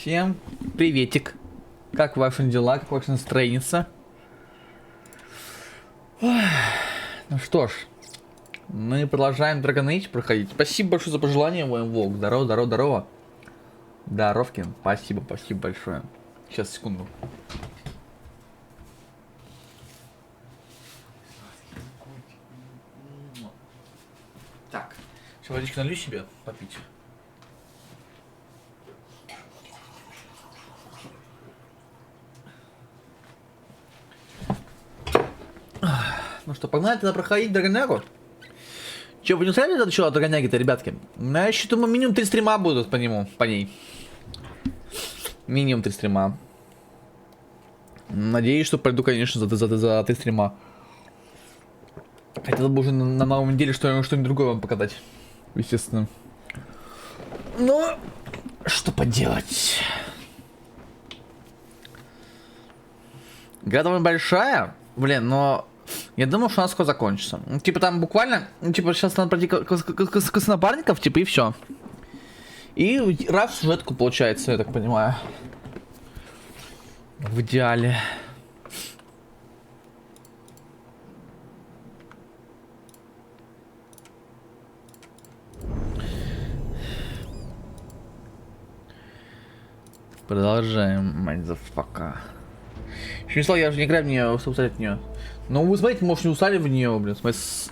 Всем приветик. Как ваши дела, как ваше настроение? Ну что ж, мы продолжаем Dragon Age проходить. Спасибо большое за пожелание, Veilguard. Здорово, здорово, здорово. Здоровкин, спасибо большое. Сейчас, секунду. Так, сейчас водичку налью себе попить. Ну что, погнали тогда проходить Драгонягу? Че, вы не устраивали это начало Драгоняги-то, ребятки? Я еще думаю, минимум 3 стрима будут по ней. Минимум 3 стрима. Надеюсь, что пойду, конечно, за 3 стрима. Хотел бы уже на новом неделе что-нибудь другое вам показать. Естественно. Но что поделать? Игра довольно большая. Блин, но я думал, что она скоро закончится. Ну, типа там буквально, ну, типа сейчас надо пройти напарников, типа и все. И раз в сюжетку получается, я так понимаю. В идеале. Продолжаем, мать за фака. Еще не стал, я же не играю в нее, устали в нее. Ну вы смотрите, может не устали в нее, блин.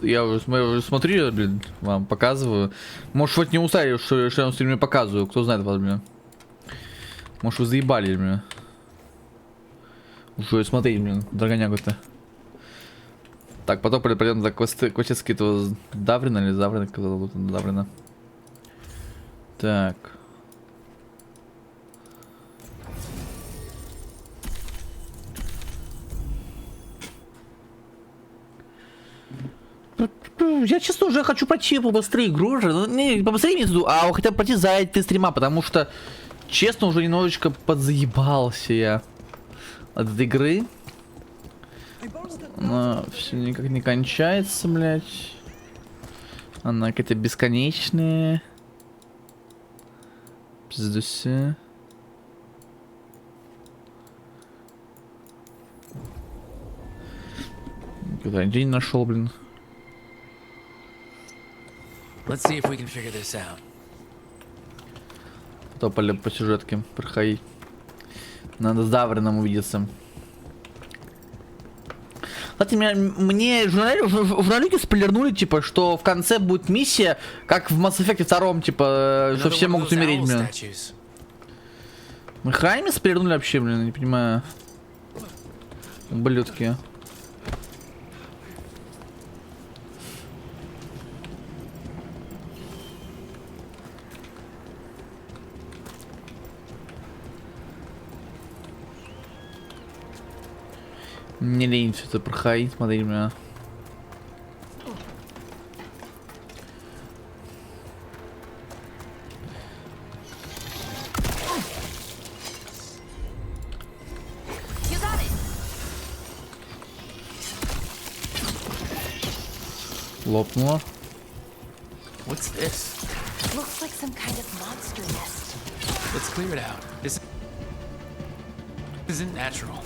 Я уже смотрю, блин, вам показываю. Может хоть не устали, что я на стриме показываю, кто знает вас, блин. Может вы заебали, блин. Уже смотреть, блин, Драгонягу-то. Так, потом пойдем за квестецкий этого Даврина или Заврина, как зовут Даврина. Так. Я честно уже хочу пройти побыстрее игру уже. Ну, не побыстрее не иду, а хотя бы пройти за эти стрима, потому что, честно, уже немножечко подзаебался я от этой игры. Она все никак не кончается, блядь. Она какая-то бесконечная. Пиздуся. Куда день нашел, блин. Let's see if we can figure this out. Топали по сюжетке проходить. Надо с Даврином увидеться. Кстати, мне журналюги спойлернули, типа, что в конце будет миссия, как в Mass Effect 2, типа, что все могут умереть, блин. Мы Хайме спойлернули вообще, блин, не понимаю. Ублюдки. Не лень все это проходить, смотри, меня. Лопнуло. What's this? Looks like some kind of monster nest. Let's clear it out. This isn't natural.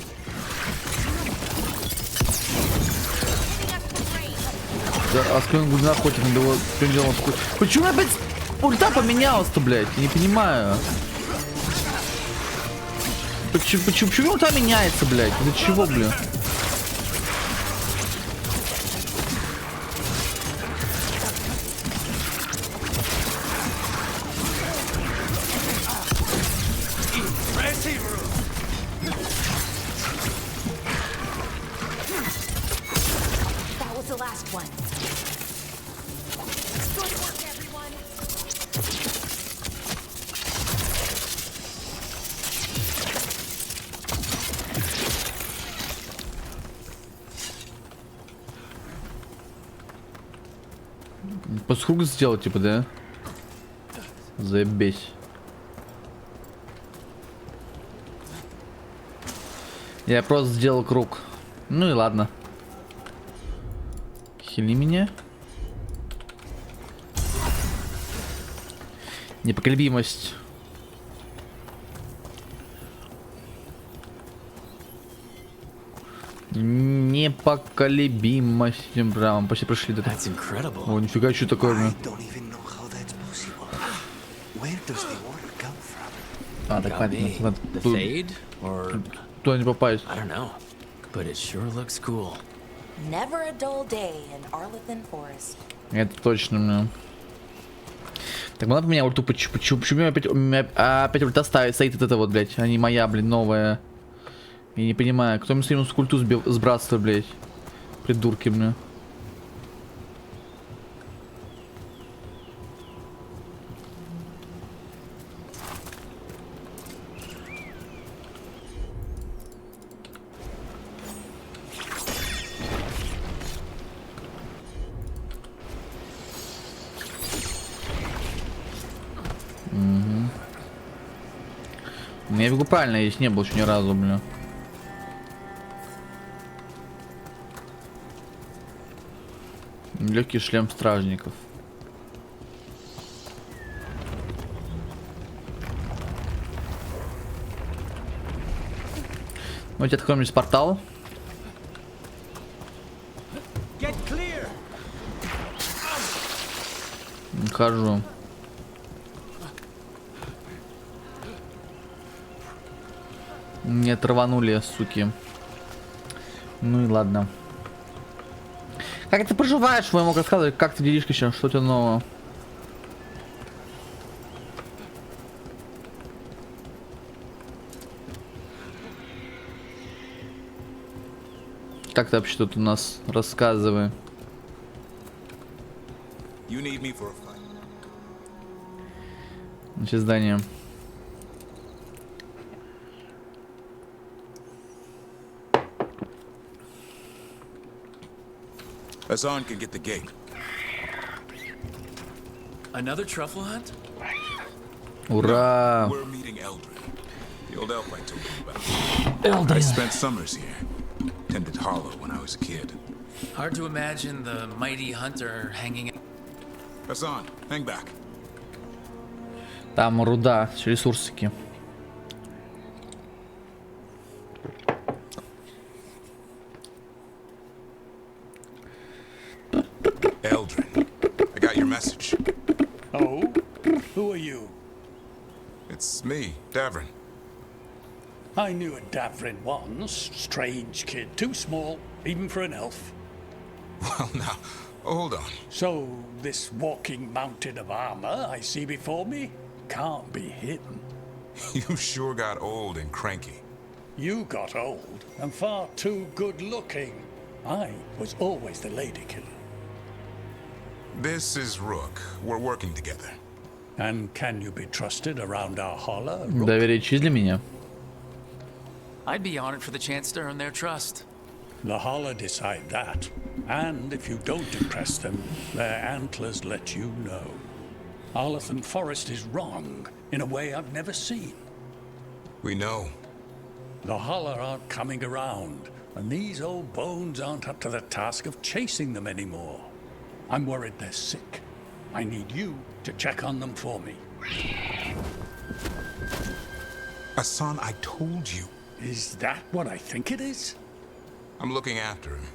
Да, а с кем будем охотить, надо его делом такой. Почему опять ульта поменялась-то, блядь? Я не понимаю. Почему ульта меняется, блядь? Из-за чего, блядь? That was the last one. Good work, everyone. Подскук сделать, типа, да? Заебись. Я просто сделал круг. Ну и ладно. Хили меня. Непоколебимость. Непоколебимость. Прям почти пришли до этого. That's incredible. О, нифига, что такое, блин. А, так Got понятно. me. The Тут fade, or туда не попасть. I don't know, but it sure looks cool. Never a dull day in Arlethan Forest. Это точно, блин. Так, надо меня ульту почему опять, у меня опять ульта стоит вот это вот, блядь, а не моя, блин, новая. Я не понимаю, кто мне с ним культу сбрасывает, блядь. Придурки, блин. Я бегу правильно, я здесь не был еще ни разу, блин. Легкий шлем стражников. Ну, у тебя такой есть портал. Хожу. Нет, рванули, суки. Ну и ладно. Как ты поживаешь, вы мог рассказывать, как ты делишься сейчас, что у тебя нового? Как ты вообще тут у нас рассказывай? Значит, здание. Hassan can get the gate. Another truffle hunt? Ура! We're meeting Eldrin, the old elf I told you about. I spent summers here. Tended Hollow when I was a kid. Hard to imagine the mighty hunter hanging. Hassan, hang back. Там руда, ресурсики. Eldrin, I got your message. Oh? Who are you? It's me, Davrin. I knew a Davrin once. Strange kid. Too small, even for an elf. Well, now, hold on. So, this walking mountain of armor I see before me can't be hidden. You sure got old and cranky. You got old and far too good looking. I was always the lady killer. This is Rook. We're working together. And can you be trusted around our holler? Rook? Доверие чьи для меня? I'd be honored for the chance to earn their trust. The holler decide that. And if you don't impress them, their antlers let you know. Arlethan Forest is wrong in a way I've never seen. We know. The holler aren't coming around, and these old bones aren't up to the task of chasing them anymore. I'm worried they're sick. I need you to check on them for me. Hassan, I told you. Is that what I think it is? I'm looking after him.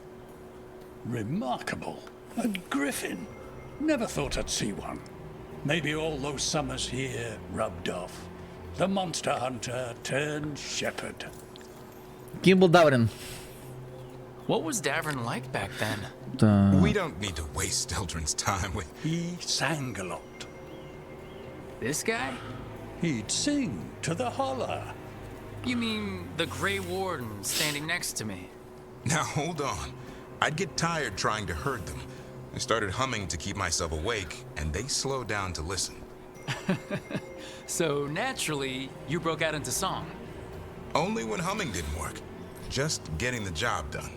Remarkable. A griffin. Never thought I'd see one. Maybe all those summers here rubbed off. The monster hunter turned shepherd. Кем был Даврин? What was Davern like back then? Да. We don't need to waste Eldrin's time with... He sang a lot. This guy? He'd sing to the holler. You mean the Grey Warden standing next to me? Now, hold on. I'd get tired trying to herd them. I started humming to keep myself awake, and they slowed down to listen. So naturally, you broke out into song. Only when humming didn't work. Just getting the job done.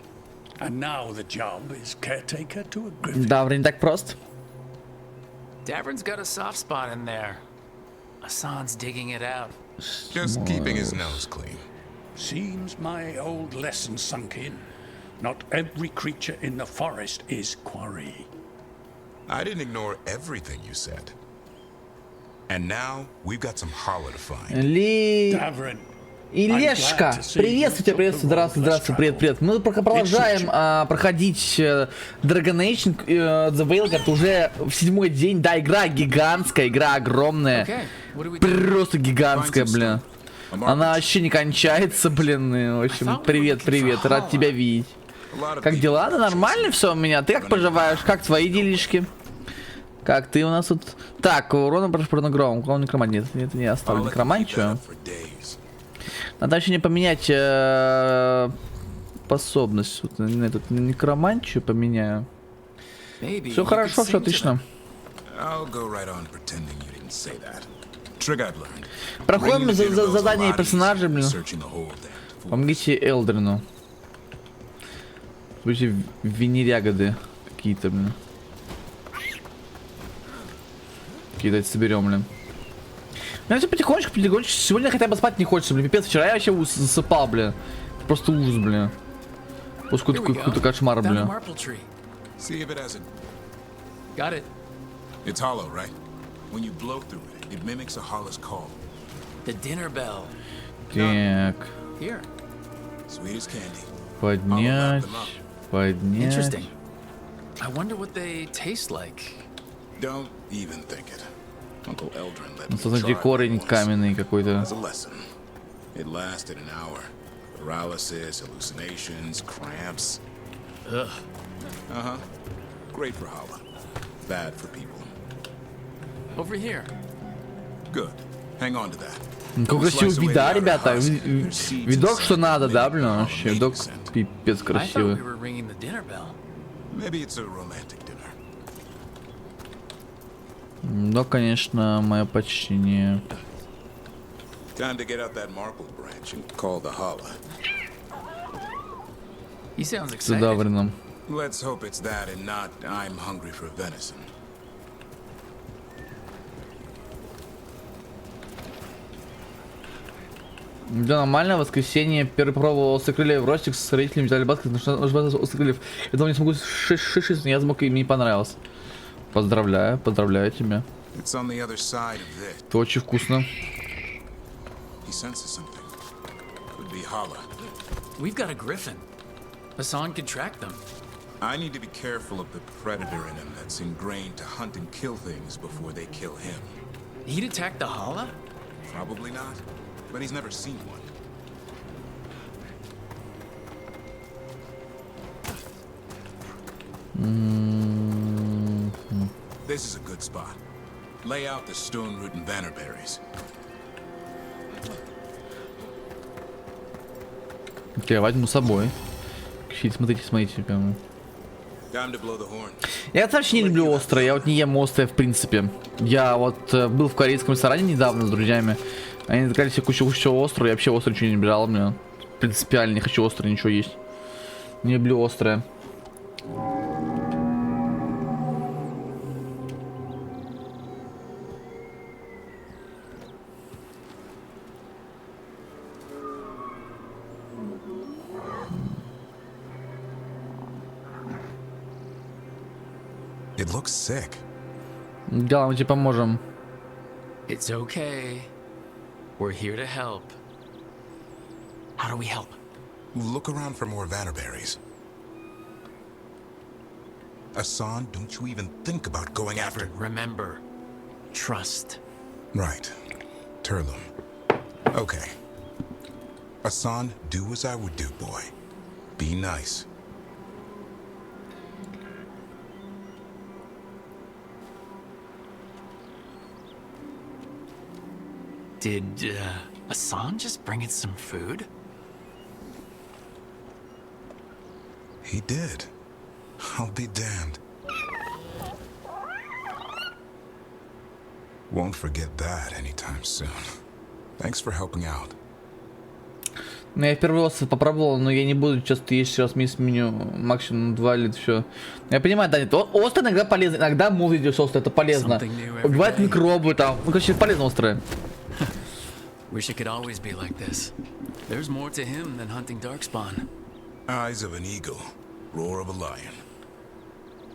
And now the job is caretaker to a griffin. Даврин так прост. Davern's got a soft spot in there. Hassan's digging it out. Just keeping his nose clean. Seems my old lesson sunk in. Not every creature in the forest is quarry. I didn't ignore everything you said. And now, we've got some hollow to find. Davrin, Илешка, приветствую тебя, приветствую, здравствуй, привет, привет. Мы продолжаем проходить Dragon Age The Veilguard уже в 7-й день. Да, игра гигантская, игра огромная, просто гигантская, блин. Она вообще не кончается, блин. В общем, привет, привет, рад тебя видеть. Как дела? Да нормально все у меня. Ты как поживаешь? Как твои делишки? Как ты у нас тут? Так, урона прошу проногром. Уклон некромант. Нет, это не оставлю некромантию. Надо вообще не поменять способность. Вот, тут некромантию поменяю. Все хорошо, все отлично. Проходим за задание персонажей, блин. Помогите Элдрину. Слушайте, винерягоды какие-то, блин. Какие-то соберем, блин. Ну, все потихонечку, потихонечку. Сегодня хотя бы спать не хочется, блин. Пипец, вчера я вообще засыпал, блин. Просто ужас, блин. Просто какой-то кошмар, блин. Got it. It's hollow, right? When you blow through it, it mimics a hollow's call. The dinner bell. Так. Here. Sweet as candy. Поднять. Поднять. Interesting. I wonder what they taste like. Don't even think it. Uncle Eldrin let Ну, me смотрите, try корень once каменный какой-то. as a lesson. It lasted an hour. Paralysis, hallucinations, cramps. Ugh. Uh-huh. Great for Hala. Bad for people. Over here. Good. Hang on to that. Как красивый вид, да, ребята? Видок, что надо, да, блин, вообще. Видок пипец I thought красивый. we were ringing the dinner bell. Maybe it's a romantic dinner. Да, конечно, мое почтение. Time to get out that marble branch and call the Hala. He sounds С excited. Даврином. Let's hope it's that and not I'm hungry for venison. Да, нормально, в воскресенье перепробовал крылья в ростик с родителями взяли баскет, но крыльев. Я думал, не смогу шишить, но я смог, и мне понравилось. Поздравляю, поздравляю тебя. It's on the other side of this. Это очень вкусно. He senses something. Could be Hala. We've got a griffin. Hassan could track them. I need to be careful of the predator in him that's ingrained to hunt and kill things before they kill him. He'd attack the Hala? Probably not, but he's never seen one. This is a good spot. Lay out the stone root and bannerberries. Я возьму с собой. Смотрите, смотрите, прям. Time to blow the horn. Я вообще не люблю острое, я вот не ем острое в принципе. Я вот был в корейском ресторане недавно с друзьями. Они заказали себе кучу острого, я вообще острое ничего не брал, мне принципиально не хочу острое ничего есть. Не люблю острое. It looks sick. Да, мы тебе поможем. It's okay. We're here to help. How do we help? Look around for more Vannerberries. Asan, don't you even think about going after... Remember, trust. Right. Turlum. Okay. Asan, do as I would do, boy. Be nice. Did, Asan just bring in some food? He did. I'll be damned. Won't forget that anytime soon. Thanks for helping out. Ну, я впервые попробовал, но я не буду часто есть раз в месяц меню, максимум 2 или все. Я понимаю, да, нет, острое иногда полезно, иногда может делать острое, это полезно. Убивает микробы там, ну, короче, полезно острое. Wish it could always be like this. There's more to him than hunting darkspawn. Eyes of an eagle, roar of a lion.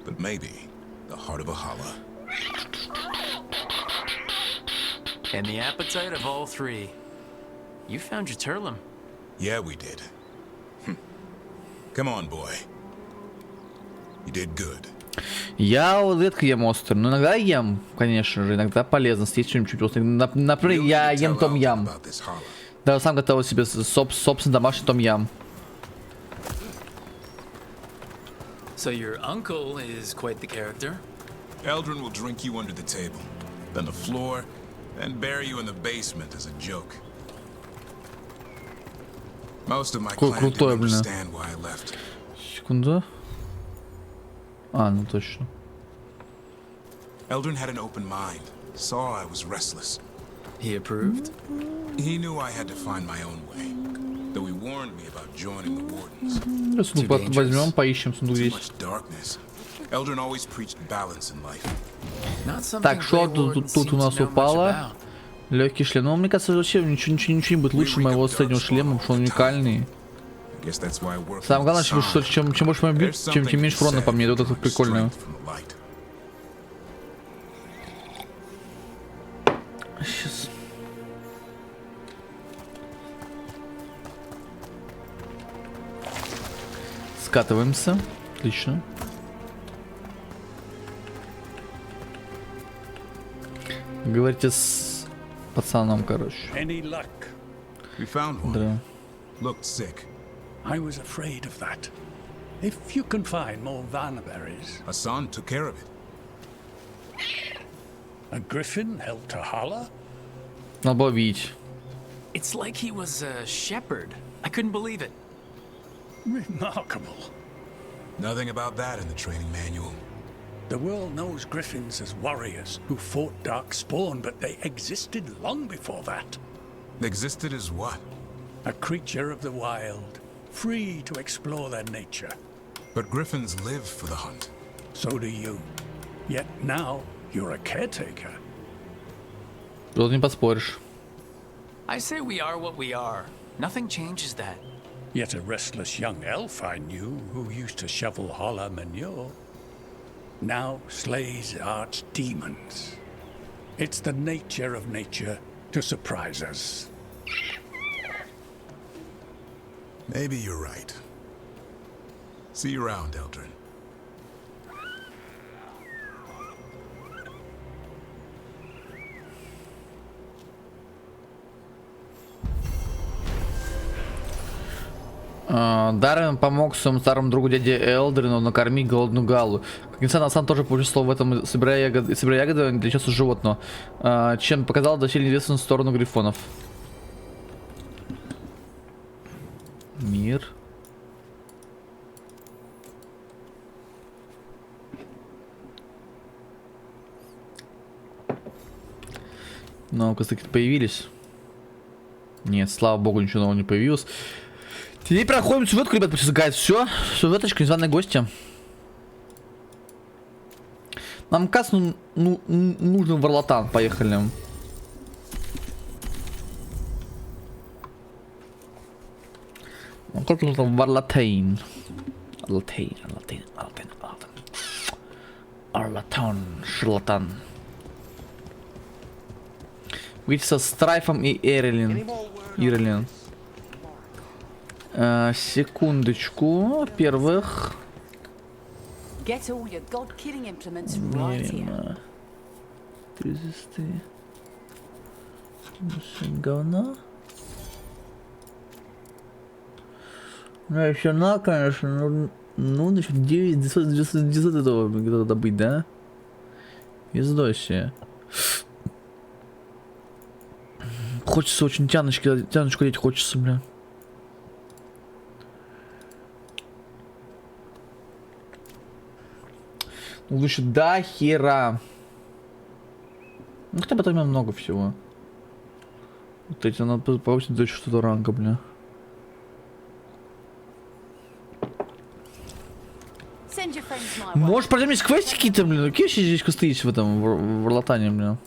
But maybe the heart of a holla. And the appetite of all three. You found your Turlum. Yeah, we did. Come on, boy. You did good. Я редко ем острый, но иногда ем, конечно же, иногда полезно съесть что-нибудь чуть острое. Например, я ем том-ям. Даже сам готовил себе собственный домашний том-ям. So your uncle is quite the character. Eldrin will drink you under the table, then the floor, then bury you in the basement as a joke. Most of my clan didn't understand why I left. Секунду. А, ну точно. Eldrin had an open mind, saw I was restless. He approved? He knew I had to find my own way, though he warned me about joining the Wardens. Сундук возьмем, поищем, сундук Too есть. much darkness. Eldrin always preached balance in life. Так, что тут у нас упало? Легкий шлем. Ну, мне кажется, вообще ничего не будет лучше моего среднего шлема, потому что он уникальный. Самое главное, что чем больше мы бьют, тем меньше урона по мне. Вот это прикольно. Сейчас. Скатываемся. Отлично. Говорите с пацаном, короче. Да. Looked sick. I was afraid of that. If you can find more Vannerberries. Asan took care of it. A griffin held to holler? Надо было видеть. It's like he was a shepherd. I couldn't believe it. Remarkable. Nothing about that in the training manual. The world knows griffins as warriors who fought Darkspawn, but they existed long before that. Existed as what? A creature of the wild, free to explore their nature. But griffins live for the hunt. So do you. Yet now, you're a caretaker. Тут не поспоришь. I say we are what we are. Nothing changes that. Yet a restless young elf I knew who used to shovel holler manure now slays archdemons. It's the nature of nature to surprise us. Maybe you're right. See you around, Eldrin. Даррен помог своему старому другу дяде Элдрину накормить голодную Галу. Как ни странно, сам тоже поучаствовал в этом, собирая ягоды для часа животного, чем показал доселе известную сторону грифонов. Мир. Ну, костыки появились. Нет, слава богу, ничего нового не появилось. Теперь проходим сюжетку, ребят, гайд. Все, сюжеточка, незваные гости. Нам кажется, нужен Варлатан. Поехали. Как нужно Варлатейн? Варлатейн. Шарлатан. Видите, со Страйфом и Ирелин. Секундочку. Во-первых... Get all your god-killing implements right here. Говно. Ну, еще на, конечно, ну, еще 900 этого где-то добыть, да? Издойся. Хочется очень тяночку деть хочется, бля. Лучше до хера. Ну, хотя бы там много всего. Вот эти надо повысить до что-то ранга, бля. Может, пройдем здесь квестики какие-то, блин? Какие вообще здесь квесты есть в этом, в Орлатане, блин?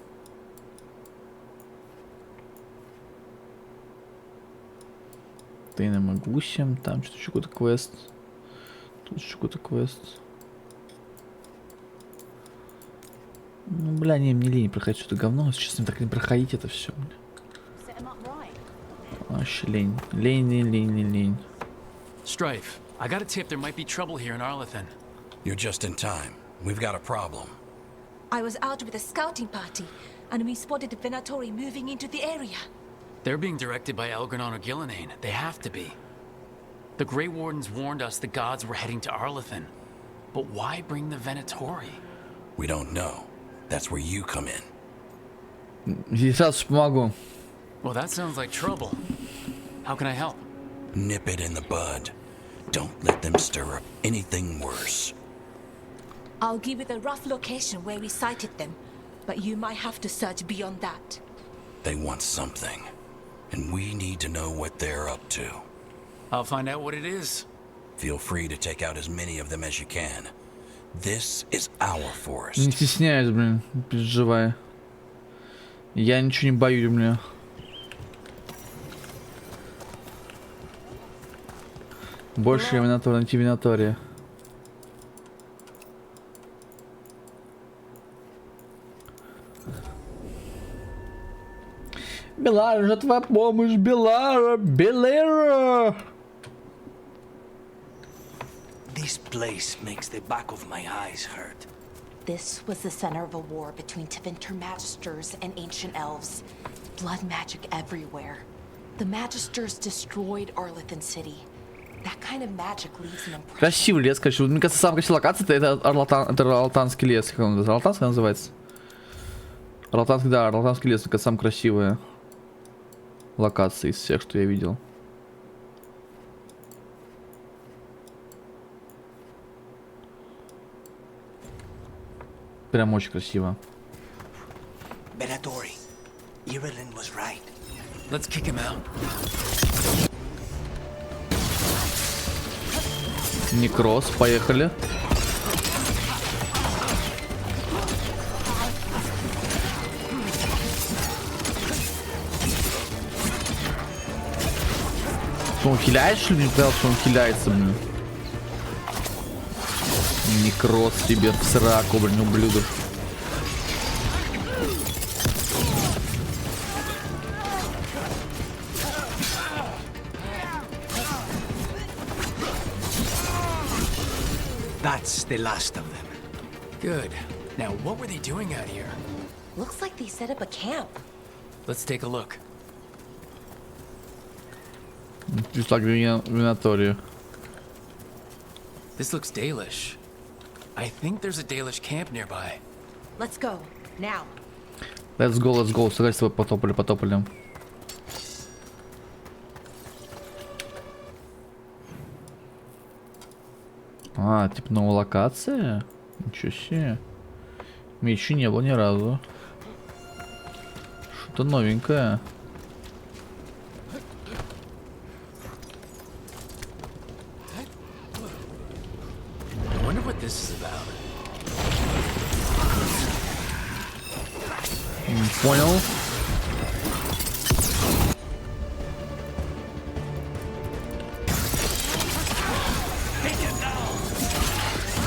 Тайным могущим, там что-то еще какой-то квест. Тут еще какой-то квест. Ну, бля, не, мне лень проходить что-то говно. Честно, так не проходить это все. Вообще лень. Лень. Strife, I got a tip there might be trouble here in Arlathan. You're just in time. We've got a problem. I was out with a scouting party, and we spotted the Venatori moving into the area. They're being directed by Elgranon or Gillinane. They have to be. The Grey Wardens warned us the gods were heading to Arlathan. But why bring the Venatori? We don't know. That's where you come in. Сейчас помогу. Well, that sounds like trouble. How can I help? Nip it in the bud. Don't let them stir up anything worse. I'll give you the rough location where we sighted them, but you might have to search beyond that. They want something, and we need to know what they're up to. I'll find out what it is. Feel free to take out as many of them as you can. This is our Не forest. стесняюсь, блин, переживай. Я ничего не боюсь, блин. Больше антивинатория. Белара, нужна твоя помощь, Белара. This place makes the back of my eyes hurt. This was the center of a war between Tevinter Magisters and ancient elves. Blood magic everywhere. The Magisters destroyed Arlathan City. That kind of magic leaves an impression. Красивый лес, конечно. Мне кажется, самая красивая локация это Арлатанский лес. Как он называется? Арлатанский называется? Арлатанский, да, Арлатанский лес. Это самая красивая локация из всех, что я видел. Прям очень красиво. Venatori, Irelin was right. Let's kick him out. Некроз, поехали. Что, он хиляет, что ли? Не понял, что он хиляется, блин. Некроз тебе в сраку, блин, ублюдок. That's the last of them. Good. Now, what were they doing out here? Looks like they set up a camp. Let's take a look. Just like Venatori. This looks Dalish. I think there's a Dalish camp nearby. Let's go, now. Let's go. Сыграть с тобой потопали. А, типа новая локация? Ничего себе. Мне еще не было ни разу. Что-то новенькое. I wonder what this is about. Понял.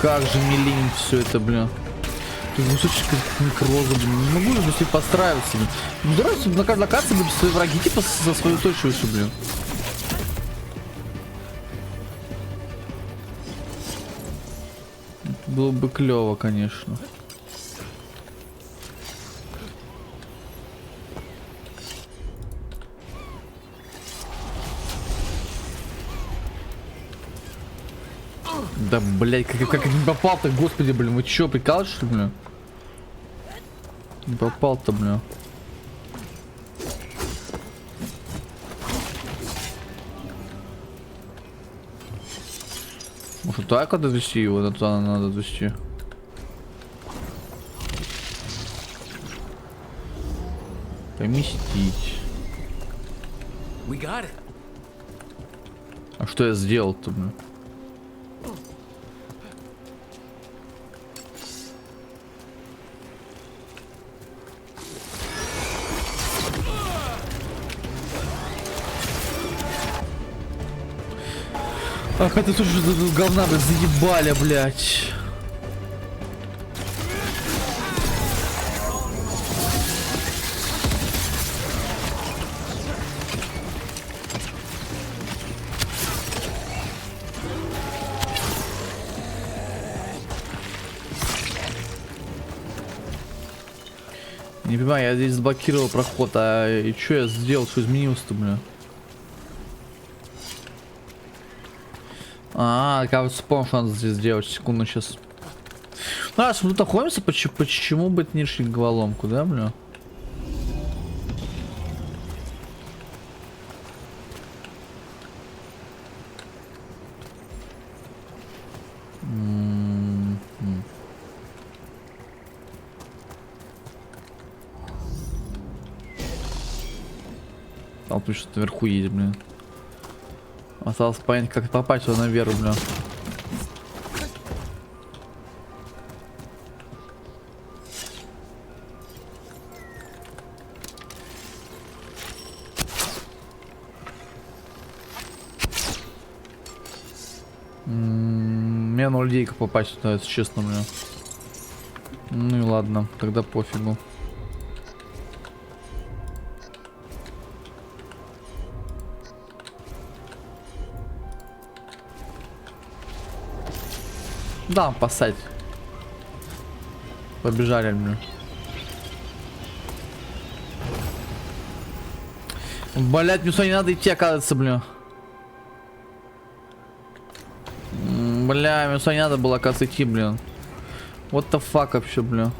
Как же мне лень все это, блин. Кусочек некроза, блин. Не могу же себе подстраиваться, блин. Ну, здравствуйте, на каждой локации будут свои враги, типа, со своей устойчивостью, блин. Это было бы клево, конечно. Да, блядь, как я не попал-то, господи, блин, вы чё, прикалываетесь, что ли, блин? Не попал-то, блин. Может, так вот довести его? Туда надо довести. Поместить. А что я сделал-то, блин? Ах, это слушай, что говна, блядь, заебали, блядь. Не понимаю, я здесь заблокировал проход, а и что я сделал, что изменилось-то, бля? Кажется, вспомнил, что надо здесь сделать. Секунду, сейчас. Ну, раз мы тут находимся, почему бы это не решить головоломку, да, бля? Там тут что-то наверху есть, блин. Осталось понять, как попасть туда наверх, бля. Мне 0 идей, как попасть туда, если честно, бля. Ну и ладно, тогда пофигу. Да, посадь. Побежали, блин. Блять, мне сюда не надо идти, оказывается, блин. Бля, мне сюда не надо было, оказывается, идти, блин. What the fuck вообще, блин.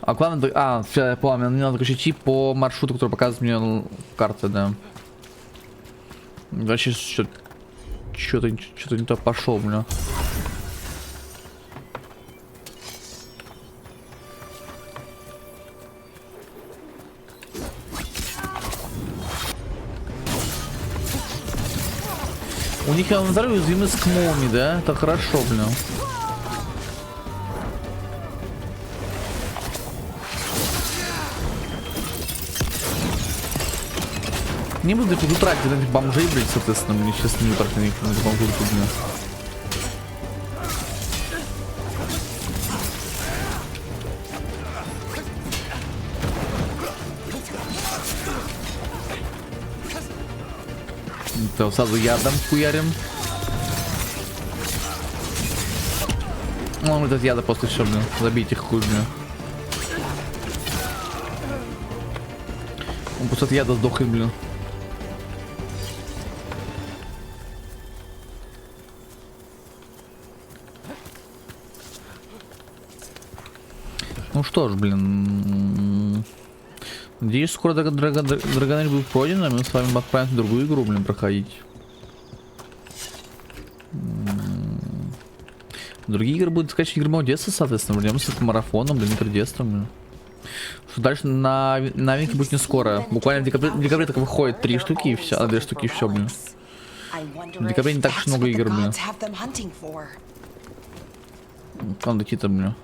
А куда надо... все, я понял, мне надо, короче, идти по маршруту, который показывает мне карта, да. Вообще что-то не то пошел, бля. У них инвентарь уязвимость к молнии, да? Это хорошо, бля. Не буду тут тратить на этих бомжей, блядь, соответственно, мне сейчас не тратить на них, на этих бомжей тут, блядь. То сразу ядом хуярим. Ну, этот яда просто все, блин. Забить их хуй, блин. Он просто от яда сдохнет, блин. Ну что ж, блин. Надеюсь, скоро Драгонель будет пройден, а мы с вами отправимся в другую игру, блин, проходить. Другие игры будут скачать игры моего детства, соответственно, вернемся к марафоном, блин, игры детства, блин. Что дальше на новинке будет не скоро. Буквально в декабре так выходит 3 штуки и все, 2 штуки и все, блин. В декабре не так уж много игр, блин. Там дойти-то, блин.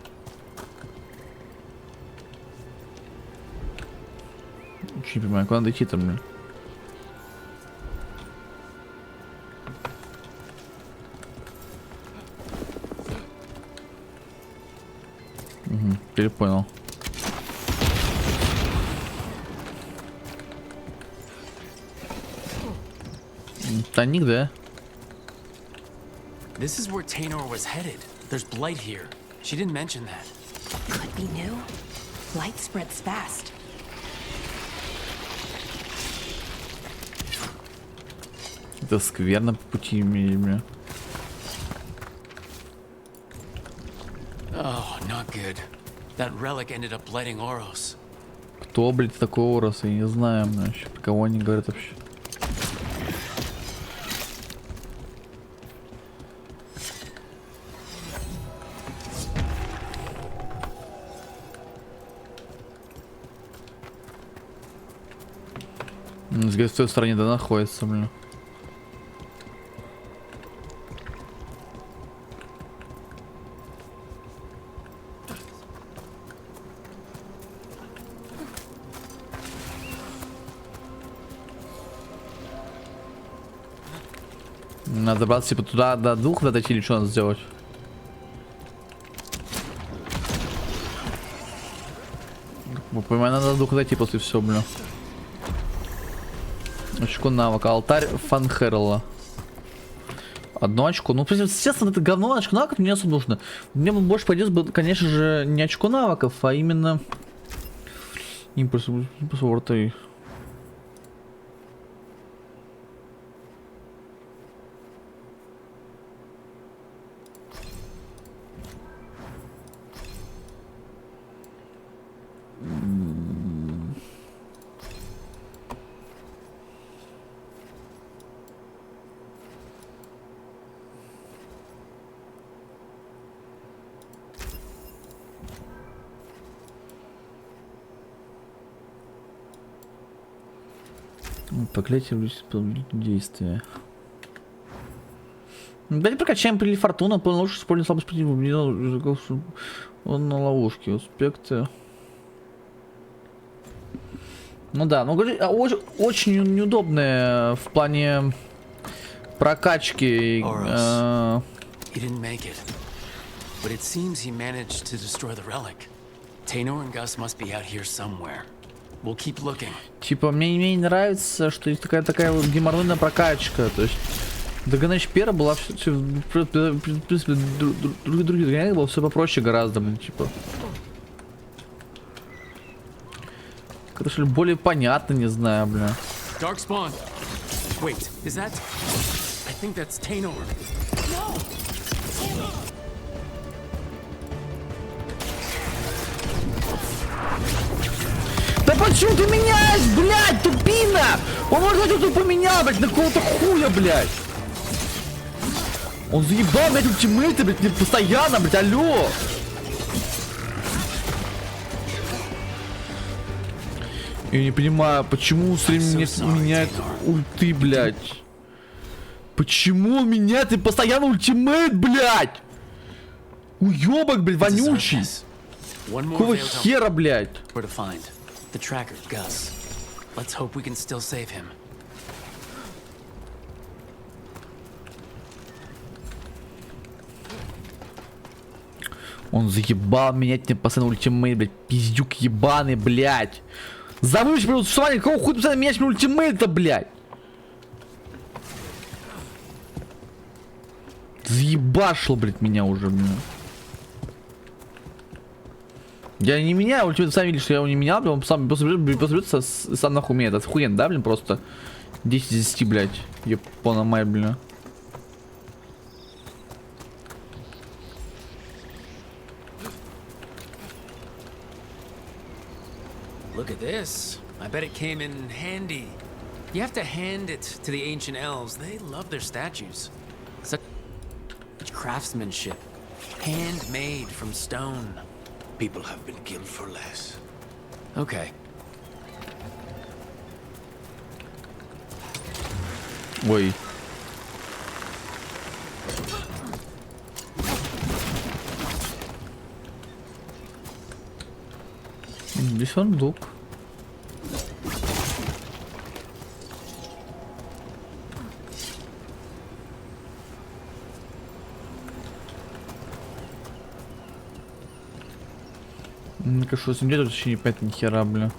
Не понимаю, куда дойти-то, блин. Теперь понял. Тайник, да? This is where Tainor was headed. There's blight here. She didn't mention that. Could be new. Light spreads fast. Это скверно по пути, бля. Oh, not good. That relic ended up blighting Oros. Кто, блядь, такой Орос? Я не знаю, бля, вообще, про кого они говорят вообще. С той стороне, да, находится, блин. Надо забраться типа туда, до двух надо идти или что надо сделать? Понимаю, надо до двух дойти после всего, блин. Очко навыка. Алтарь Фанхерла. Одно очко. Ну, естественно, это говно. Очко навыков мне особо нужно. Мне бы больше пойдет, конечно же, не очко навыков, а именно импульс ворты. Проклятие действия. Давайте прокачаем прилив фортуна, полный лучше используем слабость против. Он на ловушке. Аспекты. Ну да, ну очень неудобное в плане прокачки. He didn't make it, but it seems he managed to destroy the relic. Tainor and Gus must be out here somewhere. We'll keep looking. Типа, мне не нравится, что есть такая вот геморройная прокачка. То есть, догонять пера была все, в принципе, других догонять было все попроще гораздо, блин, типа. Как-то что ли более понятно, не знаю, бля. Dark spawn. Wait, is that? I think that's Tainor. No. Да почему ты меняешь, блядь, тупина? Он может что-то поменял, блядь, на какого-то хуя, блядь. Он заебал, блядь, ультимейты, блядь, постоянно, блядь, алло. Я не понимаю, почему все время меняет ульты, блядь. Почему он меняет и постоянно ультимейт, блядь? Уёбок, блядь, вонючий. Какого хера, блядь? The tracker, Gus. Let's hope we can still save him. Он заебал менять мне постоянно ультимейт, блядь, пиздюк ебаный, блядь. Забудь про существование, какого хуя постоянно менять мне ультимейт-то, блядь? Заебашил, блядь, меня уже, блядь. Я не меняю ультимейт, сами видели, что я его не менял, он сам просто берется, сам нахуй умеет. Это охуенно, да, блин, просто 10 из 10, блядь. Япона май, блин. Look at this. I bet it came in handy. You have to hand it to the ancient elves. They love their statues. Such craftsmanship. Handmade from stone. People have been killed for less. Okay. Ой. Здесь сундук. Ну-ка, что с ним делать, вообще не понятно ни хера, бля.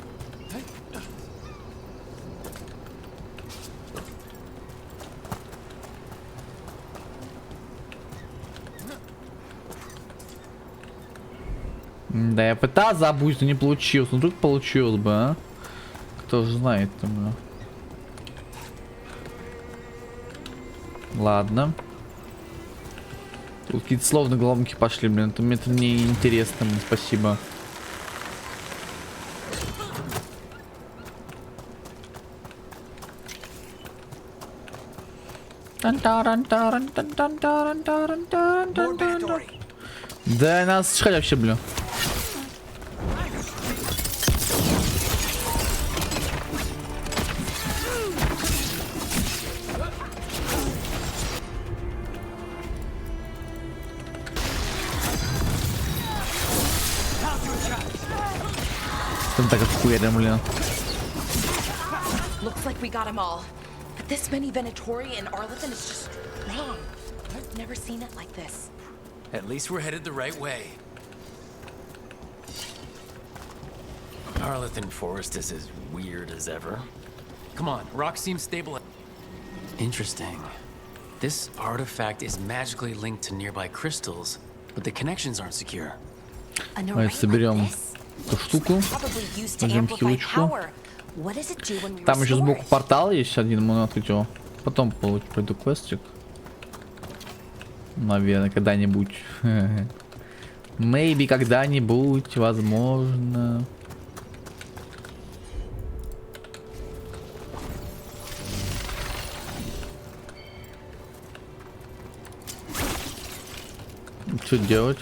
Да, я пытался забыть, но не получилось. Ну вдруг получилось бы, а? Кто же знает там, бля. Ладно. Тут какие-то словно головки пошли, блин. Это мне интересно, блин, спасибо. Да, нас чихать вообще, бля. Там так охуенно, блин. Looks like we got them all. But this many Venatori and Arlithan is just wrong. I've never seen it like this. At least we're headed the right way. Arlithan Forest is as weird as ever. Come on, rock seems stable. Interesting. This artifact is magically linked to nearby crystals, but the connections aren't secure. Давайте соберем эту штуку. Возьмем хилочку. Там еще сбоку портал есть один, можно открыть его. Потом пройду квестик. Наверное, когда-нибудь. Maybe когда-нибудь, возможно. Что делать?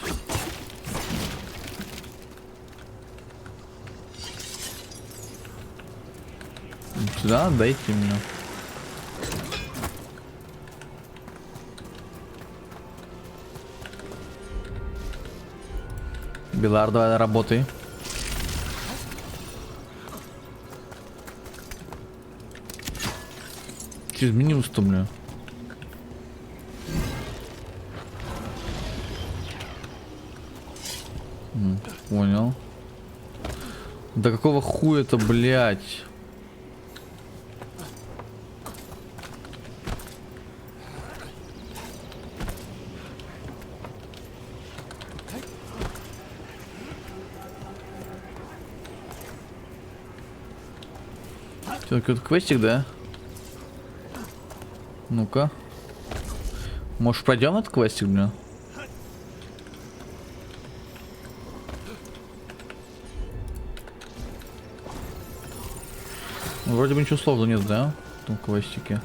Сюда дайте мне. Veilguard, давай работай. Через меню бля. Понял. Да какого хуя-то, блядь? Какой-то квестик, да? Ну-ка. Может, пройдем этот квестик, блин? Вроде бы ничего сложного нет, да? В том квестике.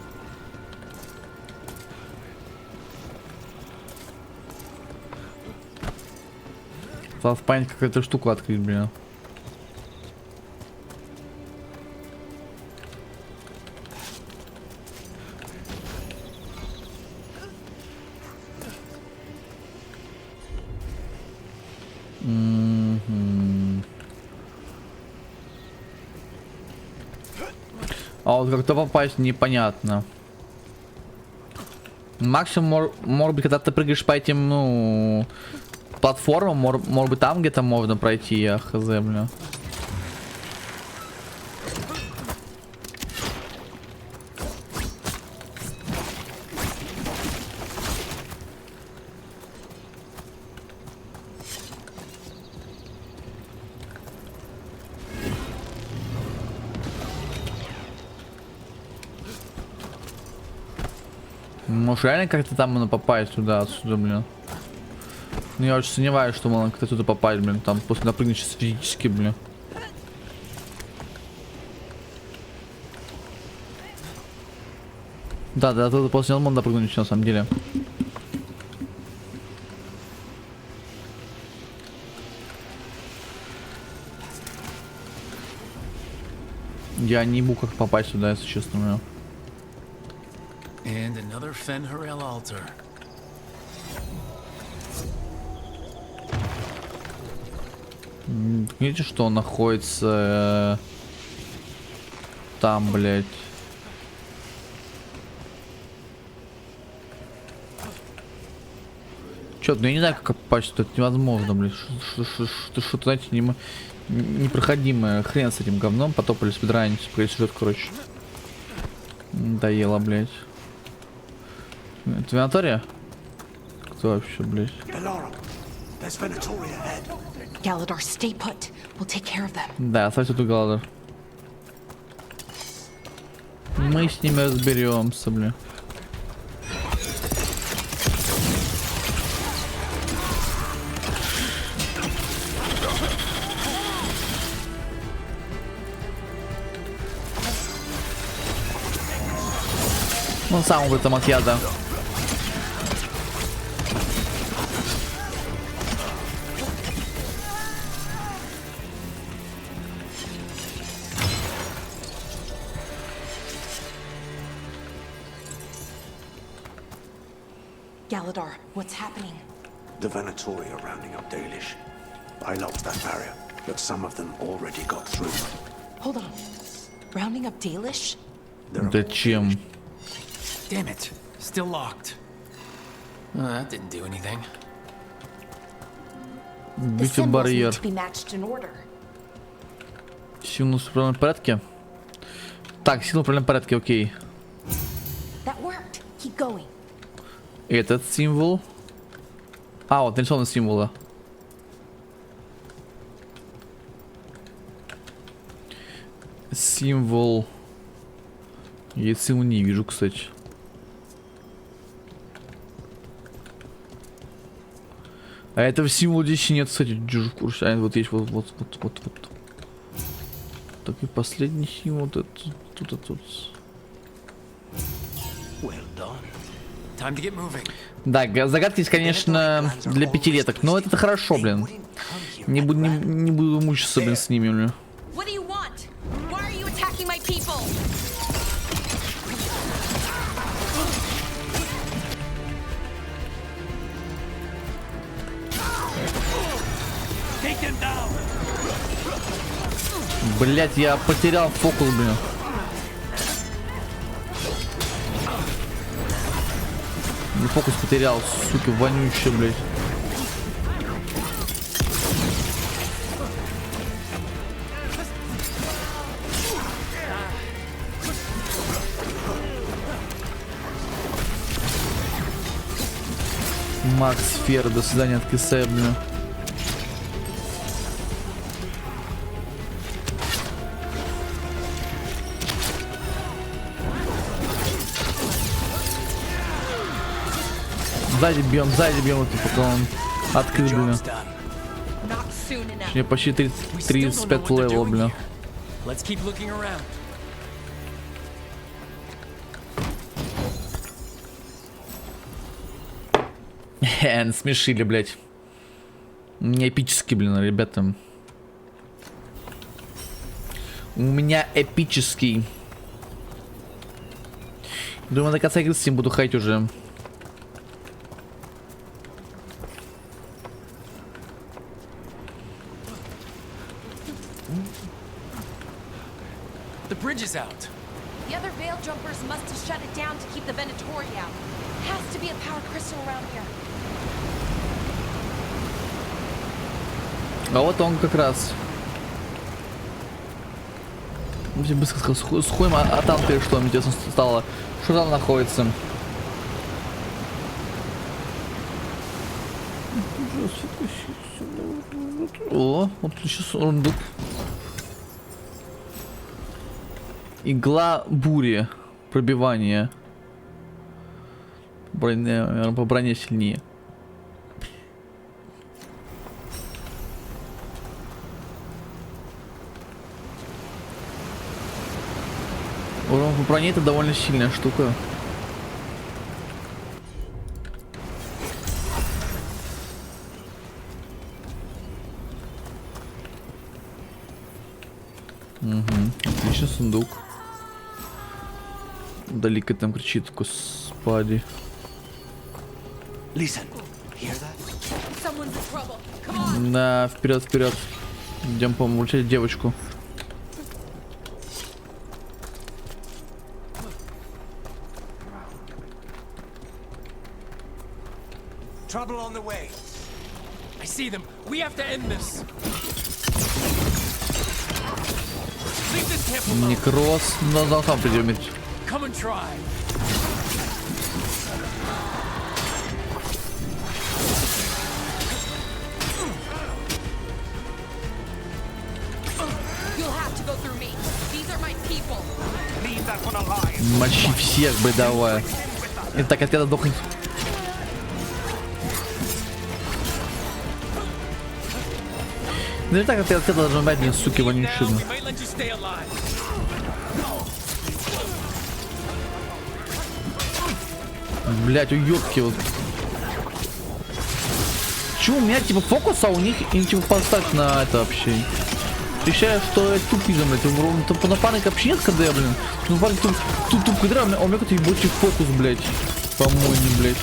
Осталось понять, какую-то штуку открыть, блин. А вот как-то попасть непонятно. Максимум, может быть, когда ты прыгаешь по этим, ну, платформам, может быть, там где-то можно пройти, я хз, бля. Может, реально как-то там можно попасть туда, отсюда, блин. Ну, я очень сомневаюсь, что можно как-то туда попасть, блин. Там после напрыгнуть сейчас физически, блин. Да, туда после него можно напрыгнуть, на самом деле. Я не могу как попасть сюда, если честно, блин. And another Fen'Harel altar. Видите, что он находится там, блядь. Чё, ну я не знаю, как попасть, это невозможно, блин. Что-то, знаете, непроходимое. Хрен с этим говном, потопали спидранить, сюжет, короче. Доело, блядь. Это Винатория? Кто вообще, блядь? Galador, stay put. We'll take care of them. Да, оставьте тут Галадор. Мы с ними разберемся, бля. Он сам в этом от яда. Galador, what's happening? The Venatori are rounding up Dalish. I locked that barrier, but some of them already got through. Hold on. Rounding up Dalish? Зачем? Damn it. Still locked. That didn't do anything. The Бить symbols need барьер. to be matched in order. Символ в правильном порядке? Так, символ в правильном порядке, окей. That worked. Keep going. Этот символ. А, вот нарисованы символы. Символ. Я символ не вижу, кстати. А этого символа здесь нет, кстати, держу в курсе. А, вот есть, вот. Так и последний символ, вот это тут. Well done. Time to get moving. Да, загадки есть, конечно, для пятилеток, но это хорошо, блин. Не буду мучиться, блин, с ними, блин. What do you want? Why are you attacking my people? Take him down. Блять, я потерял фокус, блин. Не фокус потерял, сука, вонючая, блять. Макс Фер, до свидания от Кисая, блин. Сзади бьем, вот, пока он открыт, блин. Not soon enough. Мне почти 35 левел, блин. Let's keep looking around. Смешили, блять. Не эпический, блин, ребята. У меня эпический. Думаю, до конца игры с ним буду хайт уже. The bridge is out. The other Veil Jumpers must have shut it down to keep the Venatori out. Has to be a power crystal around here. А вот он как раз. Очень быстро сказал, сходим, а там-то что, мне интересно стало. Что там находится? О, вот сейчас сундук. Игла бури. Пробивание. По броне сильнее. Урон по броне — это довольно сильная штука. Отличный сундук. Далеко там кричит, господи. Listen, hear that? Someone's in trouble. Come on. Да, вперед. Идем получать девочку. Trouble on the way. I see them. We have to end this. Leave this camp alone. Некроз. Но сам придем умереть. Come and try. You'll have to go through me. These are my people. Leave that one alive. Мочи всех бы давай. И так от этого дохнет. Ну и так от этого должен быть мне, суки, вонючие. We might let you stay alive. Блять, уёбки вот. Чё, у меня типа фокуса, у них и типа поставь на это вообще. Ощущаю, что я тупизм, блядь, тупо напарник вообще нет КД, блин. Ну, напарник туп КД, а у меня какой-то ебучий фокус, блядь. По-моему, блядь.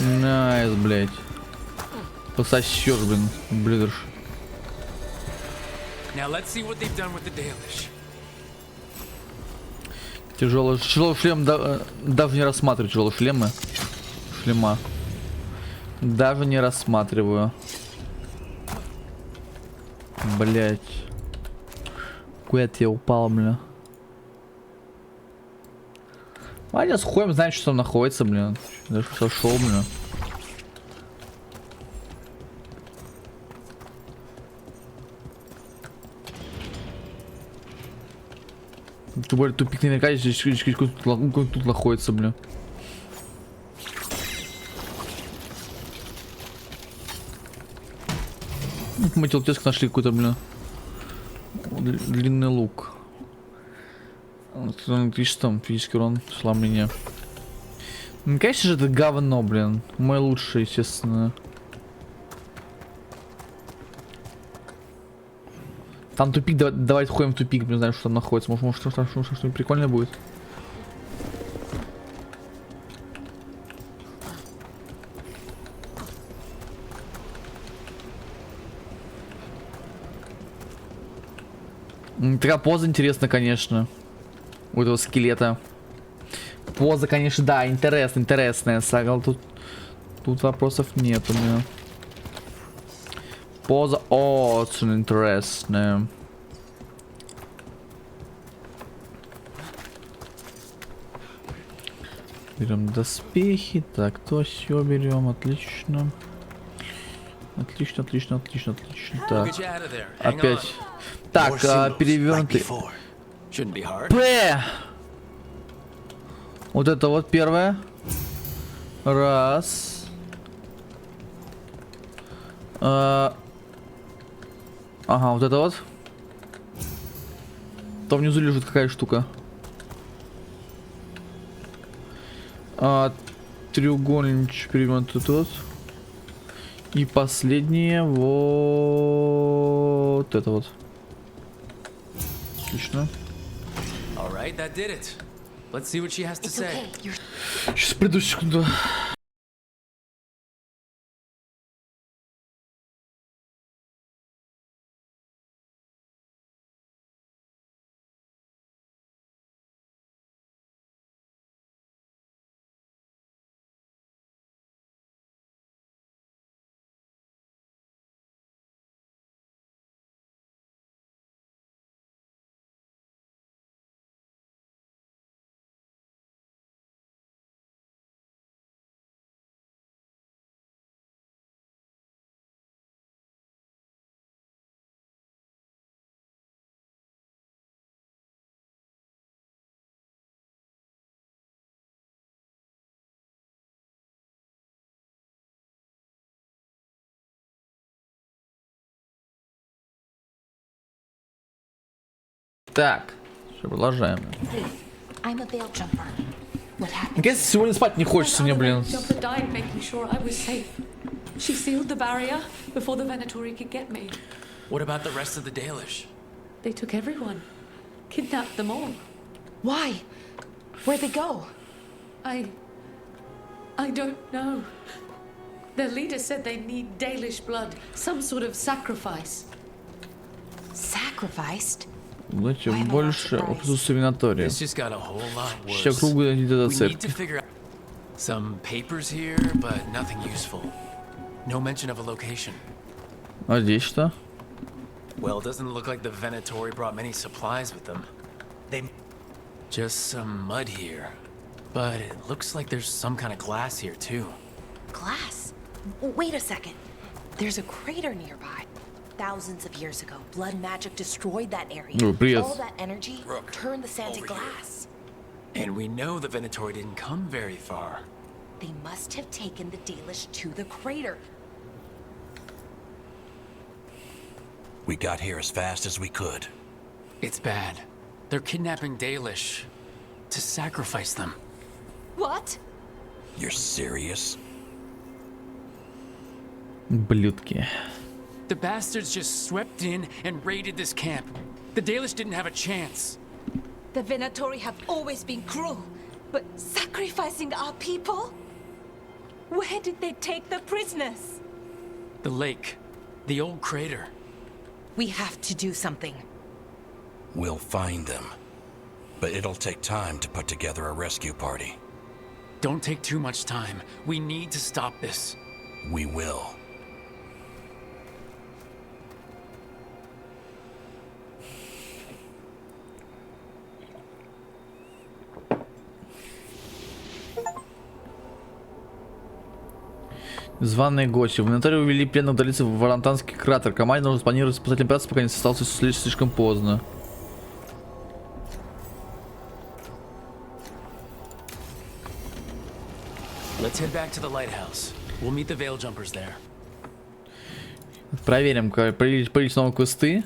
Найс, блядь. Пососёшь, блин, блюдерш. Now let's see what they've done with the Dalish. Тяжелый шлем, даже не рассматриваю тяжелые шлемы. Шлема. Даже не рассматриваю. Блять. Куда я упал, бля. Ваня с хуем знает, что там находится, блин. Даже сошел, блин. Тем более тупик наверняка здесь тут находится, блин. Мы телтеск нашли какой-то, блин. Длинный лук. Что там? Физический урон, сломление. Ну, конечно же, это говно, блин. Мой лучший, естественно. Там тупик, давайте ходим в тупик, блин, знаем, что там находится. Может что-нибудь прикольное будет. Такая поза интересна, конечно. У этого скелета. Поза, конечно, да, интересная. Сагал, тут вопросов нет у меня. Поза очень интересная. Берем доспехи. Так, то все берем. Отлично. Отлично. Так. Опять. Так, перевернутый. П. Вот это вот первое. Раз. Ага, вот это вот. Там внизу лежит какая штука. Треугольничек перевернутый тут. И последнее вот это вот. Отлично. Сейчас приду секунду. Так, все, продолжаем. Наконец, сегодня спать не хочется мне, блин. What about the rest of the Dalish? They took everyone. Kidnapped them all. Why? Where'd they go? I don't know. Their leader said they need Dalish blood, some sort of sacrifice. Sacrificed? Зачем больше присутствия винатория? This just got a whole lot Еще worse. круглая идет до We need to церкви. figure out some papers here, but nothing useful. No mention of a location. А здесь что? Well, it doesn't look like the Venatori brought many supplies with them. Just some mud here. But it looks like there's some kind of glass here, too. Glass? Wait a second. There's a crater nearby. Thousands of years ago, blood magic destroyed that area. Oh, привет. All that energy turned the sand to glass. And we know the Venatori didn't come very far. They must have taken the Dalish to the crater. We got here as fast as we could. It's bad. They're kidnapping Dalish to sacrifice them. What? You're serious? Блюдки. The bastards just swept in and raided this camp. The Dalish didn't have a chance. The Venatori have always been cruel, but sacrificing our people? Where did they take the prisoners? The lake. The old crater. We have to do something. We'll find them. But it'll take time to put together a rescue party. Don't take too much time. We need to stop this. We will. Званые гости. В инвентаре увели пленных удалиться в Варантанский кратер. Команде нужно спланировать спасательную операцию, пока не остался слишком поздно. Let's head back to the lighthouse. We'll meet the veil jumpers there. Проверим, появились новые квесты.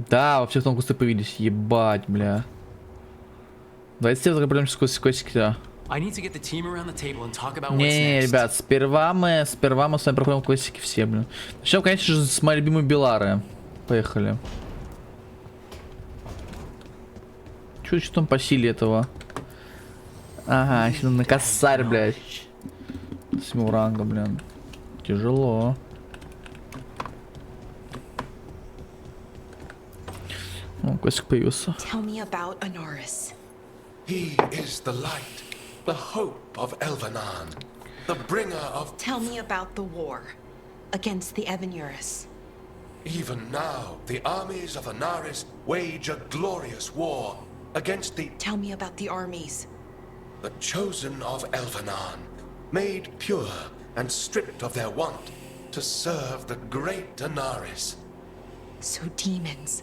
Да, во всех новых квесты появились. Ебать, бля. Давайте только пройдем сквозь квестики. Не, ребят, сперва мы с вами проходим квестики все, блин. Начнем, конечно же, с моей любимой Белары. Поехали. Что там по силе этого? Ага, еще на косарь, блядь. 7 ранга, блин. Тяжело. О, квестик появился. Tell me about Anaris. He is the light, the hope of Elvenan, the bringer of... Tell me about the war against the Evanuris. Even now, the armies of Anaris wage a glorious war against the... Tell me about the armies. The chosen of Elvenan, made pure and stripped of their want to serve the great Anaris. So demons.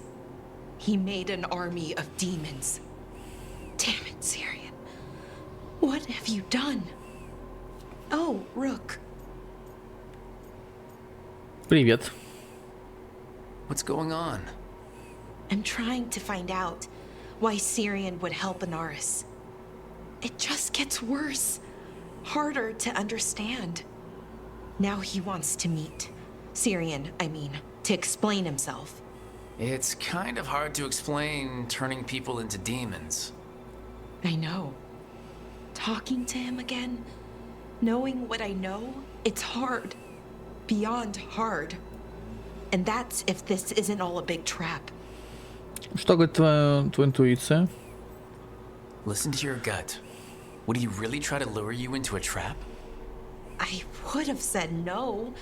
He made an army of demons. Damn it, Syrian. What have you done? Oh, Rook. Привет. What's going on? I'm trying to find out why Syrian would help Anaris. It just gets worse. Harder to understand. Now he wants to meet. Syrian, I mean, to explain himself. It's kind of hard to explain turning people into demons. I know. Talking to him again, knowing what I know, it's hard. Beyond hard. And that's if this isn't all a big trap. Что говорит твоя интуиция? Listen to your gut. Would he really try to lure you into a trap? I would have said no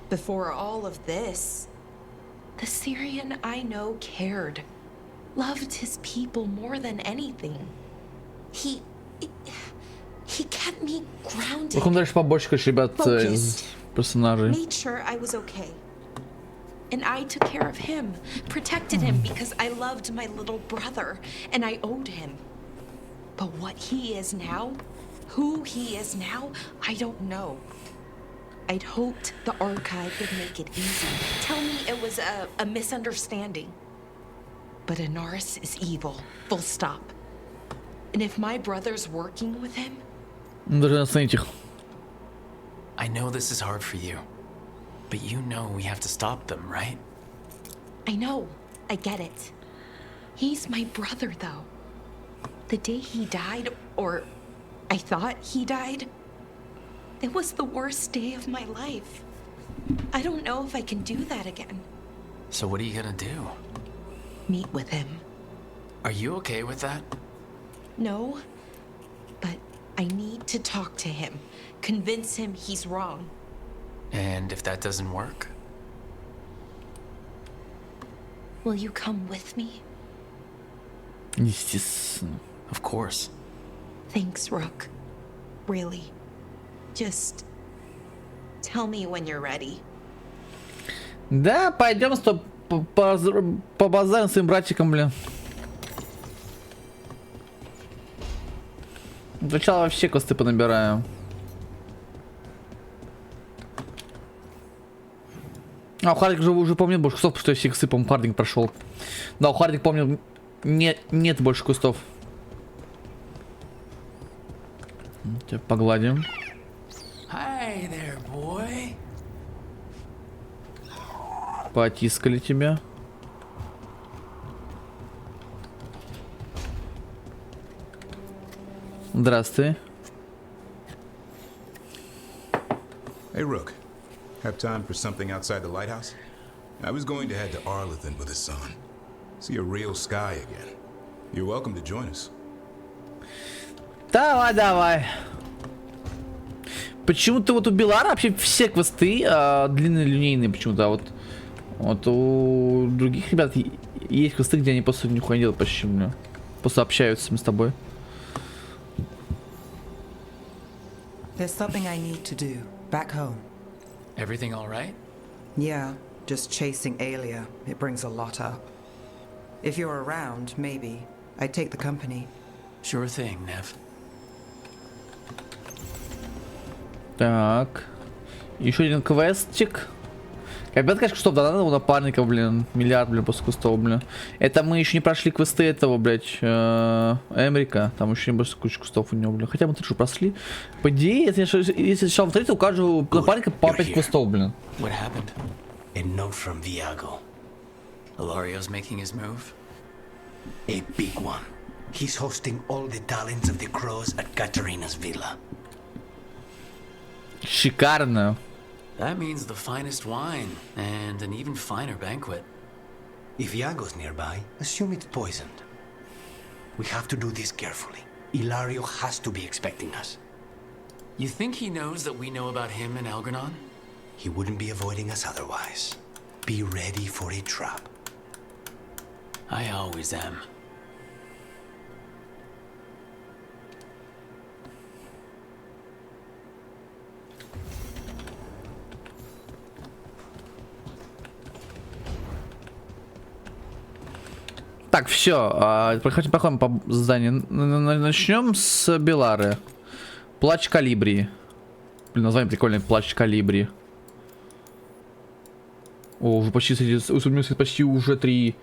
before all of this. The Syrian I know cared. Loved his people more than anything. He kept me grounded. Проходим дальше побольше, конечно, ребят, из персонажей. Made sure I was okay. And I took care of him, protected him because I loved my little brother and I owed him. But what he is now, who he is now, I don't know. I'd hoped the archive would make it easy. Tell me it was a misunderstanding. But Anaris is evil, full stop. And if my brother's working with him... Даже остановить их. I know this is hard for you, but you know we have to stop them, right? I know. I get it. He's my brother, though. The day he died, or I thought he died, it was the worst day of my life. I don't know if I can do that again. So what are you gonna do? Meet with him. Are you okay with that? No, but I need to talk to him. Convince him he's wrong. And if that doesn't work? Will you come with me? Естественно. Of course. Thanks, Rook. Really. Just tell me when you're ready. Да, пойдем побазарим с своим братиком, блин. Сначала вообще косты понабираем. А, у Хардинга уже помню больше кустов, потому что я все кусты, по-моему, Хардинг прошел. Да, у Хардинга, помню, нет больше кустов. Тебя погладим. Hi there, boy. Потискали тебя. Здравствуй. Hey, Rook. Have time for something outside the lighthouse? I was going to head to Arlington with the sun. See a real sky again. You're welcome to join us. Давай, давай. Почему-то вот у Белара вообще все квесты длинные линейные почему-то, вот у других ребят есть квесты, где они просто нихуя не делают почти, бля. Просто общаются с тобой. There's something I need to do back home. Everything all right? Yeah, just chasing Alia. It brings a lot up. If you're around, maybe I'd take the company. Sure thing, Nev. Так. Еще один квестик. Капец, конечно, кустов, да, надо у напарника, блин. Миллиард, блин, после кустов, блин. Это мы еще не прошли квесты этого, блядь, Эмрика. Там еще не больше куча кустов у него, блин. Хотя мы тут же прошли. По идее, если сначала повторить, то у каждого напарника по 5 кустов, блин. What happened? A note from Viago. Hilario's making his move? A big one. He's hosting all the talents of the crows at Katarina's villa. Шикарно. That means the finest wine and an even finer banquet. If Iago's nearby, assume it's poisoned. We have to do this carefully. Hilario has to be expecting us. You think he knows that we know about him and Algernon? He wouldn't be avoiding us otherwise. Be ready for a trap. I always am. Так, все, проходим по заданию. Начнем с Белары. Плач Калибри. Блин, название прикольное, Плач Калибри. О, уже почти, почти уже три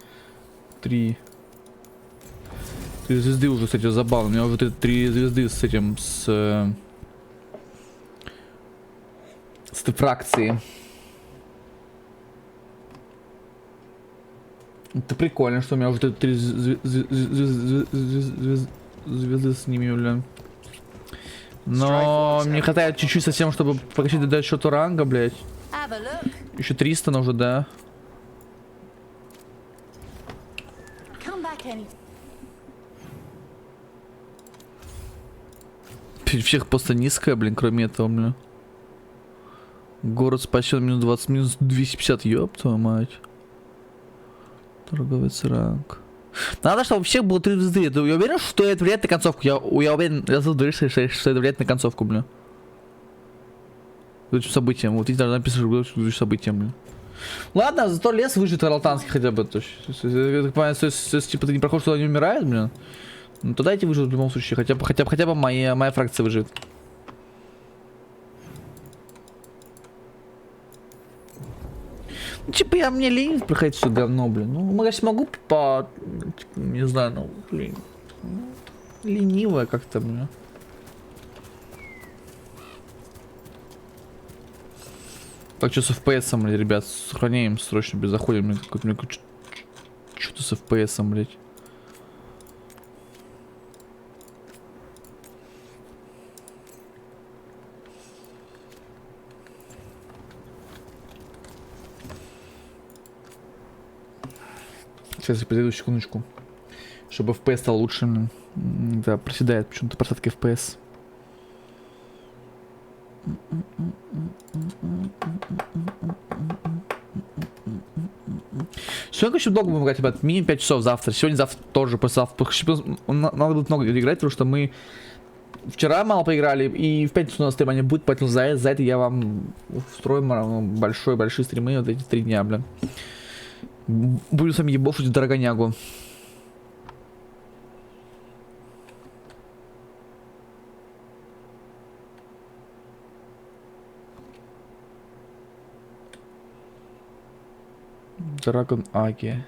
звезды уже, кстати, забавно. У меня уже 3 звезды с этим, с фракцией. Это прикольно, что у меня уже 3 звезды с ними, бля. Но мне хватает чуть-чуть совсем, чтобы прокачать до счету ранга, блять. Еще 300, но уже, да. Всех просто низкая, блин, кроме этого, блин. Город спасен минус 20, минус 250, ёб твою мать. Торговец ранг. Надо, чтобы у всех было 3 звезды. Я уверен, что это влияет на концовку. Я уверен, что это влияет на концовку, блин. Лучшим событием. Вот здесь даже написано, что лучшим событием, блин. Ладно, зато лес выжит Ралтанский хотя бы. То есть, я так понимаю, если типа ты не проходишь, что они умирают, блин. Ну тогда эти выживут в любом случае. Хотя бы моя фракция выживет. Типа мне лень проходить все говно, блин. Ну, я смогу не знаю, ну, блин. Ленивая как-то, бля. Так, что с FPS, блядь, ребят, сохраняем срочно, без заходим, что-то с FPS, блядь. Сейчас я подойду, секундочку. Чтобы FPS стал лучше. Да, проседает почему-то просадка FPS. Сегодня очень долго будем играть, ребят. Минимум 5 часов завтра. Сегодня-завтра тоже, послезавтра. Надо будет много играть, потому что мы вчера мало поиграли, и в пятницу у нас стримания будет, поэтому за это я вам устроим большие стримы вот эти 3 дня, блин. Буду с вами ебошить дорогонягу. Драгон Аги.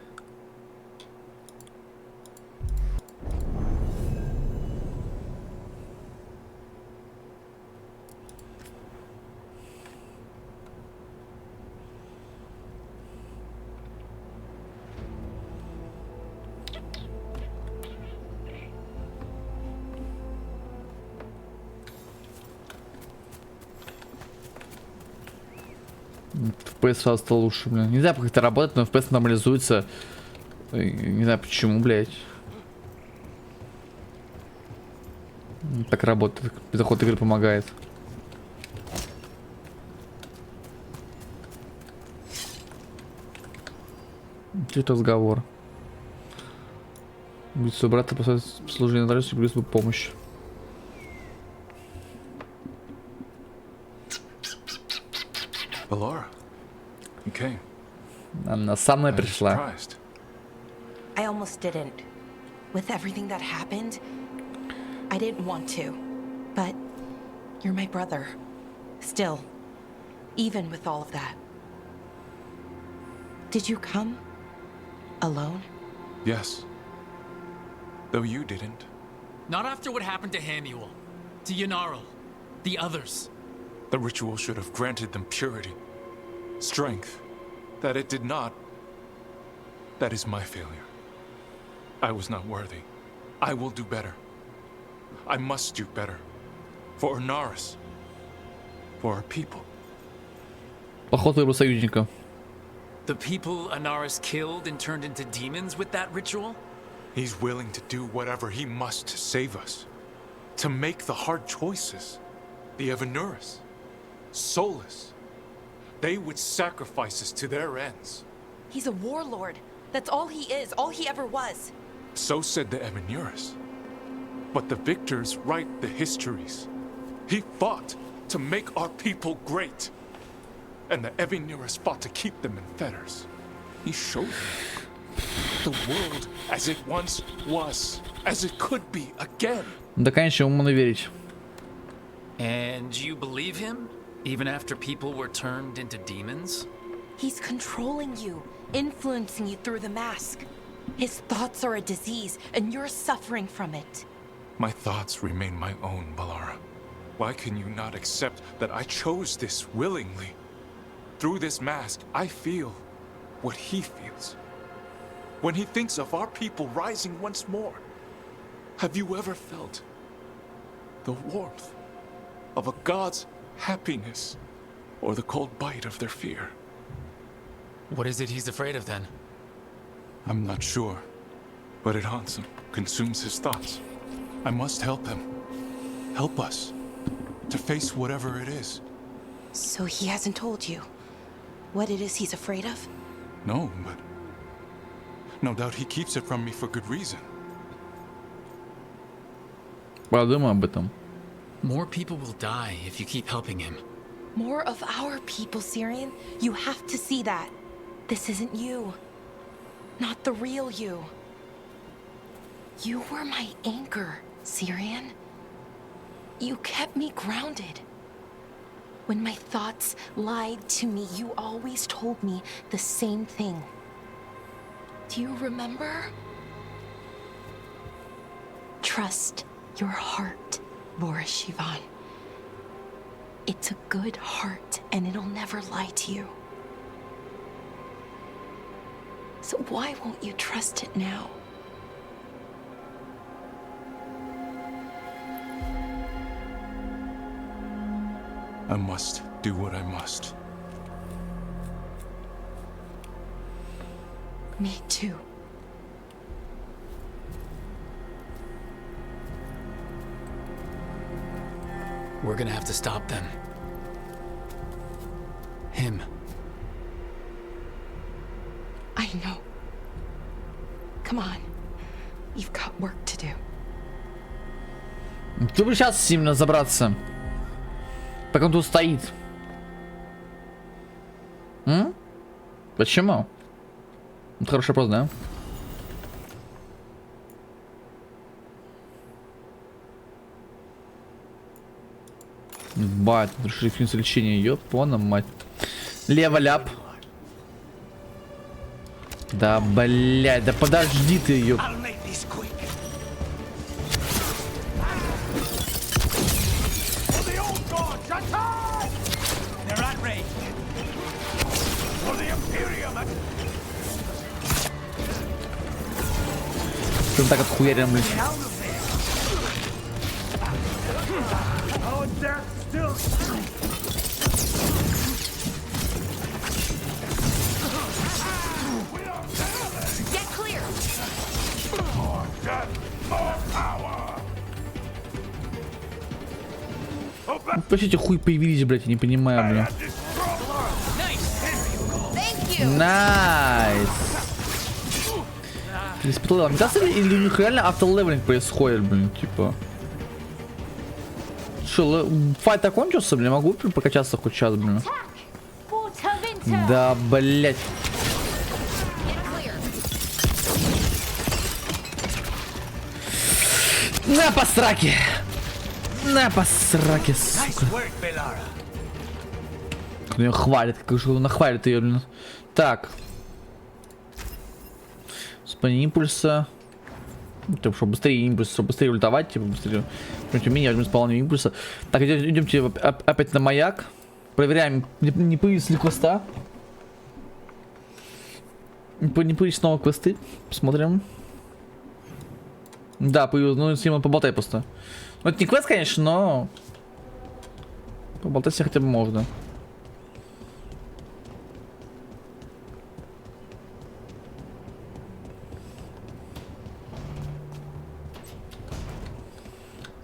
FPS сразу стал лучше, блин. Не знаю, как это работает, но FPS нормализуется. Не знаю почему, блядь. Так работает. Заход игры помогает. Что-то разговор. Будет свой брат послать служение на дальше, плюс помощь. Laura, you came. Она со мной пришла. I almost didn't. With everything that happened, I didn't want to. But you're my brother. Still. Even with all of that. Did you come? Alone? Yes. Though you didn't. Not after what happened to Hamuel, to Yanarl, the others. The ritual should have granted them purity, strength. That it did not. That is my failure. I was not worthy. I will do better. I must do better. For Inaris. For our people. Поход выбрал союзника. The people Inaris killed and turned into demons with that ritual? He's willing to do whatever he must to save us. To make the hard choices. The Evanuris. Soulless. They would sacrifice us to their ends. He's a warlord. That's all he is, all he ever was. So said the Evanuris. But the victors write the histories. He fought to make our people great. And the Evanuris fought to keep them in fetters. He showed them the world as it once was, as it could be again. Да, конечно, ему можно верить. And you believe him? Even after people were turned into demons? He's controlling you, influencing you through the mask. His thoughts are a disease, and you're suffering from it. My thoughts remain my own, Balara. Why can you not accept that I chose this willingly? Through this mask, I feel what he feels. When he thinks of our people rising once more, have you ever felt the warmth of a god's happiness or the cold bite of their fear? What is it he's afraid of then? I'm not sure, but it haunts him, consumes his thoughts. I must help him. Help us to face whatever it is. So he hasn't told you what it is he's afraid of? No, but no doubt he keeps it from me for good reason. Подумай об этом. More people will die if you keep helping him. More of our people, Syrian. You have to see that. This isn't you. Not the real you. You were my anchor, Syrian. You kept me grounded. When my thoughts lied to me, you always told me the same thing. Do you remember? Trust your heart, Vorashivan. It's a good heart, and it'll never lie to you. So why won't you trust it now? I must do what I must. Me too. We're gonna have to stop them. Him. I know. Come on. You've got work to do. Ты бы сейчас с ним разобраться. Пока он тут стоит. Почему? Это хороший вопрос, да? Бать, решили финс лечения, ёпона мать. Лево ляп. Да, блядь, да подожди ты, ёп. Что так отхуярим, блядь? Get clear. Вообще эти хуй появились, блядь, я не понимаю, блин. Найс. Переспитал. Мне кажется, или у них реально автолевелинг происходит, блин, типа. Что, файт окончился, блин, могу прокачаться хоть сейчас, блин. Да, блядь. На посраке! На посраке, сука. Как он ее хвалит, как же он нахвалит ее, блин. Так. Спани импульса. Типа, чтобы быстрее импульс, чтобы быстрее ультовать, типа, быстрее. Против меня возьмем исполнение импульса. Так, идемте опять на маяк. Проверяем, не появились ли квеста. Не появились снова квесты. Посмотрим. Да, появилось, ну с ним поболтай просто. Ну это не квест, конечно, но поболтать себе хотя бы можно.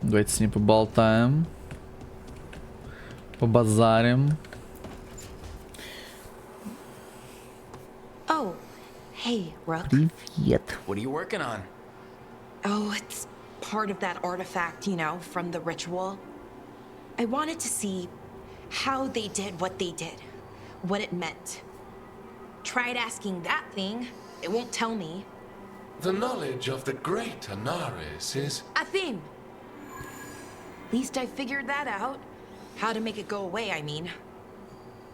Давайте с ним поболтаем. Побазарим. Oh, hey, Rook. Привет. What are you working on? Oh, it's part of that artifact, you know, from the ritual. I wanted to see how they did what they did, what it meant. Tried asking that thing, it won't tell me. The knowledge of the great Anaris is... Athene! At least I figured that out. How to make it go away, I mean.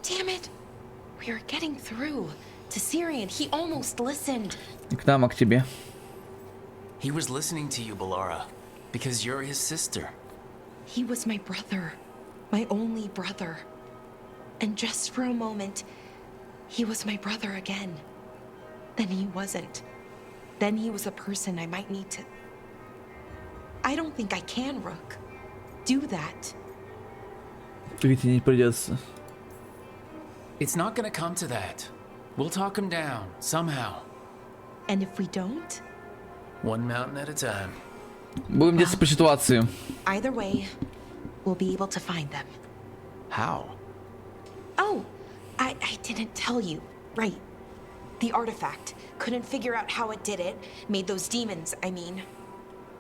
Damn it! We were getting through. To Syrian, he almost listened. И к нам, а к тебе. He was listening to you, Balara, because you're his sister. He was my brother. My only brother. And just for a moment, he was my brother again. Then he wasn't. Then he was a person I might need to... I don't think I can, Rook. Do that. Ведь не придется. It's not gonna come to that. We'll talk him down, somehow. And if we don't? One mountain at a time. Будем действовать по ситуации. Either way, we'll be able to find them. How? Oh, I didn't tell you. Right. The artifact. Couldn't figure out how it did it. Made those demons, I mean.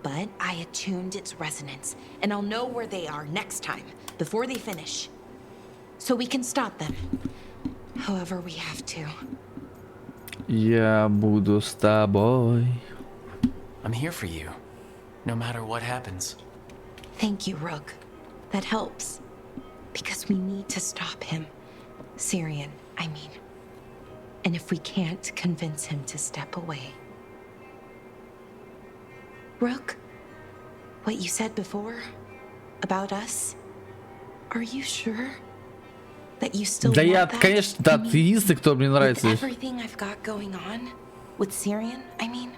But I attuned its resonance, and I'll know where they are next time, before they finish. So we can stop them. However we have to. Я буду с тобой. I'm here for you, no matter what happens. Thank you, Rook. That helps. Because we need to stop him. Syrian, I mean. And if we can't convince him to step away... Rook, What you said before about us? Are you sure that you still Да want я, that? конечно, да, ты единственный, кто мне With нравится. everything I've got going on, with Syrian, I mean.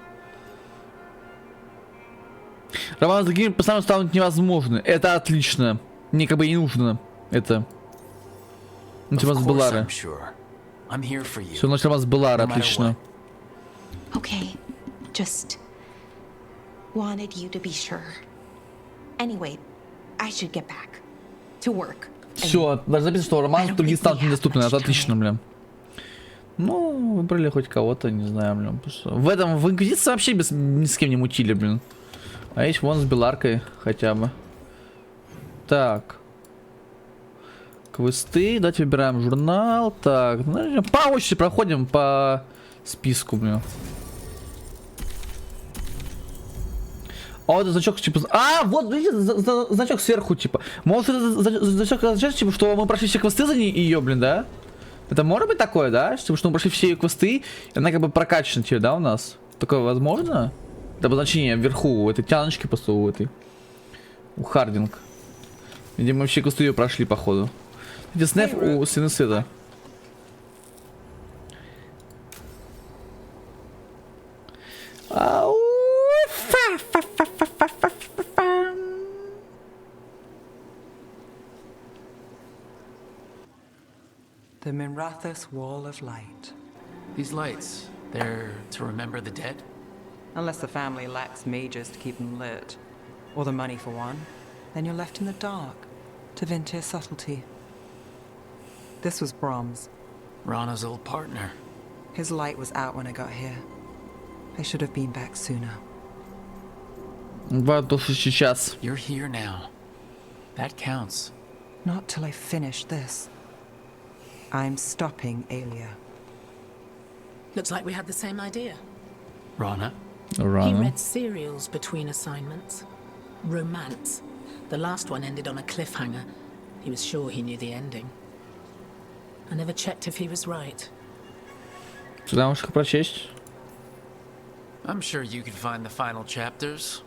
Роман с другими пацанами станут невозможны. Это отлично. Мне как бы не нужно. Это. Ну, типа с Беллары. Все, значит, Роман с Беллары, отлично. Okay, just wanted you to be sure. Anyway, I should get back to work. Все, даже написано, что роман с другими станут недоступны. Это отлично, блин. Ну, выбрали хоть кого-то, не знаю, блин. В этом, в Инквизиции вообще ни с кем не мутили, блин. А есть вон с Беларкой хотя бы. Так. Квесты, давайте выбираем журнал. Так, ну, по очереди проходим по списку, блин. А вот значок, типа... А, вот, видите, значок сверху, типа. Может, это значок означает, типа, что мы прошли все квесты за ее, блин, да? Это может быть такое, да? Что мы прошли все ее квесты, и она как бы прокачана теперь, да, у нас? Такое возможно? Это обозначение вверху, у этой тяночки просто у этой. У Хардинг. Видимо, мы все квесты ее прошли, походу. Эти снэп у Сыны Света. Ау! The Minrathous Wall of Light. These lights, they're to remember the dead? Unless the family lacks mages to keep them lit, or the money for one, then you're left in the dark to Vintir's subtlety. This was Brahms. Rana's old partner. His light was out when I got here. I should have been back sooner. You're here now. That counts. Not till I finish this. I'm stopping Aelia. Looks like we had the same idea. Rana? He read serials between assignments. Romance. The last one ended on a cliffhanger. He was sure he knew the ending. I never checked if he was right. I'm sure you could find the final chapters.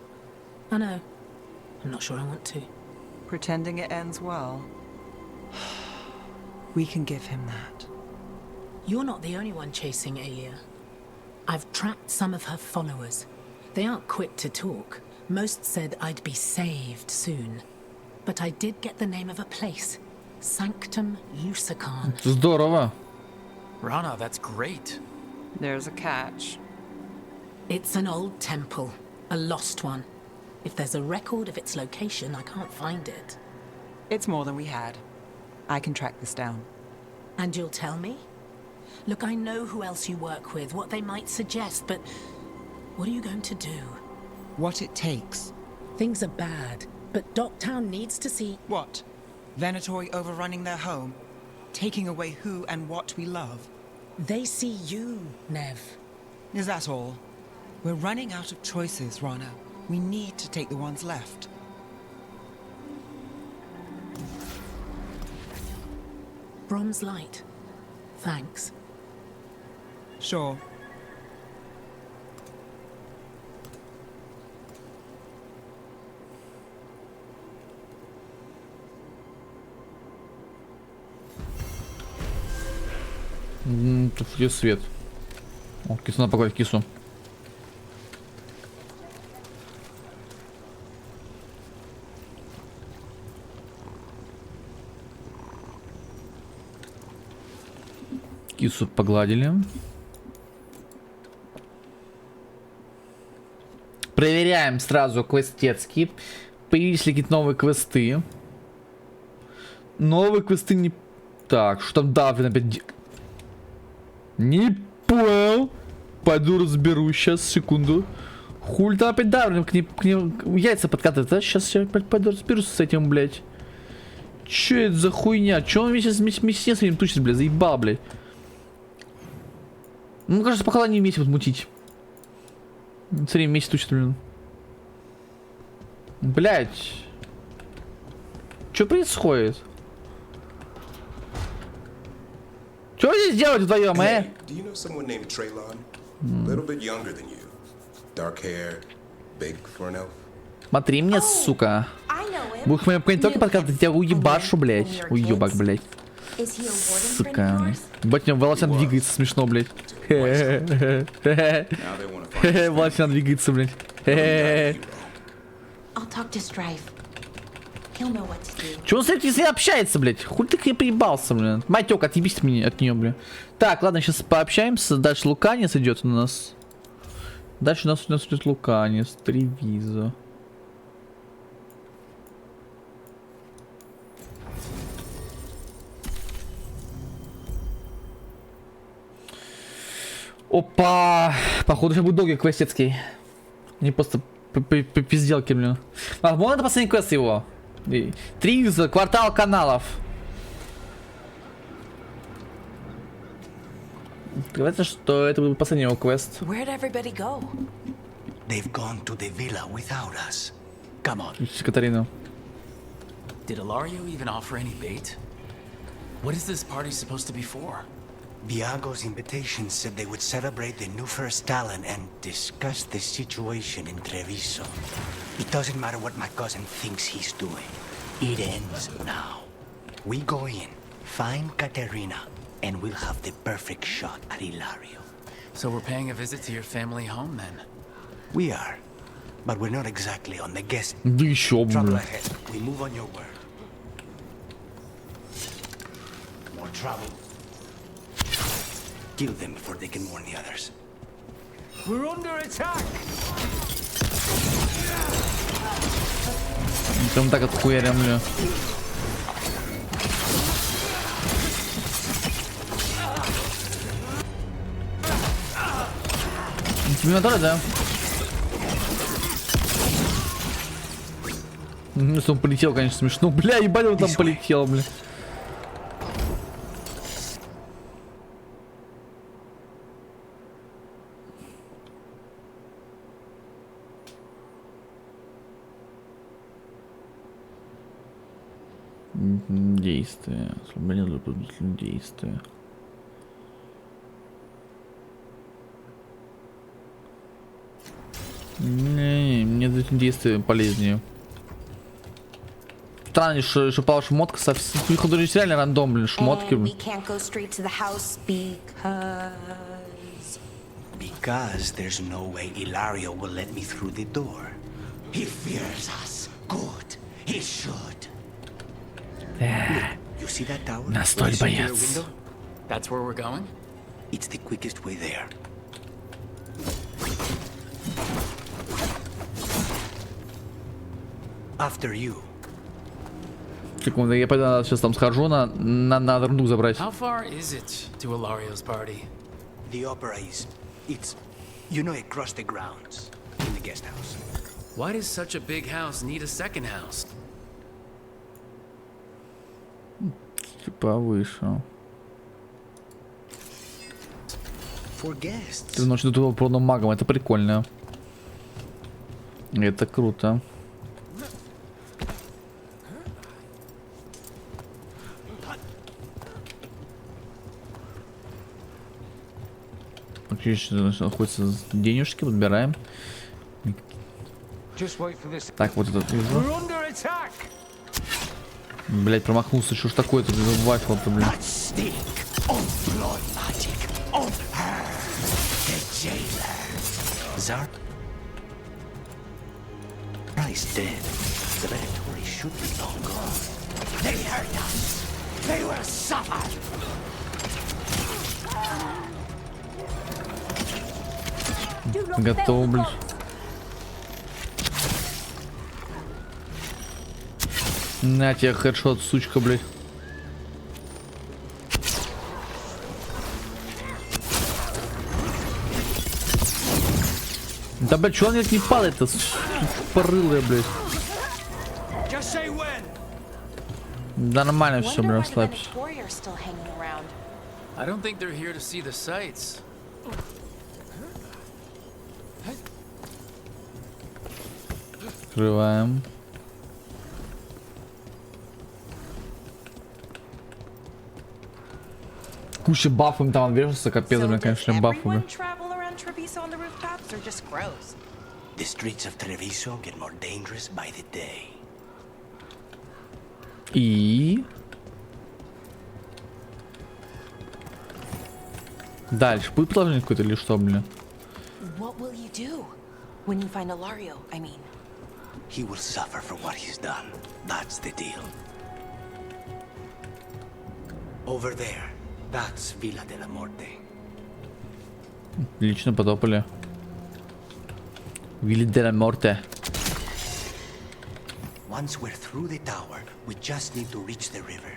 I know. I'm not sure I want to. Pretending it ends well. We can give him that. You're not the only one chasing Aelia. I've tracked some of her followers. They aren't quick to talk. Most said I'd be saved soon. But I did get the name of a place. Sanctum Lucican. Здорово. Rana, that's great. There's a catch. It's an old temple. A lost one. If there's a record of its location, I can't find it. It's more than we had. I can track this down. And you'll tell me? Look, I know who else you work with, what they might suggest, but what are you going to do? What it takes. Things are bad, but Docktown needs to see... What? Venatori overrunning their home? Taking away who and what we love? They see you, Nev. Is that all? We're running out of choices, Rana. We need to take the ones left. Brom's light. Thanks. Sure. Тут где свет? О, кису надо погладить, кису. Кису погладили. Проверяем сразу квестецкие. Появились ли какие-то новые квесты? Новые квесты не... Так, что там Давлин опять... Не понял. Пойду разберусь сейчас, секунду. Хуль там опять Давлин к ним яйца подкатывает, а? Сейчас я пойду разберусь с этим, блядь. Че это за хуйня? Че он вместе с этим тучит, блядь? Заебал, блядь. Ну, кажется, пока не вместе вот мутить. Смотри, вместе тучит, блин. Блядь. Что происходит? Что вы здесь делаете вдвоем, Hey, do you know someone named Traylon? A little bit younger than you. Dark hair, big for an elf. Смотри мне, сука. Будешь моим контакте подкатывать, я тебя уебашу, блядь. Уебак, блядь. Сука. Ебать, у него волоса двигается смешно, блядь. Волоса двигается, блядь. Че он с этим общается, блядь? Хуй ты к ней приебался, блин. Матек, отъебись мне от нее, блин. Так, ладно, сейчас пообщаемся. Дальше Луканец идет у нас. Дальше у нас идет Луканец, Тревизо. Опа! Походу, сейчас будет долгий квестецкий. Не просто пизделки, блин. А, вон это последний квест его. Тревизо, квартал каналов. Говорится, что это будет последний его квест. They've gone to the villa without us. Come on. Катарина. Did Ilario even offer any bait? What is this party supposed to be for? Viago's invitation said they would celebrate the new first talent and discuss the situation in Treviso. It doesn't matter what my cousin thinks he's doing. It ends now. We go in, find Katerina, and we'll have the perfect shot at Ilario. So we're paying a visit to your family home then? We are, but we're not exactly on the guest. Trouble ahead. We move on your word. More trouble. Kill them before they can warn the others. We're under attack. Прям так отхуярим, бля. Терминатор, да? Если он полетел, конечно, смешно. Бля, ебать, он там полетел, бля. Действия. Ослабление для продолжительного действия. Не, мне эти действия полезнее. Странно, что пала шмотка совсем. Реально рандом, блин, шмотки. Because there's no way Ilario will let me through the door. He fears us. Good. He should. You see that tower? Настоль боец. That's where we're going? It's the quickest way there. After you. Секунду, я пойду сейчас там схожу, надо рунду забрать. How far is it to Ilario's party? The opera is, it's, you know, across the grounds in the guest house. Why does such a big house need a second house? Повыше. For guests. Ты ночью тут полным магом, это прикольно. Это круто. Находится денежки, подбираем. Так, вот этот вижу. Блять, промахнулся, что ж такое-то, вафел-то, блин. Готов, блин. На тебе хедшот, сучка, блядь. Да, блядь, чё он не падает-то? Порылая, блядь. Да нормально все, блядь, расслабься. I don't think they're here to see the sights. Открываем. Куча бафов там вешается, капец, блин, конечно, бафы. The streets of Treviso get more dangerous by the day. И... Дальше. Будет продолжение какое-то или что, блин? What will you do when you find Ilario, I mean? He will suffer for what he's done. That's the deal. Over there, that's Villa de la Morte. Лично потопали. Вилли де ла Морте. Once we're through the tower, we just need to reach the river.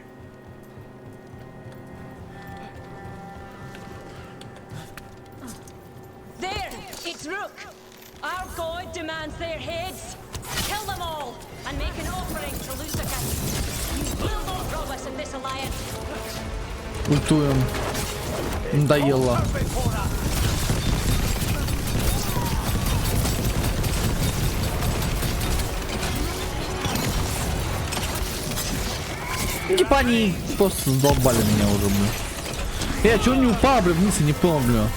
There! It's Rook! Our god demands their heads. Kill them all and make an offering to Lucifer. You will not rob us of this alliance. Ультуем. Надоело. Типа они просто задолбали меня уже, блин. Чё не упал, блин, вниз, я не понял, блин.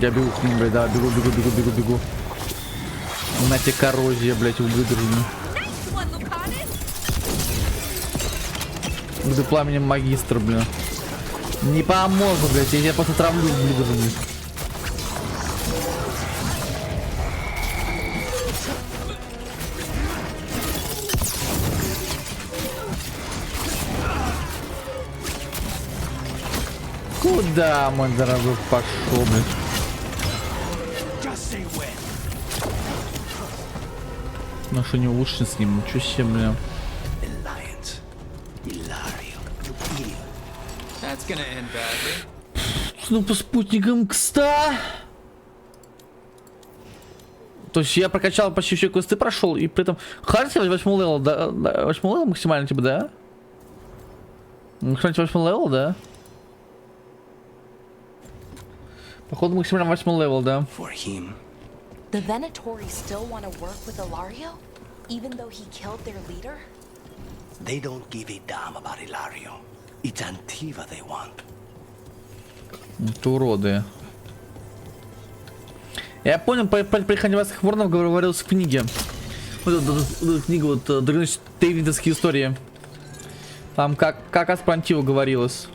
Я бегу к ним, блядь, да, бегу. На те коррозия, блядь, выдержаны. Буду пламенем магистр, блин. Не поможет, блядь, я тебя просто травлю, блин. Куда, мой дорогой, пошел, блин? Ну что, не лучше с ним, ничего себе, блин. Ну, по спутникам кста. То есть я прокачал почти все квесты, прошел, и при этом Харти 8 левел, да? 8 левел максимально, типа, да? Максимально 8 левел, да? Походу максимально 8 левел, да? The Venatori still want to work with Ilario, even though he killed their leader? They don't give a damn about Ilario. It's Antiva they want. Это уроды. Я понял, по приходе Васских Воронов говорилось в книге. Вот эта книга, вот Тейвидовские истории. Там как раз про Антиву говорилось.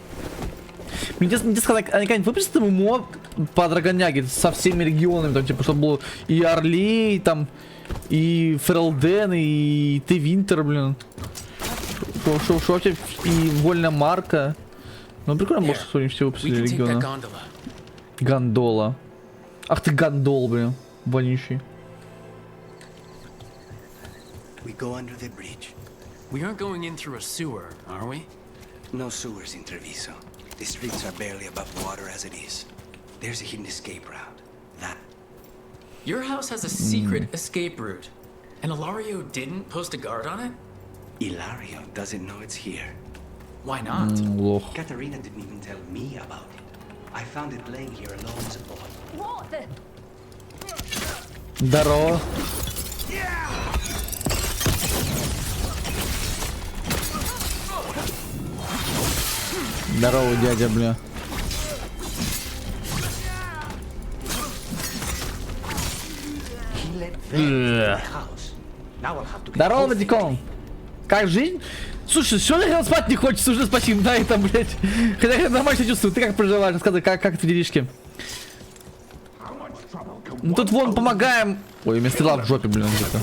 Мне сказать, они как-нибудь выпустят ему моб по Драгоняге со всеми регионами, там, типа, чтобы было и Орлей, там, и Ферлден, и Тевинтер, блин. Что вообще, и Вольная Марка. Ну, прикольно, может, что-нибудь все выпустили региона. Гондола. Ах ты гондол, блин, вонючий. We go under the bridge. We aren't going in through a sewer, are we? No sewers in Treviso. The streets are barely above water as it is. There's a hidden escape route. That. Your house has a secret escape route, and Ilario didn't post a guard on it? Ilario doesn't know it's here. Why not? Katarina didn't even tell me about it. I found it laying here alone as a boy. What the? Здорово. Здорово, дядя, бля. Здорово, Дикон. Как жизнь? Слушай, что нахрен спать не хочется, уже спасибо, да, это, блядь. Хотя я нормально себя чувствую. Ты как проживаешь? Рассказывай, как ты делишки? Ну тут вон помогаем. Ой, у меня стрела в жопе, блин, где-то.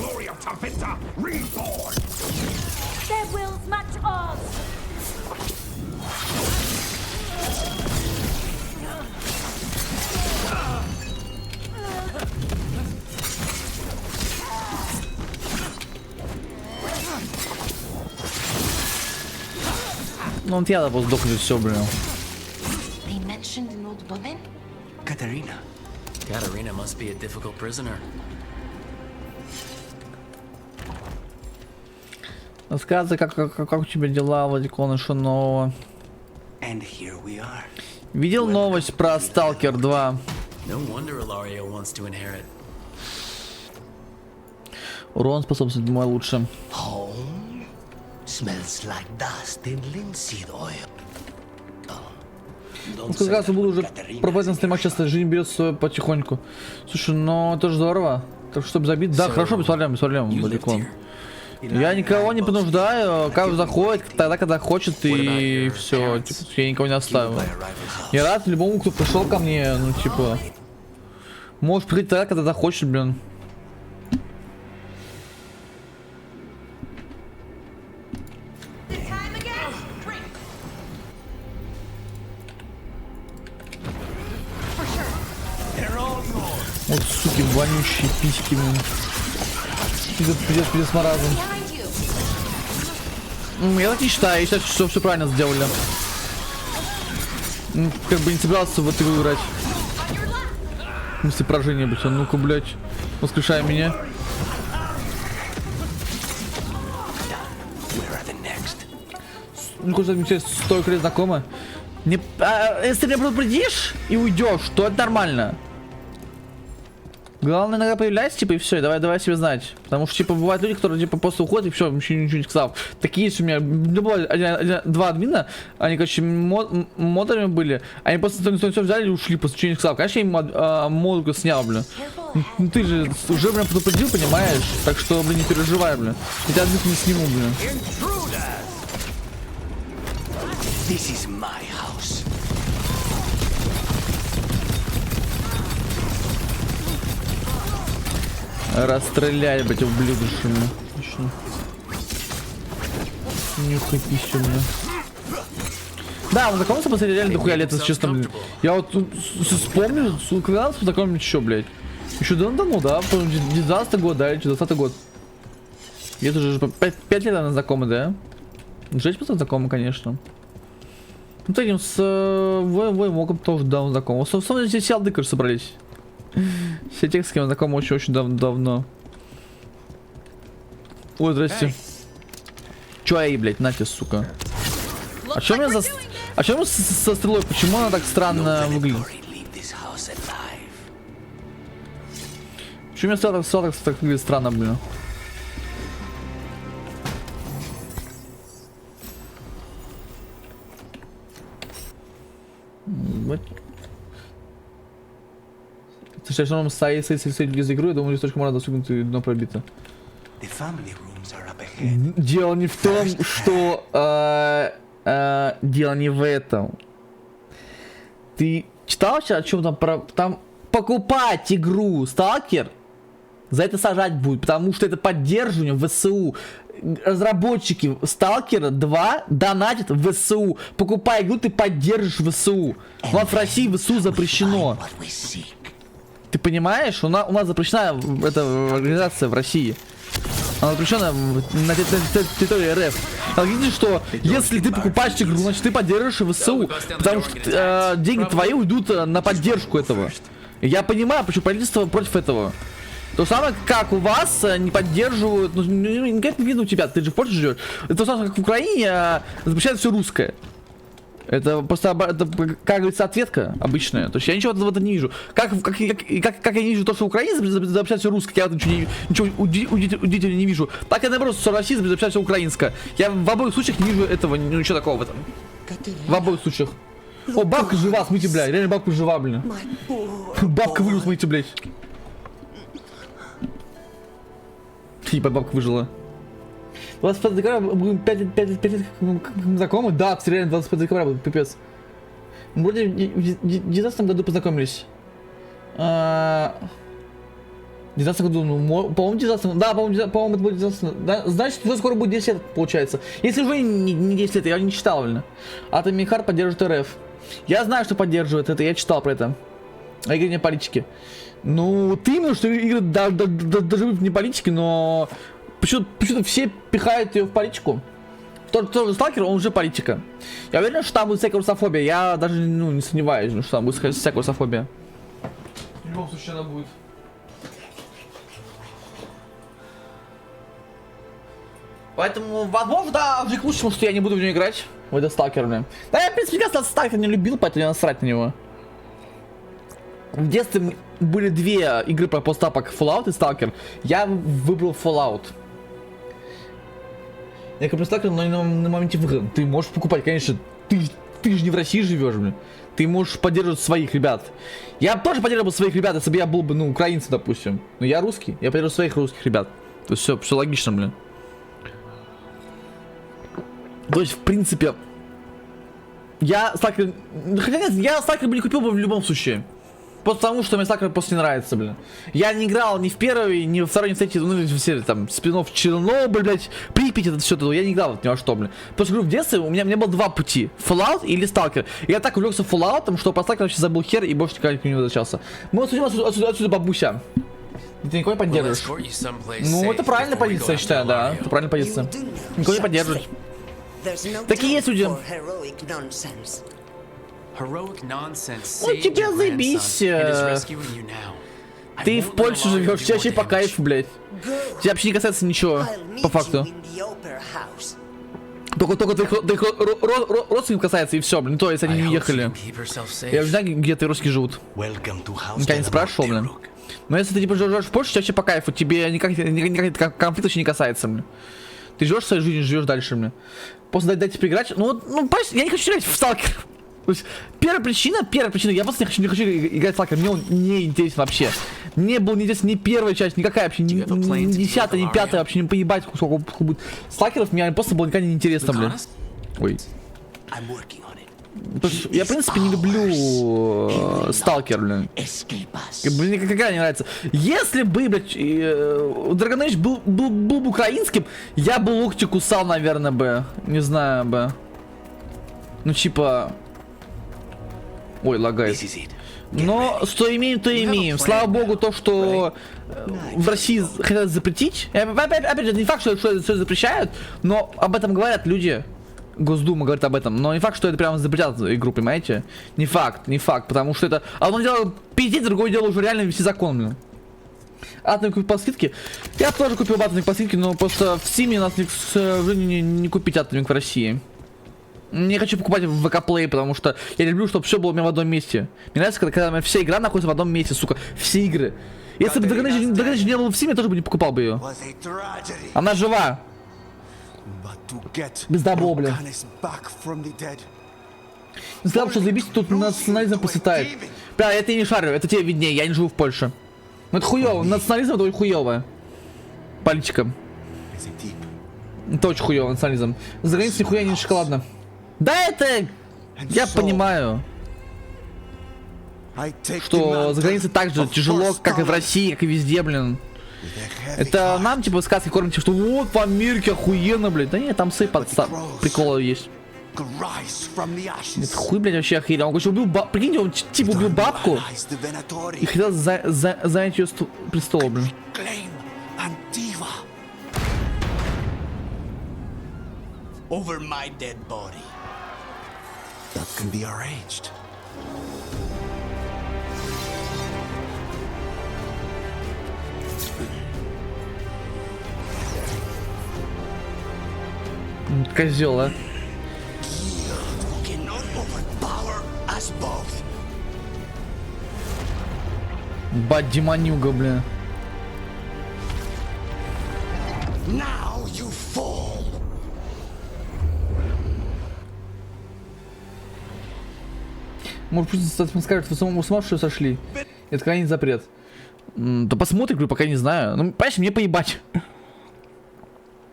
Ну он тебя просто сдохнет, все, блин. Katarina. Katarina must be a difficult prisoner. Рассказывай, как у тебя дела, Владикон, что нового? And here we are. Видел новость про Сталкер 2? No wonder Ilario wants to inherit. Урон способность мой лучше. Home smells like dust and linseed oil. Ну, как раз я буду уже пробовать на стримах часто, жизнь берет свое потихоньку. Слушай, ну это же здорово. Так что, чтобы забить, да, хорошо, без проблем, баликон. Я никого не принуждаю, как заходит, тогда, когда хочет, и все, типа, я никого не оставил. Я рад любому, кто пришел ко мне, ну, типа, можешь прийти тогда, когда захочешь, блин. Вот, суки, вонючие письки, блин. Пиздец маразм. Я так не считаю, я считаю, что все правильно сделали. Как бы не собирался в эту игру играть. Если поражение быть, а ну-ка, блядь. Воскрешай меня. Ну, хочешь отмечать, столько лет знакомы. Не, если ты меня предупредишь и уйдешь, то это нормально. Главное, иногда появляется, типа, и все, давай себе знать. Потому что, типа, бывают люди, которые, типа, просто уходят, и все, ничего не сказал. Такие есть у меня, два админа, они, короче, модерами были, они просто все взяли и ушли, просто ничего не сказал. Конечно, я им модулку снял, блин. Ну, ты же уже, блин, предупредил, понимаешь? Так что, блин, не переживай, блин. Я тебя админку не сниму, блин. This is my house. Расстреляй, блядь, ублюдочи, мне. Отлично. Нюхай пищу, мне. Да, он знакомился после реально дохуя лет, если честно, блин. Я вот вспомнил, когда нас познакомились еще, блядь. Еще давно, да? 19 год, да, или 20 год. Это уже 5 лет она знакома, да? 6 просто знакомы, конечно. Ну, с этим с Воймоком тоже давно знакомы. В основном здесь все алды, кажется, собрались. Все те, с кем знакомы очень давно. Ой, здрасте. Чё эй, блядь, на тебе, сука. А чё у меня за... А чё у меня со стрелой? Почему она так странно выглядит? Почему у меня стрела так выглядит странно, блин? Слушай, что он стоит за игру, я думаю, листочком можно достигнуть, и дно пробито. Дело не в том, что... дело не в этом. Ты читал сейчас о чем там про... Там покупать игру Сталкер, за это сажать будет, потому что это поддерживание ВСУ. Разработчики Сталкера 2 донатят в ВСУ. Покупай игру, ты поддержишь ВСУ. У нас в России ВСУ запрещено. Ты понимаешь? У нас запрещена эта организация в России. Она запрещена на территории РФ. А видишь, что если ты покупаешь игру, значит ты поддерживаешь ВСУ. Потому что деньги твои уйдут на поддержку этого. Я понимаю, почему правительство против этого. То самое, как у вас не поддерживают, ну, никак не видно у тебя, ты же в Польше живешь. Это то самое, как в Украине запрещают все русское. Это просто, это, как говорится, ответка обычная. То есть я ничего в этом не вижу. Как я не вижу то, что в Украине запрещают все русское, я ничего удивительного не вижу. Так я наоборот, что в России запрещают все украинское. Я в обоих случаях не вижу этого, ничего такого в этом. В обоих случаях. О, бабка жива, смотрите, блядь, реально бабка жива, блин. Бабка выжила, смотрите, блядь. Ебать, бабка выжила. 25 декабря будем 5 лет знакомы? Да, реально 25 декабря будет, пипец. Мы вроде в 19 году познакомились. В 19 году, ну, по-моему, 19, да, по-моему, это будет 19, да, значит, уже скоро будет 10 лет, получается. Если уже не 10 лет, я не читал, блин. Атомный Хар поддерживает РФ. Я знаю, что поддерживает это, я читал про это. А игры не политики. Ну, ты именно, что игры даже не политики, но почему-то все пихают ее в политику. Тот же Сталкер, он уже политика. Я уверен, что там будет всякая русофобия. Я даже не сомневаюсь, что там будет всякая русофобия. В любом случае она будет. Поэтому, возможно, да, уже к лучшему, что я не буду в нее играть. В этот Сталкер, блин. Да, я, в принципе, Сталкер не любил, поэтому я насрать на него. В детстве были две игры про постапок, Fallout и Stalker. Я выбрал Fallout. Я куплю Stalker, но на моменте выхода. Ты можешь покупать, конечно. Ты же не в России живешь, блин. Ты можешь поддерживать своих ребят. Я тоже поддерживал своих ребят, если бы я был бы, ну, украинцем, допустим. Но я русский, я поддерживаю своих русских ребят. То есть все логично, блин. То есть, в принципе, я Stalker... Хотя нет, я Stalker бы не купил бы в любом случае. Просто потому, что мне Stalker просто не нравится, блин. Я не играл ни в первый, ни во второй, ни в третий, ну, все там, спин-офф Чернобыль, блядь, Припять, это все, я не играл ни во что, блин. Просто говорю, в детстве у меня было два пути, Fallout или Stalker. И я так увлекся Fallout, что про Stalker вообще забыл хер и больше никогда к нему не возвращался. Мы отсудим отсюда бабуся. Ты никого не поддерживаешь. Ну, это правильная позиция, я считаю, да. Это правильная позиция. Никого не поддерживать. Такие есть люди. Ну, тебе заебись. Ты в Польше живешь, чаще по кайфу, блядь. Тебя вообще не касается ничего, по факту. Только твоих родственников касается, и все, блин, то, если они не уехали. Я уже знаю, где твои родственники живут. Никогда не спрашивал, блин. Но если ты типа живешь в Польше, вообще по кайфу, тебе никак конфликт вообще не касается, блин. Ты живешь своей жизнью, живешь дальше, блин. После дайте поиграть, ну, я не хочу играть в Stalker. То есть, первая причина, я просто не хочу играть в Stalker, мне он не интересен вообще. Мне был не интересен ни первая часть, никакая вообще, ни 10-я, ни 5-я, вообще не поебать, сколько будет. Сталкеров мне просто было никогда не интересно, блин. Ой. Я, в принципе, не люблю Сталкер, блин. Мне никогда не нравится. Если бы, блядь, Dragon Age был бы украинским, я бы локти кусал, наверное, бы. Не знаю, бы. Ну, типа... Ой, лагает. Но что имеем, то имеем. Слава богу, то, что в России хотят запретить. Опять же, не факт, что это запрещают, но об этом говорят люди. Госдума говорит об этом, но не факт, что это прямо запретят игру, понимаете? Не факт, потому что это... Одно дело пиздить, другое дело уже реально вести закон, блин. Атомик купил по скидке. Я тоже купил атомик по скидке, но просто в Симе нас, к сожалению, не купить атомик в России. Не хочу покупать в ВК Play, потому что я люблю, чтобы все было у меня в одном месте. Мне нравится, когда вся игра находится в одном месте, сука. Все игры. Если бы Dragon Age не было в Симе, я тоже бы не покупал бы ее. Она жива. Без дабо, бля. Не сказал, что заебись, тут национализм посетает. Бля, это я не шарю, это тебе виднее, я не живу в Польше. Ну это хуёво, национализм это очень хуёво. Пальчиком. Это очень хуёво, национализм. За границей нихуя не шоколадно. Да это... Я понимаю. Что за границей так же тяжело, как и в России, как и везде, блин. Это нам, типа, сказки кормят, что вот в Америке охуенно, блядь. Да нет, там приколы есть. Это хуй, блядь, вообще охерел. Он, короче, убил бабку. Прикиньте, он типа убил бабку и хотел занять ее престол, блин. Over my dead body. That can be arranged. Козел, а? Бать демонюга, блин. Now you fall. Может, пусть скажут, вы с ума что сошли? Это крайний запрет. Да посмотрим, говорю, пока не знаю. Ну, понимаешь, мне поебать.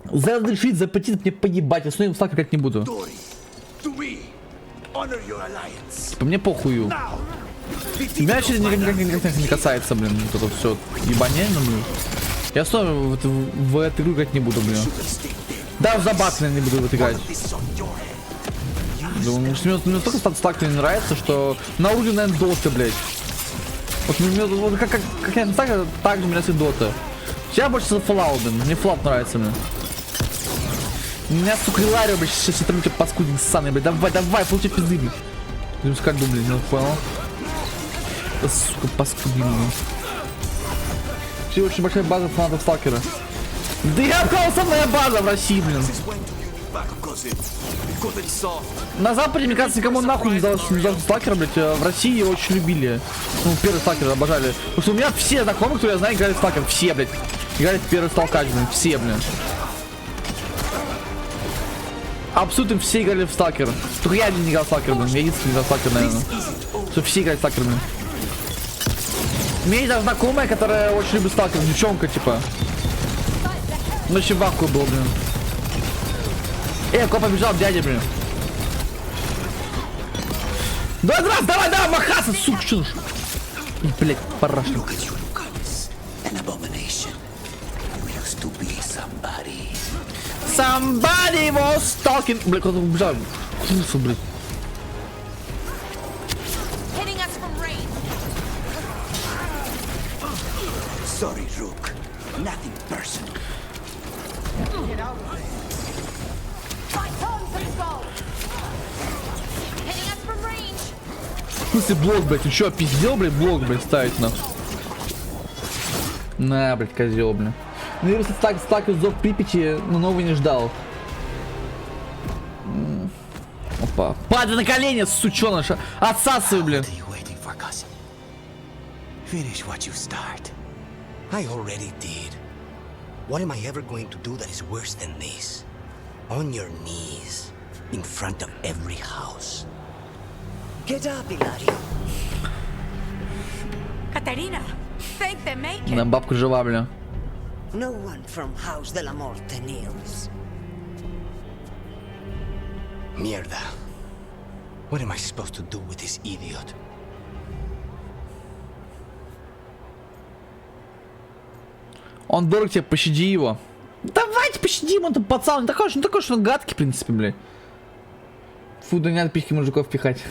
Разрешить, запретить, мне поебать. Я с ним как не буду. Типа, мне похую. Меня вообще никак не касается, блин. Вот это все ебанение, блин. Я снова в эту игру играть не буду, блин. Даже за бак, наверное, не буду в это играть. Мне столько статус не нравится, что на уровне, наверное, доты, блядь. Вот мне, как я не знаю, так же у меня с доты. Я больше за Fallout, блин. Мне Fallout нравится, блин. У меня, сука, Иларио, блядь, сейчас я там тебя паскудин ссаный, блядь. Давай, получи пизды, блядь. Я скажу, блядь, не понял. Это, сука, паскудин, блядь. Вообще очень большая база фанатов Сталкера. Да я сказал, самая база в России, блин. На Западе, мне кажется, никому нахуй не дал сталкера, блядь. В России его очень любили. Ну, первый сталкер обожали. Потому что у меня все знакомые, кто я знаю, играли в сталкер. Все, блядь. Играли в первый сталкач, блядь. Все, блядь. Абсолютно все играли в сталкер. Только я не играл в сталкер, блин. Я единственный играл в сталкер, наверное. Что все играли в сталкер, блин. У меня есть даже знакомая, которая очень любит сталкер. Девчонка, типа. Ну, вообще в ахуе был, блин. Ко побежал дядя, блин. Давай, давай, махаться, сука, что ж. Блять, парашка. Somebody was talking. Блять, кто-то убежал. Фу, блять. Sorry, Rook. Nothing personal. Get out of there. В смысле блок, блядь? Ты чё, пиздел, блядь, блок, блядь, ставить на? На, блядь, козел, блядь. Ну, я просто так из зов Припяти, но новый не ждал. Опа. Падай на колени, сучёныша. Отсасывай, блядь. Finish what you start. I already did. What am I ever going to do that is worse than this? On your knees, in front of every house. Get up, Ilario. Katerina, thank the maker. На бабку жива, бля. No one from House de la Morte kneels. Mierda. What am I supposed to do with this idiot? Он дорог тебе, пощади его. Давайте пощадим, он там пацан, он такой, что он гадкий, в принципе, блядь. Фу, да не надо пихки мужиков пихать.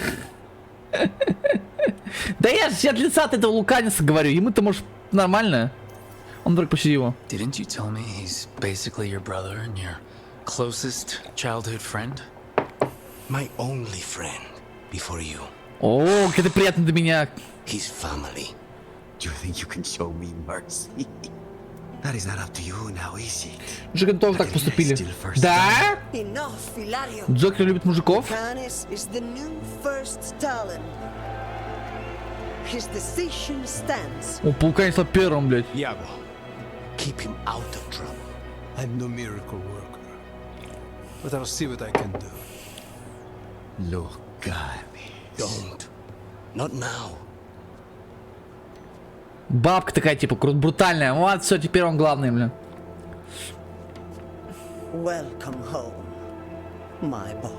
Да я же от лица от этого луканица говорю, ему-то может нормально. Он дорог, пощади его. Didn't you tell me he's basically your brother and your closest childhood friend? My only friend before you. О, как это приятно для меня. His family. Do you think you can show me mercy? That is not up to you now, is it? Джокер тоже так поступили. Да? Enough, Ilario. Джокер любит мужиков? Canis is the new first Talon. His decision stands. О, паука несла первым, блядь. Iago, keep him out of trouble. I'm no miracle worker, but I'll see what I can do. Look at me. Don't. Not now. Бабка такая, типа, брутальная. Вот, все, теперь он главный, блин. Welcome home, my boy.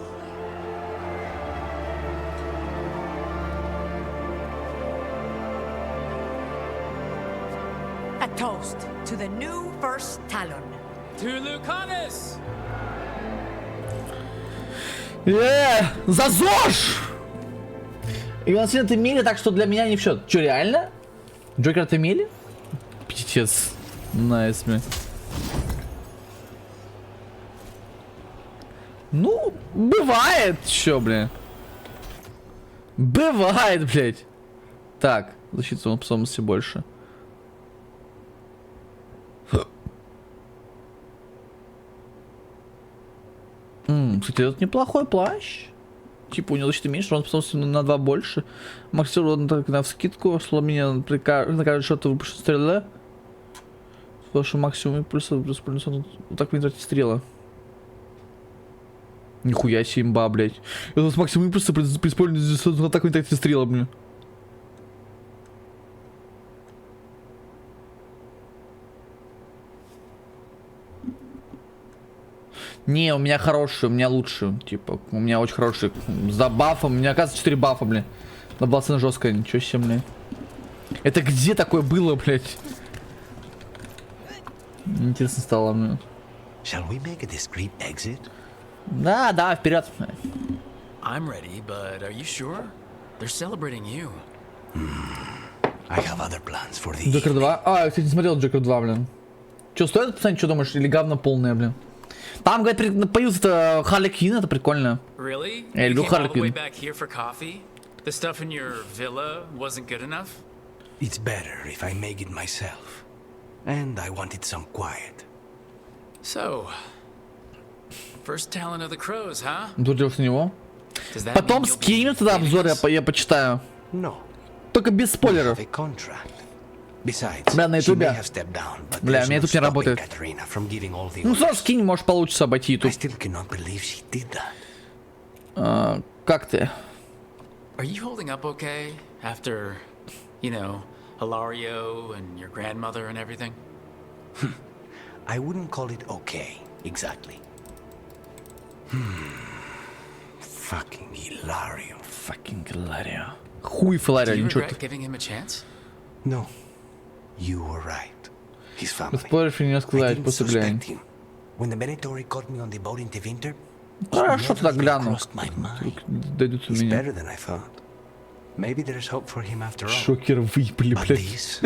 A toast to the new first Talon. To Lucanus! За ЗОЖ! И он сильно отымели, так что для меня не в счет. Че, реально? Джокер отымели? Пиздец. Найс, блин. Ну, бывает, чё, блин. Бывает, блядь. Так, защита он способности больше. Кстати, это неплохой плащ. Типа у него защиты меньше, он способности на 2 больше. Максимум на вскидку, сломение на каждый шот выпущен стрелы. С вашим максимум импульса плюс вот так вы не тратите стрелы. Нихуя себе имба, блядь. Это с максимум импульса при использовании атаку не тратите стрелы, блин. Не, у меня хороший, у меня лучше. Типа, у меня очень хороший. За бафом. У меня, оказывается, 4 бафа, блин. На балсына жесткая, ничего себе, блин. Это где такое было, блядь? Интересно стало, блин. Shall we make a discreet exit? Да, да, вперед. I'm ready, but are you sure? They're celebrating you. I have other plans for the Джокер 2. А, я, кстати, не смотрел Джокер 2, блин. Че, стоит, пацаны, что думаешь? Или говно полное, блин? Там, говорят, появился Харли Квинн, это прикольно. Really? Я люблю Харли Квинн. The stuff in your villa wasn't good enough? It's better if I make it myself. And I wanted some quiet. So, First talent of the crows, huh? Тут с него. Does that Потом mean you'll be скинем туда leaving обзор, us? я почитаю. No. Только без спойлеров. We have a contract. Besides, Бля, на she may ютубе. have stepped down, but Бля, there's меня no тут не stopping работает. Katerina from giving all the Ну, сразу orders. скинь, может получится обойти I ютуб. still cannot believe she did that. Как ты? Are you holding up okay after, you know, Hilario and your grandmother and everything? I wouldn't call it okay, exactly. Fucking Hilario. Fucking Hilario. Хуй Филарио, Do you ничего regret ты. giving him a chance? No, you were right. His family. Спойлеров не I сказать, didn't после глянь. suspect him. When the Venatori caught me on the boat in Tevinter, Хорошо туда гляну. Дойдут у he's меня. better than I thought. Maybe there's hope for him after all. Шокер выпали, But блядь. this,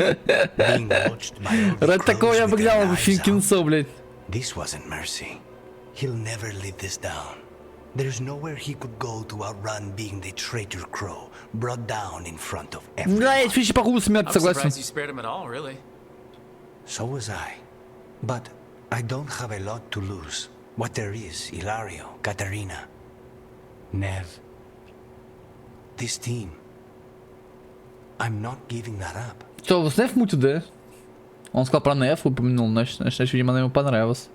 being watched by all the Ради такого я crows бы with their глянул бы knives Финкинсо, блядь. out, this wasn't mercy. He'll never live this down. There's nowhere he could go to outrun being the traitor crow, brought down in front of everyone. Да, есть вещи похуже смерти, I'm согласен. surprised you spared him at all, really. So was I. But I don't have a lot to lose. What there is, Hilario, Katerina, Nev, this team. I'm not giving that up. Что, вы с Неф мутит, да? Он сказал про Неф, упомянул, значит, видимо, она ему понравилась.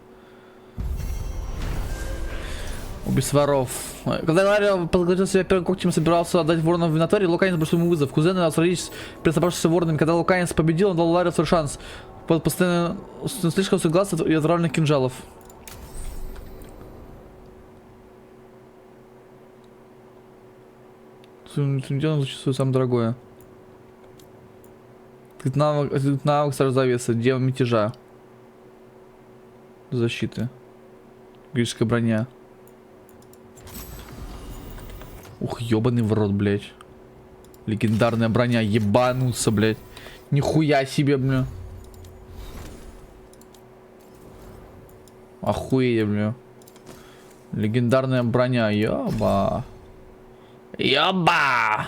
Убийство воров. Когда Ларри подготовил себя первым когтем и собирался отдать ворона в винатории, Луканец бросил ему вызов. Кузены сразились перед собравшимися воронами. Когда Луканец победил, он дал Ларри свой шанс. Под постоянно слишком свой глаз и отравленных кинжалов. Делом зачастую самое дорогое. Навык стража завеса, дева мятежа. Защиты. Греческая броня. Ух, ёбаный в рот, блядь. Легендарная броня, ебануться, блядь. Нихуя себе, бля. Охуеть, бля. Легендарная броня, ёба. Ёба!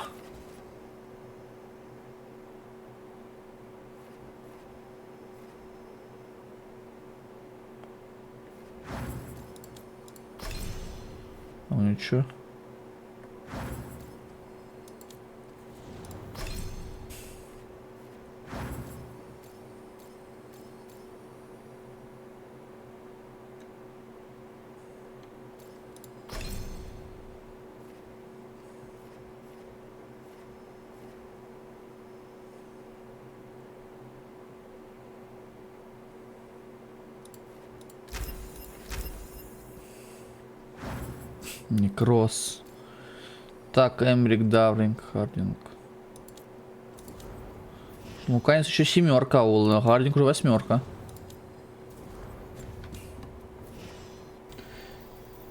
Ну ничего. Некроз. Так, Эмрик, Давринг, Хардинг. Ну, конечно, еще семерка, а Хардинг уже восьмерка.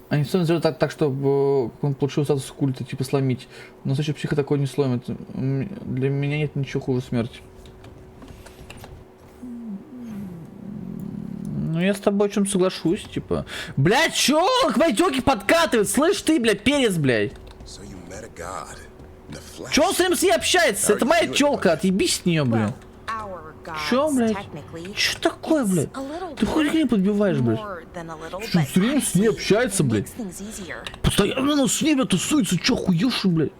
Они все сделали так, чтобы он получил статус культа, типа сломить. Но в случае психа такой не сломит. Для меня нет ничего хуже смерти. Ну я с тобой о чем соглашусь, типа. Блядь, чё? К Вайтёке подкатывает, слышь ты, блядь, перец, блядь. Чё он с ним общается? Это моя тёлка, отъебись с неё, блядь. Чё, блядь? Чё такое, блядь? Ты хуй не подбиваешь, блядь? Чё, с ним с ней общается, блядь? Постоянно с ней, блядь, тусуется, чё, хуёшь, блядь?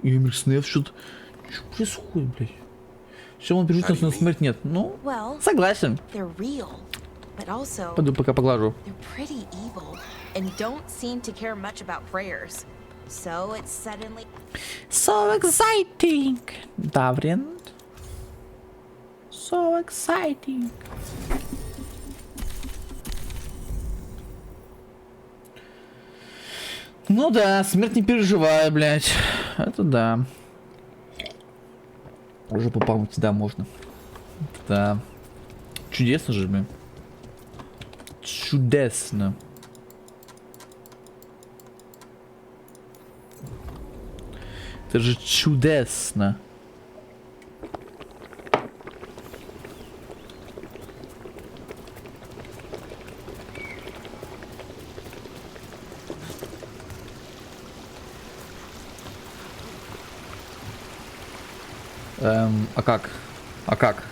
Эмир Снеф, что-то... Чё происходит, блядь? Все, он бежит, но смерть нет. Ну, согласен. Пойду пока поглажу. So exciting, Даврин. So exciting. Ну да, смерть не переживай, блядь. Это да. Уже попамуть, да, можно. Да. Чудесно же, блин. Чудесно. Это же чудесно. А как? А как?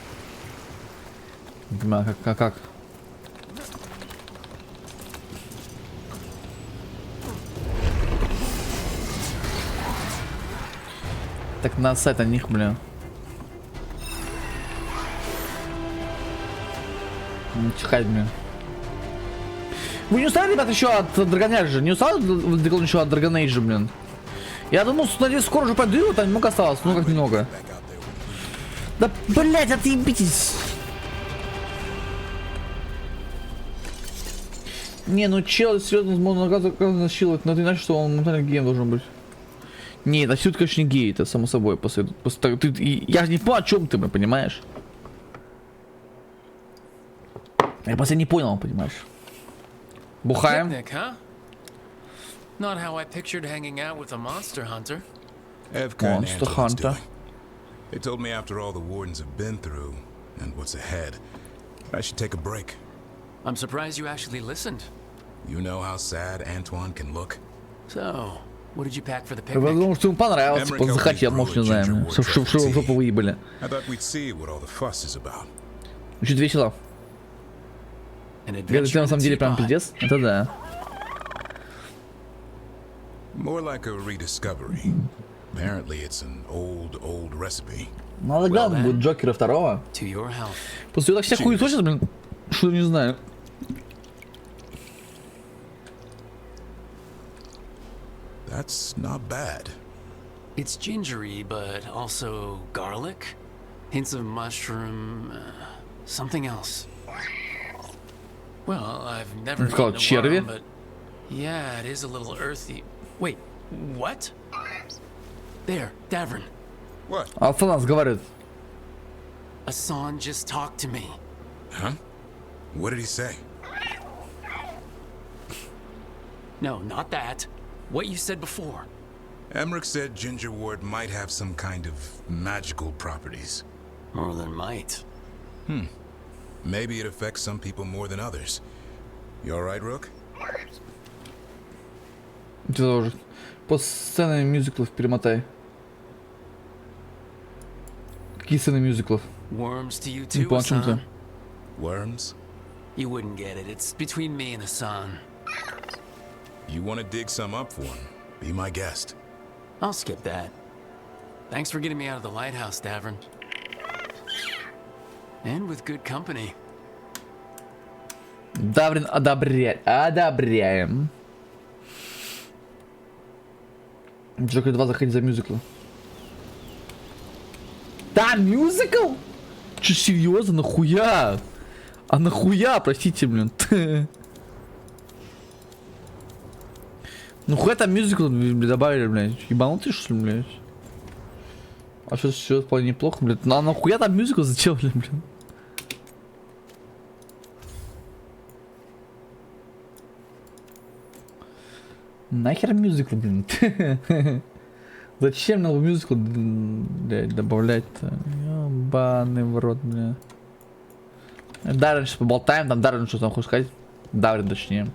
Не понимаю, как? Так насать на них, бля. Чихать, бля. Вы не устали, ребят, еще от Dragon Age? Не устали еще от Dragon Age, блин? Я думал, надеюсь, скоро уже пойду, там немного осталось, ну как немного. Да, блять, отъебитесь. Не, ну чел, серьезно, можно насиловать, но ты знаешь, что он моментально геем должен быть. Не, это все, конечно, не гей, это само собой. Я же не понял, о чем ты, понимаешь? Я просто не понял, понимаешь? Бухаем. Not how I pictured hanging out with a monster hunter. Monster Hunter. They told me after all the wardens have been through and what's ahead, I should take a break. I'm surprised you actually listened. You know how sad Antoine can look? So, what did you pack for the Я picnic? думал, что ему понравилось, типа, захотел, может, не знаю, чтобы жопу выебали. I thought we'd see what all the fuss is about. Чуть весело. Это на самом деле прям пиздец? Это да. More like a rediscovery. Apparently it's an old recipe. Надо главное будет Джокера второго. После этого вся хуйня сейчас, блин, что не знаю. That's not bad. It's gingery, but also garlic, hints of mushroom, something else. Well, I've never It's called eaten a черви? worm, but yeah, it is a little earthy. Wait, what? There, Davern. What? Алфанас говорит. Asan just talked to me. Huh? What did he say? No, not that. What you said before. Emmerich said Ginger Ward might have some kind of magical properties. More than might. Maybe it affects some people more than others. You alright, Rook? Ты тоже. По сцене мюзиклов перемотай. Какие сцены мюзиклов? Worms to you Не too, понял, о чем Asan? ты. Worms? You wouldn't get it. It's between me and Asan. You want to dig some up for him? Be my guest. I'll skip that. Thanks for getting me out of the lighthouse, Davern. And with good company. Даврин одобряем. Джокер 2 заходи за мюзикл. Да, мюзикл? Че, серьезно? Нахуя? А нахуя, простите, блин? Ну хуя там мюзикл добавили, блядь. Ебанутый, что ли, блядь? А что, все вполне неплохо, блядь. Ну а нахуя там мюзикл сделали, блин? Нахер мюзикл, блин? Зачем надо мюзикл, блядь, добавлять-то? Ебаный в рот, бля. Даррен сейчас поболтаем, там Даррен что там хочешь сказать? Даррен, точнее.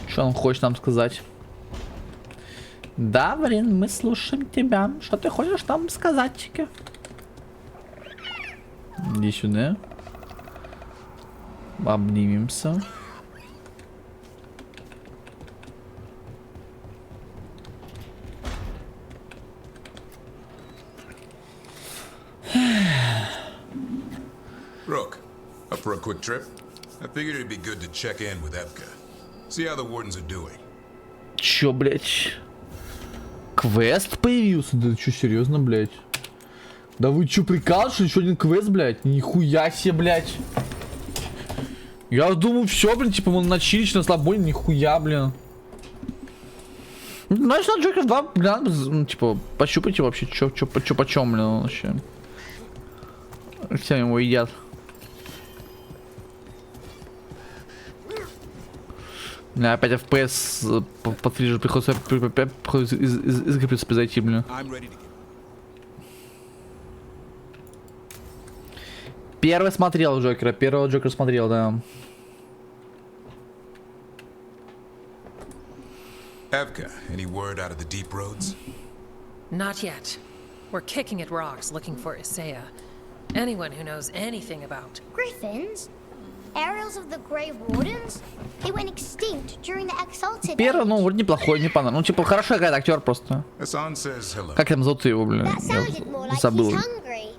Что он хочет нам сказать? Даррен, мы слушаем тебя. Что ты хочешь нам сказать, чики? Иди сюда. Обнимемся. Rook, up for a quick trip? I figured it'd be good to check in with Evka. See how the wardens are doing. Чё, блядь? Квест появился? Да чё, серьезно, блядь? Да вы чё, прикалываетесь? Еще один квест, блядь? Нихуя себе, блядь. Я думаю, все, блин, типа, он на чилич, на слабоне, нихуя, блин. Значит, на Джокер 2, блин, ну, типа, пощупайте вообще, чё почем, блин, вообще. Все его едят. Бля, опять FPS по 3 же приходится из игры зайти, блин. Первый смотрел Джокера, первого Джокера смотрел, да. Evka, any word out of the deep roads? Not yet. We're kicking at rocks looking for Isaiah. Anyone who knows anything about Griffins? Aerials of the Grey Wardens? They went extinct during the Exalted Первый, Age. ну, вроде неплохой, не понравился. Ну, типа, хороший какой-то актер просто. Hassan says hello. Как там зовут его, блин? That Я sounded more like забыл. he's hungry.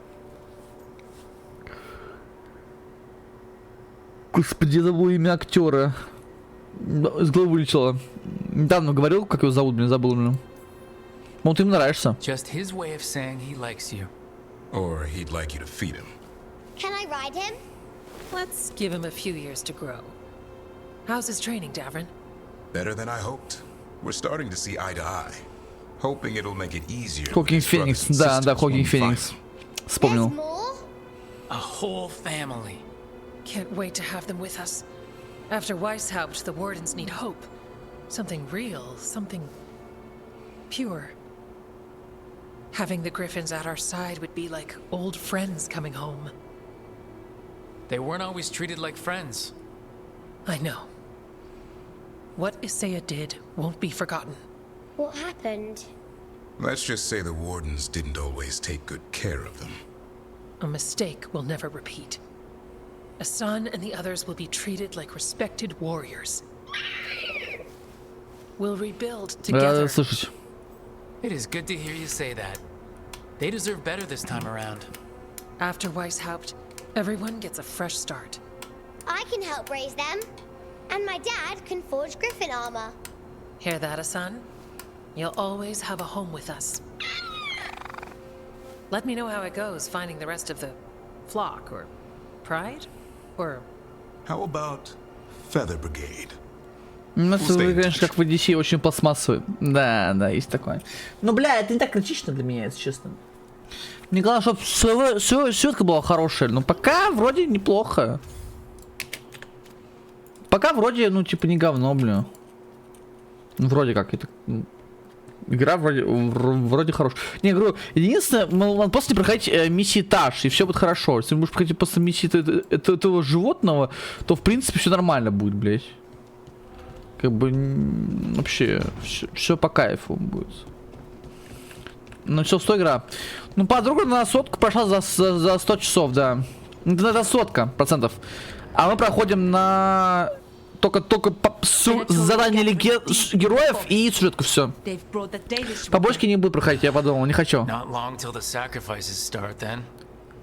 Господи, забыл имя актера. Из головы вылетело. Недавно говорил, как его зовут, блин, забыл, блин. Ну, ты ему нравишься. Just his way of saying he likes you. Or he'd like you to feed him. Can I ride him? Let's give him a few years to grow. How's his training, Davrin? Better than I hoped. We're starting to see eye to eye. Hoping it'll make it easier. Хокинг Феникс, да, да, Хокинг Феникс. Вспомнил. A whole family. Can't wait to have them with us. After Weishaupt, the Wardens need hope. Something real, something pure. Having the Griffins at our side would be like old friends coming home. They weren't always treated like friends. I know. What Isaiah did won't be forgotten. What happened? Let's just say the Wardens didn't always take good care of them. A mistake we'll never repeat. Asan and the others will be treated like respected warriors. We'll rebuild together. Слушайте. It is good to hear you say that. They deserve better this time around. After Weishaupt, everyone gets a fresh start. I can help raise them. And my dad can forge griffin armor. Hear that, Asan? You'll always have a home with us. Let me know how it goes finding the rest of the flock, or pride, or... How about Feather Brigade? Ну, это, конечно, как в DC, очень пластмассовый. Да, да, есть такое. Но, бля, это не так критично для меня, если честно. Мне главное, чтобы светка была хорошая. Но пока вроде неплохо. Пока вроде, ну, типа, не говно, блин. Ну, вроде как, это... Игра вроде хорошая. Не, говорю, единственное, надо просто не проходить миссии Таш, и все будет хорошо. Если ты будешь проходить после миссии этого животного, то, в принципе, все нормально будет, блядь. Как бы, вообще, все по кайфу будет. Ну, все, 100 игра. Ну, подруга на сотку прошла за 100 часов, да. Это 100%. А мы проходим на... Только задание героев и сюжетку, все. Побочки не буду проходить, я подумал, не хочу.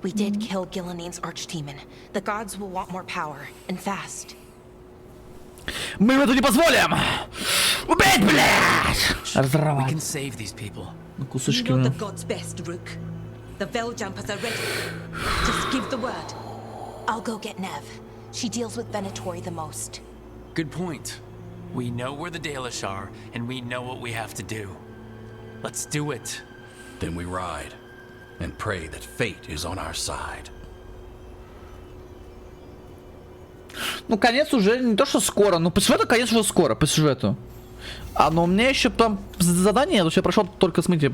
We did kill Gilline's archdemon. The gods will want more power, and fast. Мы это не позволим! Убить, блядь! Разорвать. Ну, кусочки. You know the gods best, Rook. The Veiljumpers are ready. Just give the word. I'll go get Nev. She deals with Venatori the most. Good point. We know where the Dalish are, and we know what we have to do. Let's do it. Then we ride, and pray that fate is on our side. Ну, конец уже не то, что скоро, но по сюжету конец уже скоро, по сюжету. А, но у меня еще там задание, я прошел только, смотрите,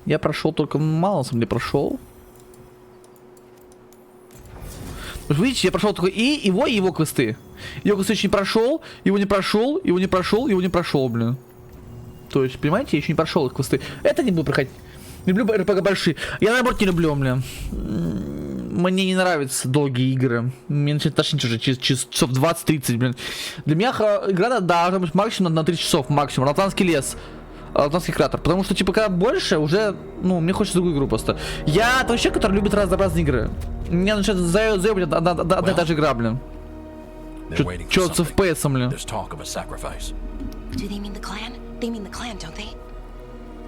я прошел только мало, на самом деле, прошел. Видите, я прошел только и его квесты. Его квесты еще не прошел, его не прошел, блин. То есть, понимаете, я еще не прошел их квесты. Это не буду проходить. Люблю РПГ большие. Я наоборот не люблю, блин. Мне не нравятся долгие игры. Мне начинает тошнить уже часов 20-30, блин. Для меня игра должна быть максимум на 30 часов, максимум. Алтанский лес. Алтанский кратер. Потому что, типа, когда больше, уже, ну, мне хочется другую игру просто. Я такой человек, который любит разнообразные игры. Меня начинает заебать одна и та же игра, блин. Чё с FPS, блин. Do they mean the clan? They mean the clan, don't they?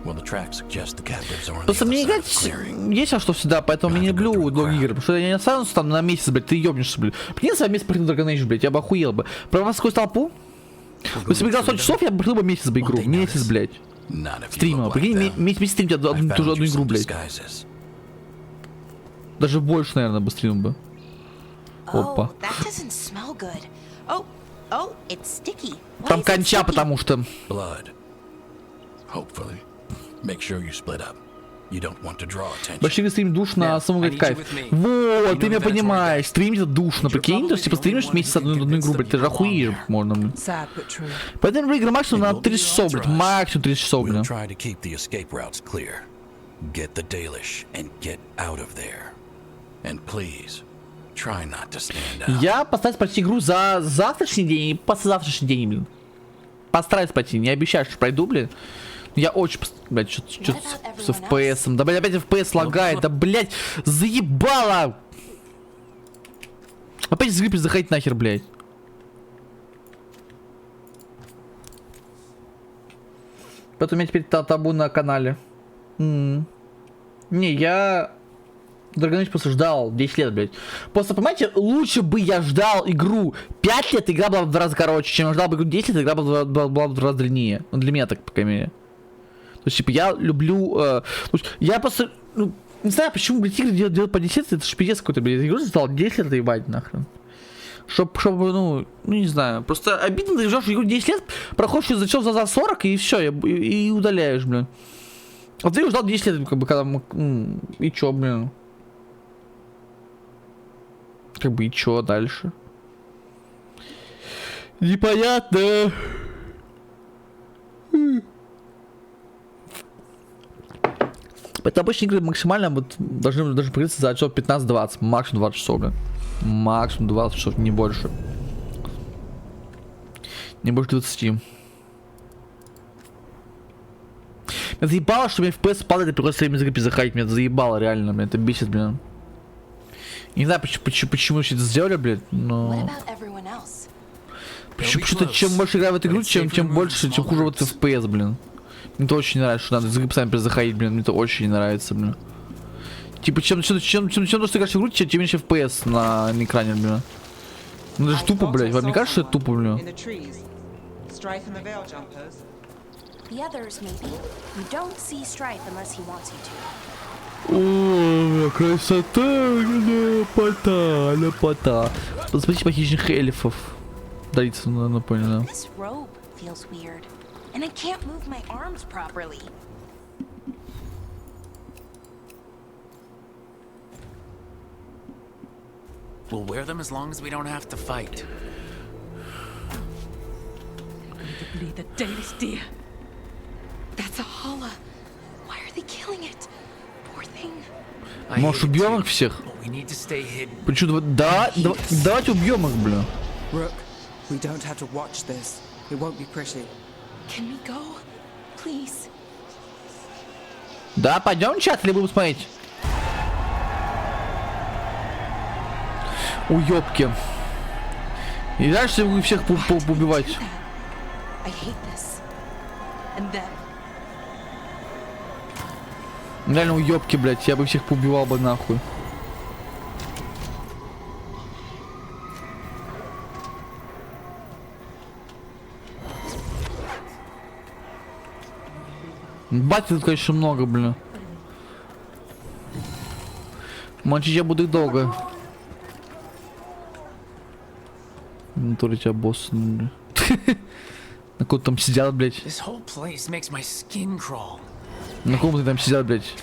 Well, the tracks suggest the captives are on Просто мне играть есть во что всегда, поэтому я не люблю долгие игры. Потому что я не останусь там на месяц, блядь, ты ёбнешься, блядь. Прикинь, за месяц пройти Dragon Age, блядь, я бы охуел бы. Про сквозь толпу? Если бы играл 100 часов, я бы пройти бы месяц бы игру. Месяц, блядь. Стримил. Прикинь, месяц стримить одну игру, блядь. Даже больше, наверное, бы стримил бы. Опа. Там конча, потому что... Большие стрим душно, а самому говорит кайф. Вот, ты меня понимаешь, стримить это душно, прикинь, то есть типа стримишь месяц одну игру, блядь, ты же охуеешь, можно, блин. Поэтому игры максимум на 30 часов, блядь, максимум 30 часов, блин. Try not to stand out. Я постараюсь пройти игру за завтрашний день и послезавтрашний день, блин. Постараюсь пройти, не обещаю, что пройду, блин. Я очень, блядь, что-то с FPS. Да, блядь, опять FPS лагает, да, блядь, заебало! Опять из игры заходить нахер, блядь. Поэтому у меня теперь табу на канале. Не, я... Драгоныч просто ждал 10 лет, блядь. Просто, понимаете, лучше бы я ждал игру 5 лет, игра была в 2 раза короче, чем я ждал бы игру 10 лет, игра была в 2 раза длиннее. Ну, для меня так, по крайней мере. То есть, типа, я люблю... я просто... Ну, не знаю, почему, блядь, игры делают по 10 лет, это ж пиздец какой-то, блядь. Игру ждал 10 лет, ебать, нахрен. Чтобы, ну, не знаю. Просто обидно, ты ждешь игру 10 лет, проходишь за 40 и все, и удаляешь, блин. А ты ждал 10 лет, как бы, когда... И чё, блин? Как бы и чё дальше? Непонятно. Это обычные игры максимально вот должны даже прыгаться за часов 15-20, максимум 20 часов, да. Максимум 20 часов, не больше. Не больше 20. Меня заебало, что у меня FPS падает, и приходится время из игры заходить. Меня заебало, реально, меня это бесит, блин. Не знаю, почему все это сделали, блядь, но... Почему, что чем больше играю в эту игру, чем хуже вот FPS, блин. Мне это очень не нравится, что надо из игры постоянно заходить, блин. Мне это очень не нравится, блин. Типа, чем дольше ты играешь в игру, тем меньше FPS на экране, блин. Ну это же тупо, блядь. Вам не кажется, что это тупо, блин? О, красота, лепота. Посмотрите по хищных эльфов. Дарится, ну, понял, And I can't move my arms properly. We'll wear them as long as we don't have to fight. To bleed the Danish deer. That's a holla. Why are they killing it? Poor thing. Может, убьем их всех? Почему? Да, давайте убьем их, бля. Rook, we don't have to watch this. It won't be pretty. Can we go? Please. Да, пойдем чат, или будем смотреть? Уёбки. И дальше вы всех поубивать. I hate this. And then. Реально уёбки, блядь, я бы всех поубивал бы нахуй. Бать, тут, конечно, много, блин. Мочить я буду их долго. Натуре тебя босс, блин. На ком там сидят, блядь? На ком ты там сидят, блядь?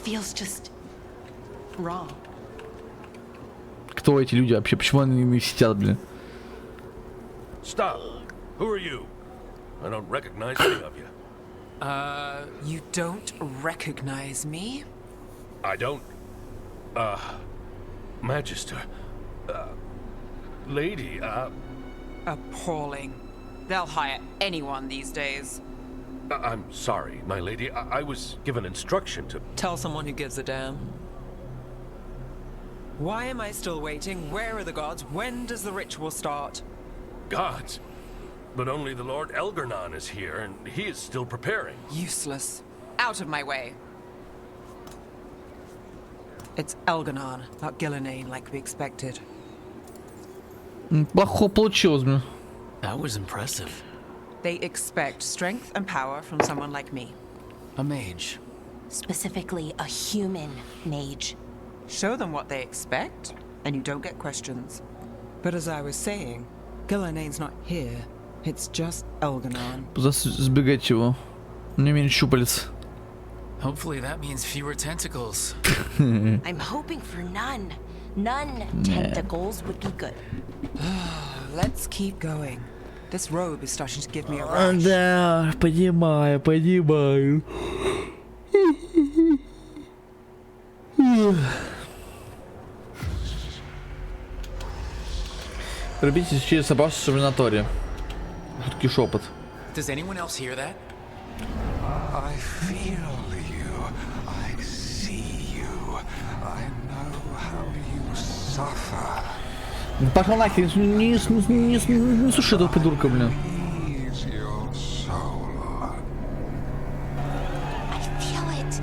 Кто эти люди вообще? Почему они не сидят, блин? Stop. Who are you? I don't recognize any of you. You don't recognize me? I don't. Magister. Lady, Appalling. They'll hire anyone these days. I'm sorry, my lady. I was given instruction to... Tell someone who gives a damn. Why am I still waiting? Where are the gods? When does the ritual start? Gods? But only the Lord Elgarnon is here, and he is still preparing. Useless. Out of my way. It's Elgarnon, not Gillenane like we expected. Плохо получилось, блин. That was impressive. They expect strength and power from someone like me. A mage. Specifically, a human mage. Show them what they expect, and you don't get questions. But as I was saying, Gillenane's not here. It's just Elgarnon. Сбегать его. Не меньше щупалец. Hopefully that means fewer tentacles. I'm hoping for none. None tentacles would be good. Let's keep going. This robe is starting to give me a rush. Да, понимаю. Пробитесь через собравшихся в Винаторе. Жуткий шепот. Does anyone else hear that? I feel you. I see you. I know how you suffer. Ну пошел нахер, не суши этого придурка, блин. Ease your soul. I feel it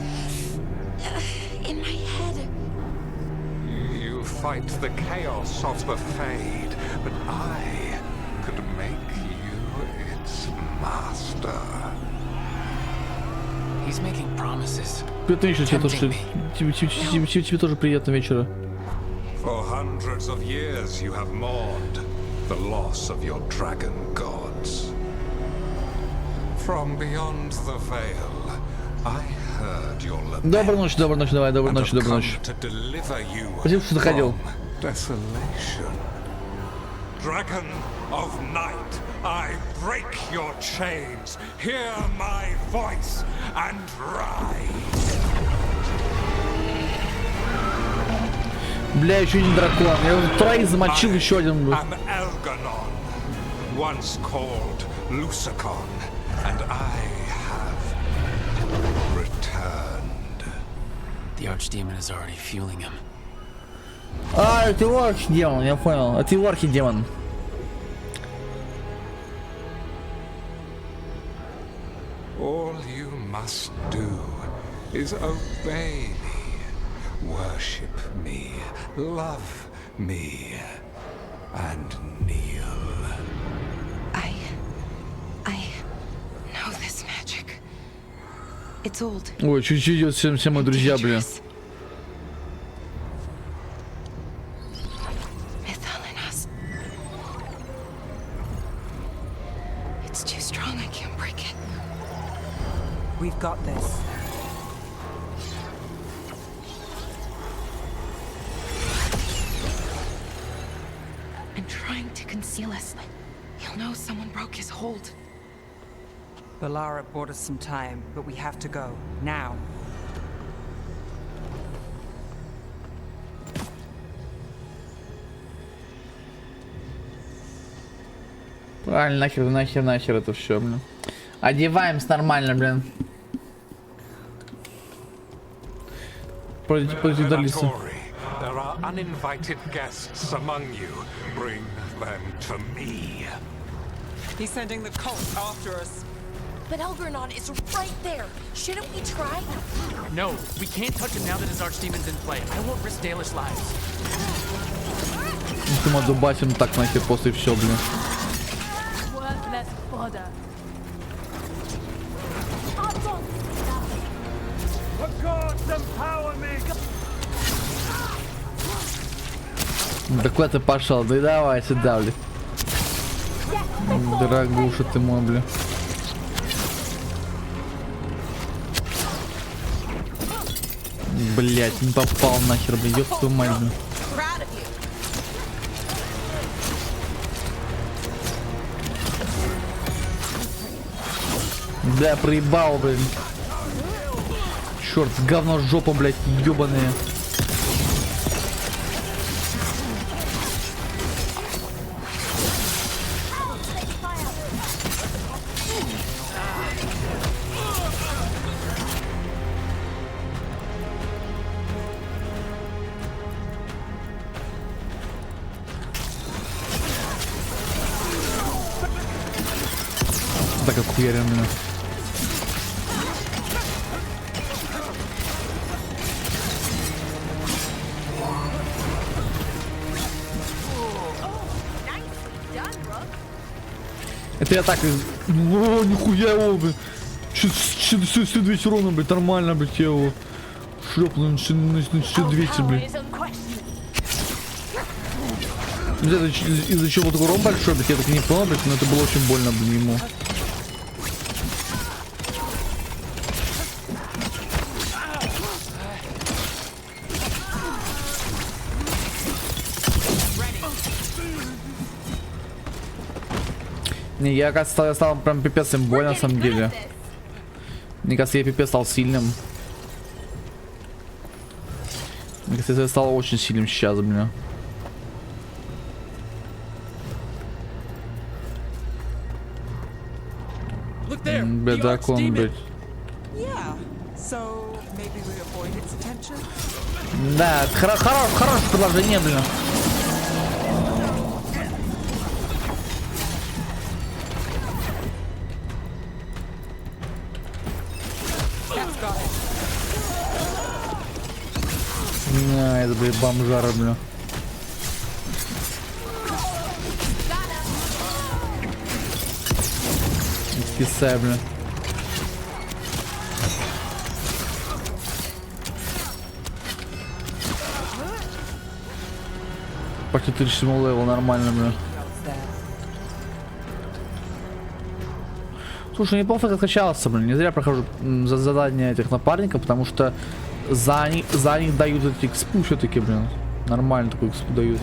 in my head. You fight the chaos of the Fade, but I could make you its master. He's making promises. Приятного вечера, тебе тоже приятного вечера. For hundreds of years you have mourned the loss of your dragon gods. From beyond the veil, I heard your lament. Доброй ночи, давай, доброй ночи. To deliver you Спасибо, что заходил. Desolation. Dragon of night, I break your chains. Hear my voice and rise. Бля, еще один дракон. Я уже троих замочил, еще один. I'm Elganon, once called Lusacon, and I have returned. The archdemon is already fueling him. А, это его архидемон, я понял. Это его архидемон. All you must do is obey me, worship me, love me, and kneel. I know this magic. It's old. Ой, чуть-чуть идет все мои друзья, блин. It's too strong, I can't break it. We've got this. I'm trying to conceal us. He'll know someone broke his hold. Balara bought us some time, but we have to go. Now. Правильно, нахер это все, блин. Одеваемся нормально, блин. Продались. There are uninvited guests among you. Bring them to me. He's sending the cult after us. But Elgranon is right there. Shouldn't we try? No, we can't touch him now that his archdemon's in play. I won't risk Dalish lives. Мы дубасим так нахер после все, блин. Worthless fodder. The gods empower me! Да куда ты пошел? Да и давай сюда, блин. Дорогуша ты мой, блин. Блять, не попал нахер, блин, ёб твою мать, блин. Бля, проебал, блин. Черт, говно жопа, блять, ёбаные. Так как уверенно. Это я так... О, нихуя его, блин. Что 200 урона, блин, нормально, блядь, я его шлепнул на 200, блин. Из-за чего такой урон большой, блядь, я так не понял, блядь, но это было очень больно, блин, ему. Не, я, кажется, стал прям пипец им больно, на самом деле. Мне кажется, я пипец стал сильным. Мне кажется, я стал очень сильным сейчас, блин. Блядь, дракон, блядь. Да, хорошее предложение, блин. На, это, блядь, бомжара, блин. Писай, блин. Почти 37 левел, нормально, блин. Слушай, неплохо так скачался, блин. Не зря прохожу задания этих напарников, потому что за них дают эти экспу все-таки, блин. Нормально такой экспу дают.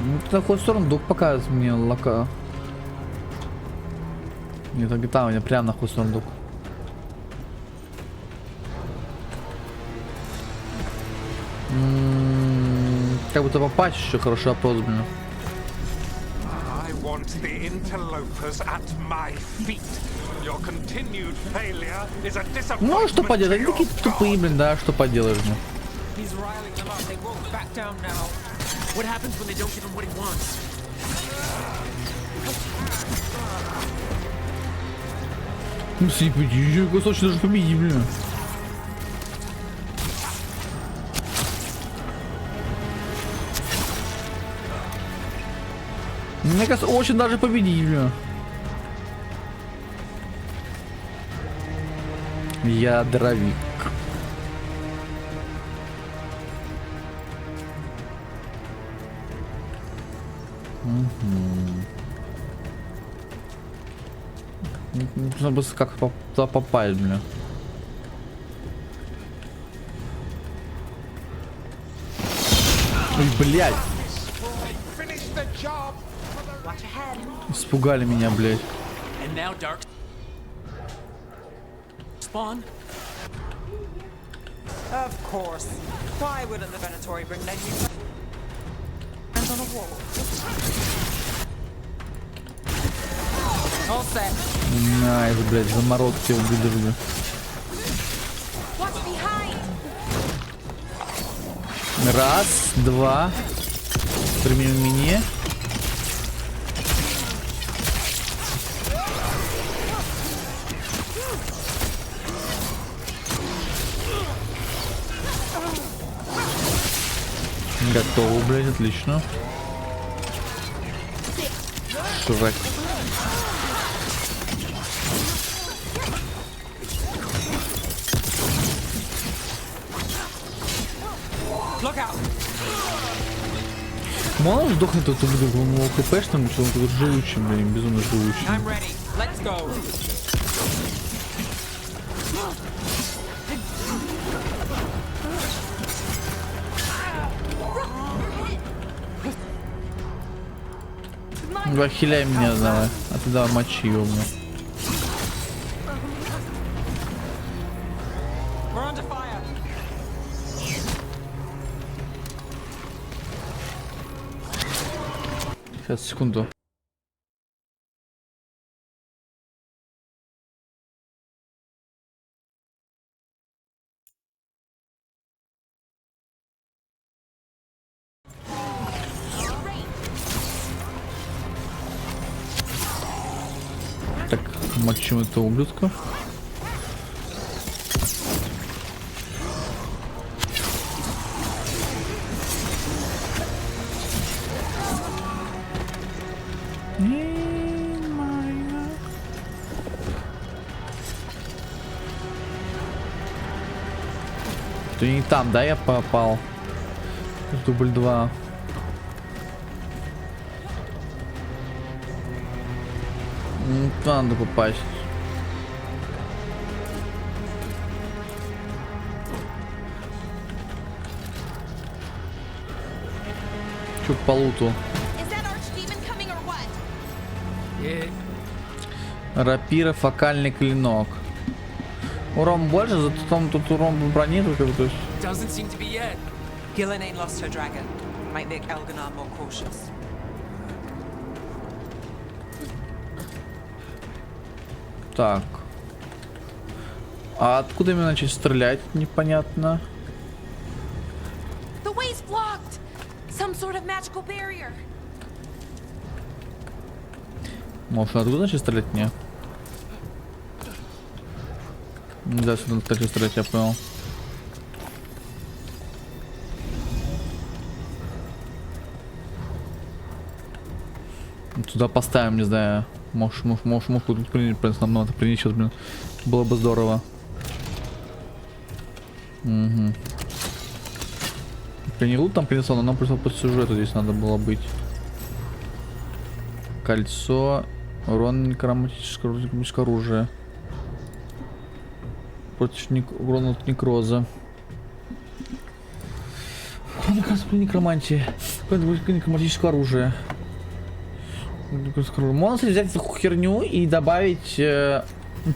Ну, на какую сторону дух показывает мне лока. Не так и там, я прям на какую сторону дух. Как будто попасть еще хороший вопрос, блин. Ну, что поделать, они такие тупые, блин, да, что поделаешь, блин. What happens when they don't give him what he wants? Ну, еще кусочек даже победи, блин. Мне кажется, очень даже победить, блин. Я дровик. Нужно бы как туда попасть, блин. Ой, блядь. Испугали меня, блядь. Of course. Why wouldn't the Venatori bring their new friends on a wall? All set. Найс, блядь, заморозки убили. Раз, два. Применим мне. Готово, блядь, отлично. Шрек. Мало сдохнет этот ублюдок, хпшным, что он тут живучим, блин, безумно живучим. Вахиляй меня, давай. А ты давай мочи его мне. Сейчас, секунду. Так, мочим этого ублюдка. Ты не там, да, я попал? Дубль 2. Надо попасть. Чё по луту? Рапира, фокальный клинок. Урон больше, зато там тут урон в броне только, то есть. Gillen ain't lost her dragon. might make Elganar more cautious. Так. А откуда именно начать стрелять? Непонятно. The way's blocked. Some sort of magical barrier. Может, откуда начать стрелять? Не. Да, сюда начать стрелять, я понял. Туда поставим, не знаю. Может, тут принять, нам надо принять сейчас, блин. Было бы здорово. Угу. Я не лут там принесла, но нам просто по сюжету здесь надо было быть. Кольцо. Урон некроматического оружия. Против урона от некроза. Некромантии. Некроматического оружия. Можно взять эту херню и добавить,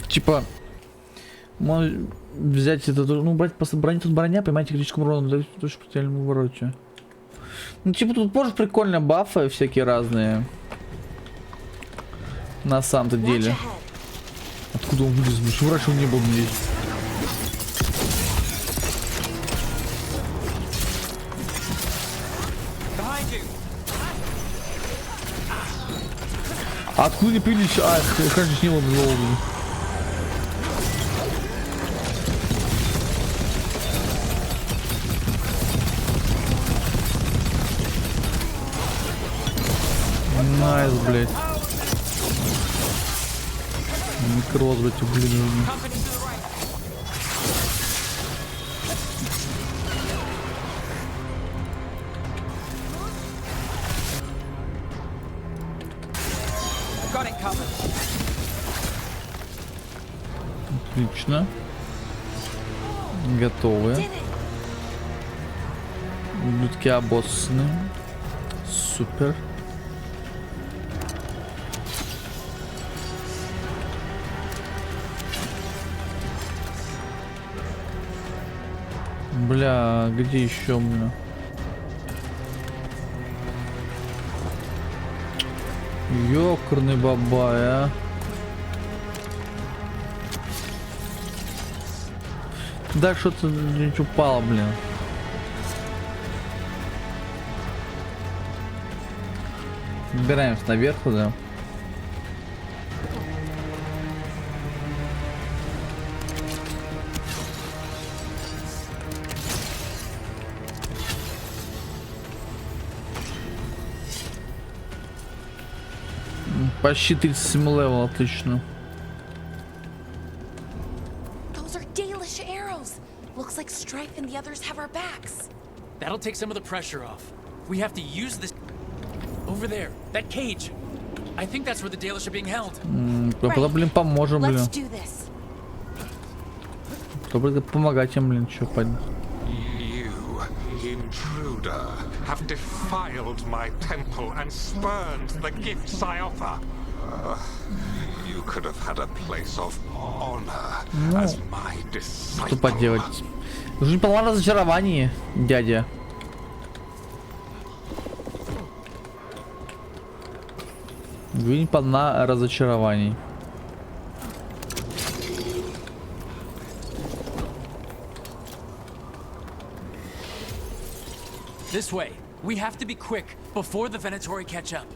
типа, можно взять это, ну, брать просто броню, тут броня, понимаете, критическому урону, да, тоже потерянному вороте. Ну, типа, тут тоже прикольно бафы всякие разные. На самом-то деле. Откуда он вылез? Почему раньше он не был здесь? А откуда не появились? А, раньше с него было. Найс, блядь. Некроз, блядь, блин. Отлично. Готовы. Людки обоссаны. Супер. Бля, где еще, бля? Ёкарный бабай, а. Да, что-то не упало, блин. Убираемся наверх, да. Почти 37 левел, отлично. Those are Dalish arrows. Looks like Strife and the others have our backs. That'll take some of the pressure off. We have to use this over there. That cage. I think that's where the Dalish are being held. Куда, блин, поможем, блин. Let's do this. Кто будет помогать им, блин, что поднять? Intruder, have defiled my temple and spurned the gifts I offer. You could have had a place of honor as my disciple. Что поделать? Жизнь полна разочарований, дядя. Жизнь полна разочарований. This way. We have to be quick before the Venatori catch up.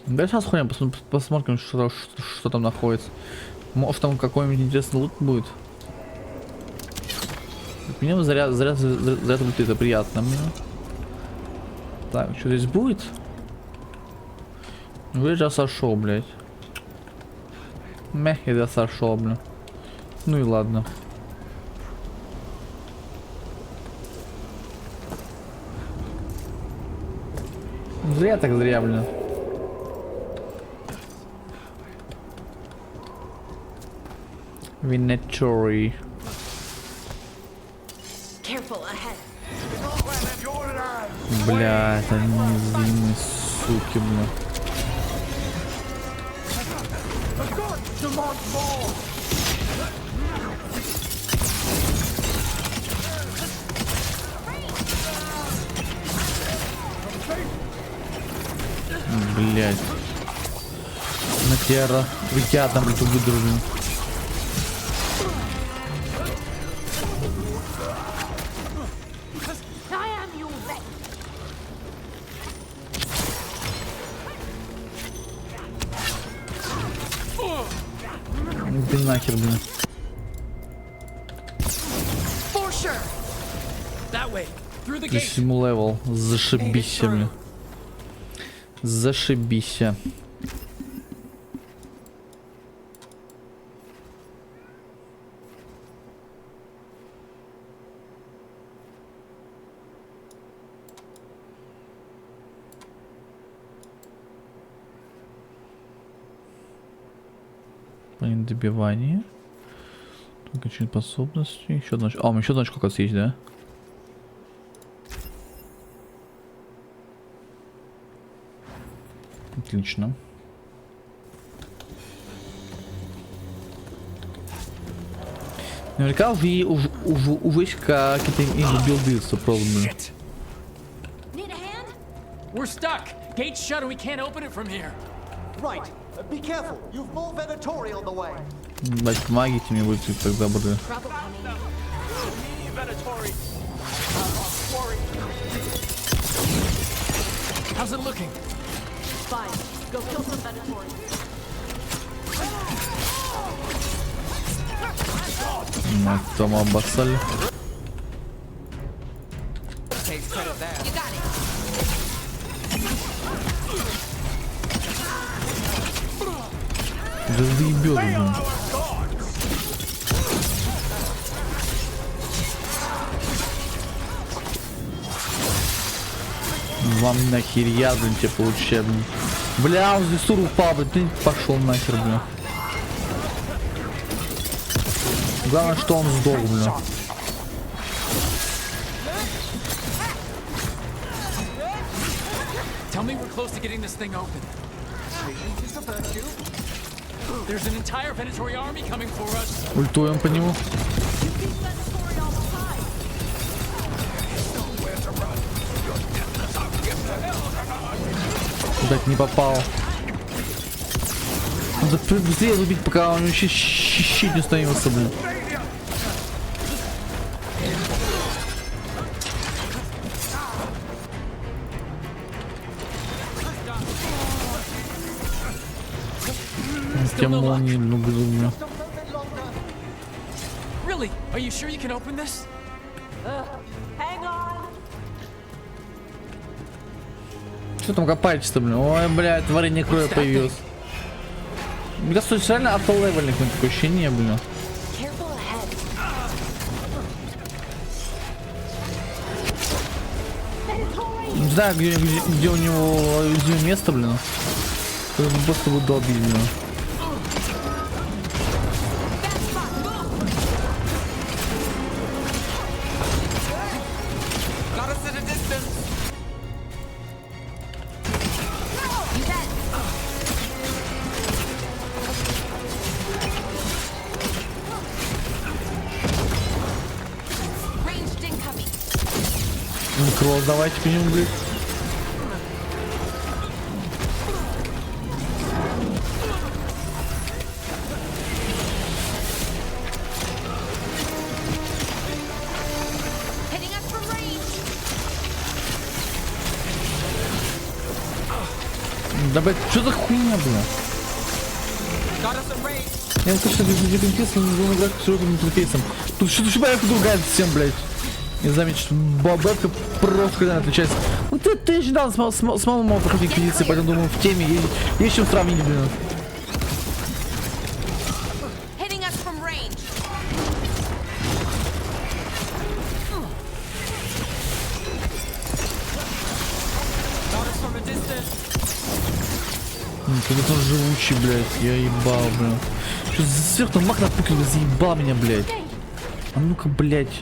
Да, сейчас ходим, посмотрим, что там находится. Может, там какой-нибудь интересный лут будет. Мне заряд лут, это приятно мне. Так, что здесь будет? Я сейчас сошел, блядь. Мягкий, я сошел, блин. Ну и ладно. Зря так зря, блин. Venatori. Бля, это не суки, бля. блядь. На тебя я там, блядь, выдрублю. Ты нахер, блин. Плюс ему левел. Зашибись, блин. Зашибись. Добивание. Только очень способности. Еще одна. А, у меня еще одна как раз есть, да? Отлично. Наверняка уже есть какие-то билды с проблемами. We're stuck. Gate's shut and we can't open it from here. Right. Be careful. You've full Venatori on the way. Бать, помогите мне, будьте так добры. How's it looking? Fine. Go kill some Venatori. Мать, там обоссали. Да заебёт, блин. Вам нахер я, блин, тебе получаю, блин. Бля, он здесь тур упал, блин, пошел нахер, блин. Главное, что он сдох, блин. Tell me we're close to getting this thing open. There's an entire Venatori army coming for us. Ультуем по нему. Так, не попал. Надо быстрее убить, пока он вообще щит не становился, блин. Тем молнии, ну, безумно. Really? Are you sure you can open this? Hang on. Что там копаетесь-то, блин? Ой, блядь, творение крови появилось. Мне кажется, это реально автолевельник, такое ощущение, блин. Не знаю, где у него место, блин. Просто буду долбить, блин. Кросс давайте по нему, блядь. Да, блядь, что за хуйня, бля? Я вот точно без интерфейса не буду играть с широким интерфейсом. Тут что-то другая всем, блядь. Не заметишь, бабка просто когда отличается. Ну ты же недавно с мамой мог проходить экспедиции, поэтому думаю, в теме есть чем сравнить, блин. Какой-то он живучий, блядь, я ебал, блин. Что за сверху маг напукивает, заебал меня, блядь. А ну-ка, блядь.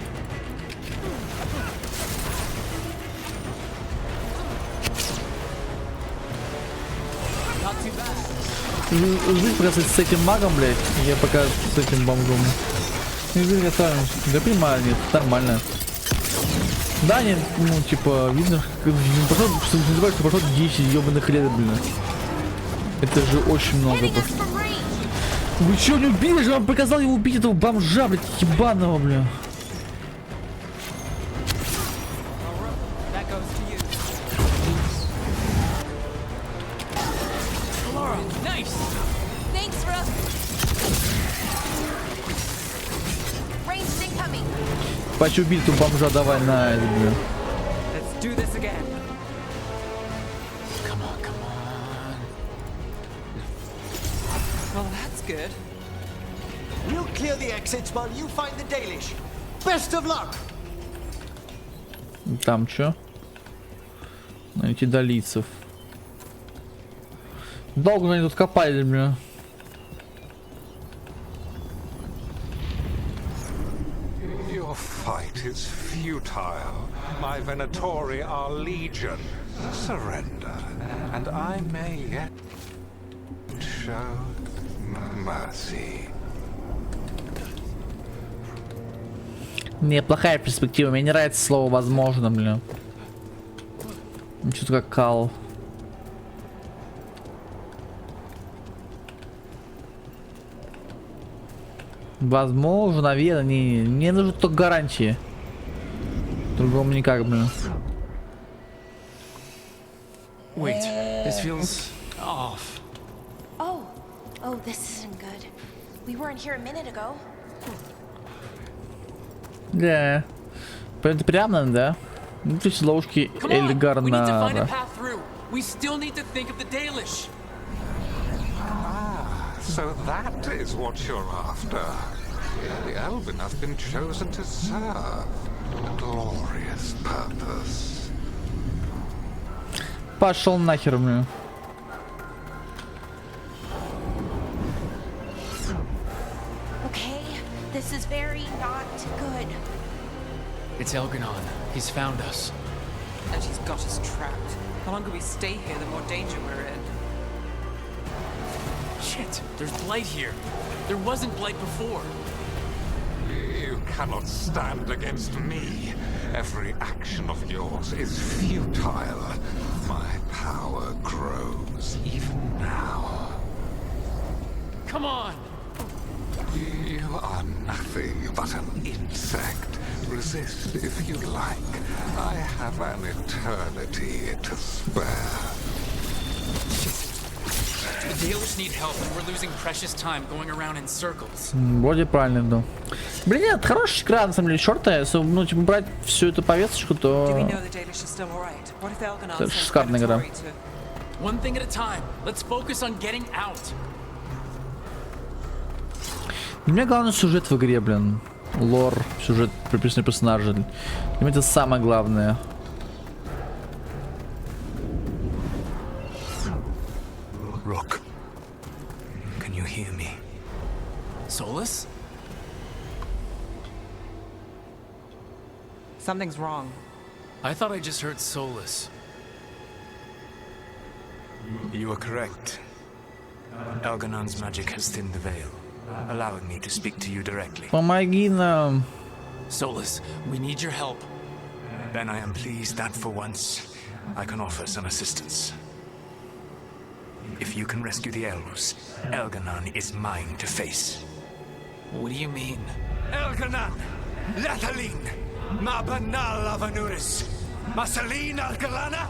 Жить пока с этим магом, блядь, я пока с этим бомжом. Не знаю, я сам, да понимаю, нет, нормально. Да, нет, ну, типа, видно, прошло, что прошло 10 ёбаных лет, блин. Это же очень много. Вы чё, не убили же? Я вам приказал его убить, этого бомжа, блядь, ебаного, бля. Пачу убить этого бомжа, давай на это, бля. Well, that's good. We'll clear the exits while you find the Dalish. Best of luck. Там чё? Найти долийцев. Долго они тут копали, бля. Your fight is futile. My Venatori are legion. Surrender, and I may yet show mercy. Неплохая перспектива. Мне не нравится слово возможно, бля. Что-то как кал. Возможно, наверное, не нужны только гарантии. Другому никак, блин. Wait, this feels off. Oh, this isn't good. We weren't here a minute ago. Да. Прямо, да? Ну, то есть ловушки Эльгарнара. We still need to think of the Dalish. So that is what you're after. The Elven have been chosen to serve a glorious purpose. Пошел нахер, мне. Okay, this is very not good. It's Elgarnon. He's found us. And he's got us trapped. The longer we stay here, the more danger we're in. Shit, there's blight here. There wasn't blight before. You cannot stand against me. Every action of yours is futile. My power grows even now. Come on! You are nothing but an insect. Resist if you like. I have an eternity to spare. The Dalish need help, and we're losing precious time going around in circles. Вроде правильно, да. Блин, нет, хорошая игра, на самом деле, шортая. Если, ну, типа, брать всю эту повесточку, то... Это шикарная игра. One thing at a time. Let's focus on getting out. Для меня главный сюжет в игре, блин. Лор, сюжет, прописанные персонажи. Для меня это самое главное. Rook, can you hear me? Solus? Something's wrong. I thought I just heard Solus. You are correct. Elgarnon's magic has thinned the veil, allowing me to speak to you directly. Помоги нам. Solus, we need your help. Then I am pleased that for once I can offer some assistance. If you can rescue the elves, Elgarnon is mine to face. What do you mean? Elgarnon! Lathaline! Ma banal avanuris! Masaline Algalana!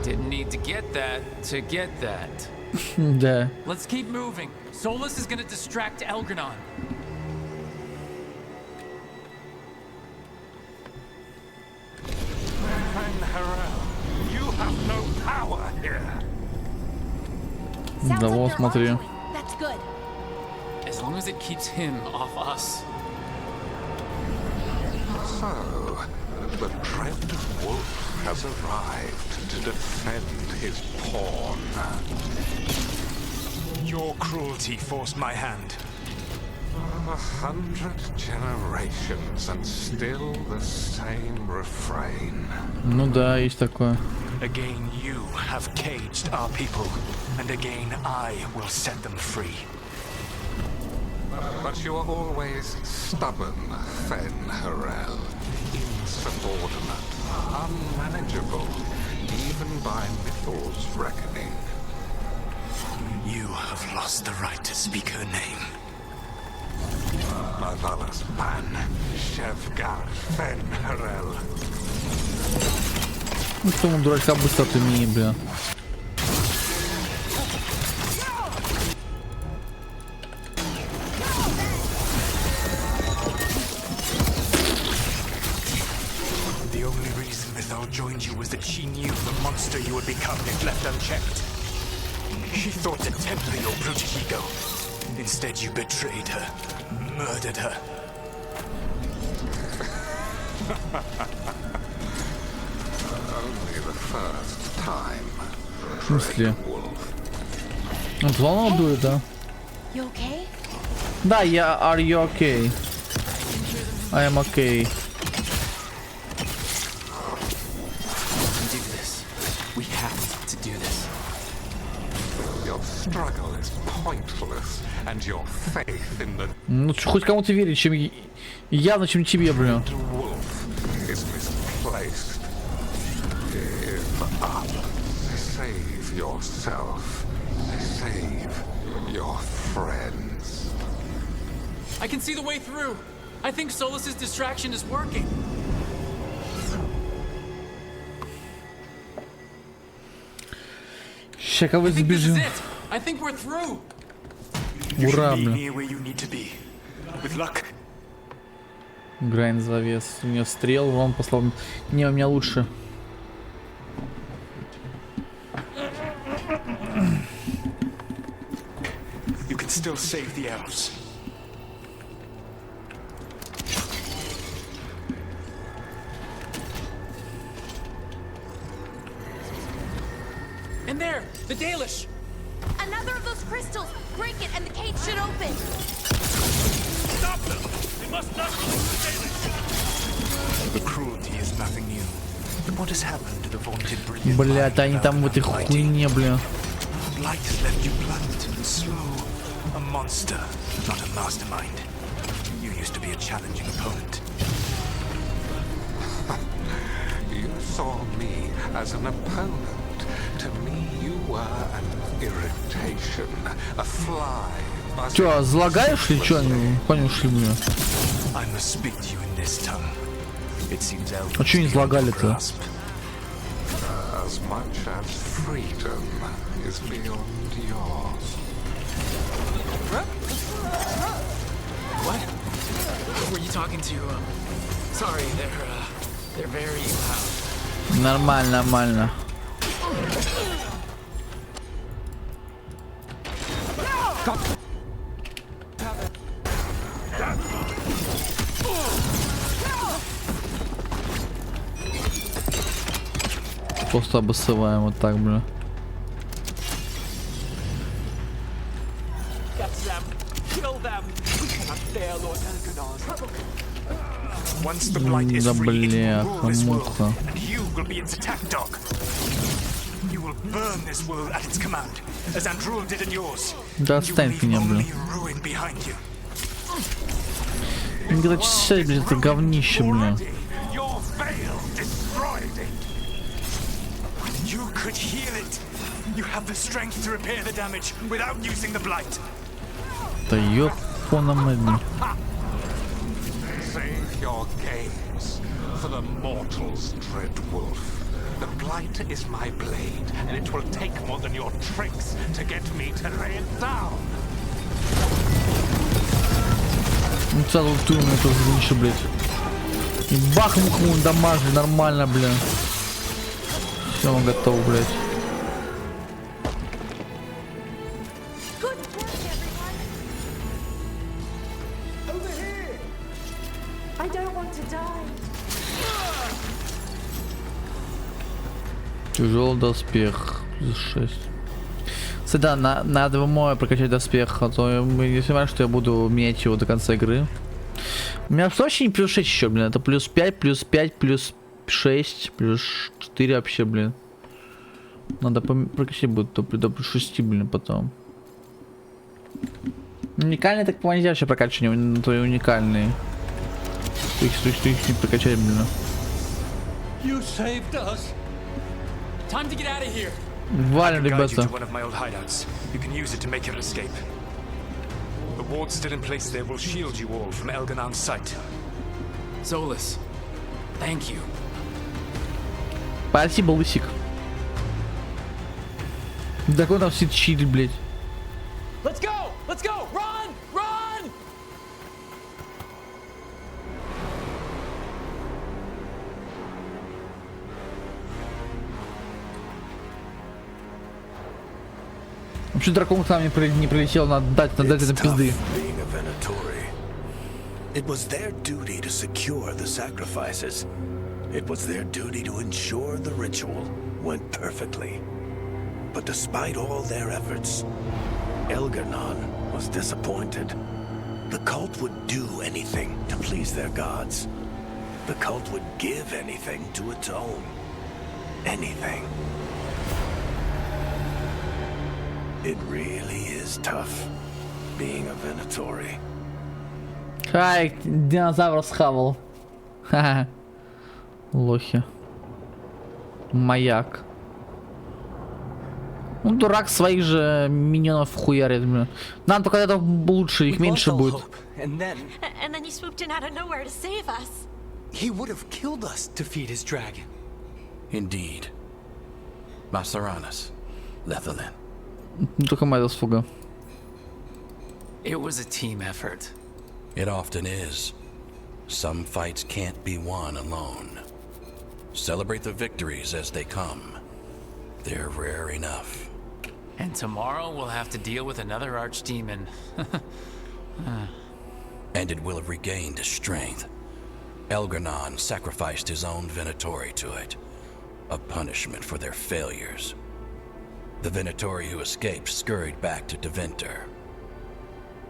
Didn't need to get that to get that. Да. Let's keep moving. Solus is gonna distract Elgarnon. You have no power here. Да вот, смотри. That's good. As long as it keeps him off us. So, the dread wolf has arrived to defend his pawn. Your cruelty forced my hand. 100 generations and still the same refrain. Ну да, есть такое. Again you have caged our people, and again I will set them free. But you are always stubborn, Fen Harel. insubordinate, unmanageable, even by Mythal's reckoning. You have lost the right to speak her name. Motherless man, Shevgar Fen Harel. Ну что, он дурака быстро отымени, бля. The only reason Mythal joined you was that she knew the monster you would become if left unchecked. She thought to temper your brutish ego. Instead, you betrayed her, murdered her. Only the first time. В смысле? Он звонок дует, да? You okay? Да, я... Are you okay? I am okay. Do this. We have to do this. Your struggle is pointless, and your faith in the Ну, хоть кому-то верить, чем... Явно, чем тебе, блин. wolf is misplaced. Give up. Save yourself. Save your friends. I can see the way through. I think Solus's distraction is working. Ща кого сбежим. I think we're through. Ура, Be блин. near where you need to be. With luck. Грайн завес. У него стрел, он послал. Не, у меня лучше. You can still save the elves. And there, the Dalish. Another of those crystals! Break it and the cage should open! Stop them! They must not release the Dalish! The cruelty is nothing new. What has happened to the vaunted brilliant? Блять, они там в этой хуйне, бля. Light has left you blunt and slow. A monster, not a mastermind. You used to be a challenging opponent. You saw me as an opponent. To me, you were an irritation, a fly. Чё, залагаешь или чё? Не понял, что ли, бля? I must speak to you in this tongue. It seems elves. А чё не залагали-то? As much as freedom is beyond yours. What? Were you talking to? Sorry, they're very loud. Нормально, нормально. Просто обоссываем вот так, бля. Once the blight is Да free, it will бля, rule this world, мутка. and you will be its attack dog. You will burn this world at its command, as Andrul did in yours. Да You will отстань leave меня, бля. only ruin behind you. Не грачай, блядь, это говнище, бля. Your veil destroyed it. You could heal it. You have the strength to repair the damage without using the blight. Да ёпона мать. Save your games for the mortals, dread wolf. The blight is my blade, and it will take more than your tricks to get me to lay it down. Ну сразу в тюрьму это говнище, блядь. И бахнул дамажи, нормально, бля. Все, он готов, блядь. I don't want to die. Тяжелый доспех. Плюс 6. Кстати, да, надо мое прокачать доспех, а то я не понимаю, что я буду менять его до конца игры. У меня что вообще не плюс 6 еще, блин. Это плюс 5, плюс 5, плюс 6, плюс 4 вообще, блин. Надо прокачать будет до плюс 6, блин, потом. Уникальные, так нельзя вообще прокачивать, то и уникальные. Их не прокачать, блин. You saved us. Time to get out of here. Валим, Guide you ребята. to one of my old hideouts. You can use it to make your escape. The ward's still in place there will shield you all from Elganon's sight. Solus, thank you. Спасибо, лысик. Да куда там все чили, блядь? Let's go! Let's go! Run! Run! Вообще дракон к нам не прилетел, надо дать это пизды. Being a Venatori. It was their duty to secure the sacrifices. It was their duty to ensure the ritual went perfectly. But despite all their efforts, Elganon was disappointed. The cult would do anything to please their gods. The cult would give anything to atone. Anything. It really is tough being a Venatori. Хай, динозавр схавал. Ха-ха. Лохи. Маяк. Ну, дурак своих же миньонов хуярит, блин. Нам только это лучше, их меньше будет. And then you swooped in out of nowhere to save us. he would have killed us to feed his dragon. Indeed. Masaranas, Lethalin. Только моя заслуга. It was a team effort. It often is. Some fights can't be won alone. Celebrate the victories as they come. They're rare enough. And tomorrow we'll have to deal with another archdemon. And it will have regained its strength. Elganon sacrificed his own Venatori to it. A punishment for their failures. The Venatori who escaped scurried back to Deventer.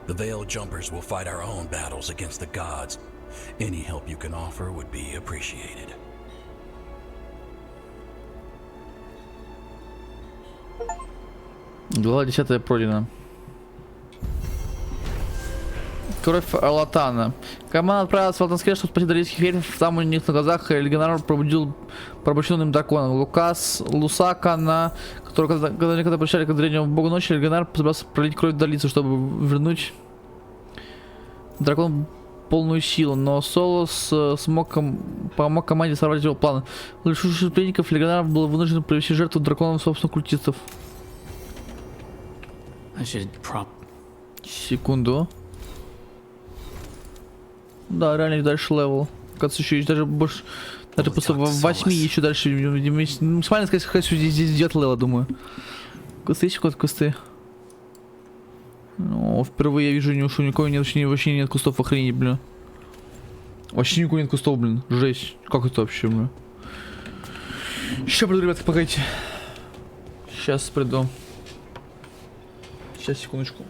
The Veil Jumpers will fight our own battles against the gods. Any help you can offer would be appreciated. Глава 10 пройдена. Кровь Арлатана. Команда отправилась в Алтанскер, чтобы спасти дарийских эльфов. Там у них на глазах Легионар пробудил пробужденным драконом. Лусакана, который когда пришли к древнему богу ночи, Легионар собирался пролить кровь Далицу, чтобы вернуть дракону полную силу. Но Солос помог команде сорвать его планы. Лишившись пленников, Легионар был вынужден привести жертву драконов собственных культистов. Секунду. Да, реально дальше левел. Кажется, еще есть даже больше. Даже после 8 еще дальше. Максимально сказать, что здесь идет левел, думаю. Кусты, еще куда-то кусты. Ну, впервые я вижу, что никого нет, вообще нет кустов, охренеть, блин. Вообще никого нет кустов, блин. Жесть. Как это вообще, блин? Сейчас приду, ребятки, погодите. Сейчас приду. Сейчас, секундочку.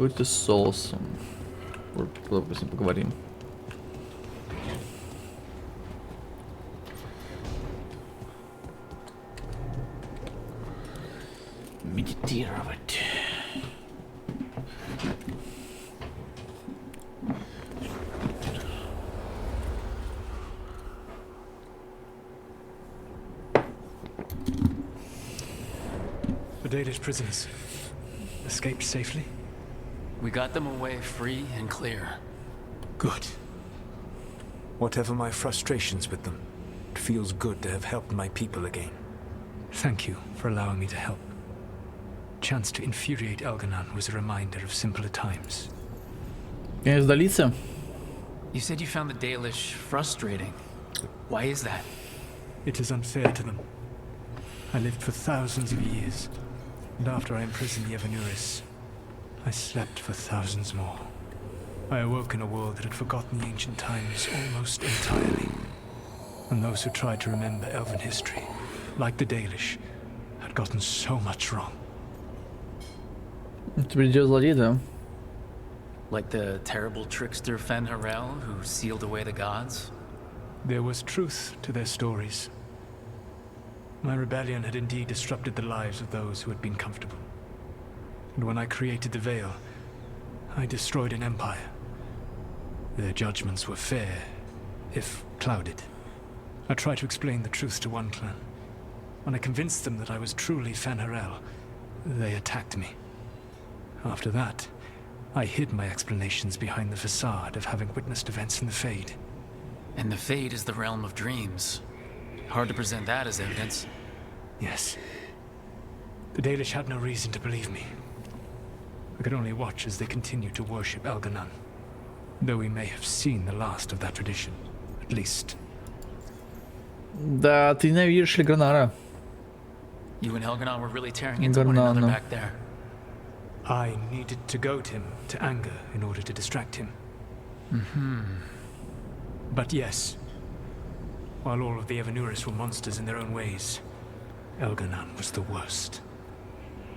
Будьте с соусом. С ним поговорим. Медитировать. The Danish prisoners escaped safely? We got them away free and clear. Good. Whatever my frustrations with them, it feels good to have helped my people again. Thank you for allowing me to help. Chance to infuriate Elganon was a reminder of simpler times. You said you found the Dalish frustrating. Why is that? It is unfair to them. I lived for thousands of years, and after I imprisoned the Evanuris, I slept for thousands more. I awoke in a world that had forgotten the ancient times almost entirely. And those who tried to remember Elven history, like the Dalish, had gotten so much wrong. Like the terrible trickster Fen'Harel who sealed away the gods? There was truth to their stories. My rebellion had indeed disrupted the lives of those who had been comfortable. And when I created the Veil, I destroyed an empire. Their judgments were fair, if clouded. I tried to explain the truth to one clan. When I convinced them that I was truly Fen'Harel, they attacked me. After that, I hid my explanations behind the facade of having witnessed events in the Fade. And the Fade is the realm of dreams. Hard to present that as evidence. Yes. The Dalish had no reason to believe me. I could only watch as they continued to worship Elganon, though we may have seen the last of that tradition, at least. Да, ты ненавидишь Эльгранара. You and Elganon were really tearing into one another back there. I needed to goad him to anger in order to distract him. But yes, while all of the Evanuris were monsters in their own ways, Elganon was the worst.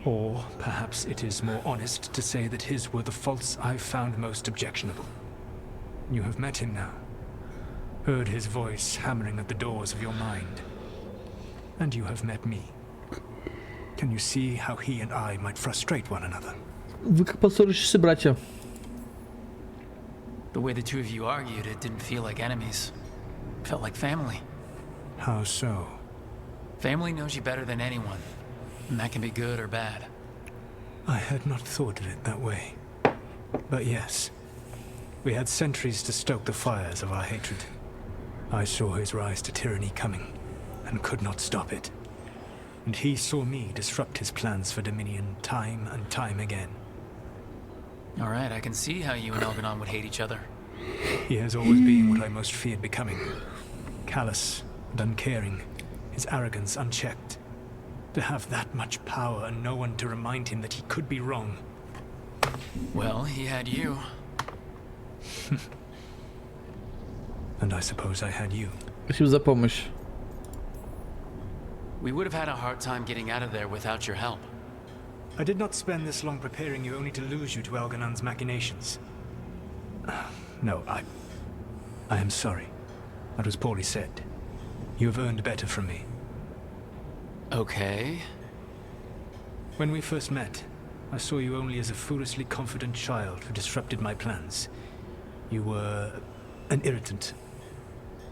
Or perhaps it is more honest to say that his were the faults I found most objectionable. You have met him now, heard his voice hammering at the doors of your mind. And you have met me. Can you see how he and I might frustrate one another? Вы как поссорившиеся братья. The way the two of you argued, it didn't feel like enemies. It felt like family. How so? Family knows you better than anyone, and that can be good or bad. I had not thought of it that way. But yes, we had centuries to stoke the fires of our hatred. I saw his rise to tyranny coming, and could not stop it. And he saw me disrupt his plans for dominion time and time again. All right, I can see how you and Elganon would hate each other. He has always been what I most feared becoming. Callous and uncaring, his arrogance unchecked. To have that much power and no one to remind him that he could be wrong. Well, he had you. And I suppose I had you. Спасибо за помощь. We would have had a hard time getting out of there without your help. I did not spend this long preparing you only to lose you to Elganon's machinations. No, I am sorry. That was poorly said. You have earned better from me. Okay. When we first met, I saw you only as a foolishly confident child who disrupted my plans. You were an irritant.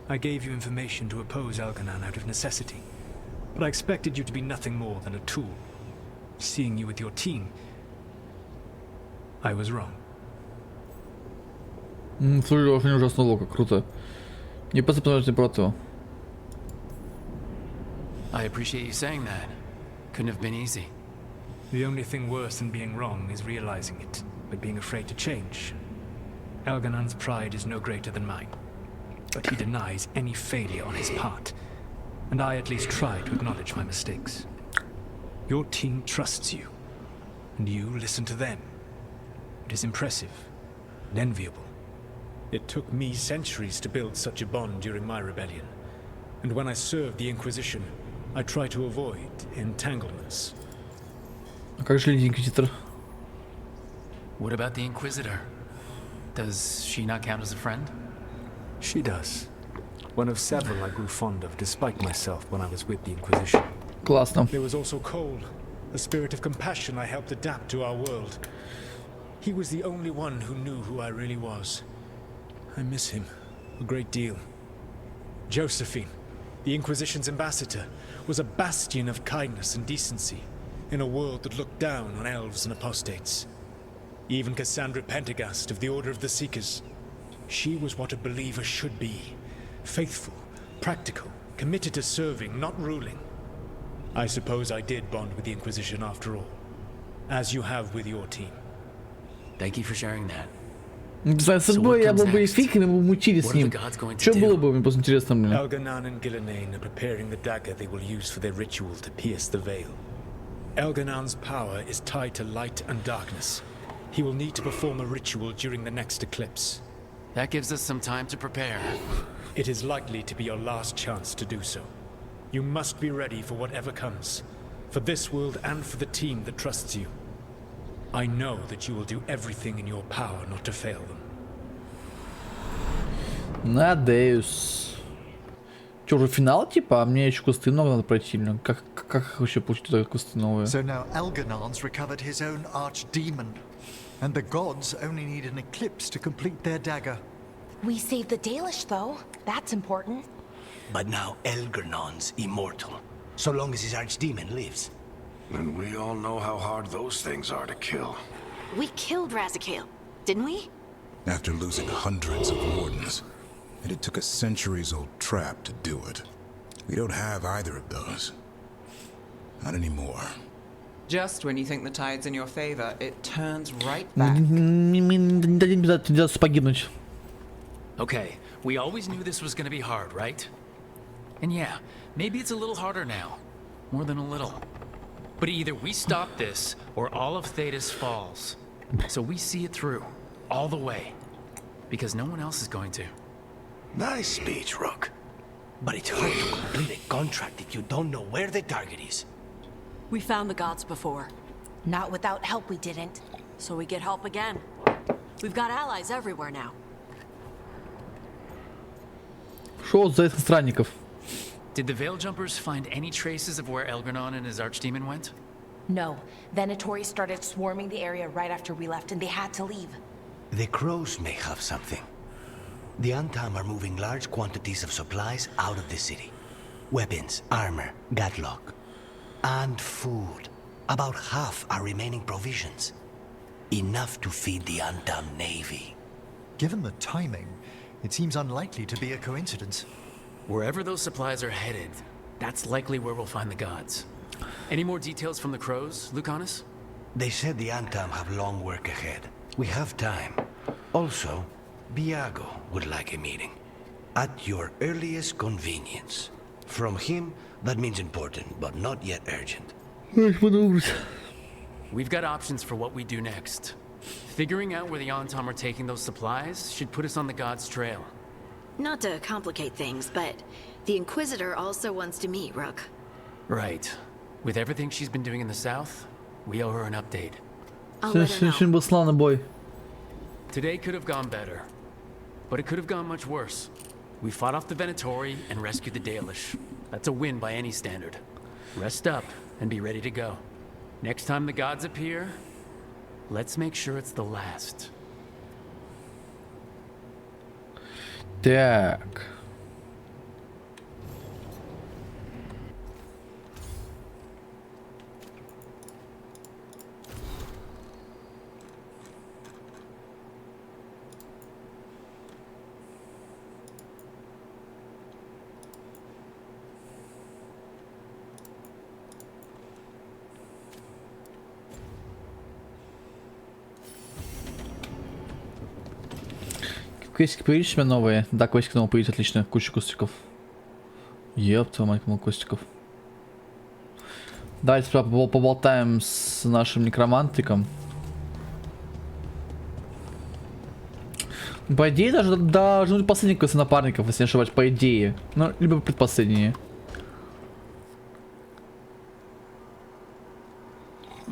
I gave you information to oppose Elganon out of necessity, but I expected you to be nothing more than a tool. Seeing you with your team, I was wrong. Слушай, очень ужасно локо, круто. Не просто потому, что ты против. I appreciate you saying that. Couldn't have been easy. The only thing worse than being wrong is realizing it, but being afraid to change. Elganon's pride is no greater than mine, but he denies any failure on his part, and I at least try to acknowledge my mistakes. Your team trusts you, and you listen to them. It is impressive and enviable. It took me centuries to build such a bond during my rebellion, and when I served the Inquisition, I tried to avoid entanglements. А как же Леди Инквизитор? What about the Inquisitor? Does she not count as a friend? She does. One of several I grew fond of, despite myself, when I was with the Inquisition. Классно. There was also Cole, a spirit of compassion I helped adapt to our world. He was the only one who knew who I really was. I miss him a great deal. Josephine, the Inquisition's ambassador, was a bastion of kindness and decency in a world that looked down on elves and apostates. Even Cassandra Pendergast of the Order of the Seekers. She was what a believer should be. Faithful, practical, committed to serving, not ruling. I suppose I did bond with the Inquisition after all, as you have with your team. Thank you for sharing that. С собой я был бы фиком, и мы бы мучили с ним. Что было бы, мне просто интересно, блин. Elganon and Gillenane are preparing the dagger they will use for their ritual to pierce the veil. Elganon's power is tied to light and darkness. He will need to perform a ritual during the next eclipse. That gives us some time to prepare. It is likely to be your last chance to do so. You must be ready for whatever comes, for this world and for the team that trusts you. I know that you will do everything in your power not to fail them. Надеюсь. Че, уже финал типа? А мне еще квесты много надо пройти. Как вообще получить такие квесты новые? So now Elganon's recovered his own archdemon. And the gods only need an eclipse to complete their dagger. We saved the Dalish, though. That's important. But now Elgernon's immortal, so long as his archdemon lives. And we all know how hard those things are to kill. We killed Razikale, didn't we? After losing hundreds of wardens. And it took a centuries-old trap to do it. We don't have either of those. Not anymore. Just when you think the tide's in your favor, it turns right back. Не дадим придется погибнуть. Okay, we always knew this was gonna be hard, right? And yeah, maybe it's a little harder now. More than a little. But either we stop this, or all of Thedas falls. So we see it through, all the way. Because no one else is going to. Nice speech, Rook. But it's hard to complete a contract if you don't know where the target is. We found the gods before. Not without help, we didn't. So we get help again. We've got allies everywhere now. Шо за этих странников? Did the Veil Jumpers find any traces of where Elgranon and his archdemon went? No. Venatori started swarming the area right after we left, and they had to leave. The crows may have something. The Antam are moving large quantities of supplies out of the city. Weapons, armor, gatlock. And food. About half are remaining provisions. Enough to feed the Antam navy. Given the timing, it seems unlikely to be a coincidence. Wherever those supplies are headed, that's likely where we'll find the gods. Any more details from the crows, Lucanus? They said the Antam have long work ahead. We have time. Also, Biago would like a meeting. At your earliest convenience. From him, that means important, but not yet urgent. We've got options for what we do next. Figuring out where the Antam are taking those supplies should put us on the gods' trail. Not to complicate things, but the Inquisitor also wants to meet Rook. Right. With everything she's been doing in the south, we owe her an update. Сегодня был славный бой. Today could have gone better, but it could have gone much worse. We fought off the Venatori and rescued the Dalish. That's a win by any standard. Rest up and be ready to go. Next time the gods appear, let's make sure it's the last. Так. Квестики появились у меня новые? Да, квестики новые появились, отлично. Куча кустиков. Еп, твою мать, много кустиков. Давайте поболтаем с нашим некромантиком. По идее, даже должны быть последние квесты напарников, если не ошибаюсь, по идее. Ну, либо предпоследние.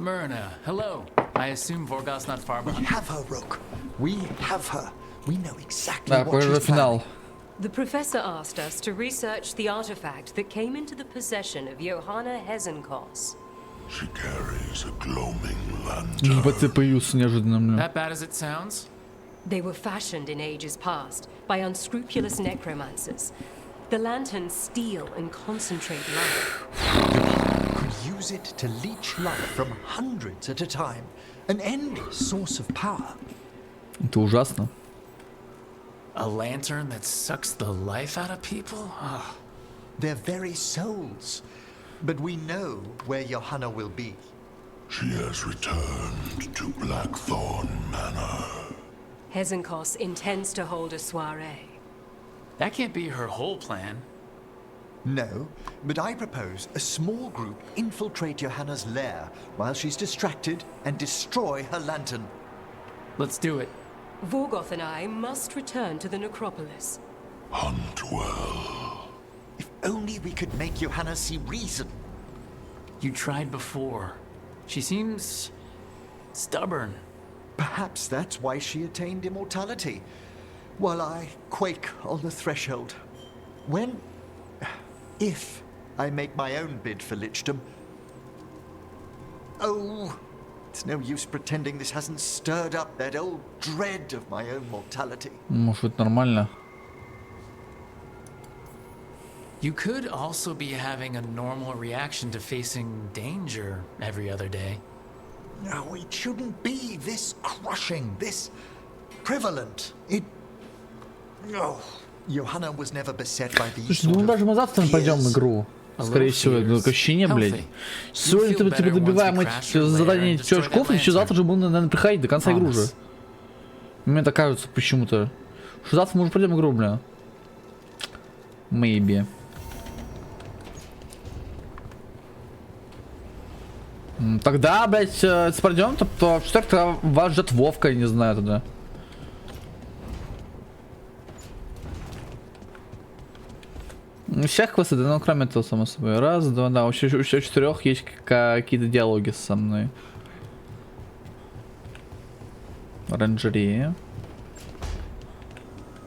Myrna, hello. I assume Vorgos's not far We behind. have her, Rook. We have her. We know exactly Да, what похоже, she's planning. финал. The professor asked us to research the artifact that came into the possession of Johanna Hezenkos. She carries a gloaming Ебать, появился неожиданно, блин. That bad as it sounds? They were fashioned in ages past by unscrupulous necromancers. The lanterns steal and concentrate life. Could use it to leech life from hundreds at a time. An endless source of power. Это ужасно. A lantern that sucks the life out of people? Oh. Their very souls. But we know where Johanna will be. She has returned to Blackthorn Manor. Hezenkos intends to hold a soiree. That can't be her whole plan. No, but I propose a small group infiltrate Johanna's lair while she's distracted and destroy her lantern. Let's do it. Vorgoth and I must return to the necropolis. Hunt well. If only we could make Johanna see reason. You tried before. She seems stubborn. Perhaps that's why she attained immortality, while I quake on the threshold. If I make my own bid for lichdom. Oh, it's no use pretending this hasn't stirred up that old dread of my own mortality. Может, это нормально. You could also be having a normal reaction to facing danger every other day. No, it shouldn't be this crushing, this prevalent. It... No. Johanna was never beset by these Слушай, ну даже мы завтра пойдем в игру. Скорее всего, это такое ощущение, блядь. Сегодня типа добиваем эти задания этих очков, и еще завтра же будем, наверное, приходить до конца игры уже. Мне так кажется почему-то. Что завтра мы уже пройдем игру, бля. Maybe. Тогда, блядь, если пройдем, то в четверг тогда вас ждет Вовка, я не знаю тогда. Всех квесты, да, ну кроме этого, само собой. Раз, два, да, у четырех есть какие-то диалоги со мной. Оранжерея.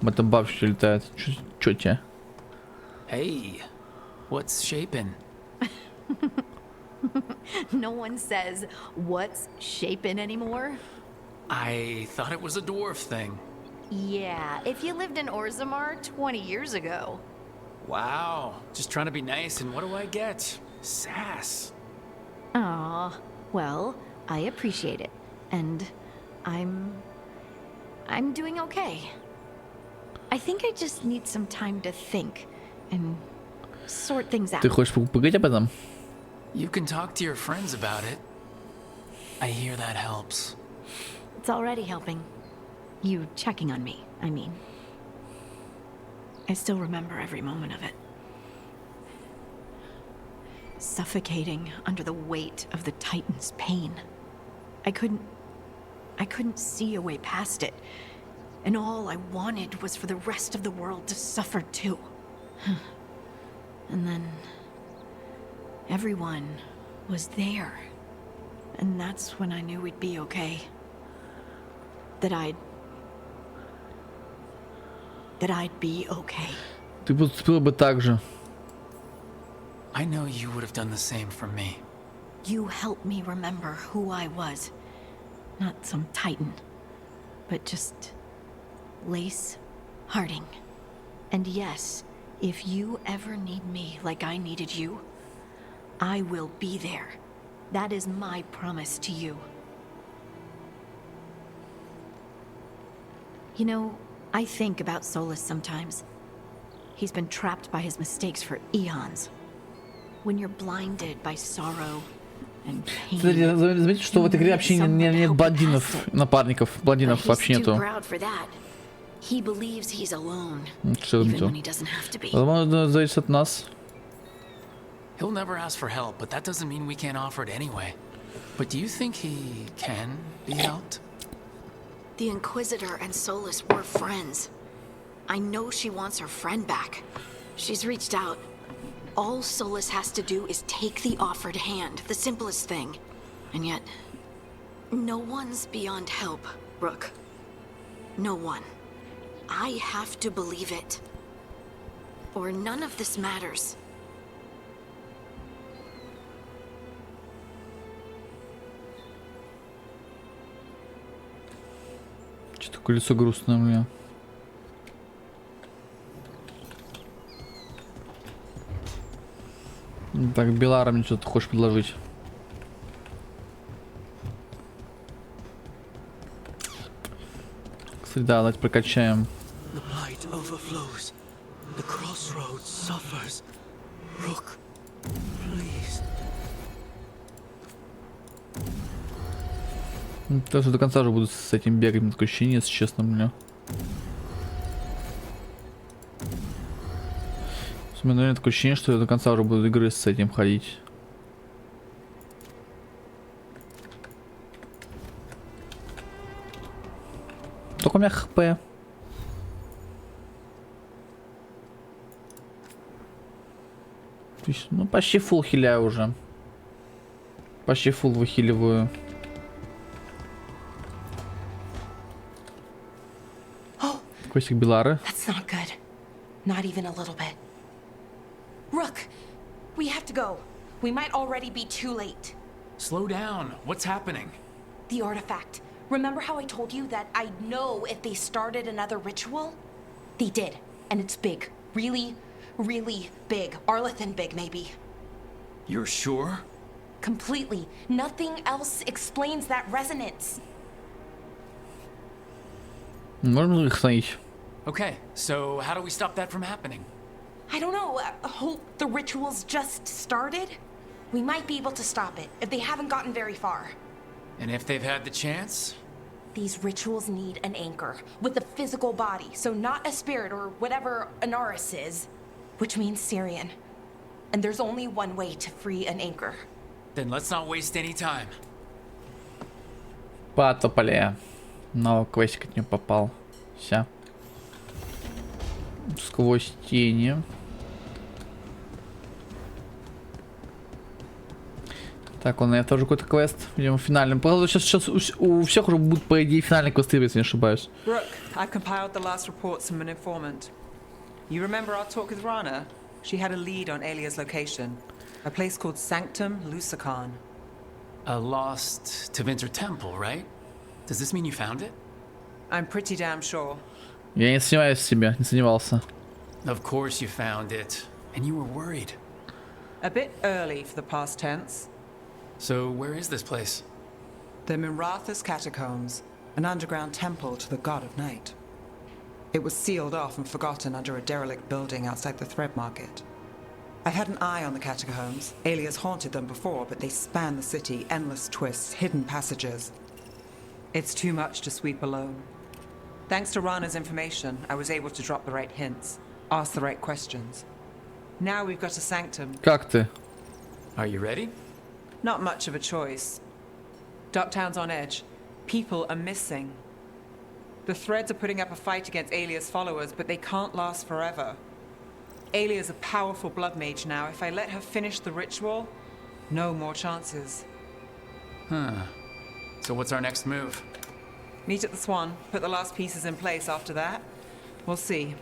В этом бабочка летает. Чё тебе? Hey, what's shaping? No one says, what's shaping anymore? I thought it was a dwarf thing. Yeah, if you lived in Orzammar 20 years ago. Wow, just trying to be nice, and what do I get? Sass. Aw, well, I appreciate it. And I'm doing okay. I think I just need some time to think and sort things out. Ты хочешь поговорить об этом? You can talk to your friends about it. I hear that helps. It's already helping. You checking on me, I mean. I still remember every moment of it. Suffocating under the weight of the Titan's pain. I couldn't see a way past it. And all I wanted was for the rest of the world to suffer too. And then everyone was there. And that's when I knew we'd be okay. That I'd be okay. Ты поступила бы так же. I know you would have done the same for me. You helped me remember who I was. Not some Titan, but just Lace Harding. And yes, if you ever need me like I needed you, I will be there. That is my promise to you. You know, I think about Solus sometimes. He's been trapped by his mistakes for eons. When you're blinded by sorrow and pain. Кстати, заметьте, что в этой игре вообще нет блондинов, напарников, блондинов вообще нету. He believes he's alone, Что even это? when he doesn't have to be. Возможно, зависит от нас. He'll never ask for help, but that doesn't mean we can't offer it anyway. But do you think he can be helped? The Inquisitor and Solus were friends. I know she wants her friend back. She's reached out. All Solus has to do is take the offered hand, the simplest thing. And yet, no one's beyond help, Rook. No one. I have to believe it. Or none of this matters. Что-то колесо грустное у меня. Так, Белара мне что-то хочешь предложить? Кстати, да, давайте прокачаем. The blight overflows. The crossroads suffers. Rook, please. То есть до конца уже буду с этим бегать, мне такое ощущение, если честно, мне. У меня, наверное, такое ощущение, что я до конца уже буду игры с этим ходить. Только у меня хп. То есть, ну, почти фулл хиляю уже. Почти фулл выхиливаю. Костик Белары. That's not good. Not even a little bit. Rook, we have to go. We might already be too late. Slow down. What's happening? The artifact. Remember how I told you that I know if they started another ritual? They did, and it's big. Really, really big. Arlethan big, maybe. You're sure? Completely. Nothing else explains that resonance. Можно их остановить? Okay, so how do we stop that from happening? I don't know. Hope the rituals just started? We might be able to stop it if they haven't gotten very far. And if they've had the chance? These rituals need an anchor with a physical body, so not a spirit or whatever Anaris is, which means Syrian. And there's only one way to free an anchor. Then let's not waste any time. Потопали. Но квестик от нее попал. Вся. Сквозь тени. Так, у меня тоже какой-то квест. Видимо, финальный. Правда, сейчас у всех уже будут, по идее, финальные квесты, если не ошибаюсь. Rook, I compiled the last reports from an informant. You remember our talk with Rana? She had a lead on Alia's location. A place called Sanctum Lusakan. A lost Tevinter temple, right? Does this mean you found it? I'm pretty damn sure. Я не сомневаюсь в себе, не сомневался. Of course you found it. And you were worried. A bit early for the past tense. So where is this place? The Miratha's Catacombs, an underground temple to the god of night. It was sealed off and forgotten under a derelict building outside the Thread Market. I've had an eye on the catacombs. Alias haunted them before, but they span the city, endless twists, hidden passages. It's too much to sweep alone. Thanks to Rana's information, I was able to drop the right hints, ask the right questions. Now we've got a sanctum. Как ты? Are you ready? Not much of a choice. Ducktown's on edge. People are missing. The Threads are putting up a fight against Alia's followers, but they can't last forever. Alia's a powerful blood mage now. If I let her finish the ritual, no more chances. Huh. So what's our next move? Meet at the Swan. Put the last pieces in place after that. We'll see.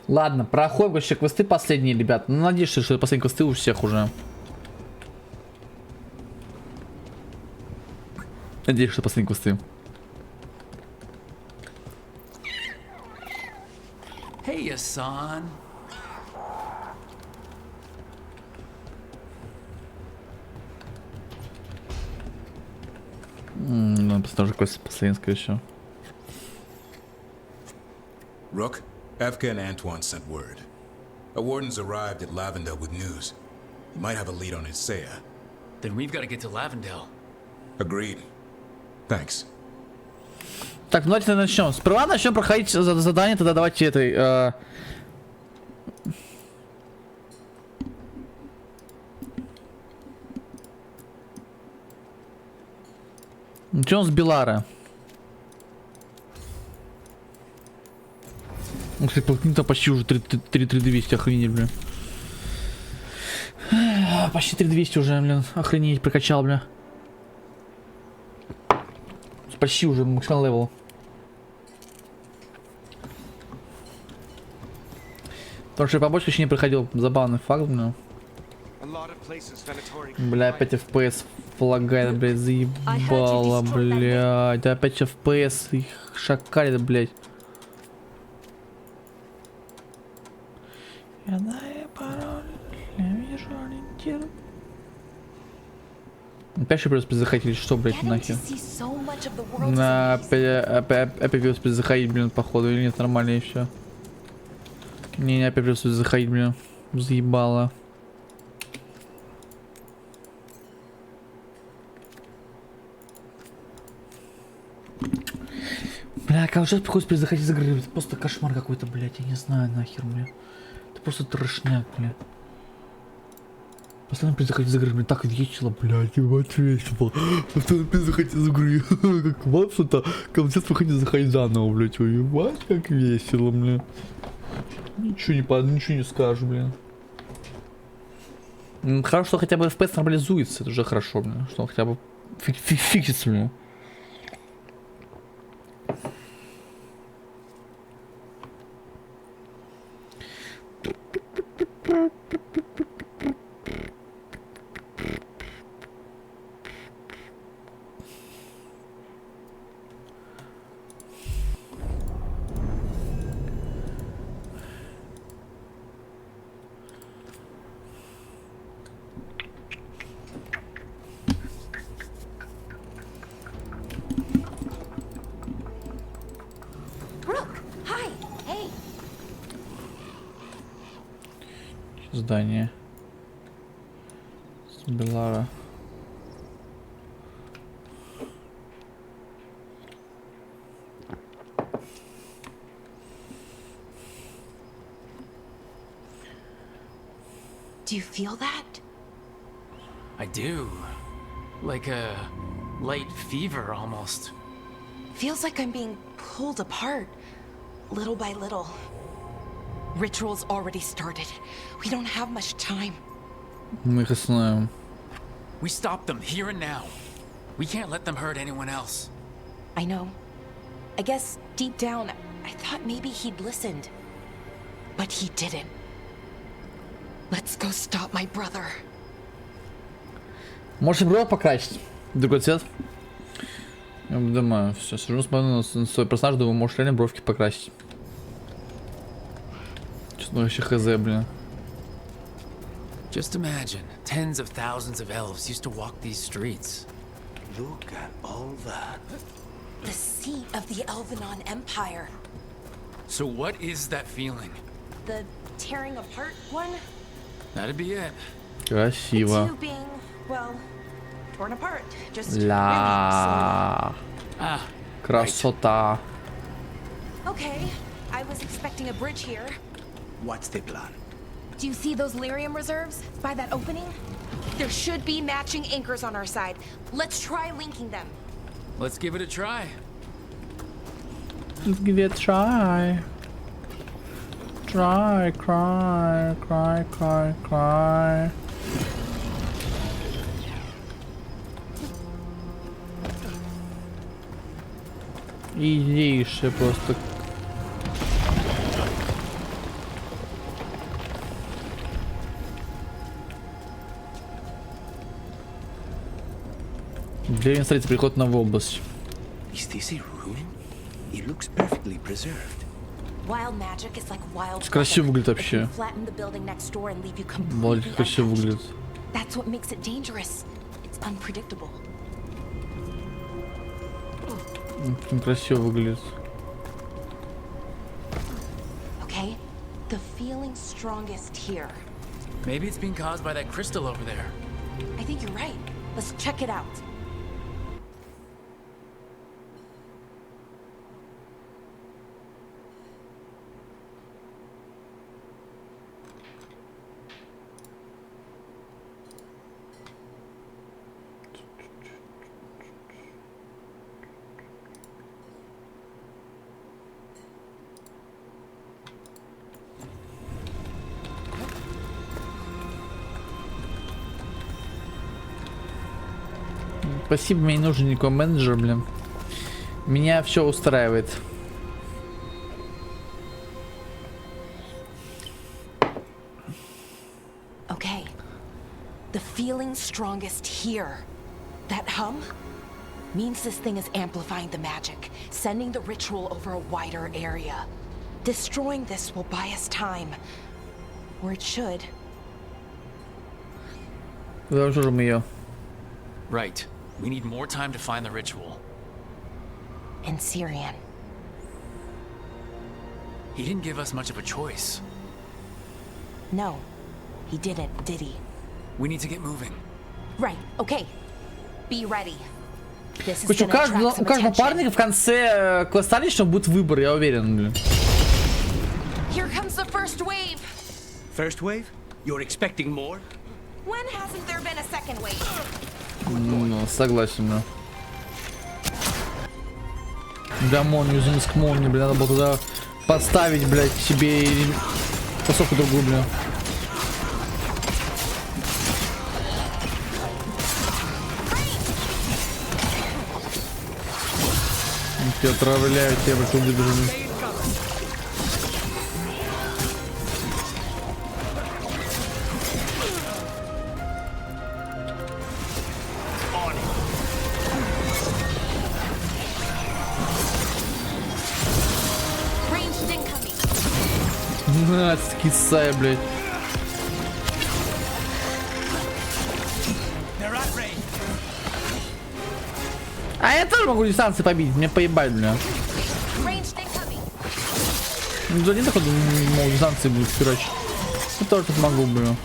Ладно, проходим вообще квесты последние, ребят. Ну, надеюсь, что последние квесты у всех уже. Надеюсь, что последние квесты. Hey, Asan. Ну, тоже квест последний, скорее всего. Rook, Evka and Antoine sent word. A warden's arrived at Lavendale with news. He might have a lead on Isaiah. Then we've got to get to Lavendale. Agreed. Thanks. Так, ну давайте начнем. Сперва начнем проходить задание, тогда давайте этой... Что у нас Белара? Ну, кстати, полотница почти уже 3200, охренеть, блин. почти 3200 уже, блин. Охренеть, прокачал, бля. Почти уже максимальный левел. Потому что я побочку еще не проходил. Забавный факт, бля. Бля, опять FPS лагает, блядь, заебало, блядь. Да опять FPS их шакалит, блядь. Я знаю пароль, я вижу ориентир. Опять же придется заходить, что, блядь, нахер? Опять придется заходить, блин, походу, или нет, нормально и все. Не, опять придется заходить, блин. Заебало. Бля, как сейчас приходится заходить за игры? Это просто кошмар какой-то, блядь, я не знаю, нахер, бля. Это просто трешняк, бля. Постоянно заходить за игры, блин, так весело, блядь, ебать весело. Постоянно заходить за игры, как вам что-то, как сейчас приходить заходить заново, блядь, ой, ебать, как весело, бля. Ничего не скажешь, блин. Хорошо, что хотя бы FPS нормализуется, это уже хорошо, блин, что он хотя бы фиксится, блин. Здание с Белара. Do you feel that? I do. Like a light fever almost. Feels like I'm being pulled apart, little by little. Ritual's already started. We don't have much time. Мы их остановим. We stop them here and now. We can't let them hurt anyone else. I know. I guess deep down, I thought maybe he'd listened. But he didn't. Let's go stop my brother. Можете бровь покрасить? Другой цвет? Я думаю, все, сижу, смотрю на свой персонаж, думаю, может реально бровки покрасить. Что вообще хз, блин. Just imagine, tens of thousands of elves used to walk these streets. Look at all that. The seat of the Elvenon Empire. So what is that feeling? The tearing apart one? That'd be it. Красиво. The two being, well, torn apart. Just Ла. Красота. Okay, I was expecting a bridge here. What's the plan? Do you see those lyrium reserves by that opening? There should be matching anchors on our side. Let's try linking them. Let's give it a try. Let's give it a try. Try, cry, cry, cry, cry. Идейшее просто. Древний смотрите, приход на область. Is this a room? It looks perfectly preserved. Wild magic is like wild. Красиво выглядит вообще. Flatten the building next door and leave you completely Молодец, красиво выглядит. That's what makes it dangerous. It's unpredictable. Красиво выглядит. Okay, the feeling's strongest here. Maybe it's being caused by that crystal over there. I think you're right. Let's check it out. Спасибо, мне не нужен никакой менеджер, блин. Меня все устраивает. Okay. The feeling's strongest here. That hum means this thing is amplifying the magic, sending the ritual over a wider area. Destroying this will buy us time. Or it should. Right. We need more time to find the ritual. And Syrian. He didn't give us much of a choice. No, he didn't, did he? We need to get moving. Right, okay. Be ready. This is Короче, у gonna attract some каждого attention. парня в конце квеста личного будет выбор, я уверен, блин. Here comes the first wave. First wave? You're expecting more? When hasn't there been a second wave? Ну, согласен, да. Да, молнию, к молнии, блин, надо было туда подставить, блядь, себе посылку другую, блин. Я отравляю тебя, блядь, убежу. На, скисай, блядь. А я тоже могу дистанции побить, мне поебать, бля. Ну, за один такой могу дистанции будет херачить. Я тоже тут могу, бля.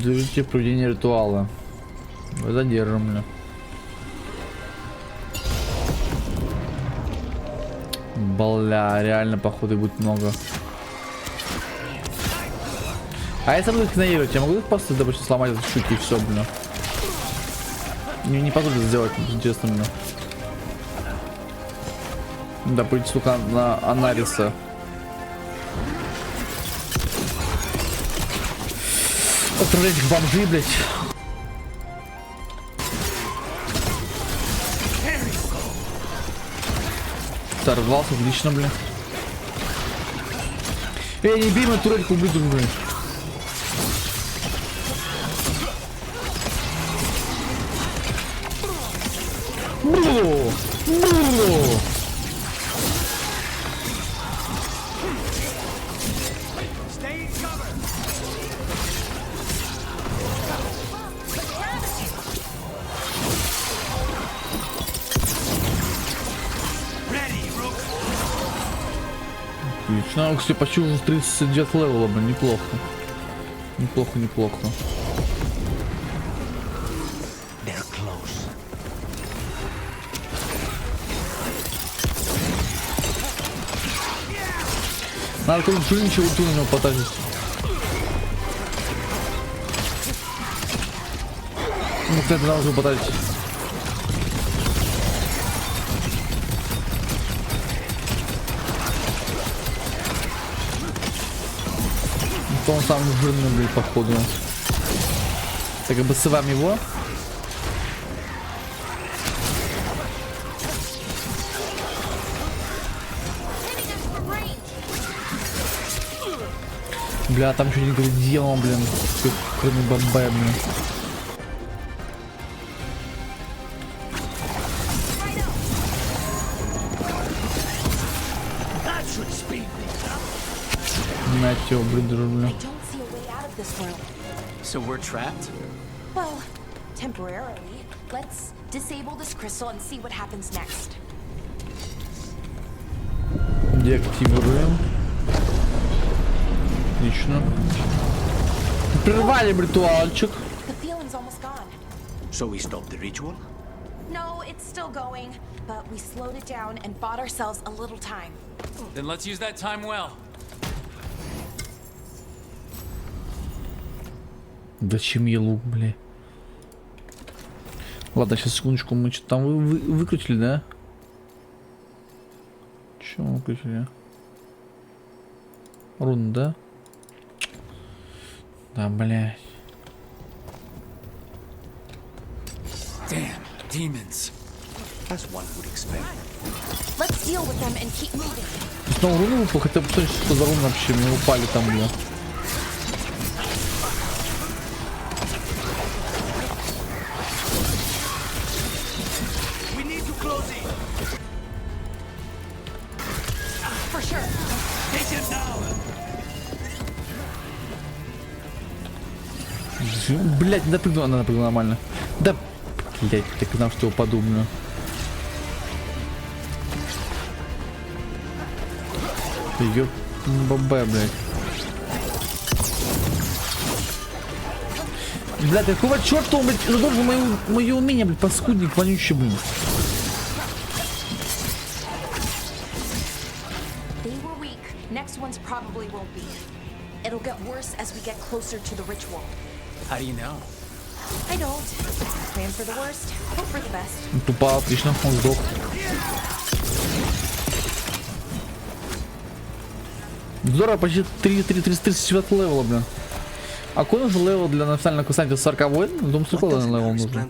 Завершите проведение ритуала. Задержим, бля. Бля, реально походу будет много. А если буду игнорировать, я могу просто, допустим, сломать эту штуки и все, бля. Не позволю сделать, интересно, бля. Да, пойти, сука, на Анариса. Отправлять их бомжи, блядь. Сорвался, отлично, блядь. Эй, не бей мою турельку, ублюдок, блядь. Отлично, кстати, почти уже 39 левела, блин, неплохо. Неплохо, неплохо. Надо какой-нибудь жирничий ульту на него потратить. Ну, кстати, надо уже потратить. Он самый жирный, блин, походу. Так, обоссываем его. Бля, там что нибудь делал, блин. Кроме бомбая, блин. На тё, блин. So we're trapped? Well, temporarily. Let's disable this crystal and see what happens next. Деактивируем. Отлично. Прервали ритуальчик. The feeling's almost gone. So we stopped the ritual? No, it's still going, but we slowed it down and bought ourselves a little time. Then let's use that time well. Зачем ей лук, бля? Ладно, сейчас секундочку, мы что-то там выкрутили, да? Че мы выкрутили? Рун, да? Да, блядь. Damn, demons. As one would expect. Let's deal with them and keep moving. Снова руну выпал, хотя бы что за рун вообще, мы упали там, бля. For sure. Блять, не допрыгнула, она допрыгнула нормально. Да, блять, так знал, что упаду, бля. Ёп, бабе, блядь. Блядь, какого черта он, блядь, разорвал мои умения, блядь, паскудник, вонючий, блин. They were weak. Next ones probably won't be. It'll get worse as we get closer to the ritual. How do you know? I don't. Plan for the worst, hope for the best. Тупо, отлично, он сдох. Здорово, почти 30 левела, блин. А какой нужен левел для национального курсанта? 40-й? Думаю, сколько левел нужен?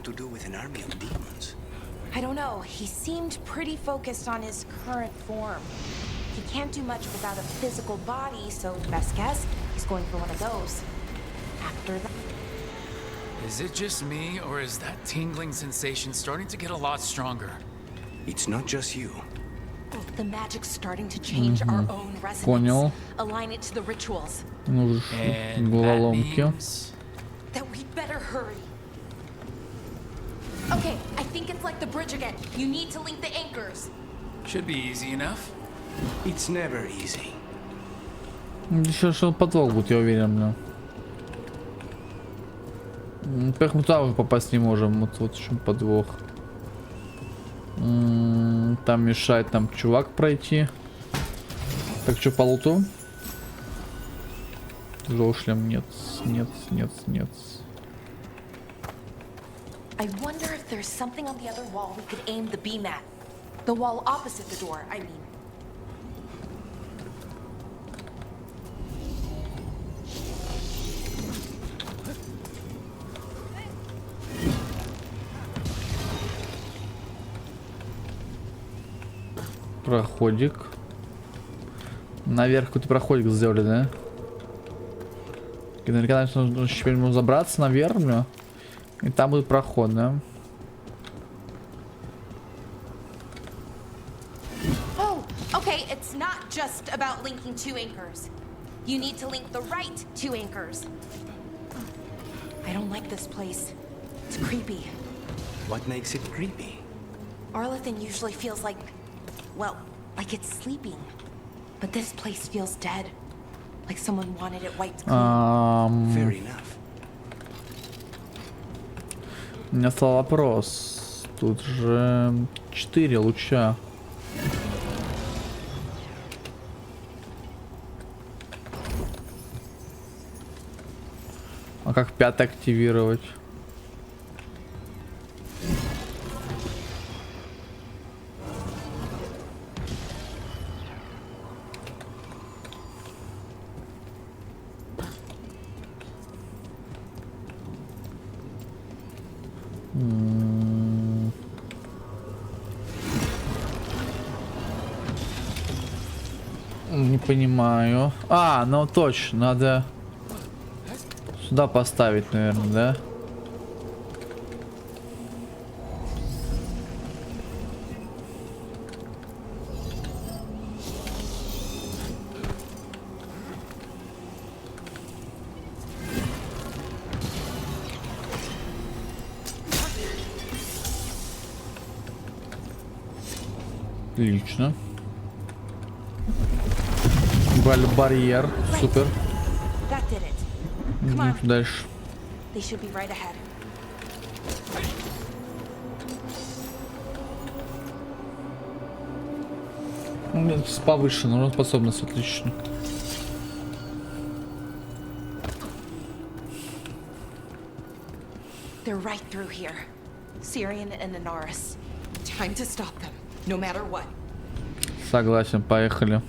I don't know. He seemed pretty focused on his current form. He can't do much without a physical body, so best guess, he's going for one of those. After that. Is it just me, or is that tingling sensation starting to get a lot stronger? It's not just you. The magic's starting to change our own resonance. Понял. Align it to the rituals. Ну, головоломки. That we'd better hurry. Okay, I think it's like the bridge again. You need to link the anchors. Should be easy enough. It's never easy. Еще что подвох будет, я уверен, бля. Во-первых, мы туда уже попасть не можем. Вот еще подвох. Там мешает нам чувак пройти. Так, что по луту? Тяжелый шлем. Нет. I wonder if there's something on the other wall we could aim the beam at. The wall opposite the door, I mean. Проходик. Наверх какой-то проходик сделали, да? И наверняка нужно теперь забраться наверх, бля. И там будет проход, да? Oh, okay, it's not just about linking two anchors. You need to link the right two anchors. I don't like this place. It's creepy. What makes it creepy? Arlithan usually feels like, well, like it's sleeping. But this place feels dead. Like someone wanted it wiped clean. Fair enough. У меня стал вопрос. Тут же 4 луча. А как 5 активировать? Не понимаю. А, ну точно, надо сюда поставить, наверное, да? Отлично. Барьер, супер. Дальше. С повышенной способностью, отлично. They're right through here. Syrian and Anaris. Time to stop them, no matter what. Согласен, поехали.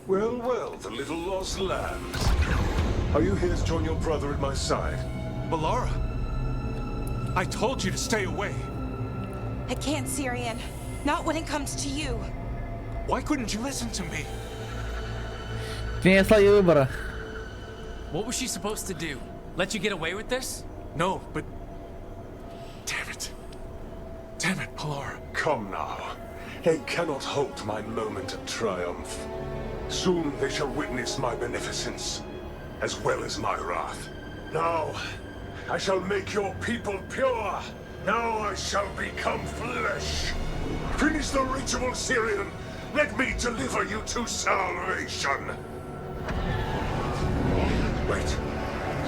Well, well, the little lost lambs. Are you here to join your brother at my side? Balara! I told you to stay away. I can't, Syrian. Not when it comes to you. Why couldn't you listen to me? Не слои выбора. What was she supposed to do? Let you get away with this? No, but... Damn it. Damn it, Balara. Come now. They cannot halt my moment of triumph. Soon they shall witness my beneficence, as well as my wrath. Now, I shall make your people pure. Now I shall become flesh. Finish the ritual, Syrian. Let me deliver you to salvation. Wait.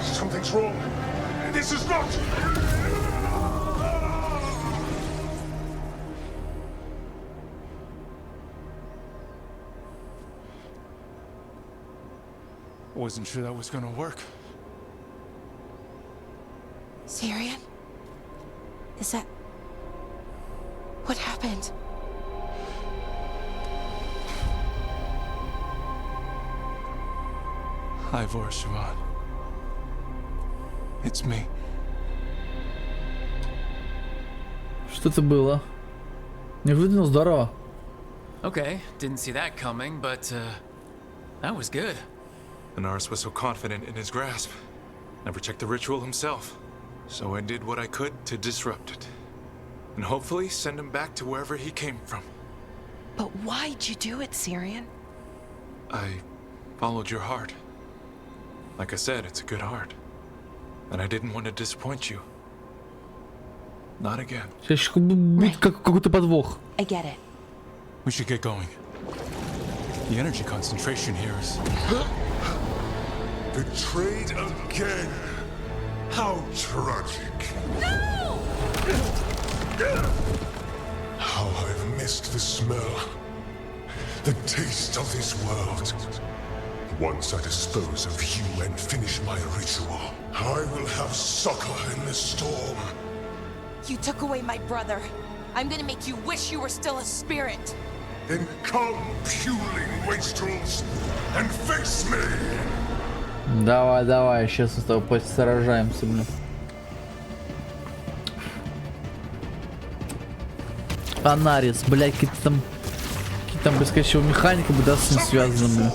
Something's wrong. This is not... I wasn't sure that was gonna work. Syrian? Is that... What happened? Ivor Siobhan. It's me. Что это было? Неожиданно здорово. Okay, didn't see that coming, but that was good. Anaris was so confident in his grasp. Never checked the ritual himself. So I did what I could to disrupt it. And hopefully send him back to wherever he came from. But why'd you do it, Syrian? I followed your heart. Like I said, it's a good heart. And I didn't want to disappoint you. Not again. Сейчас будет какой-то подвох. I get it. We should get going. The energy concentration here is... Betrayed again. How tragic. No! How I've missed the smell. The taste of this world. Once I dispose of you and finish my ritual, I will have succor in the storm. You took away my brother. I'm gonna make you wish you were still a spirit. Then come, puling wastrels, and face me! Давай, давай, сейчас с тобой сражаемся, блин. Анарис, блядь, какие-то там без качества механика, да, с ним связаны, блин.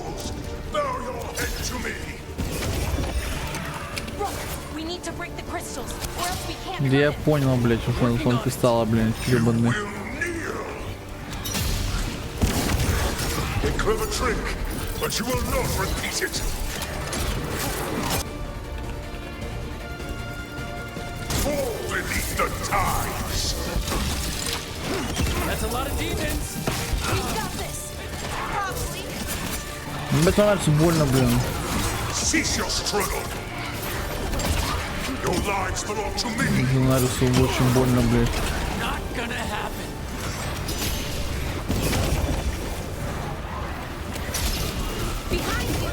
Да я понял, блядь, уж он кристалла, блин, ёбаный. Clever trick, but you will not repeat it. Fall beneath the tides. That's a lot of demons. We've got this. Probably. Блядь, Анарису больно, блин. Cease your struggle. Your lives belong to me. Анарису очень больно, блядь. Not gonna happen. Behind you.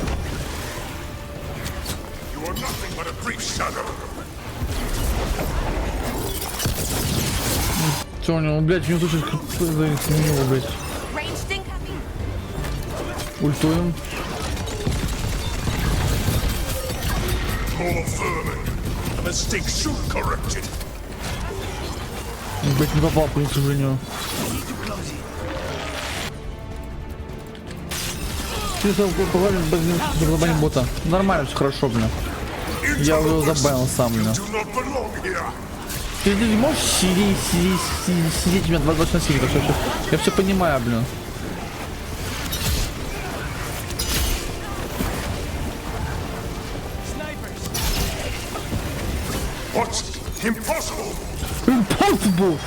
You are nothing but a brief shadow. Че у него, блядь, не слушай, него, блядь. Ranged incoming. Ультуем. More vermin. A mistake soon corrected. Блядь, не попал, к сожалению. Поговорим бота. Нормально, все хорошо, блин. Я его забанил сам, блин. Ты не можешь сидеть у меня 22 на 7, я все понимаю, блин. Impossible! Impossible!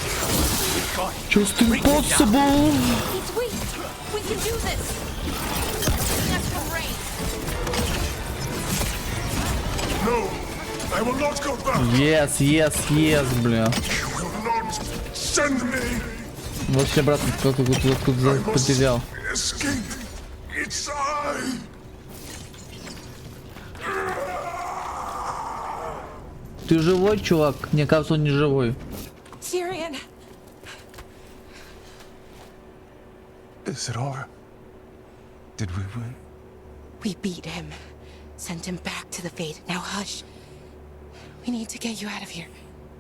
Just impossible! He's weak. We can do this. That's from Rain. No, I will not go back. Yes, бля. You will not send me. Вообще, брат, кто-то потерял. Escape. It's I. Ты живой, чувак? Мне кажется, он не живой. Syrian! Is it over? Did we win? We beat him. Sent him back to the Fate. Now hush. We need to get you out of here.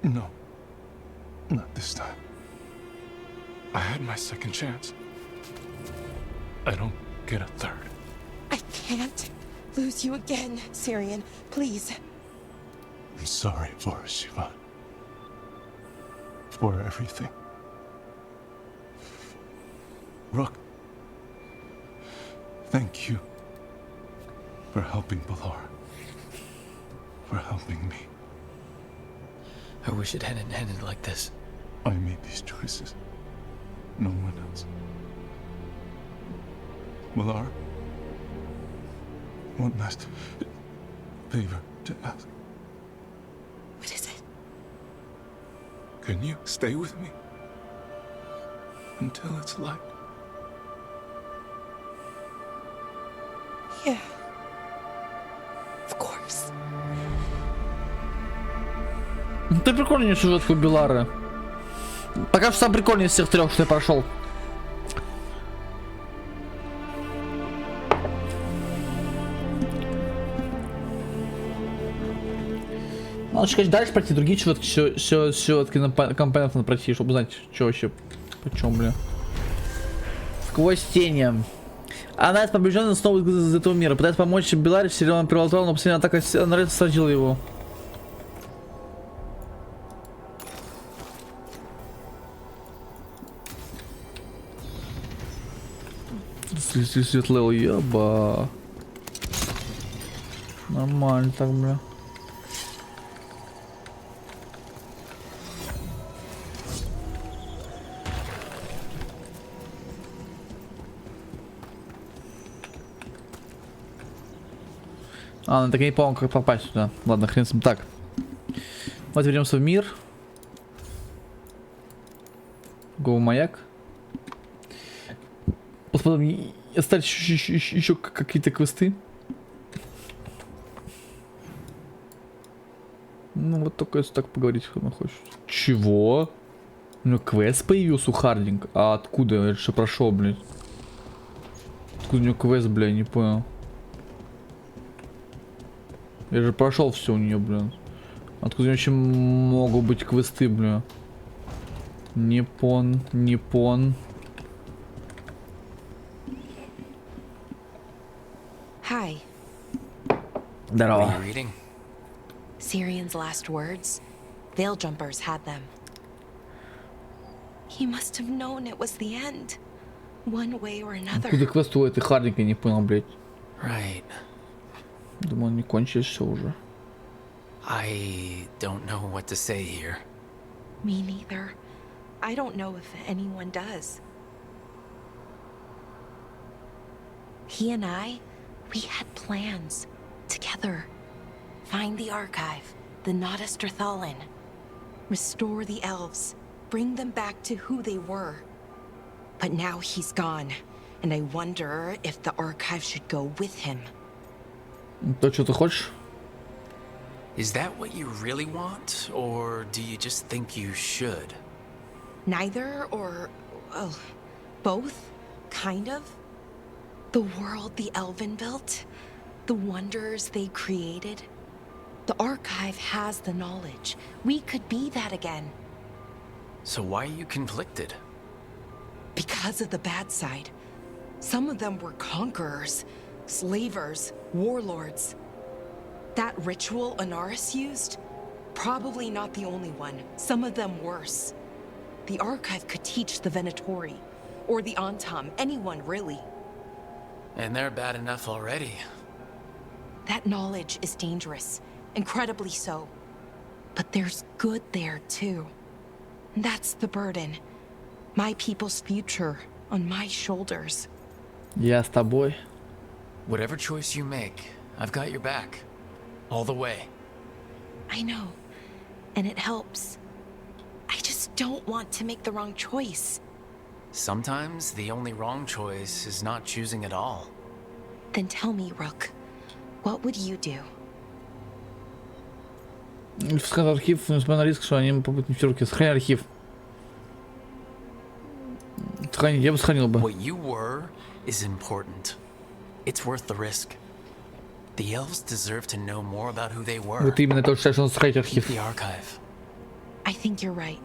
No. Not this time. I had my second chance. I don't get a third. I can't lose you again, Syrian. Please. I'm sorry for Shiva. For everything. Rook. Thank you. For helping Balar. For helping me. I wish it hadn't ended like this. I made these choices. No one else. Balar. One last favor to ask. What is it? Can you stay with me? Until it's light. Yeah. Of course. Ты прикольнее сюжетку Белары. Пока что сам прикольнее из всех трех, что я прошел. Надо, конечно, дальше пройти, другие сюжетки, сюжетки компоненты надо пройти, чтобы знать, что вообще, почем, бля. Сквозь тени. Она из побежденная снова из этого мира. Пытается помочь Беларе в сериалом первого, но последняя атака сразила его. Светлел, еба. Нормально так, бля. Ну так я не помню, как попасть сюда. Ладно, хрен с ним. Так. Давайте вернемся в мир. Го маяк. Посмотрим, остались еще какие-то квесты. Ну вот только если так поговорить, кто хочет. Чего? У него квест появился у Хардинг. А откуда? Я же прошел, блядь. Откуда у него квест, блядь, не понял. Я же прошел все у нее, блин. Откуда у нее вообще могут быть квесты, блин? Не пон. Hi. Здорово. What are you reading? Syrian's last words. Veil jumpers had them. He must have known it was the end. One way or another. Откуда квест у этой Хардинга, не понял, блядь. Right. Думаю, не кончилось все уже. I don't know what to say here. Me neither. I don't know if anyone does. He and I, we had plans. Together. Find the archive, the Nodasterthalin. Restore the elves. Bring them back to who they were. But now he's gone. And I wonder if the archive should go with him. То, что ты хочешь? Is that what you really want, or do you just think you should? Neither, or, well, both, kind of. The world the Elven built, the wonders they created. The archive has the knowledge. We could be that again. So why are you conflicted? Because of the bad side. Some of them were conquerors, slavers, warlords. That ritual Anaris used? Probably not the only one. Some of them worse. The archive could teach the Venatori, or the Antam, anyone really. And they're bad enough already. That knowledge is dangerous, incredibly so. But there's good there too. That's the burden. My people's future on my shoulders. Я с тобой. Whatever choice you make, I've got your back. All the way. I know. And it helps. I just don't want to make the wrong choice. Sometimes the only wrong choice is not choosing at all. Then tell me, Rook, what would you do? Сказал архив, несмотря на риск, что они попадут не в руки. Сохрани архив. Сохрани, я бы сохранил бы. What you were is important. It's worth the risk. The elves deserve to know more about who they were. Вот именно то, что нужно сохранить архив. The archive. I think you're right.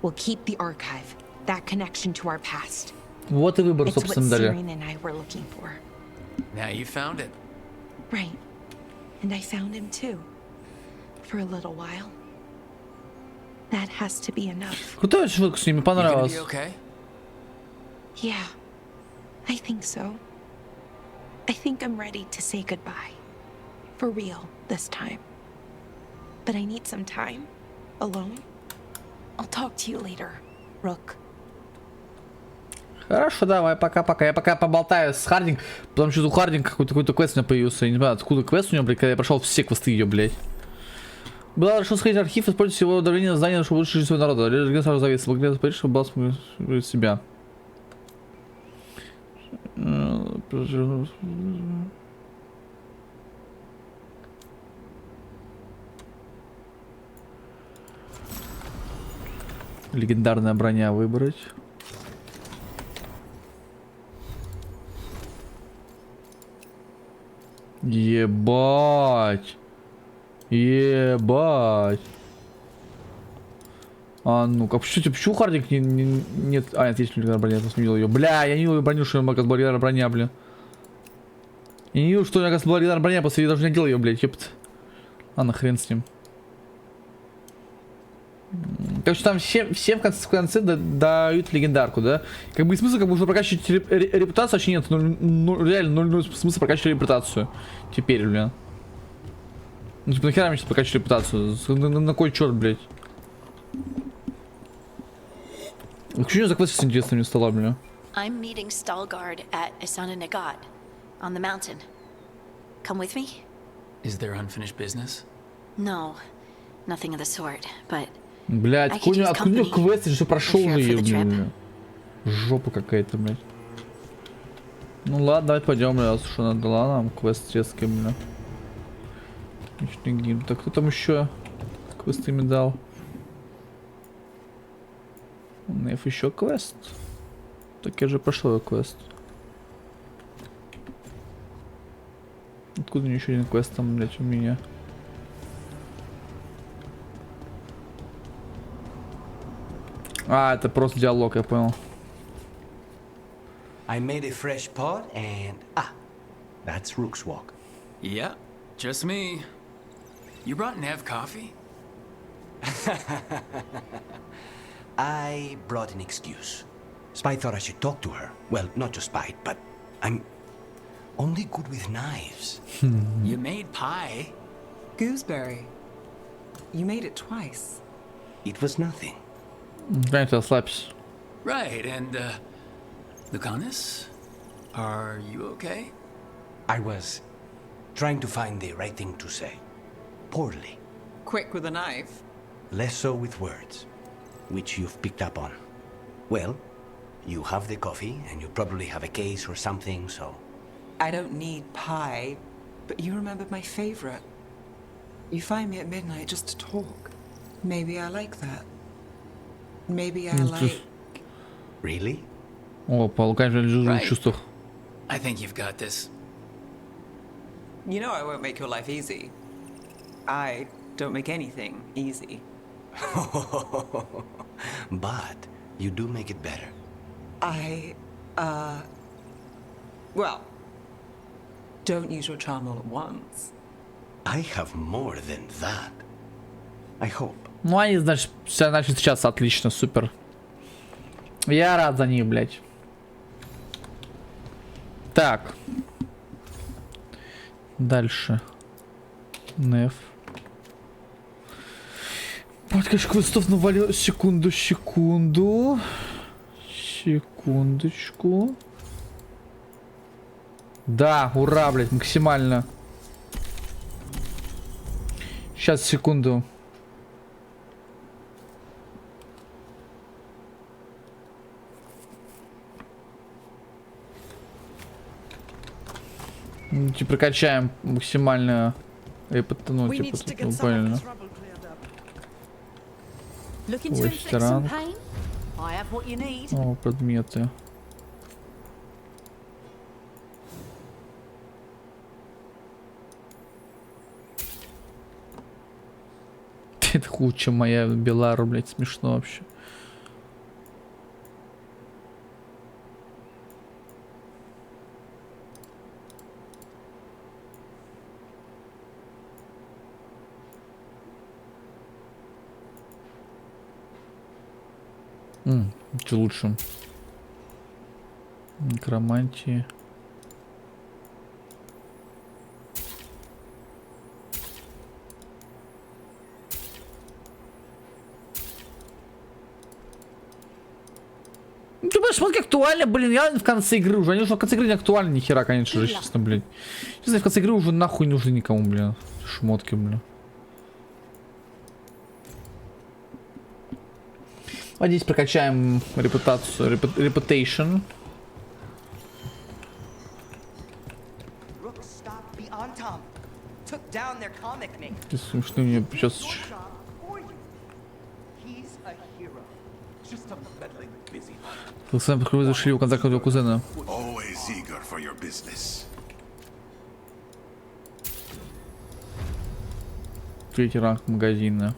We'll keep the archive. That connection to our past. Вот и выбор, It's what собственно, дали. Syrian and I were looking for. Now you found it. Right. And I found him too. For a little while. That has to be enough. Крутая шутка с ними, понравилось. You gonna be okay? Yeah. I think so. I think I'm ready to say goodbye. For real, this time. But I need some time. Alone. I'll talk to you later, Rook. Хорошо, давай, пока-пока. Я пока поболтаю с Хардинг, потому что у Хардинг какой-то квест у меня появился. Я не знаю, откуда квест у него, блядь, когда я прошел все квесты ее, блядь. Было хорошо сходить архив, использовать его давление на здание, чтобы лучше жить своего народа. Режим сразу завис. Благодаря за Париж, чтобы был себя. Легендарная броня выбрать. Ебать. Ебать. А ну-ка, почему Хардинг нет? А, нет, есть легендарная броня, я просто не видел ее. Бля, я не видел броню, что у меня легендарная броня, бля. Я не видел, что у меня легендарная броня, после я даже не делал ее, блядь, епт. А, нахрен с ним. Так что там всем в конце дают легендарку, да? Как бы смысл, как бы уже прокачивать репутацию, вообще нет. Ну, реально, ноль смысла прокачивать репутацию. Теперь, бля. Ну, типа, нахера мне сейчас прокачивать репутацию? На кой черт, блядь? Что за квест интересно мне стало, бля? I'm meeting Veilguard at Isananegat on the mountain. Come with me? Is there unfinished business? No, nothing of the sort, but Блядь, откуда у него квест, я же прошел ее, блядь. Жопа какая-то, блядь. Ну ладно, давай пойдем, блядь, что она дала нам квест резкий, блядь. Так кто там еще квестами дал? Неф еще квест. Так я же прошел квест. Откуда еще один квест там, блядь, у меня? А, это просто диалог, я понял. I made a fresh pot and that's Rook's walk. Yeah, just me. You brought Nev coffee? I brought an excuse. Spite thought I should talk to her. Well, not just Spite, but I'm only good with knives. You made pie. Gooseberry. You made it twice. It was nothing. Знаете, слабс. Right, and Lucanus? Are you okay? I was trying to find the right thing to say. Poorly. Quick with a knife. Less so with words, which you've picked up on. Well, you have the coffee, and you probably have a case or something, so... I don't need pie, but you remembered my favorite. You find me at midnight just to talk. Maybe I like that. Maybe I like... Really? О, Лука же в чувствах. I think you've got this. You know I won't make your life easy. I don't make anything easy. But you do make it better. Well, don't use your charm all at once. I have more than that. I hope. Ну, они, значит, все начали встречаться отлично, супер. Я рад за них, блядь. Так. Дальше. Неф. Подкачка квестов навалилась. Секунду. Секундочку. Да, ура, блядь, максимально. Сейчас, секунду. Типа прокачаем максимально. Ну, типа, правильно. Looking to inflict some ранг. pain? I have what you need. О, предметы. Это хуже, чем моя Белара, блядь, смешно вообще. Что лучше? Некромантии. Ну, ты понимаешь, смотри, актуально, блин, я в конце игры уже. Они уже в конце игры не актуальны, ни хера, конечно же, честно, блин. Честно, в конце игры уже нахуй не нужны никому, блин. Шмотки, блин. А здесь прокачаем репутацию, reputation. Ты смешно мне сейчас. Вы сами зашли у контакта его кузена. Третий ранг магазина.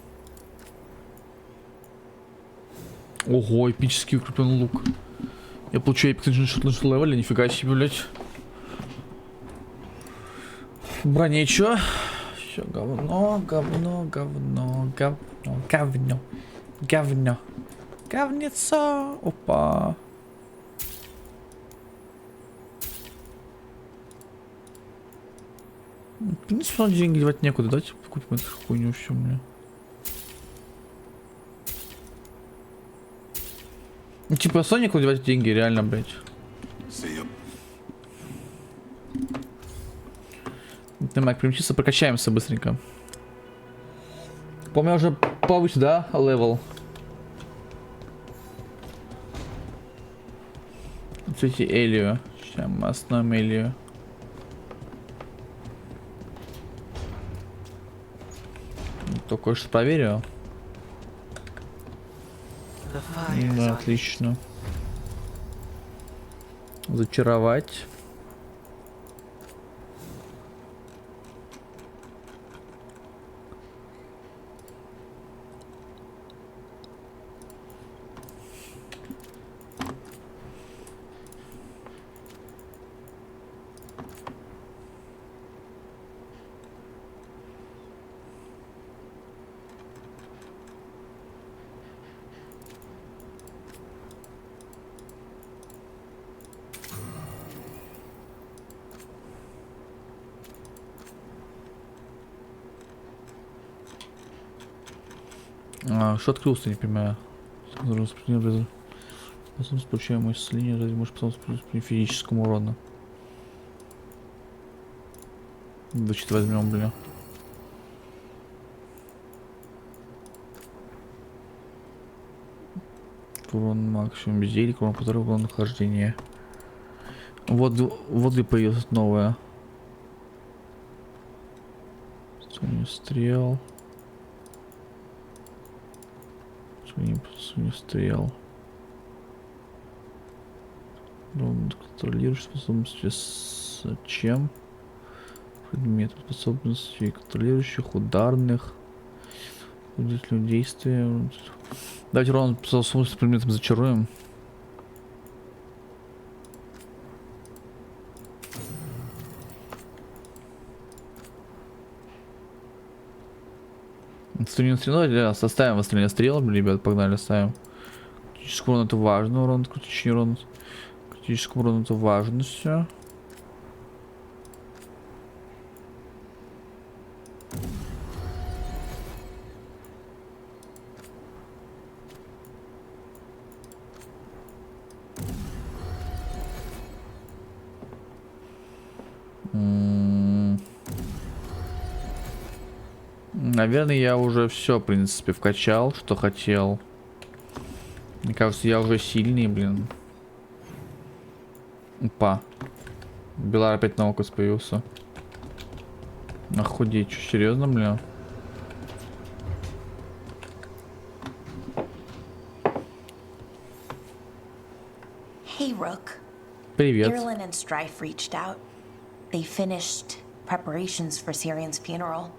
Ого, эпический укрепленный лук. Я получаю эпический шут левеля, нифига себе, блять. Броне чё? Все говно, говно, говно, говно, говно, говно. Говнецо. Опа. В принципе, деньги девать некуда. Давайте купим эту хуйню все мне. Ну, типа, Сонику девать деньги, реально, блять. Давай, примчиться, прокачаемся быстренько. Помню, уже повыше, да, левел. Кстати, Элию. Сейчас мы остановим Элию. Только кое-что проверил. Да, отлично. Зачаровать. Что открылся, не понимаю. Способность получаемой исцеления, разве может способность при физическому урону? Значит, возьмем, бля. Урон максимум безделий, урон который урон нахождения. Воды появилась новая. Стрел. Стрел. Контролируешь способности с чем? Предметов способностей контролирующих, ударных, действия. Давайте ровно способности предметом зачаруем. Стрельную стрелу, составим восстановление стрел, ребят, погнали, ставим. Критический урон это важно, урон, критический урон. Критический урон это важно все. Наверное, я уже все, в принципе, вкачал, что хотел. Мне кажется, я уже сильный, блин. Опа. Белар опять на окос появился. Охудеть, что, серьезно, блин? Hey, Rook. Привет. Irlin and Strife reached out. They finished preparations for Syrian's funeral.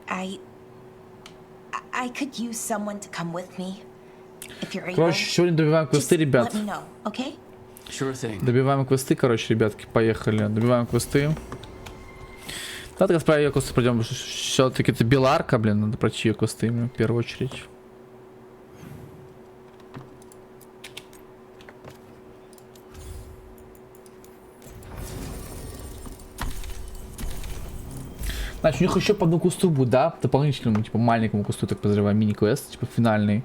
I could use someone to come with me. If you're able. Короче, сегодня добиваем квесты, ребят. Let me know, okay? Sure thing. Добиваем квесты, короче, ребятки, поехали. Добиваем квесты. Давайте справа ее квесты пройдем. Все-таки это Беларка, блин, надо пройти ее квесты в первую очередь. Значит, у них еще по одному кусту будет, да? Дополнительному, типа маленькому кусту, так подозреваю, мини-квест, типа финальный.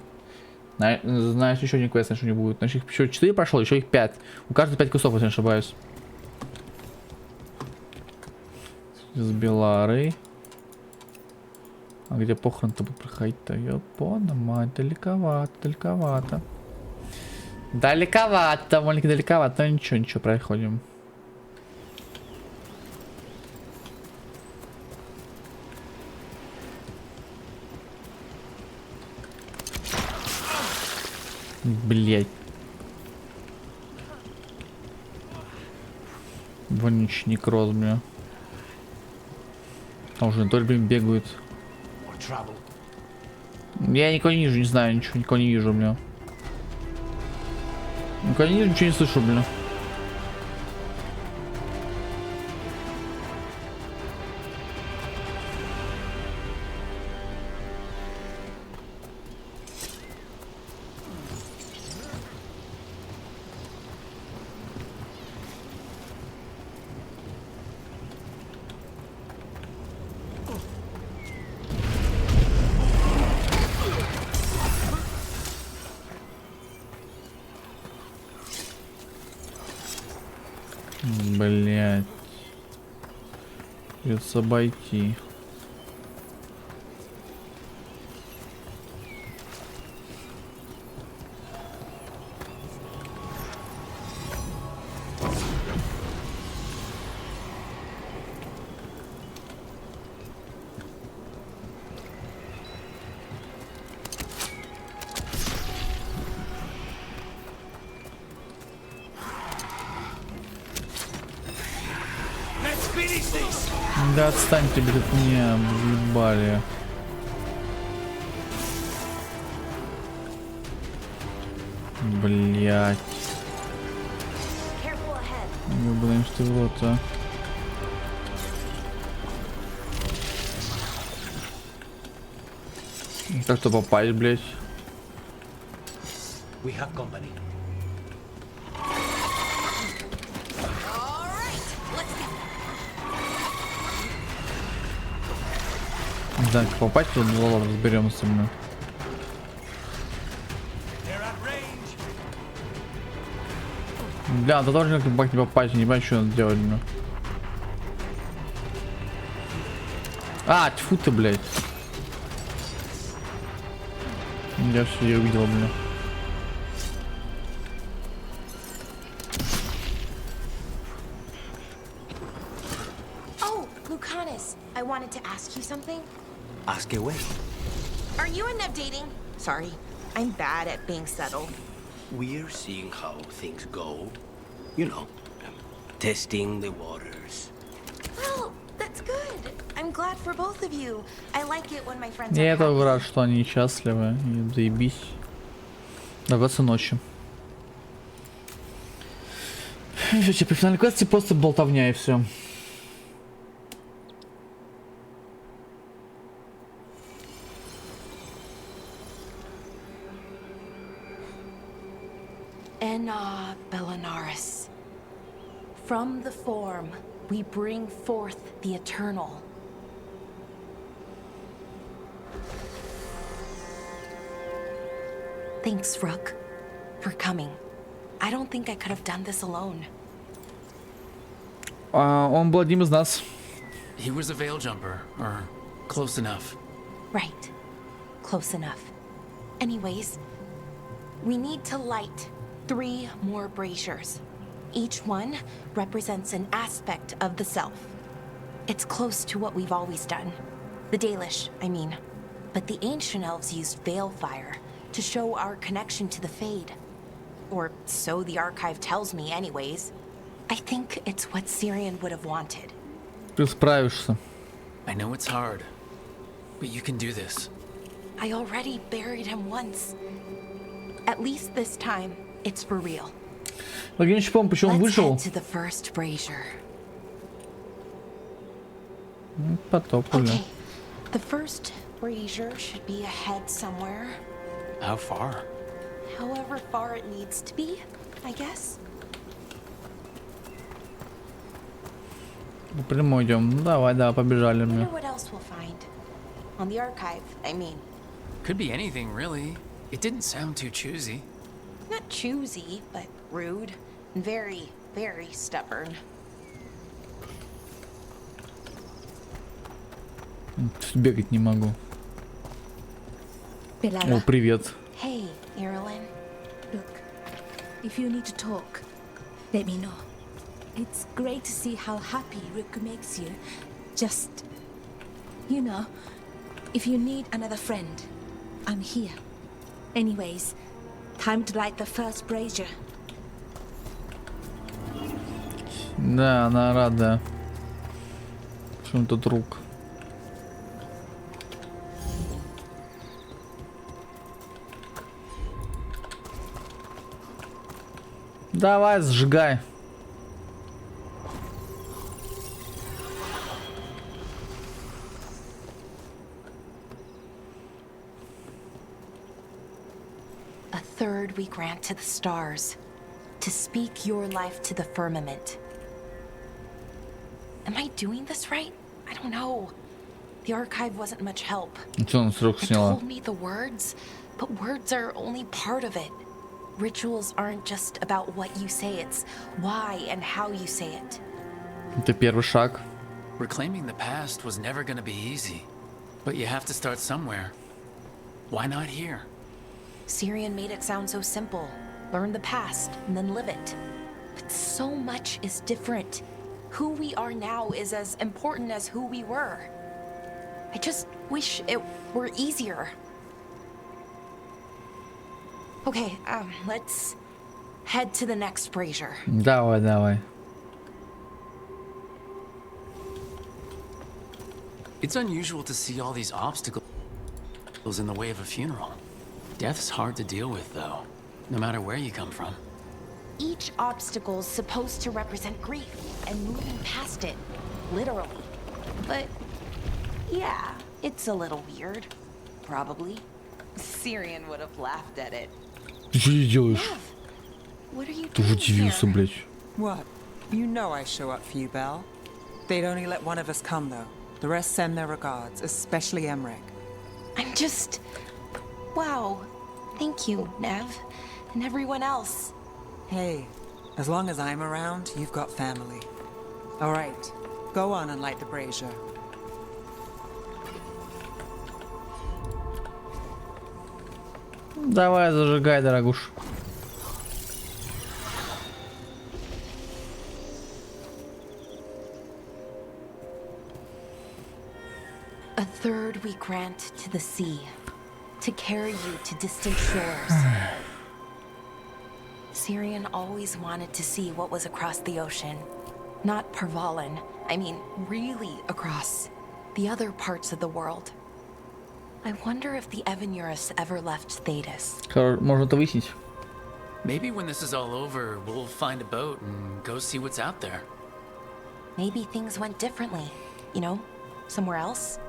Знаешь, еще один квест, значит, у них будет. Значит, их еще 4 прошло, еще их 5. У каждого 5 кустов, если не ошибаюсь. С Беларой. А где похорон-то будет проходить-то? Я понял, мать, далековато, далековато. Далековато, маленький далековато, но ничего, проходим. Блять. Вонючий некроз, бля. Там уже то ли, блин, бегают. Я никого не вижу, не знаю, ничего, никого не вижу, бля. Никого не вижу, ничего не слышу, бля. Блять. Придется обойти. Да отстаньте, блин, от меня, ебали. Блять. Ебаный что в рот, а. Как-то попасть, блять. Не знаю, как попасть, тут ладно, разберемся со мной. Бля, ты должен как-то не попасть, не понимаю, что надо делать, бля. А, тьфу ты, блядь. Я все ее увидел, бля. Oh, Lucanus, I wanted to ask you something. Ask away. Are you and Nev dating? Sorry, I'm bad at being settled. We're seeing how things go. You know, testing the waters. Well, that's good. I'm glad for both of you. I like it when my friends are Я happy. рад, что они счастливы. И заебись. Добраться ночью. Все, типа, финальный квест просто болтовня и все. Enna Bellinaris. From the form, we bring forth the eternal. Thanks, Rook, for coming. I don't think I could have done this alone. Он был одним из нас. He was a veil jumper, or close enough. Right. Close enough. Anyways, we need to light 3 more braziers. Each one represents an aspect of the self. It's close to what we've always done. The Dalish, I mean. But the ancient elves used veil fire to show our connection to the Fade. Or so the archive tells me anyways. I think it's what Syrian would have wanted. Ты справишься. I know it's hard, but you can do this. I already buried him once. At least this time, it's for real. Я не помню, почему он вышел. Let's head to the first brazier. Потопали. Okay, the first brazier should be ahead somewhere. How far? However far it needs to be, I guess. Прямо идем. Ну, давай, побежали I мне. wonder what else we'll find. On the archive, I mean. Could be anything, really. It didn't sound too choosy. Not choosy, but rude. And very, very stubborn. Бегать не могу. О, привет. Hey, Irulan. Look, if you need to talk, let me know. It's great to see how happy Rook makes you. Just, you know, if you need another friend, I'm here. Anyways, time to light the first brazier. Да, она рада. Что он тут друг. Давай, сжигай. A third we grant to the stars, to speak your life to the firmament. Am I doing this right? I don't know. The archive wasn't much help. Что он срок It сняла? told me the words, but words are only part of it. Rituals aren't just about what you say, it's why and how you say it. Это первый шаг. Reclaiming the past was never going to be easy, but you have to start somewhere. Why not here? Syrian made it sound so simple. Learn the past and then live it. But so much is different. Who we are now is as important as who we were. I just wish it were easier. Okay, let's head to the next brazier. Давай, давай. It's unusual to see all these obstacles in the way of a funeral. Death's hard to deal with, though, no matter where you come from. Each obstacle's supposed to represent grief and moving past it, literally. But yeah, it's a little weird. Probably. Syrian would have laughed at it. Ты что здесь делаешь? What are you Ты doing удивился, блядь. What? You know I show up for you, Belle. They'd only let one of us come, though. The rest send their regards, especially Emmerich. I'm just... Wow. Thank you, Nev. And everyone else. Hey, as long as I'm around, you've got family. All right, go on and light the brazier. Давай, зажигай, дорогуш. A third we grant to the sea, to carry you to distant shores. Syrian always wanted to see what was across the ocean. Not Pervalen, I mean really across. The other parts of the world. I wonder if the Evanurus ever left Thetis. Можно это выяснить. Maybe when this is all over, we'll find a boat and go see what's out there. Maybe things went differently, you know, somewhere else.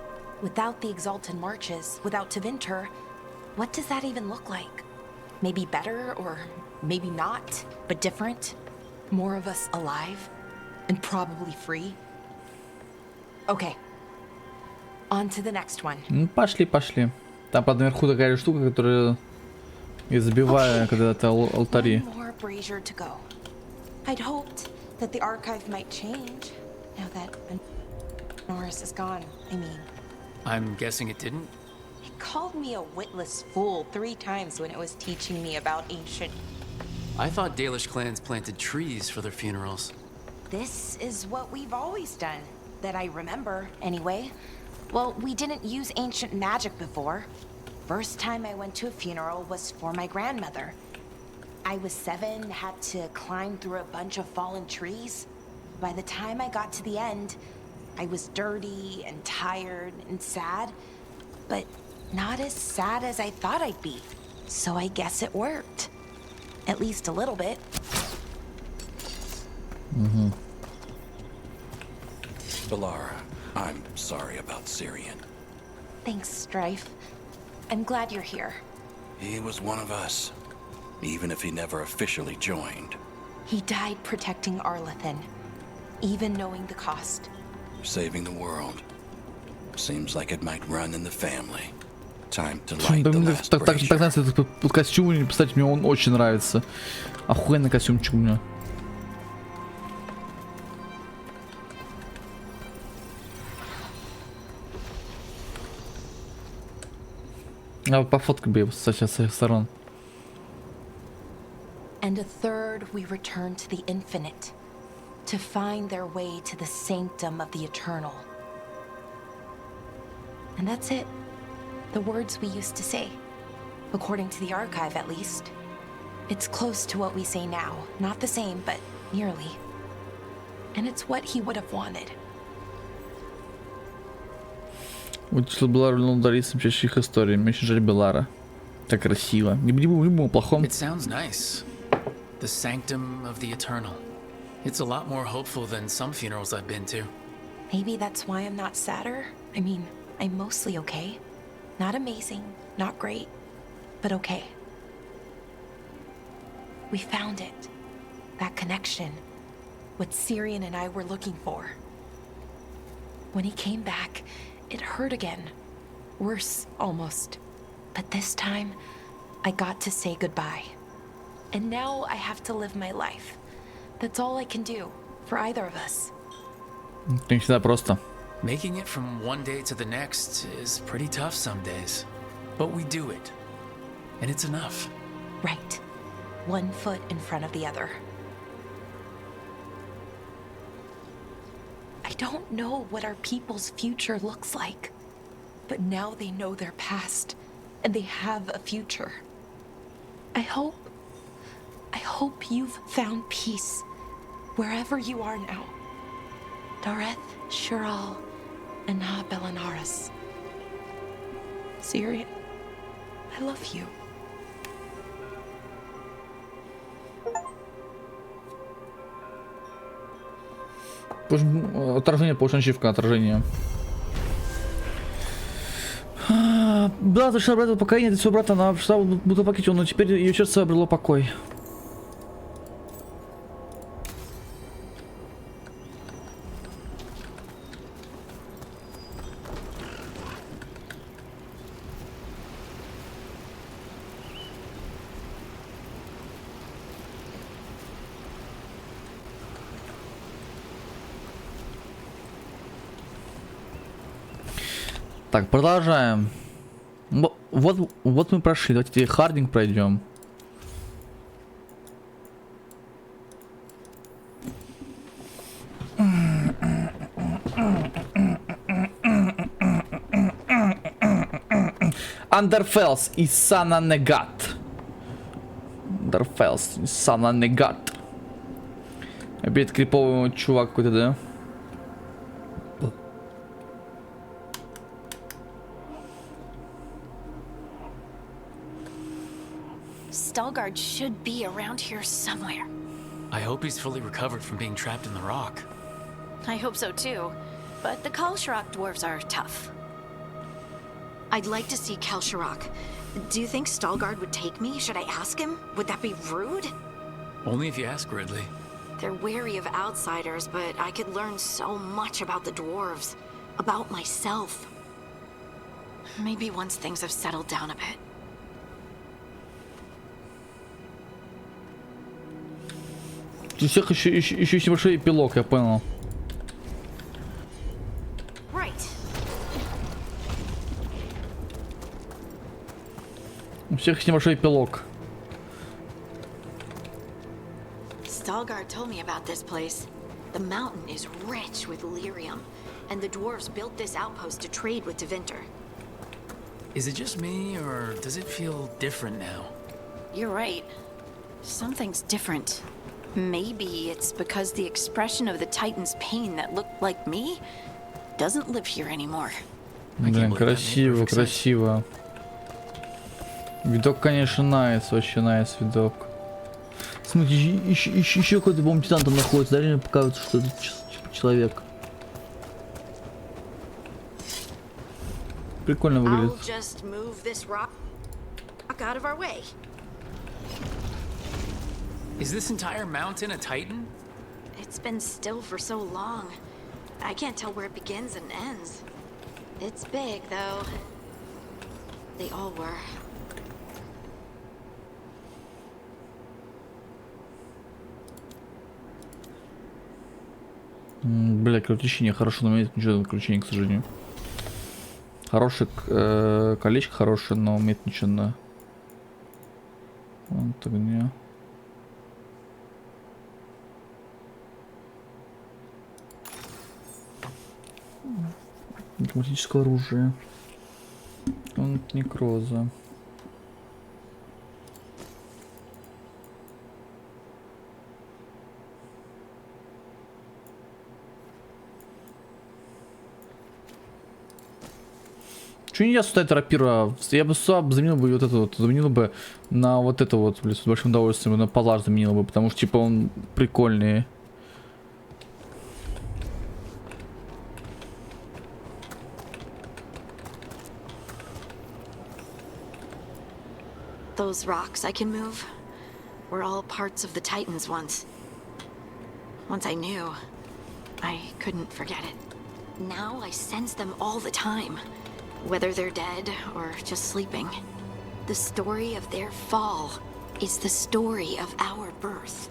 Without the Exalted Marches, without Tevinter, what does that even look like? Maybe better, or maybe not, but different? More of us alive? And probably free? Okay. On to the next one. Ну, пошли, пошли. Там под наверху такая штука, которая я забиваю, когда это алтари. One more brazier to go. I'd hoped that the archive might change, now that Norris is gone, I mean. I'm guessing it didn't? It called me a witless fool 3 times when it was teaching me about ancient... I thought Dalish clans planted trees for their funerals. This is what we've always done, that I remember, anyway. Well, we didn't use ancient magic before. First time I went to a funeral was for my grandmother. I was 7, had to climb through a bunch of fallen trees. By the time I got to the end, I was dirty and tired and sad, but not as sad as I thought I'd be. So I guess it worked. At least a little bit. Balara, I'm sorry about Syrian. Thanks, Strife. I'm glad you're here. He was one of us, even if he never officially joined. He died protecting Arlithin, even knowing the cost. Saving the world. Seems like it might run in the family. Time to light the last brazier. Так знаете, этот костюм, кстати, мне он очень нравится. Охуенный костюмчик у меня. А пофоткай бы его сейчас со всех сторон. And a third we return to the infinite, to find their way to the sanctum of the eternal. And that's it. The words we used to say. According to the archive, at least. It's close to what we say now. Not the same, but nearly. And it's what he would have wanted. Вычислил Белару удариться чащих историй. Мне очень жаль Белара. Так красиво. Не будем плохом. It sounds nice. The sanctum of the eternal. It's a lot more hopeful than some funerals I've been to. Maybe that's why I'm not sadder. I mean, I'm mostly okay. Not amazing, not great, but okay. We found it. That connection. What Syrian and I were looking for. When he came back, it hurt again. Worse, almost. But this time, I got to say goodbye. And now I have to live my life. That's all I can do, for either of us. Не всегда просто. Making it from one day to the next is pretty tough some days. But we do it. And it's enough. Right. One foot in front of the other. I don't know what our people's future looks like. But now they know their past. And they have a future. I hope you've found peace. Wherever you are now. Dareth, Shiral, and Ha Belanaris. Syrian, I love you. Отражение, получена ачивка, отражение. Да, зашла брата покоение, это своего брата, она пришла будто пакете, но теперь ее сердце обрело покой. Так, продолжаем. Вот мы прошли. Давайте хардинг пройдем. Андерфелс и Сананегат. Андерфелс и Сананегат. Опять криповый чувак какой-то, да? Veilguard should be around here somewhere. I hope he's fully recovered from being trapped in the rock. I hope so too, but the Kalsharok dwarves are tough. I'd like to see Kalsharok. Do you think Veilguard would take me? Should I ask him? Would that be rude? Only if you ask, Ridley. They're wary of outsiders, but I could learn so much about the dwarves. About myself. Maybe once things have settled down a bit. У всех еще есть небольшой эпилог, я понял. У всех есть небольшой эпилог. Veilguard told me about this place. The mountain is rich with lyrium, and the dwarves built this outpost to trade with Tevinter. Is it just me, or does it feel different now? You're right. Something's different. Maybe it's because the expression of the Titan's pain that looked like me doesn't live here anymore. Блин, красиво, красиво. Видок, конечно, найс, вообще найс видок. Смотрите, еще какой-то, по-моему, титан там находится. Дали мне показывают, что это типа человек. Прикольно выглядит. I'll just move this rock out of our way. Is this entire mountain a Titan? It's been still for so long. I can't tell where it begins and ends. It's big, though. They all were. Бля, крутищение хорошо, но у меня нет ничего крутищения, к сожалению. Хорошее колечко хорошее, но умеет ничего на. Вот огня. Автоматическое оружие. Он некроза. Чего нельзя сюда это рапира? Я бы сюда заменил бы вот это вот, заменил бы на вот это вот, блин, с большим удовольствием, на палаш заменил бы, потому что типа он прикольнее. Those rocks I can move were all parts of the Titans once. Once I knew, I couldn't forget it. Now I sense them all the time. Whether they're dead or just sleeping. The story of their fall is the story of our birth.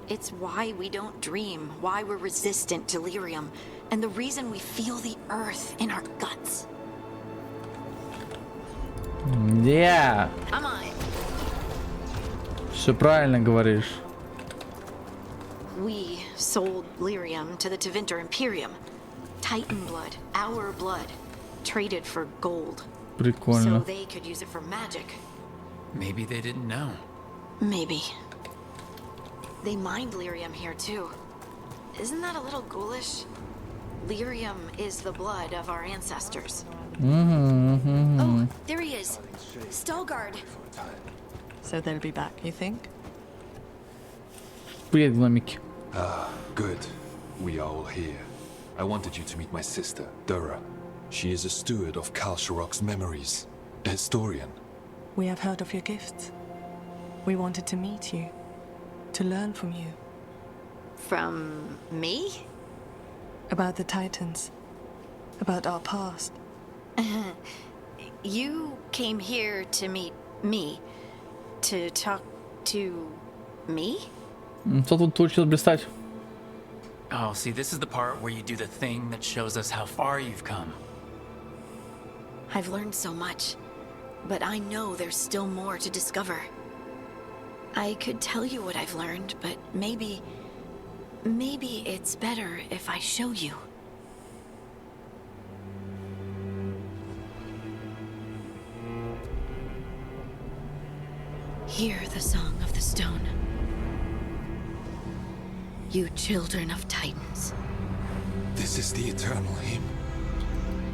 It's why we don't dream, why we're resistant to lyrium, and the reason we feel the earth in our guts. Yeah. Come on. Все правильно говоришь. We sold lyrium to the Tevinter Imperium. Titan blood, our blood. Traded for gold. Прикольно. So they could use it for magic. Maybe they didn't know. Maybe. They mined lyrium here too. Isn't that a little ghoulish? Lyrium is the blood of our ancestors. Oh, there he is. Stalguard. So they'll be back, you think? Привет, гномики. Ah, good. We are all here. I wanted you to meet my sister, Dura. She is a steward of Kalsharok's memories, a historian. We have heard of your gifts. We wanted to meet you, to learn from you. From me? About the Titans, about our past. You came here to meet me, to talk to me? Что тут получилось блистать? Oh, see, this is the part where you do the thing that shows us how far you've come. I've learned so much, but I know there's still more to discover. I could tell you what I've learned, but maybe it's better if I show you. Hear the song of the stone. You children of Titans. This is the eternal hymn.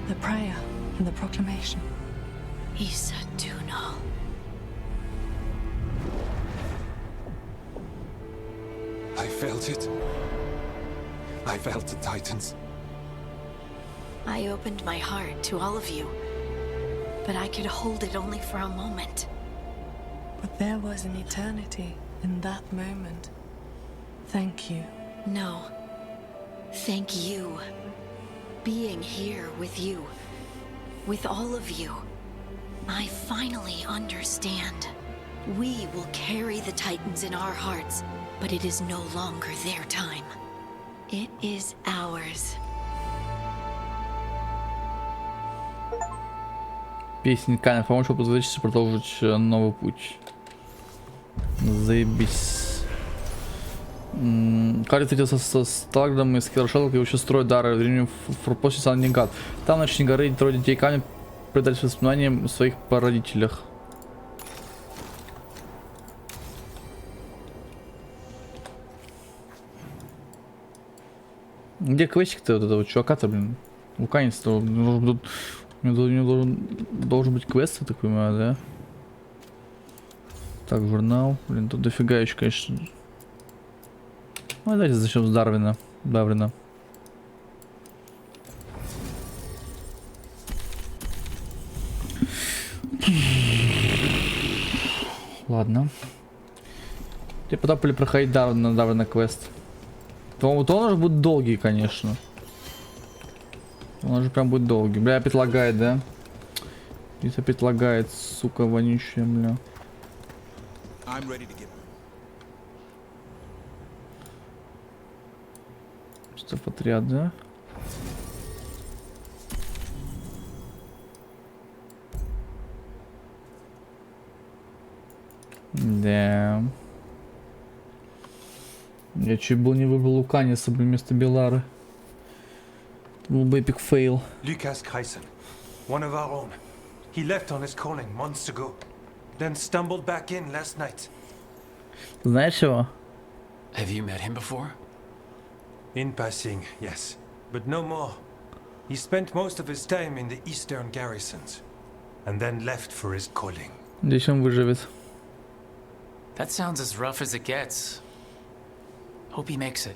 The prayer and the proclamation. Isa Tunal. I felt it. I felt the Titans. I opened my heart to all of you, but I could hold it only for a moment. But there was an eternity in that moment. Thank you. No. Thank you. Being here with you. With all of you. I finally understand. We will carry the Titans in our hearts, but it is no longer their time. It is ours. Песенка, помочь позволить продолжить новый путь. Заебись. Карри встретился со Сталгардом из Хирошелок и еще строит дары времени после Сан-Нигат. Там на ночной горы трое детей камня предались воспоминаниям о своих прародителях. Где квестик-то вот этого чувака-то, блин? Луканец-то, у него должен быть квест, я так понимаю, да? Так, журнал. Блин, тут дофига еще, конечно. Ну, давайте зачем с Дарвина. Ладно. Тебе потом были проходить Дарвина квест. То он уже будет долгий, конечно. Он же прям будет долгий. Бля, опять лагает, да? Здесь опять лагает, сука, вонючая, бля. Что отряд, да? Да. Я чуть был не выбрал Луканиса вместо Белары. Был бы эпик фейл. Lucas Kyson, one of our own. He left on his calling months ago, then stumbled back in last night. Знаешь его? Have you met him before? In passing, yes, but no more. He spent most of his time in the eastern garrisons, and then left for his calling. Здесь он выживет. That sounds as rough as it gets. Hope he makes it.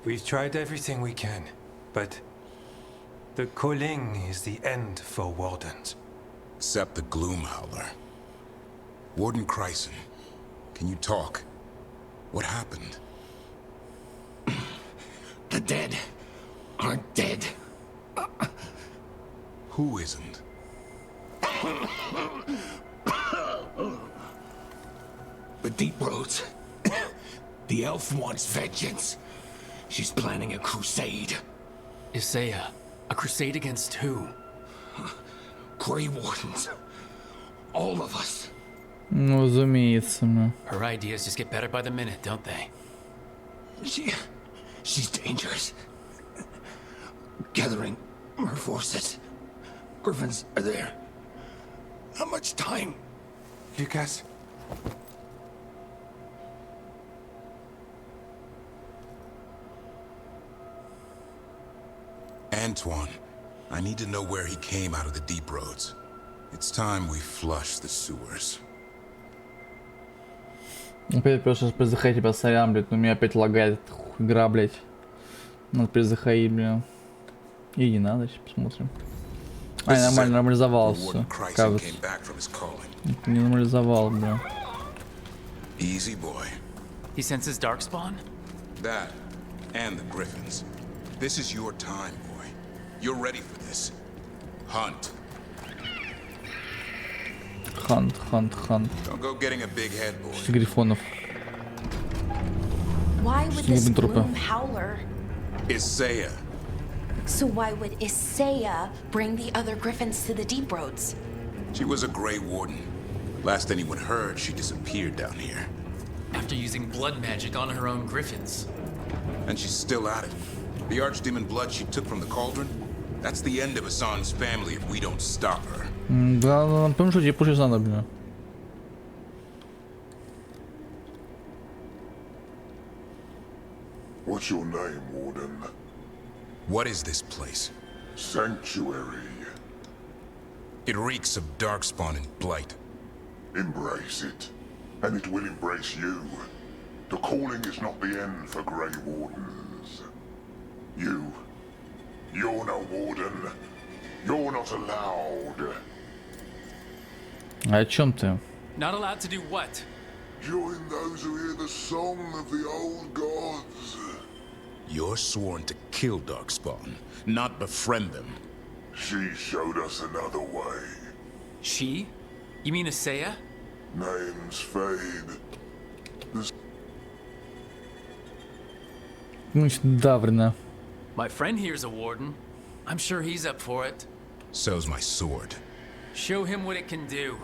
We've tried everything we can, but the calling is the end for wardens. Except the Gloom Howler. Warden Kryson, can you talk? What happened? The dead are dead. Who isn't? The Deep Roads. The elf wants vengeance. She's planning a crusade. Isaiah, a crusade against who? Grey Wardens. All of us. Ну, разумеется, ну. Her ideas just get better by the minute, don't they? She's dangerous. Gathering her forces. Griffins are there. How much time? Lucas? Antoine, I need to know where he came out of the Deep Roads. It's time we flush the sewers. Опять просто перезаходить, типа, сорян, блядь, но у меня опять лагает игра, блядь. Надо перезаходить, блядь. И не надо, сейчас посмотрим. Ай, нормально, нормализовал все. Кажется. Не нормализовал, бля. Easy boy. He senses darkspawn? That, and the Griffins. This is your time, boy. You're ready for this. Hunt. Hunt. Don't go getting a big head, boy. Грифонов. Why would this Gloom Howler? Isaiah. So why would Isaiah bring the other Griffins to the Deep Roads? She was a Grey Warden. Last anyone heard, she disappeared down here. After using blood magic on her own Griffins. And she's still at it. The archdemon blood she took from the cauldron? That's the end of Hassan's family if we don't stop her. Да, помню, что тебе пушить надо, блин. What's your name, Warden? What is this place? Sanctuary. It reeks of darkspawn and blight. Embrace it, and it will embrace you. The calling is not the end for Grey Wardens. You're no Warden. You're not allowed. О чем ты? Not allowed to do what? Join those who hear the song of the old gods. You're sworn to kill Darkspawn, not befriend them. She showed us another way. She? You mean Isaiah? Names fade. Даврно. My friend here's a warden. I'm sure he's up for it. So's my sword. Show him what it can do.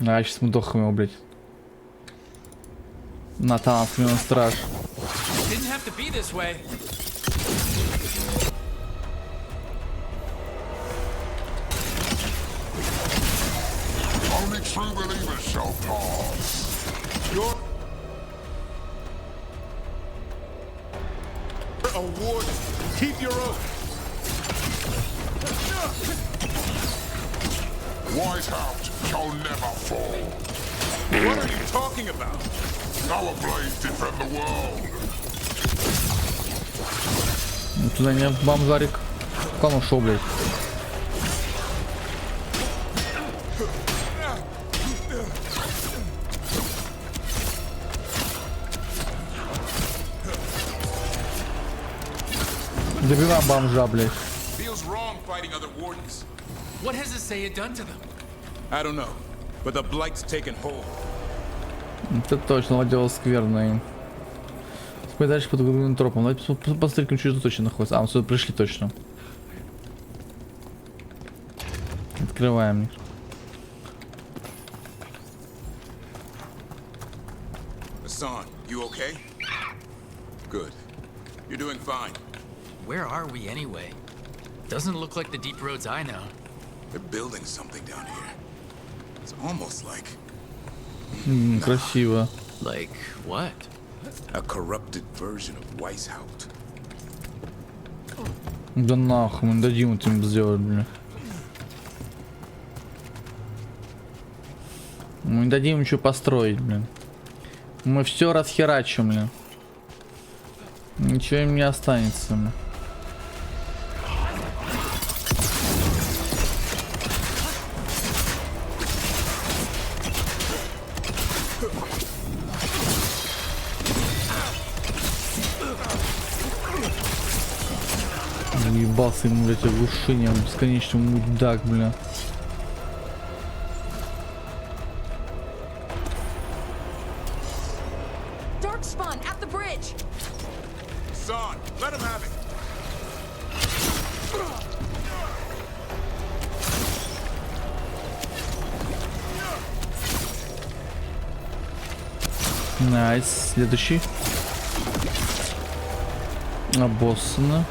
А, сейчас мы дохаем его, блядь. Натан, у него страж. Didn't have to be this way. Only true believers shall pass. You're... a warden. Keep your oath. Whitehouse shall never fall. What are you talking about? Our blades defend the world. Туда не бомжарик. Куда он ушел, блядь? Добиваем бомжа, блядь. Feels wrong fighting other wardens. What has Isaiah done to them? I don't know, but the blight's taken hold. Это точно ладил скверно. Теперь дальше под угловым тропом. Давайте посмотрим, что тут точно находится. А, мы сюда пришли точно. Открываем. Hassan, you okay? Good. You're doing fine. Where are we anyway? Doesn't look like the deep roads I know. They're building something down here. It's almost like... Красиво. Like what? A corrupted version of Weishaupt. Да нахуй, мы не дадим этим сделать, блин. Мы не дадим ничего построить, блин. Мы все расхерачим, блин. Ничего им не останется, блин. Ебался ему, блядь, оглушением бесконечным мудак, бля. Dark spawn at the bridge. Son, let him have it. Найс. Следующий. Обоссано.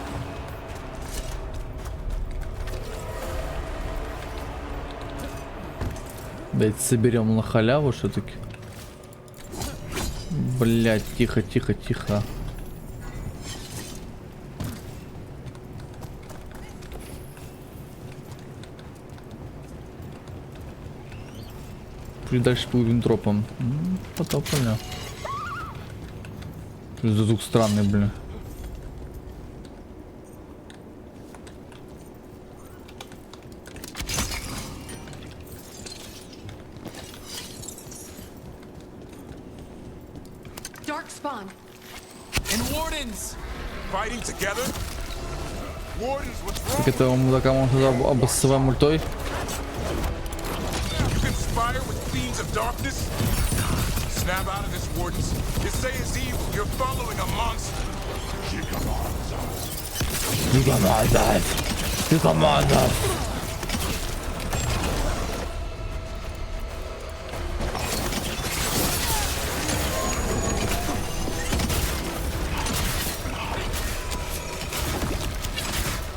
Блять, соберем на халяву все-таки. Блять, тихо, тихо, тихо. И дальше плывем тропом. Потопали. Звук странный, блин. Dark spawn. And wardens fighting together. Wardens, what's wrong? Так этого мудака можно обоссывать мультой. You conspire with fiends of darkness. Snap out of this, wardens. You say it's evil. You're following a monster. You command us. You command us.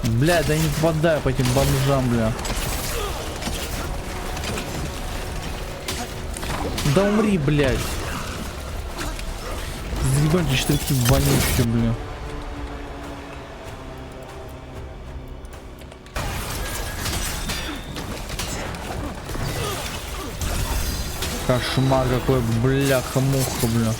Бля, да я не попадаю по этим бомжам, бля. Да умри, блядь. Заебаньте, что такие вонючие, бля. Кошмар какой, бляха-муха, бля.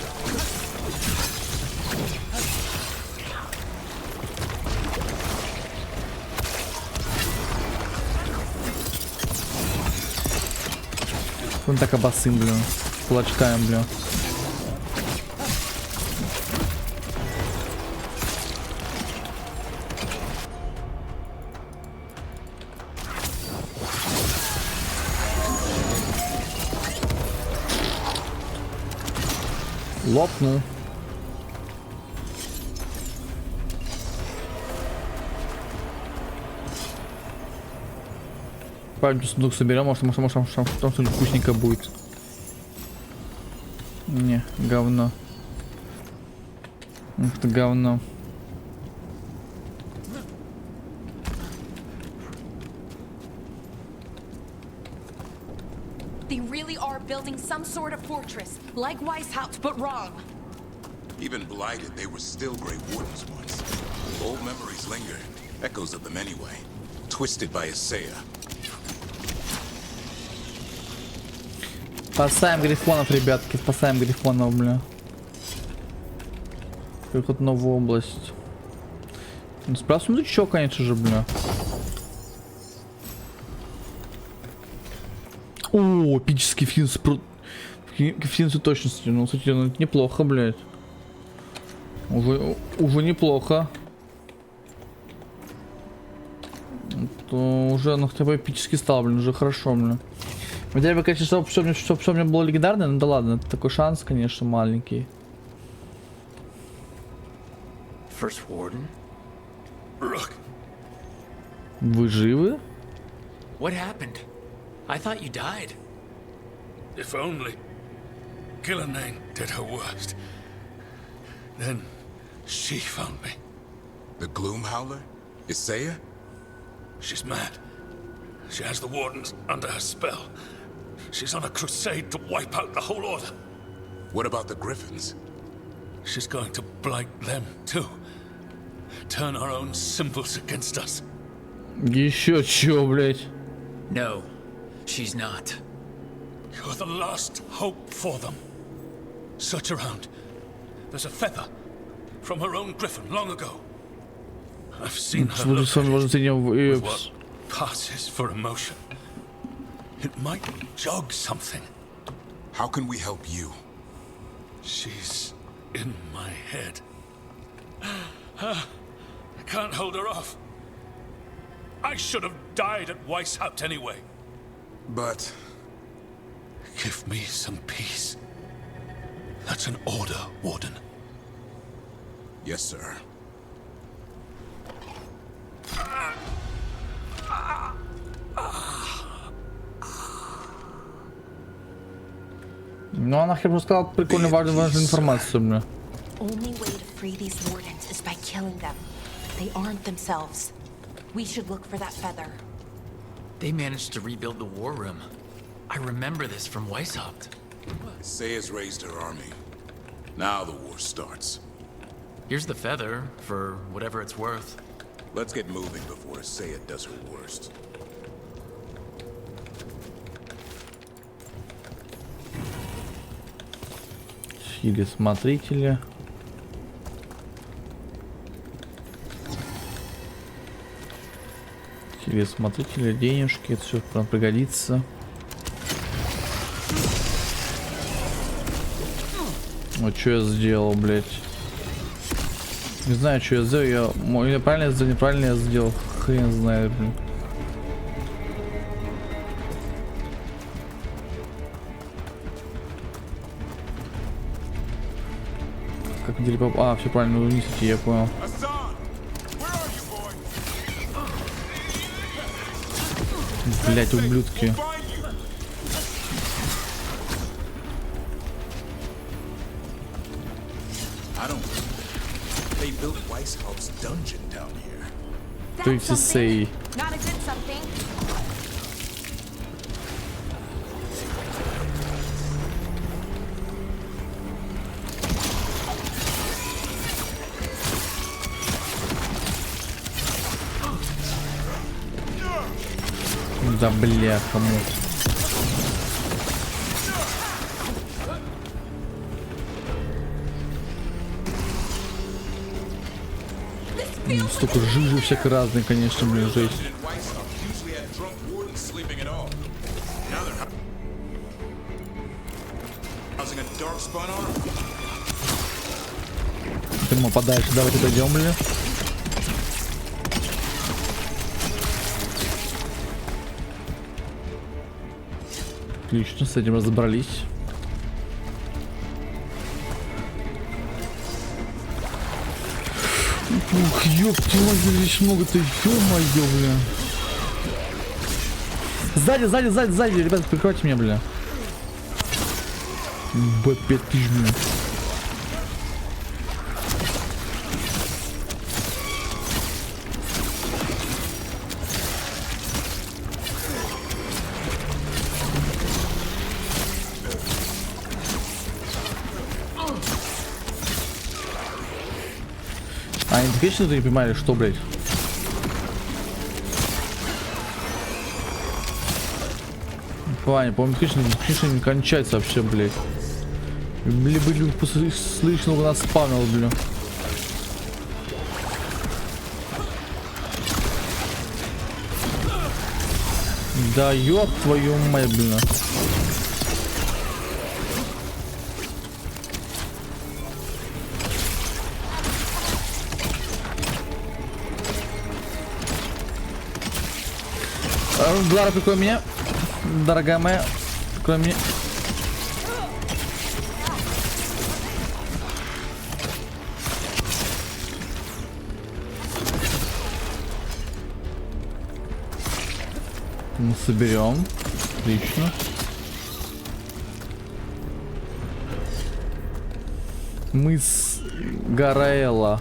Он так обоссым, бля. Кулачкаем, бля. Лопнул. Пойдем сундук соберем, может там что-нибудь вкусненько будет. Не, говно. Это говно. They really are building some sort of fortress, like Weishaupt, but wrong. Even blighted, they were still great wardens once. Old memories linger. Echoes of them anyway. Twisted by Isaiah. Спасаем грифонов, ребятки, спасаем грифонов, бля. Переход в новую область. Ну, справа сундучок, конечно же, бля. О, эпический финс. Финсы точности. Ну, кстати, ну, это неплохо, блядь. Уже неплохо. То уже, ну, хотя бы эпический стал, блин, уже хорошо, блин. Хотя бы, конечно, чтобы все мне было легендарное, ну да ладно, это такой шанс, конечно, маленький. First Warden? Rook. Вы живы? What happened? I thought you died. If only Killanane did her worst. Then she found me. The Gloom Howler? Isaiah? She's mad. She has the Wardens under her spell. She's on a crusade to wipe out the whole order. What about the Griffins? She's going to blight them too. Turn our own symbols against us. Еще чё, блядь? No, she's not. You're the last hope for them. Search around. There's a feather from her own griffin long ago. I've seen her look at it with what passes for emotion. It might jog something. How can we help you? She's in my head. I can't hold her off. I should have died at Weishaupt anyway. But... Give me some peace. That's an order, Warden. Yes, sir. Ну, она хотя бы сказала прикольную важную информацию, бля. Only way to free these wardens is by killing them. They aren't themselves. We should look for that feather. They managed to rebuild the war room. I remember this from Weishaupt. Isaiah's raised her army. Now the war starts. Here's the feather, for whatever it's worth. Let's get moving before Isaiah does her worst. Или смотрители. Или смотрители, денежки, это все прям пригодится. Вот что я сделал, блядь. Не знаю, что я сделал. Я правильно я сделал, неправильно я сделал. Хрен знает, блин. Как деле. А, все правильно, вниз идти, я понял. Блять, ублюдки. То есть сей. Да бля, кому? Столько жижи всякой разной, конечно, блин, жесть. Ты ему подальше, давайте дойдем, блин. Отлично, с этим разобрались. Ух, ёпти, здесь много-то, ё-моё, бля. Сзади, ребята, прикройте меня, бля. Б5000, бля. А, они вечно не понимали, что, блядь? Ваня, по-моему, конечно, не кончается вообще, блядь. Либо слышно нас спавнил, блин. Да ёб твою мать, блин. Глара, прикрой меня. Дорогая моя, прикрой меня. Мы соберем. Отлично. Мыс Гараэла.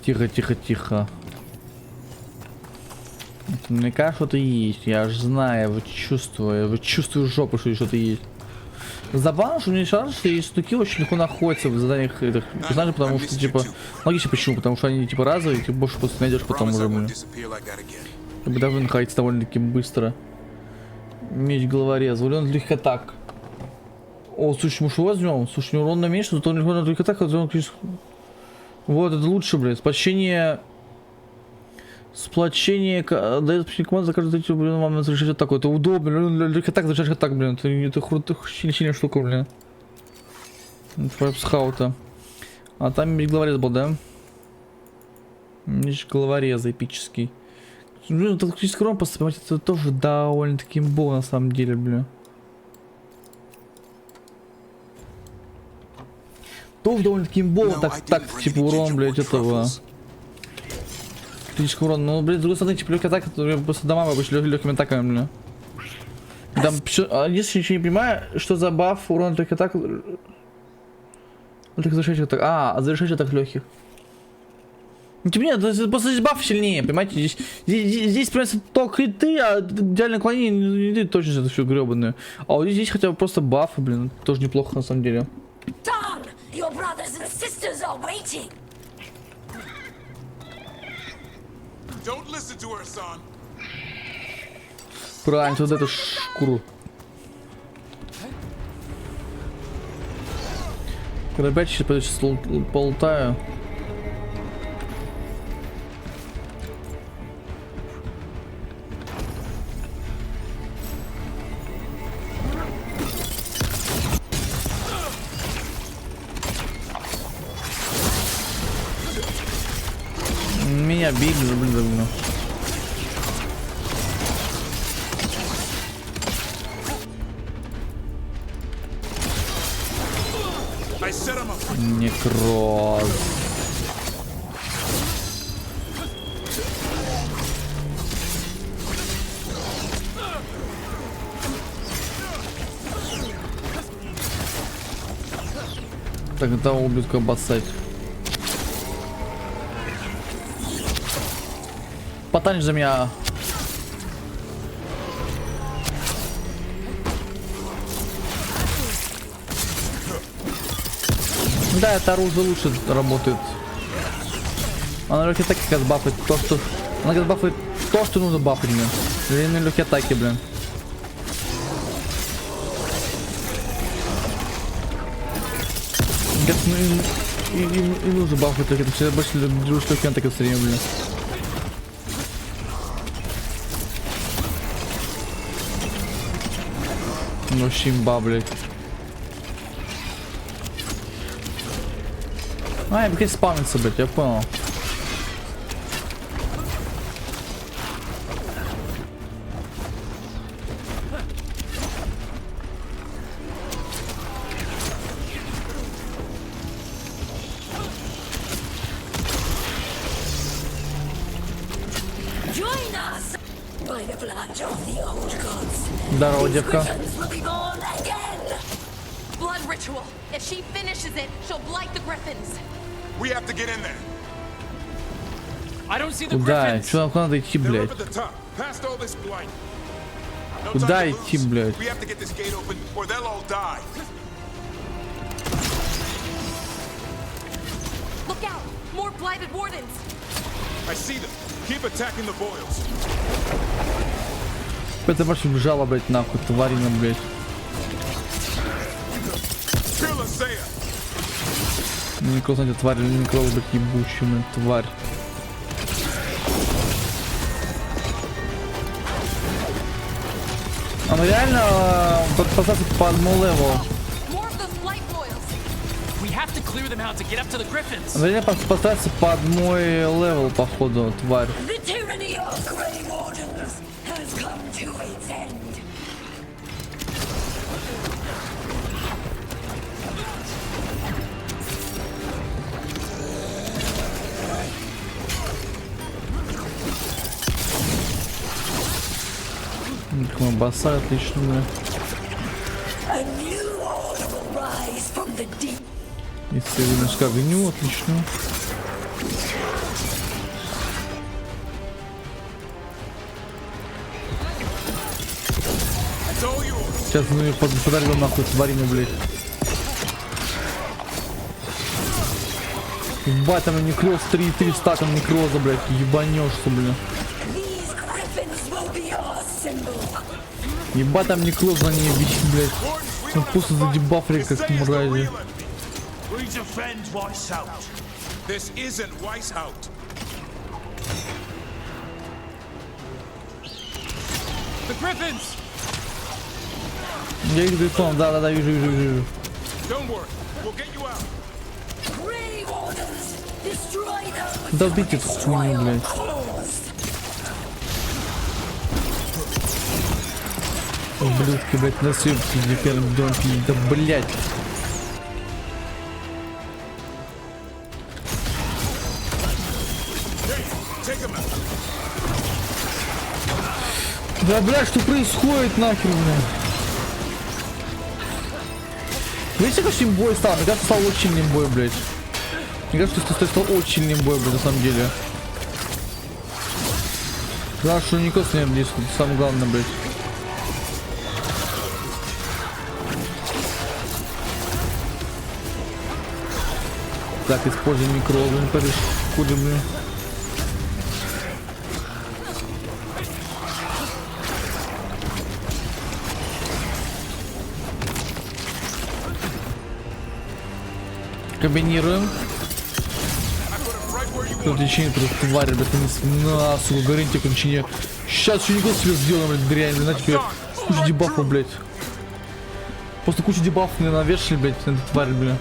Тихо, тихо, тихо. Мне кажется, что-то есть. Я аж знаю, вот чувствую жопу, что что-то есть. Забавно, что мне кажется, что есть штуки очень легко находятся в заданиях этих персонажей, потому что, типа, логично почему, потому что они, типа, разовые, и ты больше просто найдешь потом уже, блин. И даже находится довольно-таки быстро. Меч головорез, урон легких атак. О, слушай, мы что возьмем? Слушай, урон на меньше, зато урон на легких атак, вот, это лучше, блин. Сплочение дает команду за каждую эти, блин, вам разрешить атаку. Это удобно, блин, легких атак, защищать атак, блин. Это сильная штука, блин. Это схаута. А там меч головорез был, да? Меч головореза эпический. Блин, тактический урон просто, понимаете, это тоже довольно-таки имбо на самом деле, блин. Тоже довольно-таки имбово, так, типа, урон, блядь, этого. Критический урон. Ну, блядь, с другой стороны, типа, легкий атак, это просто дома обычно легкими атаками, блин. Там, если ничего не понимаю, что за баф урон легких атак. Завершающих атак. А, завершающих атак легких. Ну, типа, нет, просто здесь баф сильнее, понимаете? Здесь просто то криты, а идеальное клонение, не точно это все гребаное. А вот здесь хотя бы просто бафы, блин, тоже неплохо на самом деле. Your brothers and sisters are waiting. Don't listen to her, son. Правильно, вот эту шкуру. Когда опять сейчас полтаю. Меня били, блин. Некроз. Так, этого ублюдка обоссать. Потанешь за меня. Да, это оружие лучше работает. Она легкие атаки как бафает то, что... Она как бафает то, что нужно бафать, блин. Длинные легкие атаки, блин. И нужно бафать, это всегда больше люблю легкие атаки в среднем, блин. Ну, щимба, блядь. А, я бы спавнится, блядь, я понял. Здорово, девка. Blood ritual. If she finishes it, she'll blight the griffins. We have to get in there. Куда? Чё нам надо идти, блядь? Куда идти, блядь? Look out! More blighted wardens! I see them. Keep attacking the boils. Это больше бежала, блядь, нахуй, тварина, блядь. Никол, знаете, тварь, Никол, блядь, ебучая, тварь. Она реально подпасаться под мой левел. Она реально подпасаться под мой левел, походу, тварь. Баса отлично, да. Если вернусь к огню, отлично. Сейчас ну ее подарил нахуй тварину, блядь. Ебать, там некроз 3 стака некроза, блядь, ебанешься, блядь. Ебать, там некроз на ней висит, блядь. Ну просто задебафли, как мрази. Я вижу грифон, да, вижу. Добить эту хуйню, блядь. Ублюдки, блядь, на съемке в первом доме, да, блядь. Да, блядь, что происходит нахер, блядь? Видите, как нимбой стал? Мне кажется, стал очень нимбой, блядь. Мне кажется, что стал очень нимбой, блядь, на самом деле. Да, что Никос не близко, это самое главное, блядь. Так, используем микро, блин, куда, блин. Комбинируем. Тут лечение просто тварь, блядь, на, сука, горите кончине. Сейчас еще никого себе сделаем, блядь, дрянь, на теперь куча дебафов, блядь. Просто куча дебафов мне навешали, блядь, на эту тварь, блядь.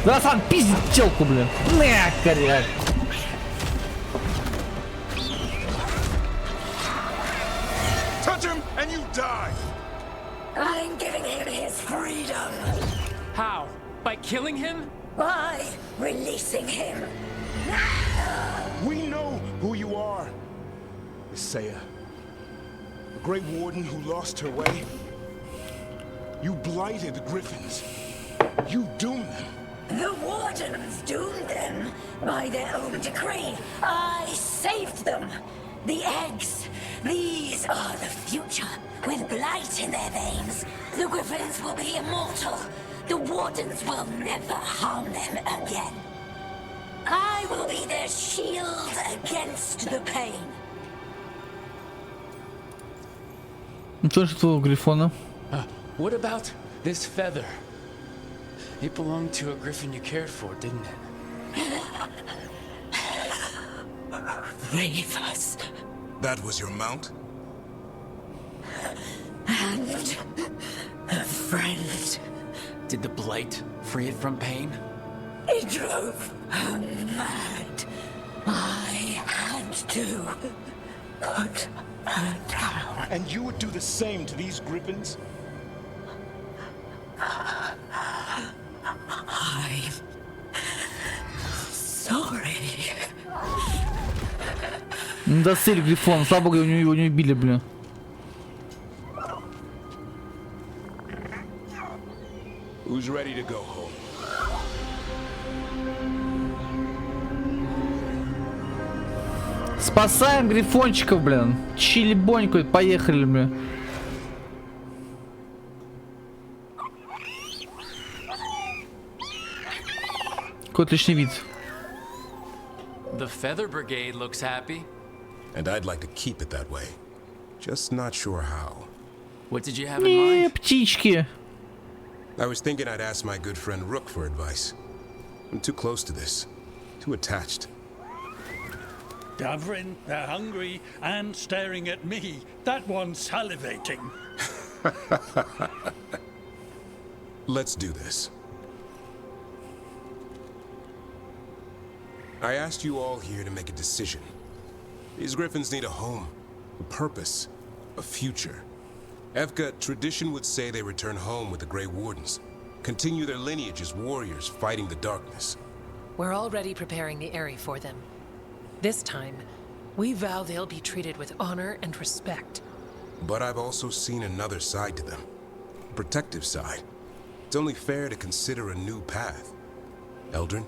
Да сам пиздит телку, блядь. На, коряк. I'm giving him his freedom. How? By killing him? By releasing him. We know who you are. Isaiah. The Great Warden who lost her way. You blighted the Griffins. You doomed them. The Wardens doomed them by their own decree. I saved them. The eggs. These are the future. With blight in their veins, the Griffins will be immortal. The Wardens will never harm them again. I will be their shield against the pain. То, что у Грифона. What about this feather? It belonged to a griffin you cared for, didn't it? Ravus. That was your mount? And a friend. Did the blight free it from pain? It drove her mad. I had to put her down. And you would do the same to these Griffins? I'm sorry. Да сырь Грифон, слава богу, его не убили, блин. Who's ready to go home? Спасаем грифончиков, блин. Чили-боньку, поехали, блин. Какой отличный вид. The Feather Brigade looks happy. And I'd like to keep it that way. Just not sure how. What did you have in mind? Птички. I was thinking I'd ask my good friend Rook for advice. I'm too close to this. Too attached. Davrin, they're hungry and staring at me. That one's salivating. Let's do this. I asked you all here to make a decision. These griffins need a home, a purpose, a future. Evka, tradition would say they return home with the Grey Wardens. Continue their lineage as warriors fighting the darkness. We're already preparing the Eyrie for them. This time, we vow they'll be treated with honor and respect. But I've also seen another side to them. A protective side. It's only fair to consider a new path. Eldrin?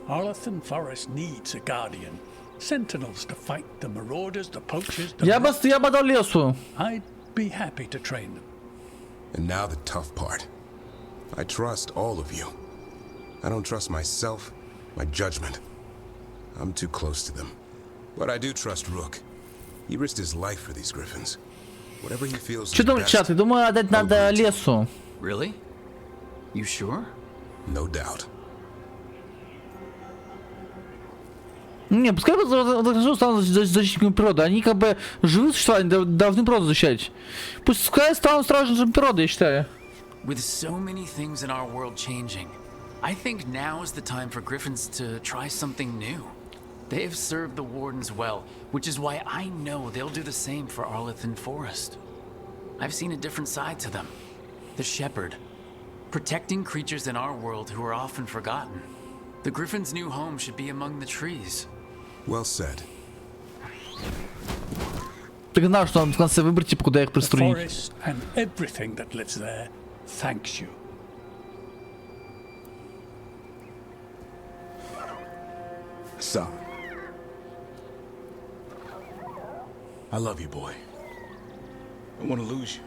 Arlothan Forest needs a guardian. Sentinels to fight the marauders, the poachers, the... Я бы дал лесу. I'd be happy to train them. And now the tough part. I trust all of you. I don't trust myself, my judgment. I'm too close to them. But I do trust Rook. He risked his life for these griffins. Whatever he feels Что is там best. чат? Я думаю, отдать надо лесу. Really? You sure? No doubt. Не, пускай станут защитниками природы. Они как бы живые существа, они должны природу защищать. Пускай станут стражниками природы, я считаю. With so many things in our world changing, I think now is the time for griffins to try something new. They have served the Wardens well, which is why I know they'll do the same for Arlothan Forest. I've seen a different side to them. The shepherd. Protecting creatures in our world who are often forgotten. The griffins' new home should be among the trees. Well said. Ты знал, что он в конце выбрать, типа, куда их The пристроить. forest and everything that lives there thanks you. Son. I love you, boy. I don't want to lose you.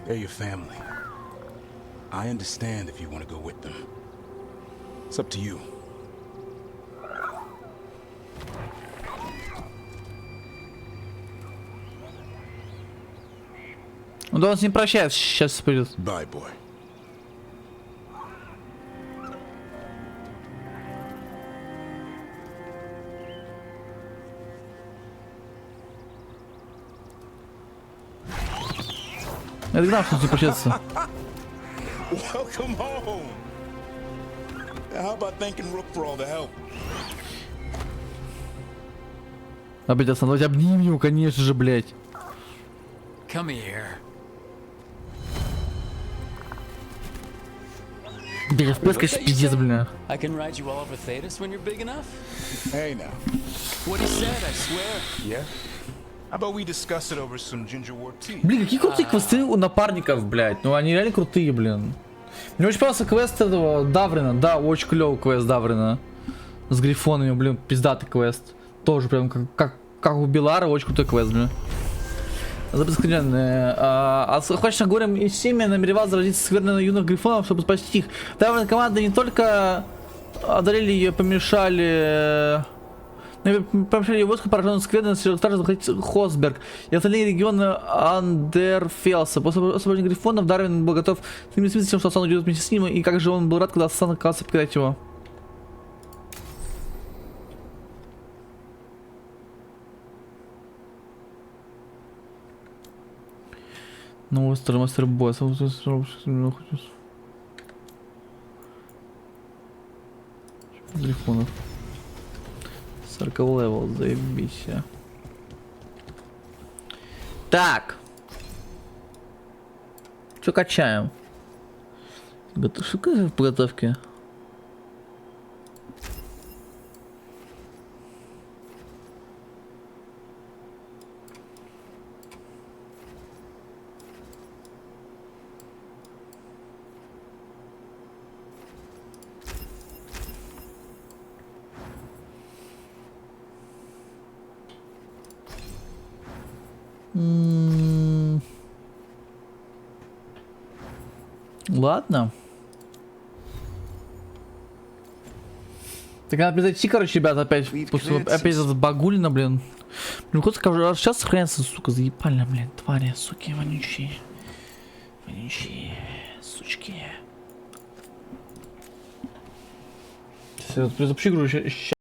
They're your family. I understand if you want to go with them. It's up to you. Ну да, он с ним прощается, сейчас придет. Bye, boy. Я знал, что он с ним прощается. Welcome home. How about thanking Rook for all the help? Опять остановить, обними его, конечно же, блядь. Come here. Блядь, FPS, конечно, пиздец, бля. I can ride you all over Thetis when you're big enough? Hey now. What he said, I swear. Yeah? How about we discuss it over some ginger wort tea? Блин, какие крутые квесты у напарников, блядь. Ну, они реально крутые, блин. Мне очень понравился квест этого Даврина. Да, очень клевый квест Даврина. С грифонами, блин, пиздатый квест. Тоже прям как у Белара, очень крутой квест, блин. Запрещенные. Охваченных горем и семя намеревался заразить скверно юных грифонов, чтобы спасти их. Даврина команда не только одолели ее, помешали войску, пораженную скверно, также захватить Хосберг и остальные регионы Андерфелса. После освобождения грифонов Дарвин был готов с ними смириться, что Асан уйдет вместе с ним, и как же он был рад, когда Асан оказался покидать его. Ну, мастер босс. Грифонов. 40 левел, заебись. Так. Что качаем? Что в подготовке? Ладно. Так надо произойти, короче, ребята, опять этот багульно, блин. Блин, хоть скажу, сейчас сохраняется, сука, заебально, блин, твари, суки, вонючие. Вонючие, сучки. Сейчас я запущу игру, сейчас.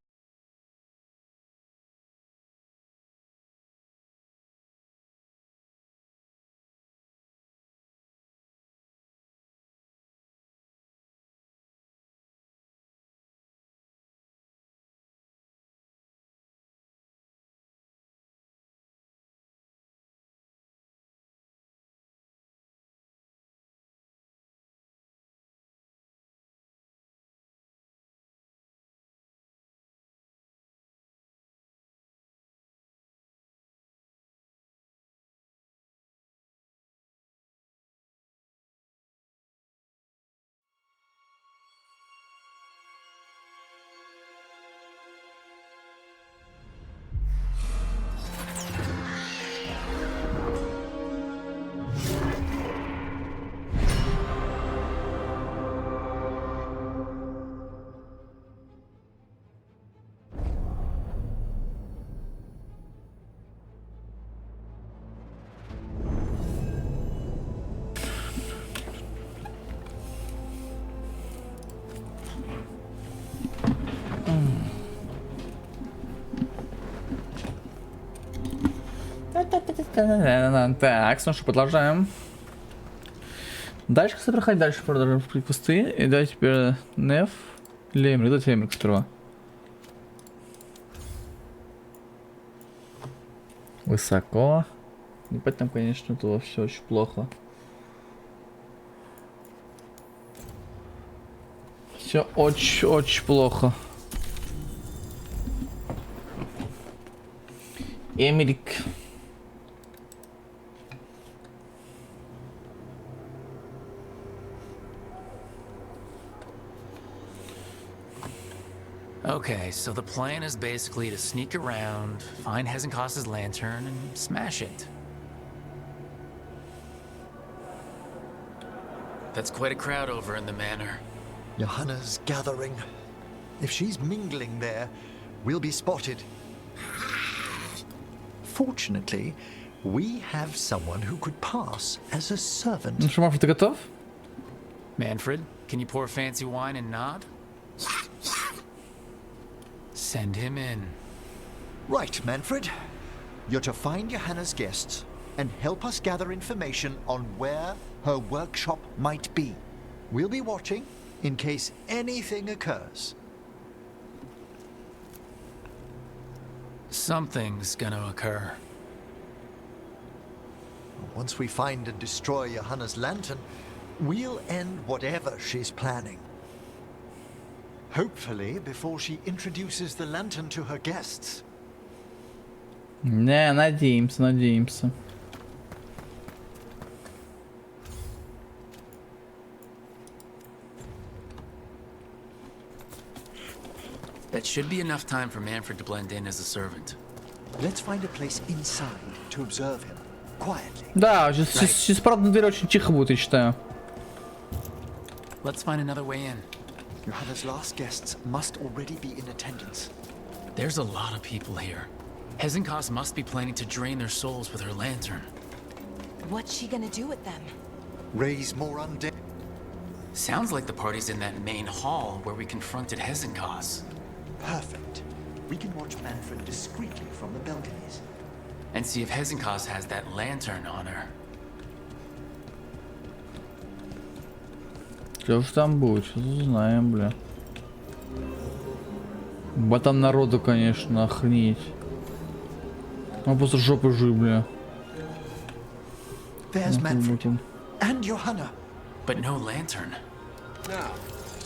Так, ну что, продолжаем. Дальше, кстати, проходить дальше, продолжаем в квесты. И давайте теперь Неф или Эмрик. Давайте Эмрик сперва. Высоко. Ебать, там, конечно, то все очень плохо. Все очень плохо. Эмрик. Okay, so the plan is basically to sneak around, find Hezenkos's lantern, and smash it. That's quite a crowd over in the manor. Johanna's gathering. If she's mingling there, we'll be spotted. Fortunately, we have someone who could pass as a servant. Ну что, Манфред, ты готов? Manfred, can you pour fancy wine and nod? Send him in. Right, Manfred. You're to find Johanna's guests and help us gather information on where her workshop might be. We'll be watching in case anything occurs. Something's gonna occur. Once we find and destroy Johanna's lantern, we'll end whatever she's planning. Hopefully, before she introduces the lantern to her guests. Не, надеемся. That should be enough time for Manfred to blend in as a servant. Let's find a place inside to observe him, quietly. Да, сейчас правда на двери очень тихо будет, я считаю. Let's find another way in. Johanna's last guests must already be in attendance. There's a lot of people here. Hezenkos must be planning to drain their souls with her lantern. What's she gonna do with them? Raise more undead. Sounds like the party's in that main hall where we confronted Hezenkos. Perfect. We can watch Manfred discreetly from the balconies. And see if Hezenkos has that lantern on her. Что ж там будет? Сейчас узнаем, бля. Там народу, конечно, охренеть. Он просто жопы жуй, бля. There's Manfred. And Johanna. But no lantern. Now,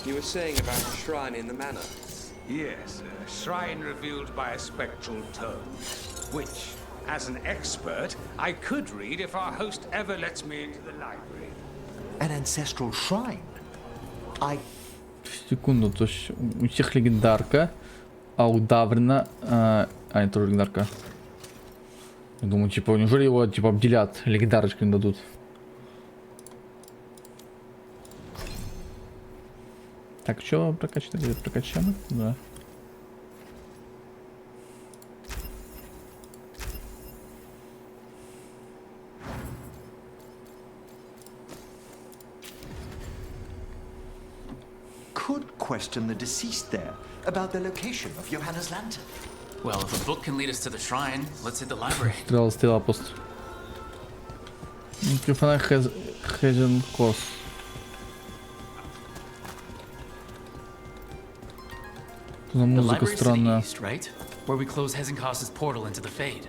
you were saying about a shrine in the manor. Yes, a shrine revealed by a spectral tome, which, as an expert, I could read if our host ever lets me into the library. An ancestral shrine? Секунду, то есть у всех легендарка, а у Даврина... это тоже легендарка. Я думаю, типа, неужели его, типа, обделят, легендарочкой дадут? Так, что прокачать? Прокачаем? Да. Could question the deceased there about the location of Johanna's lantern. Well, if a book can lead us to the shrine, let's hit the library. Стрела пост. Микрофон Хезен Кос. Музыка странная. East, right? Where we close Hezenkos's portal into the Fade.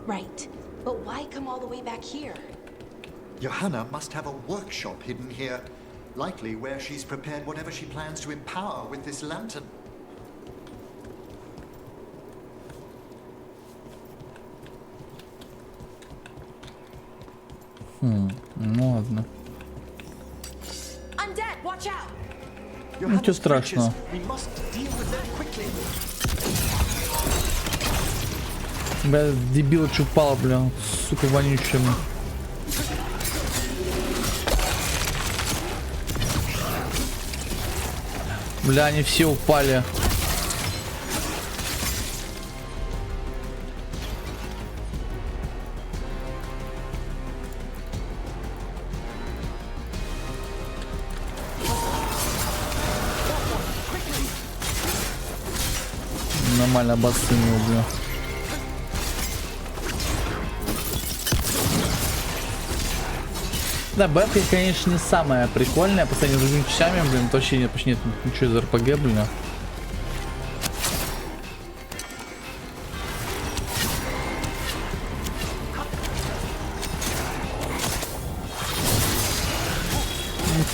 Right. But why come all the way back here? Johanna must have a workshop hidden here, likely where she's prepared whatever she plans to empower with this lantern. Ну ладно. Undead, watch out! Ничего страшного. Бля, дебил чупал, бля, сука, вонючим. Бля, они все упали. Нормально басы не убью. Да, бэпка, конечно, не самая прикольная по сравнению с другими частями, блин, это вообще почти нет ничего из РПГ, блин.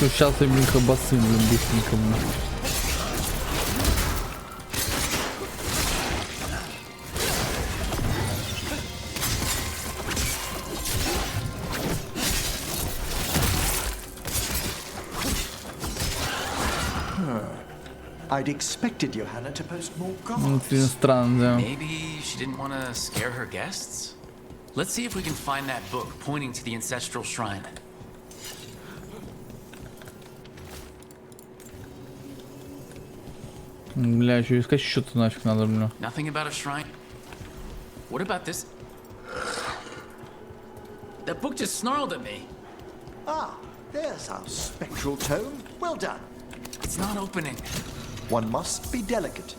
Ну, сейчас я, блин, хабасы, блин, быстренько, блин. I'd expected Johanna to post more Ну, guards. это странно, да. Maybe she didn't want to scare her guests? Let's see if we can find that book pointing to the ancestral shrine. Бля, еще искать что-то нафиг надо, бля. Nothing about a shrine. What about this? That book just snarled at me. Ah, there's our spectral tome. Well done. It's not opening. One must be delicate.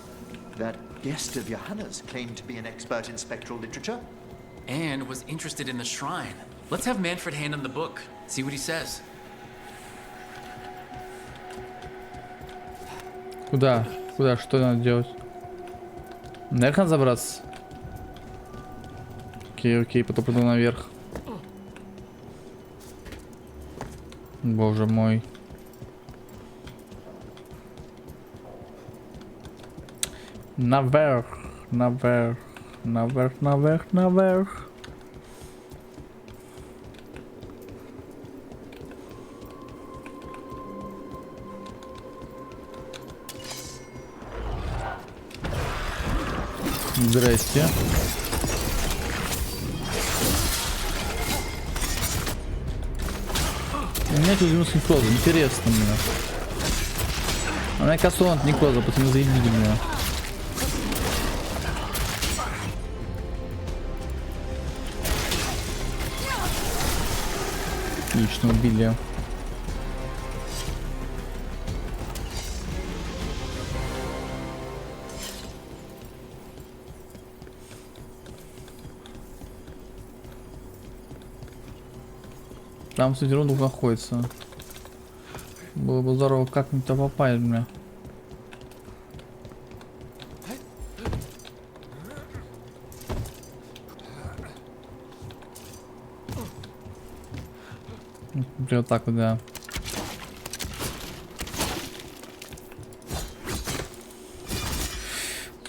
That guest of Johanna's claimed to be an expert in spectral literature. And was interested in the shrine. Let's have Manfred hand him the book. See what he says. Куда? Куда? Что надо делать? Наверх надо забраться. Окей, окей, потом пойду наверх. Боже мой. Наверх, наверх, наверх, наверх, наверх. Здрасте. У меня тут минус некроза, интересно мне. У меня кассонт некроза, потому заебили меня. Отлично, убили. Там, кстати, рундук находится. Было бы здорово как-нибудь попасть, бля. Например, вот так вот, да.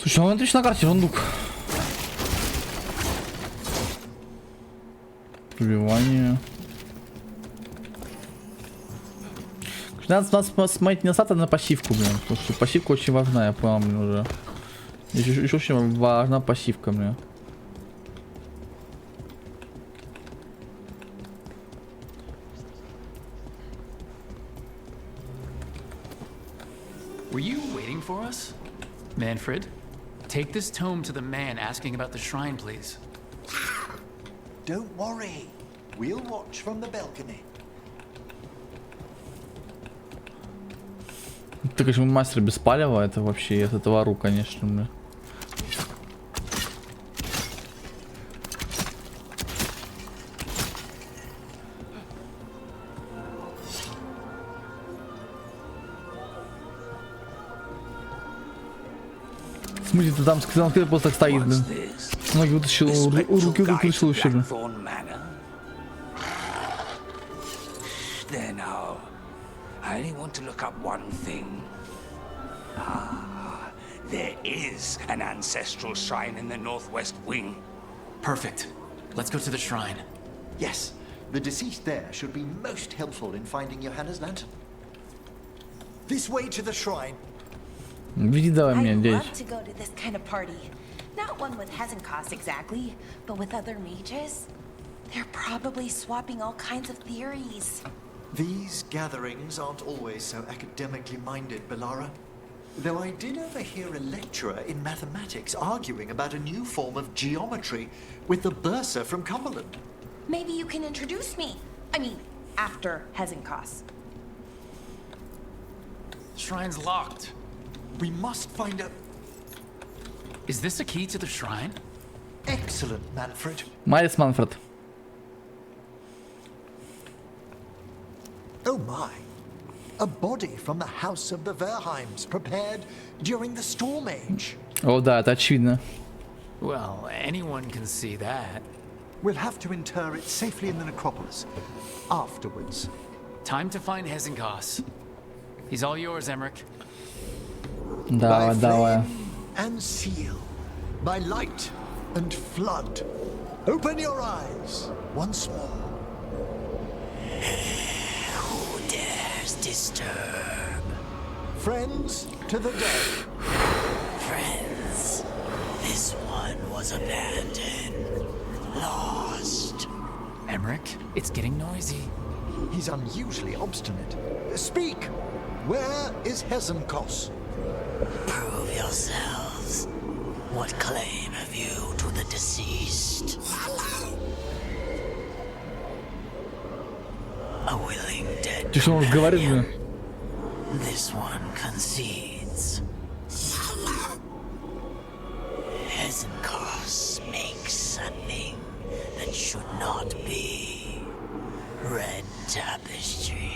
Слушай, он отлично на карте, рундук. Пробивание. Надо смотреть не на пассивку, блин. Потому что пассивка очень важна, я понял, блин, уже. Еще очень важна пассивка, блин. for us? Manfred, take this tome to the man asking about the shrine, please. Don't worry. We'll watch from the balcony. Ты, конечно, мастер без палева, это вообще, я от этого ору, конечно, бля. Смотри, ты там сказал, ты просто так стоит, блин. Ноги вытащил, руки вытащил вообще, блин. There now. I only want to look up one thing. Ah, there is an ancestral shrine in the northwest wing. Perfect. Let's go to the shrine. Yes, the deceased there should be most helpful in finding Johanna's lantern. This way to the shrine. Веди давай меня, I'd дядь. love to go to this kind of party. Not one with Hezenkos exactly, but with other mages. They're probably swapping all kinds of theories. These gatherings aren't always so academically minded, Belara. Though I did overhear a lecturer in mathematics arguing about a new form of geometry with the bursar from Cumberland. Maybe you can introduce me. I mean, after Hezenkos. Shrine's locked. We must find a... Is this a key to the shrine? Excellent, Manfred. Марис Манфред. Oh my. A body from the house of the Verheims, prepared during the Storm Age. О, да, это очевидно. Well, anyone can see that. We'll have to inter it safely in the necropolis. Afterwards. Time to find Hezenkos. He's all yours, Emmerich. Давай, давай. And seal. By light and flood. Open your eyes once more. Who dares disturb? Friends to the dead. Friends. This one was abandoned. Lost. Emmerich, it's getting noisy. He's unusually obstinate. Speak! Where is Hezenkos? Prove yourselves. What claim have you to the deceased? A willing dead. Ты что, он говорит, блин? This one concedes. Hezenkos makes something that should not be. Red tapestry.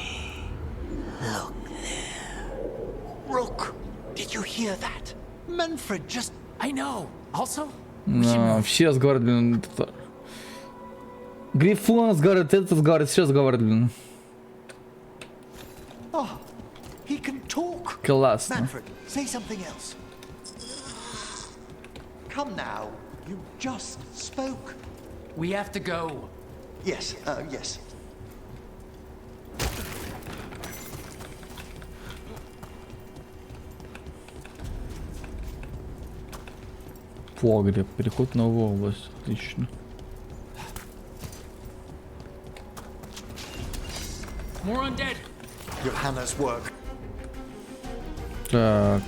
Look there. Rook, did you hear that? Manfred just... I know. Also, все разговаривают, блин. Грифон разговаривает, этот разговаривает, все разговаривают, блин. Oh, he can talk. Классно. Manfred, say something else. Come now. You just spoke. we have to go. Yes, yes. Погреб, переход на новую область. Отлично. More undead. Johanna's work. Так.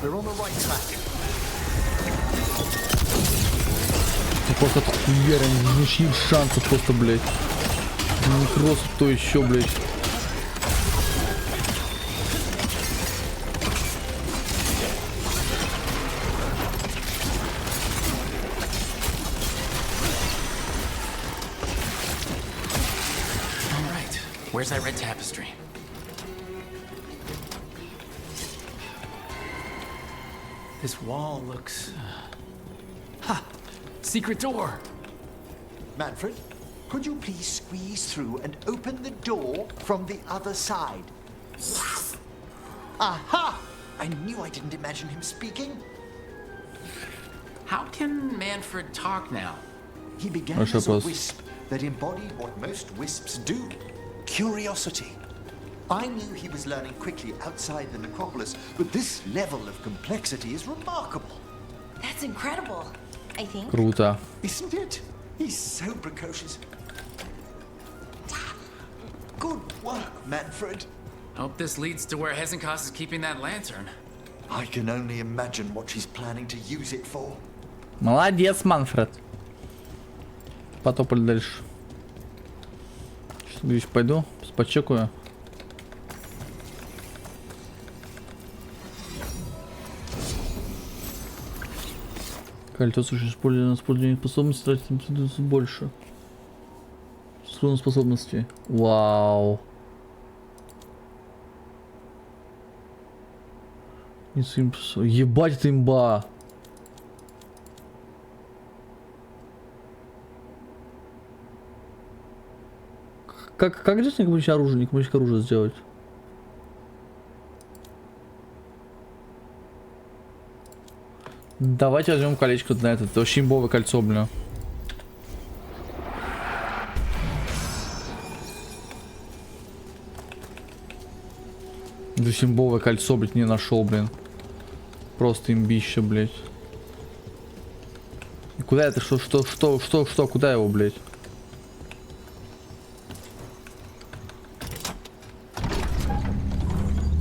We're on the right track. Просто отхуярим, никаких шансов просто, блядь. Некроз, то еще, блядь. Where's that red tapestry? This wall looks... Ha! Secret door! Manfred, could you please squeeze through and open the door from the other side? Aha! I knew I didn't imagine him speaking. How can Manfred talk now? He began as a wisp that embodied what most wisps do. Curiosity. I knew he was learning quickly outside the necropolis, but this level of complexity is remarkable. That's incredible, I think. Круто. Isn't it? He's so precocious. Good work, Manfred. Hope this leads to where Hezenkos is keeping that lantern. I can only imagine what she's planning to use it for. Молодец, Манфред. Потопали дальше. Сейчас, говоришь, пойду, почекаю. Кольцо слушай, использование способности тратит больше. Способности. Вау. Ебать, это имба. Как здесь некоммуническое оружие сделать? Давайте возьмем колечко на это. Это очень имбовое кольцо, блин. Здесь имбовое кольцо, блядь, не нашел, блин. Просто имбище, блядь. И куда это? Что? Куда его, блядь?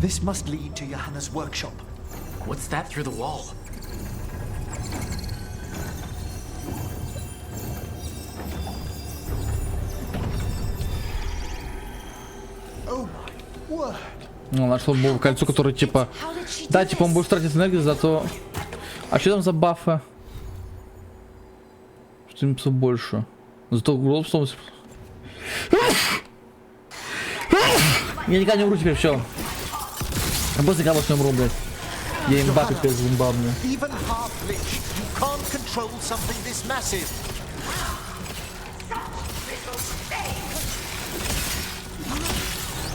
This must lead to Johanna's workshop. What's that through the wall? Oh my word. Ну, нашло бы кольцо, которое типа... Да, типа он будет тратить энергию, зато... А что там за бафы? Что-нибудь больше. Зато урон способность... Я никогда не умру теперь, все. Я просто никогда не умру, блядь. Я имба пипец, имба, блядь.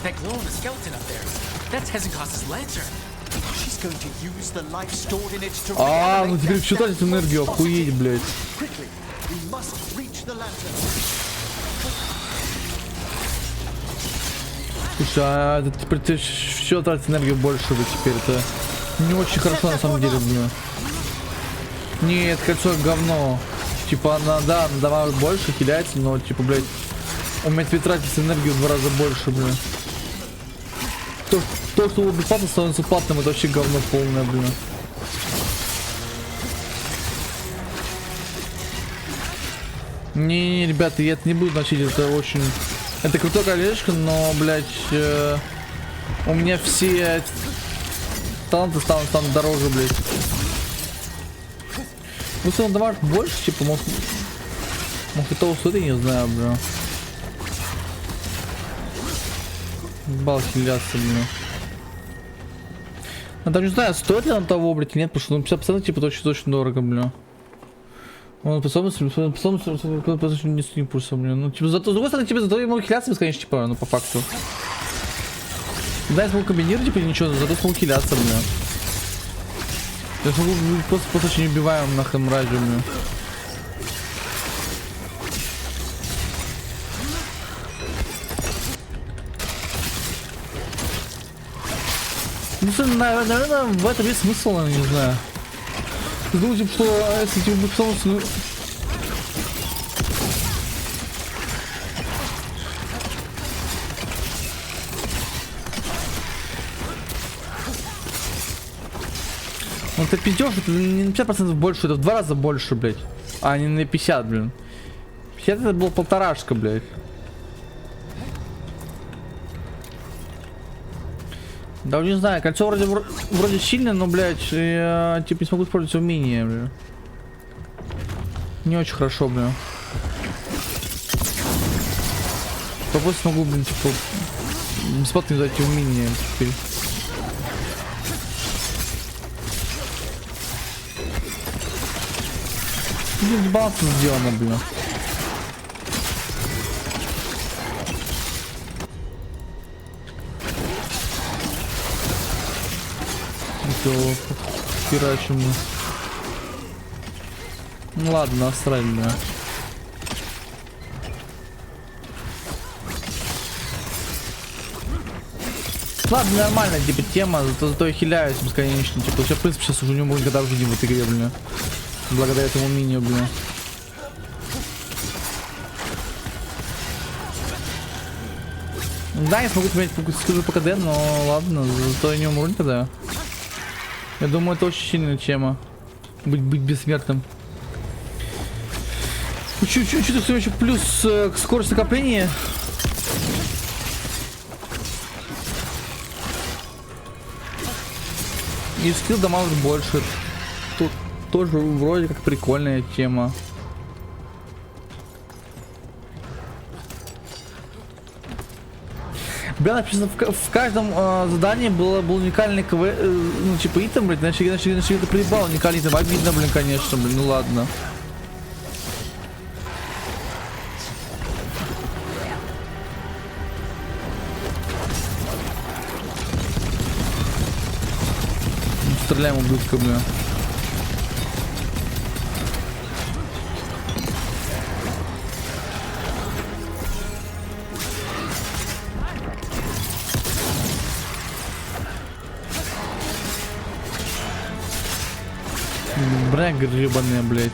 That glow in the skeleton up there. That's Hezenkos' lantern. She's going to use the life stored in it to ну теперь что тратить энергию, охуеть, блядь. Quickly, we must reach the lantern. Слушай, а это теперь ты все тратить энергию больше, блядь, теперь это не очень хорошо на самом деле, блядь. Нет, кольцо говно. Типа она, да, давай больше хиляется, но типа, блядь, уметь тратить энергию в 2 раза больше, блядь. То, что бесплатно становится платным, это вообще говно полное, блин. Не, ребята, я это не буду носить, это очень... Это крутое колечко, но, блядь, у меня все таланты станут дороже, блядь. Ну, если он давай больше, типа, может этого стоит, я не знаю, бля. Бал хиляться, блин. Я там не знаю, стоит ли он того, блядь, нет, потому что ну, 50% типа очень дорого, бля. Он способность не пульса, блин. Ну, типа, зато, с другой стороны, типа, зато я могу хиляться бесконечно, типа, ну, по факту. Да, я смогу комбинировать, типа, ничего, зато смогу хиляться, блин. Я смогу просто очень убиваем нахрен мразью, блин. Ну, наверное, в этом есть смысл, я не знаю. Думаю, что если типа ну... Ну ты пиздёшь, это не на 50% больше, это в 2 раза больше, блядь. А не на 50, блин. 50 это было полторашка, блядь. Да не знаю, кольцо вроде сильное, но, блядь, я типа не смогу использовать умение, блядь. Не очень хорошо, блядь. Просто смогу, блин, типа, бесплатно дать умения теперь. Блин, баланс сделано, блин. Херачим. Ну ладно, насрать, да. Ладно, нормальная типа тема, зато я хиляюсь бесконечно. Типа, я в принципе сейчас уже не могу никогда в жизни в этой игре, блин. Благодаря этому умению, блин. Да, я смогу поменять скажу по КД, но ладно, зато я не умру никогда. Я думаю, это очень сильная тема. Быть бессмертным. Чуть-чуть еще плюс к скорости накопления. И скилл дамаг больше. Тут тоже вроде как прикольная тема. Бля, написано, в каждом задании был уникальный ну типа итем, блядь, иначе это приебал уникальный итем. Обидно, блин, конечно, блин, ну ладно. Стреляем, ублюдка, бля. Бля, гребаные, блядь.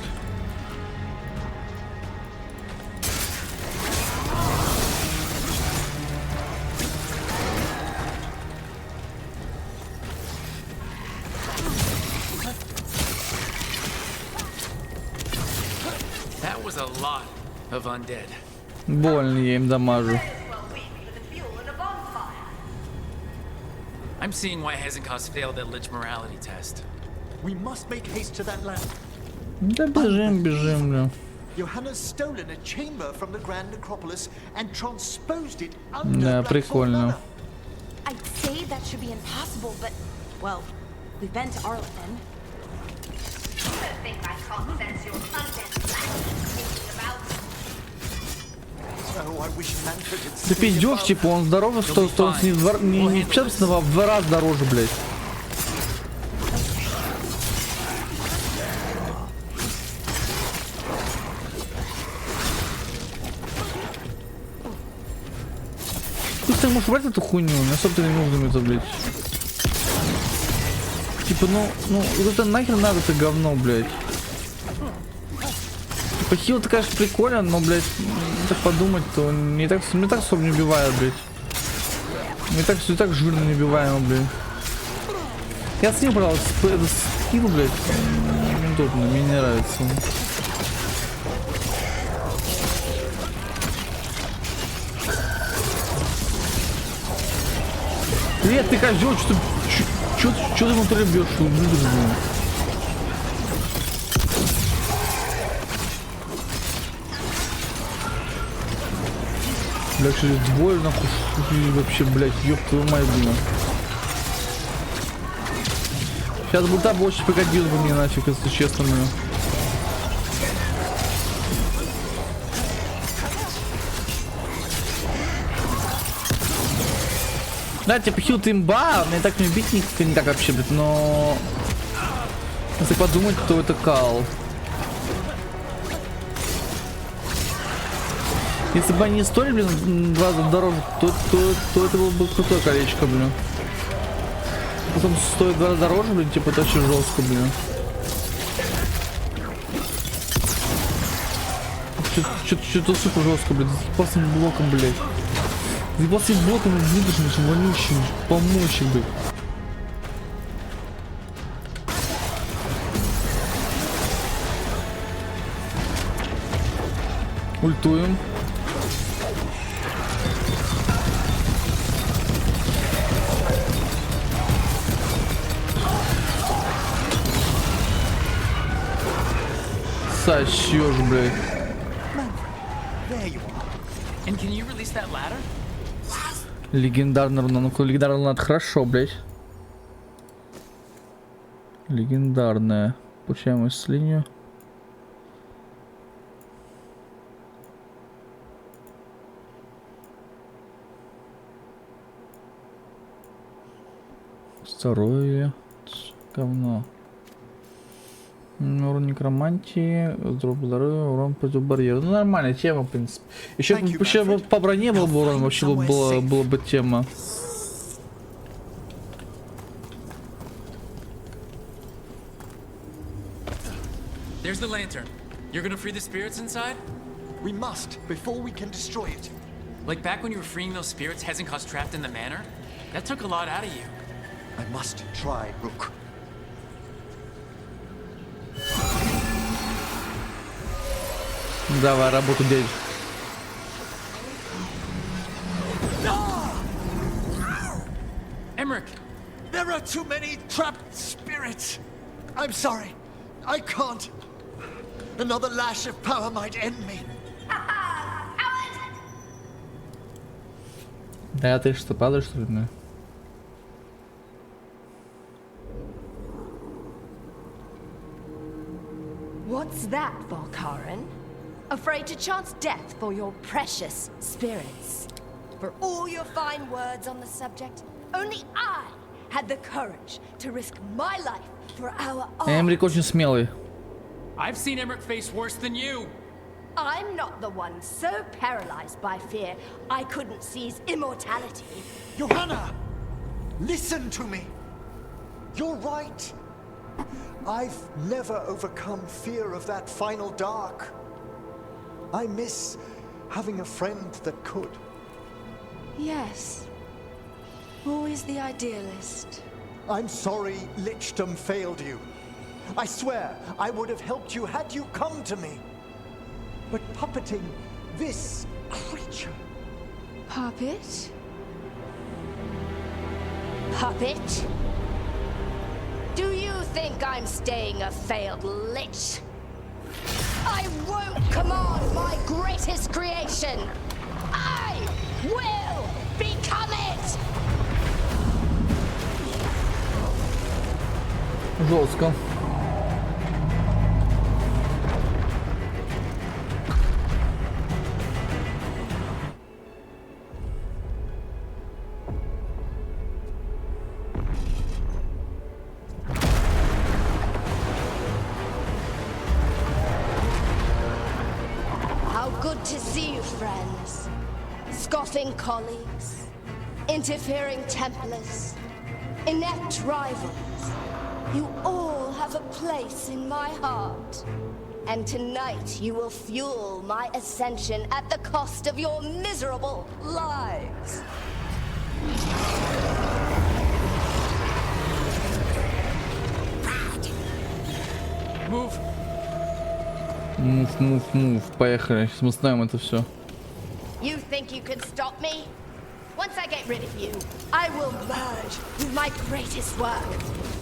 That was a lot of undead. Больно я им дамажу. I'm seeing why Hezekiah's failed that Lich morality test. We must make haste to that land. Да бежим, бля. Johanna's stolen a chamber from the Grand Necropolis and transposed it under Да, прикольно. I'd say that should be impossible, but, well, we've been to Arlington. Ты пиздёшь, типа, он здоровый, что он не в 50, а в 2 раза дороже, блядь. Ты можешь брать эту хуйню, не особо-то не нужно это, блядь. Типа, ну, это нахер надо, это говно, блядь. Типа, хил-то, конечно, прикольно, но, блядь, так подумать, то не так особо не убивает, блядь. Не так жирно не убиваемо, блядь. Я с ним брал, это скилл, блядь, неудобно, мне не нравится. Привет, ты козёл, что ты внутри бьешь? Блядь, через двое нахуй вообще, блядь, ёб твою мать, блин. Сейчас бы та больше пригодилась бы мне нафиг, если честно, блин. Да, типа хил имба, мне так не убить никак вообще, блядь, но... Если подумать, то это кал. Если бы они не стоили, блин, 2 раза дороже, то это было бы крутое колечко, блин. Потом стоит 2 раза дороже, блин, типа это вообще жестко, блин. Что-то супер жестко, блин, с запасным блоком, блядь. С запасным блоком выдержим, вонючим, помочь, блядь. Ультуем. Сосёшь, блядь. And can you release that ladder? Легендарная руна. Ну-ка, легендарная руна, это хорошо, блядь. Легендарная. Получаем исцеление. Здоровье. Говно. Урон некромантии, здоровье, урон против барьера. Ну нормальная тема, в принципе. Еще по броне был бы урон, вообще была бы тема. There's the lantern. You're gonna free the spirits inside? We must before we can destroy it. Like back when you were freeing those spirits Hezekiah's trapped in the manor? That took a lot out of you. I must try, Rook. Давай, работу делай. Emmerich! There are too many trapped spirits. I'm sorry. I can't. Another lash of power might end me. Да, ты что, падаешь, что ли? What's that, Volkaren? Afraid to chance death for your precious spirits? For all your fine words on the subject, only I had the courage to risk my life for our Эмрик очень смелый. I've seen Emmerich face worse than you. I'm not the one so paralyzed by fear I couldn't seize immortality. Johanna! Listen to me. You're right. I've never overcome fear of that final dark. I miss having a friend that could. Yes. Always the idealist. I'm sorry Lichdom failed you. I swear I would have helped you had you come to me. But puppeting this creature... Puppet? Puppet? Do you think I'm staying a failed lich? I won't command my greatest creation! I will become it! Жестко. How good to see you, friends. Scoffing colleagues, interfering Templars, inept rivals. You all have a place in my heart. And tonight you will fuel my ascension at the cost of your miserable lives. Move. Move. Поехали. Мы знаем это все. You think you can stop me? Once I get rid of you, I will merge with my greatest work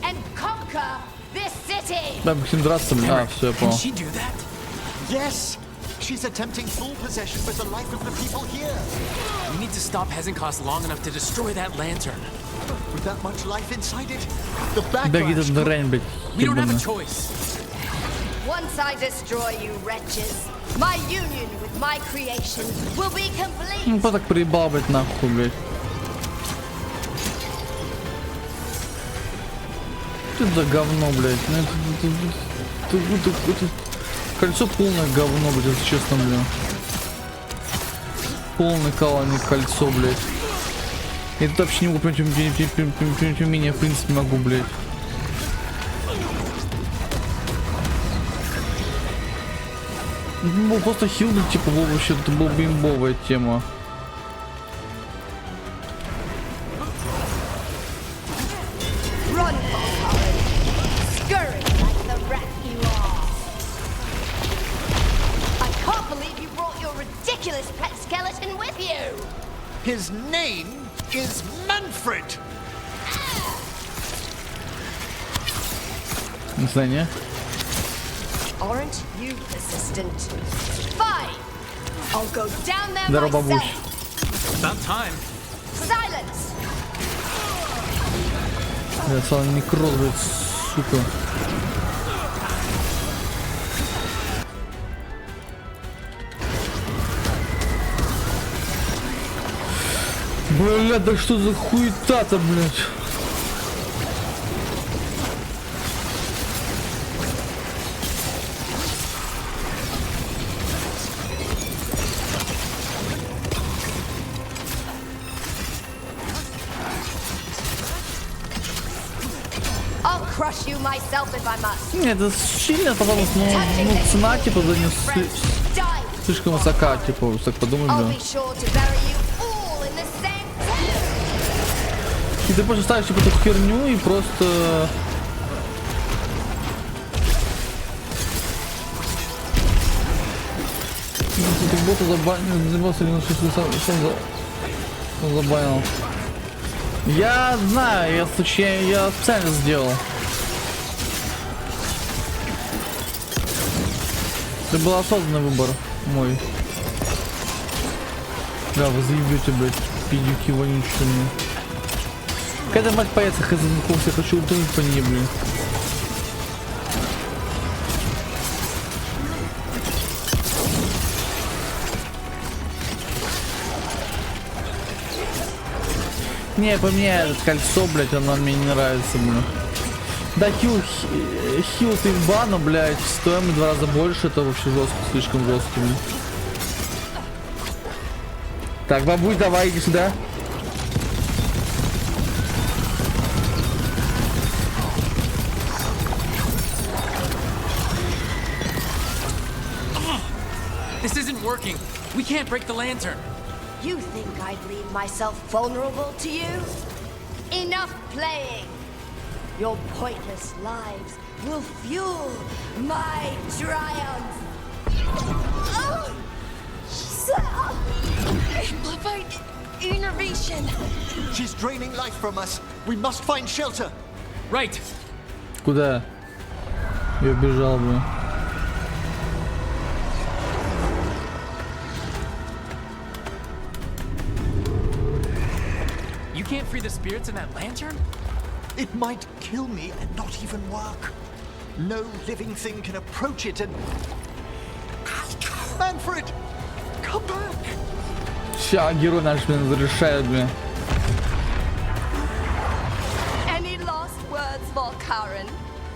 and conquer this city. Да, будем драться, блин. А, все, я понял. Can she do that? Yes! She's attempting full possession with the life of the people here. We need to stop Hezekiah long enough to destroy that lantern. With that much life inside it, the Беги backlash... тут на рейн, блядь. We don't have a choice. Once I destroy you wretches, my union with my creation will be complete. Ну, кто так проебал, блядь, нахуй, блядь. Что это за говно, блядь? Это кольцо полное говно, блядь, если честно, блядь. Полное кольцо, блядь. Я тут вообще не могу принять умение, в принципе, могу, блядь. Ну, просто хилдер, типа, был вообще, это была бы имбовая тема. Run, Volkaren. Scurry like the rat you are. I can't believe you brought your ridiculous pet skeleton with you. His name is Manfred. Знание. Aren't you persistent? Fine. I'll go down there Здорово, бабусь. myself. About time. Silence. Я стал некроз, блядь, сука. Бля, да что за хуета-то, блядь? I'll crush you myself if I must. Нет, это сильно, пожалуйста, но цена, типа, за нее слишком высока, типа, так подумай, I'll бля. be sure to bury you И ты просто ставишь типа эту херню и просто... Ты бота забанил или сам забанил. Я знаю, я специально сделал. Это был осознанный выбор мой. Да, вы заебете, блядь, пидюки вонючие. Когда мать появится, хазанков, я хочу ударить по ней, блин. Не, поменяй это кольцо, блядь, оно мне не нравится, блин. Да, хил ты имба, но, блядь, стоимость в 2 раза больше, это вообще жестко, слишком жестко, блин. Так, бабуль, давай, иди сюда. This isn't working. We can't break the lantern. You think I'd leave myself vulnerable to you? Enough playing! Your pointless lives will fuel my triumph! Amplified innervation! She's draining life from us. We must find shelter. Right. Куда? Я убежал, блин. You can't free the spirits in that lantern? It might kill me and not even work. No living thing can approach it and... Manfred! Come back! Ща, герой наш, блин, зарешает, блин. Any last words, Valkyrin,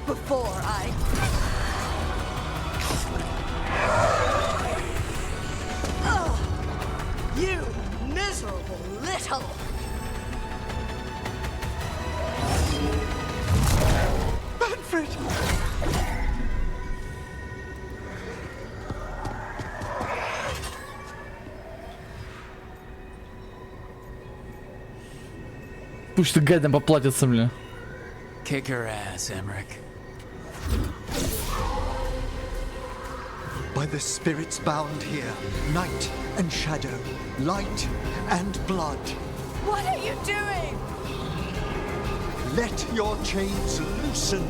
before I... Oh, you miserable little... Manfred! Пусть ты гадом поплатится, бля. Kick her ass, Emmerich. By the spirits bound here, night and shadow, light and blood. What are you doing? Let your chains loosen.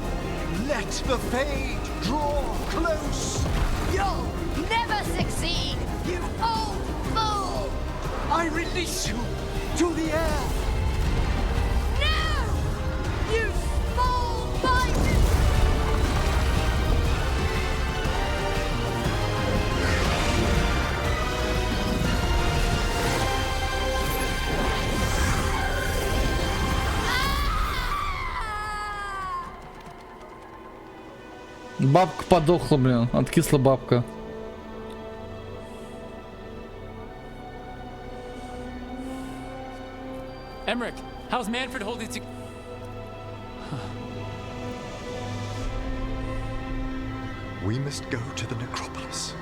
Let the fade draw close. You'll never succeed, you old fool! I release you to the air. No! You small-minded! Бабка подохла, блин. Откисла бабка. Emmerich, how's Manfred holding to... We must go to the necropolis.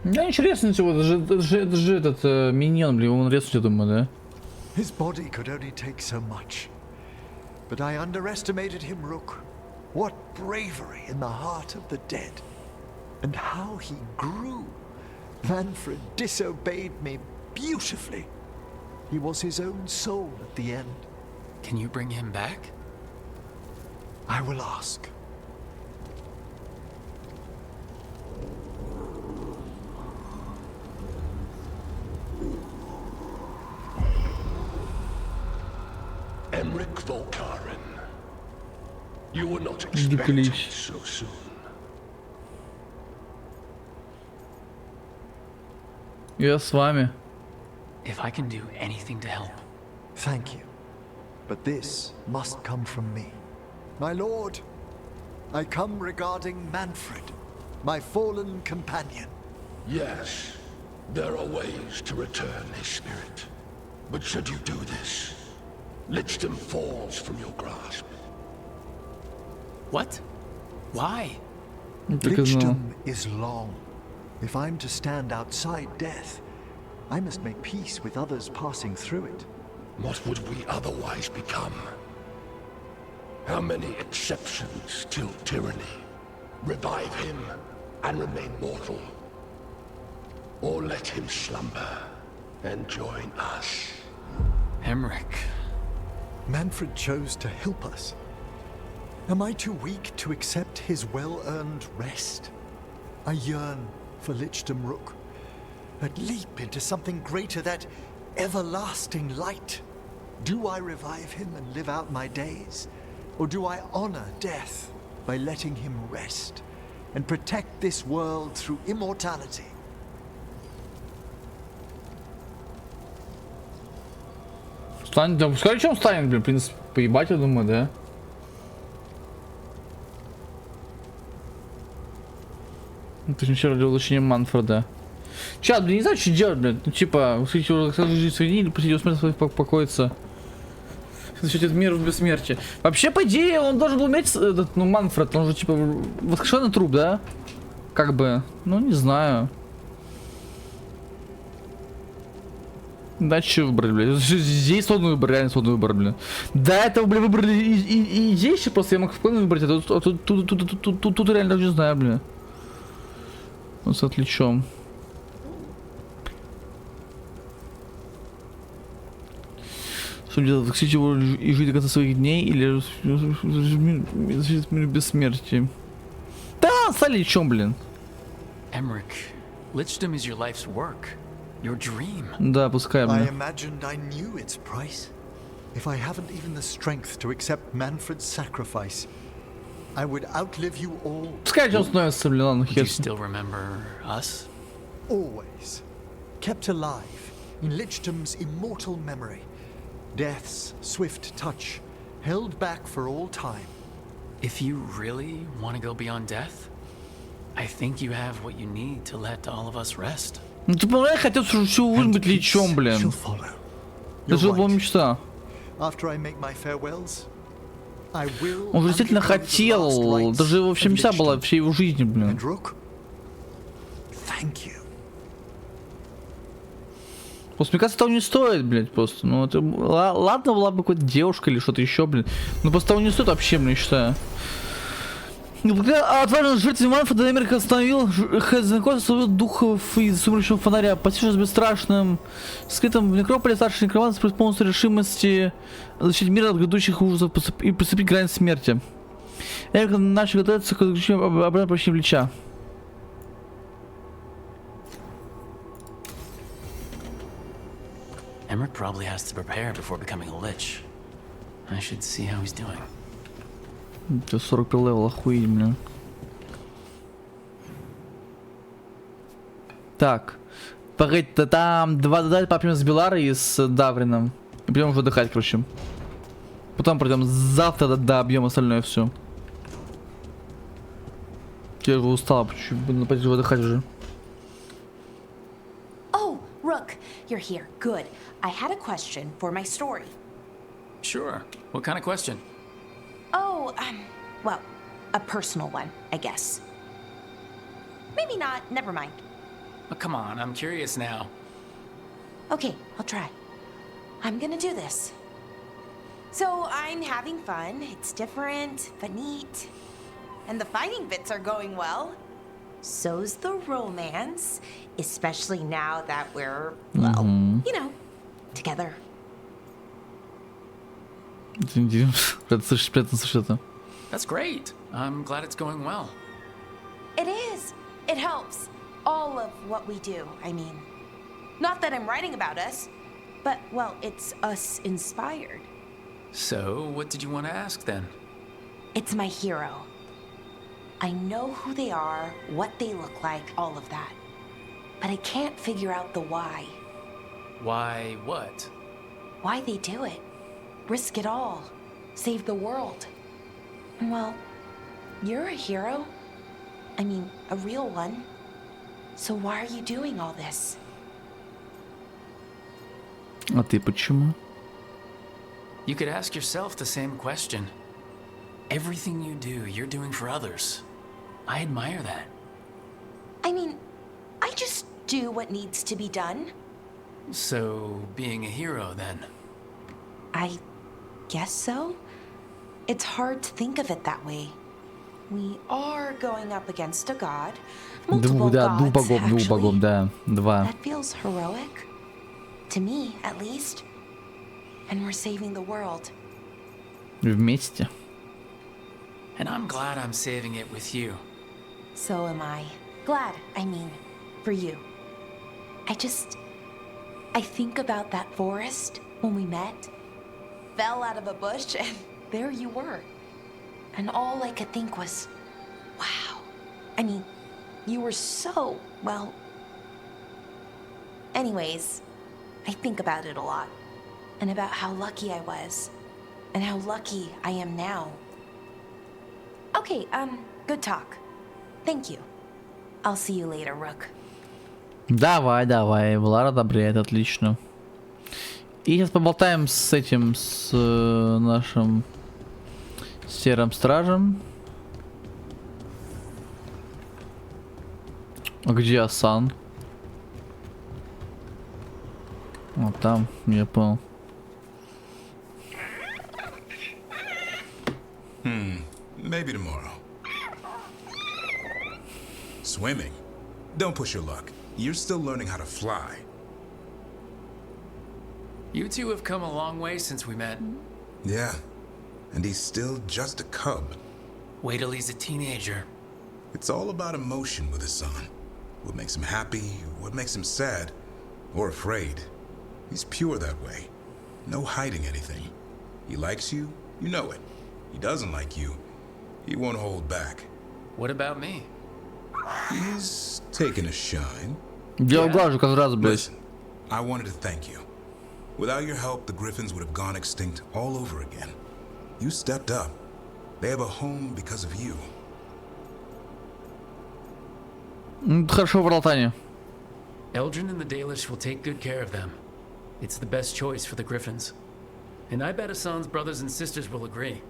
Да, интересно всего, это же этот миньон, блин, он резать, я думаю, да? His body could only take so much. But I underestimated him, Rook. What bravery in the heart of the dead. And how he grew. Manfred disobeyed me beautifully. He was his own soul at the end. Can you bring him back? I will ask. Emmerich Valkyrin. You were not expected so soon. Я с вами. If I can do anything to help. Thank you. But this must come from me. My lord, I come regarding Manfred, my fallen companion. Yes, there are ways to return his spirit. But should you do this, Lichdom falls from your grasp. What? Why? Lichdom is long, If I'm to stand outside death, I must make peace with others passing through it. What would we otherwise become? How many exceptions till tyranny? Revive him and remain mortal. Or let him slumber and join us. Emmerich. Manfred chose to help us. Am I too weak to accept his well-earned rest? I yearn for Lichdom Rook, but leap into something greater, that everlasting light. Do I revive him and live out my days? Or do I honor death by letting him rest and protect this world through immortality? Станет, да пускай чем станет, блин, в принципе, поебать, я думаю, да? Это же вчера для улучшения Манфреда. Чат, блин, не знаю, что делать, блин. Ну, типа, усилить его жизнь своей или пустить его смерть покоиться. Защитит мир в бессмертии. Вообще, по идее, он должен был иметь этот, ну, Манфред, он же, типа, воскрешенный труп, да? Как бы, ну, не знаю. Да, что выбрали, блядь? Здесь сложный выбор, реально сложный выбор, блин. До этого, блин, выбрали и здесь еще просто я мог спокойно выбрать, а тут реально даже не знаю, блин. Вот с отличом. Что делать? Захватить его и жить до конца своих дней или защитить мир бессмертия? Да, с отличом, блин. Emmerich, Lichdom is your life's work. Your dream. Да, пускай, I блин. imagined I knew its price. If I haven't even the strength to accept Manfred's sacrifice, I would outlive you all. Пускай он становится, блин, ладно, Do you still remember us? Always. Kept alive in Lichdom's immortal memory. Death's swift touch, held back for all time. If you really want to go beyond death, I think you have what you need to let all of us rest. Ну, типа, я хотел всю жизнь быть лечом, блин. Это же была мечта. Он же действительно хотел. Даже вообще мечта была всей его жизни, блин. Просто, мне кажется, того не стоит, блядь, просто. Ну, это... Ладно, была бы какая-то девушка или что-то еще, блин. Но просто того не стоит вообще, мне считаю. Благодаря отважной жертве Манфреда Эмерих остановил своих духов из сумеречного фонаря. Постигшись бесстрашным, скрытым в некрополе, старший некромант с полностью решимости защитить мир от грядущих ужасов и приступить к грани смерти. Эмерих начал готовиться к обратному прощению Лича. Emmerich probably has to prepare before becoming a lich. I should see how he's doing. Это 40 левел, охуеть, блин. Так. Погодите, там два задания попьем с Беларой и с Даврином. И пойдем уже отдыхать, короче. Потом пройдем завтра, да, объем остальное все. Я уже устал, чуть буду пойти отдыхать уже. Oh, Rook, you're here. Good. I had a question for my story. Sure. What kind of question? Oh, well, a personal one, I guess. Maybe not. Never mind. Oh, come on, I'm curious now. Okay, I'll try. I'm gonna do this. So I'm having fun. It's different, but neat. And the fighting bits are going well. So's the romance, especially now that we're, well, you know, together. That's great. I'm glad it's going well. It is. It helps. All of what we do, I mean. Not that I'm writing about us, but, well, it's us inspired. So, what did you want to ask then? It's my hero. I know who they are, what they look like, all of that. But I can't figure out the why. Why what? Why they do it. Risk it all. Save the world. Well, you're a hero. I mean, a real one. So why are you doing all this? А ты почему? You could ask yourself the same question. Everything you do, you're doing for others. I admire that. I mean, I just do what needs to be done. So, being a hero, then? I guess so. It's hard to think of it that way. We are going up against a god. Multiple gods, actually. да, два. That feels heroic. To me, at least. And we're saving the world. Вместе. And I'm glad I'm saving it with you. So am I. Glad, I mean, for you. I think about that forest when we met. Fell out of a bush and there you were. And all I could think was, wow. I mean, you were so, well... Anyways, I think about it a lot. And about how lucky I was. And how lucky I am now. Okay, good talk. Thank you. I'll see you later, Rook. Давай, давай, Влад одобряет, отлично. И сейчас поболтаем с этим, с нашим серым стражем. А где Асан? Вот там, я понял. Maybe tomorrow. Swimming? Don't push your luck. You're still learning how to fly. You two have come a long way since we met. Yeah, and he's still just a cub. Wait till he's a teenager. It's all about emotion with his son. What makes him happy, what makes him sad, or afraid. He's pure that way. No hiding anything. He likes you, you know it. He doesn't like you, he won't hold back. What about me? He's taken a shine. Listen, I wanted to thank you. Without your help, the Griffins would have gone extinct all over again. You stepped up. They have a home because of you. Хорошо, братане. Eldrin and the Dalish will take good care of them. It's the best choice for the Griffins. And I bet Asan's brothers and sisters will agree.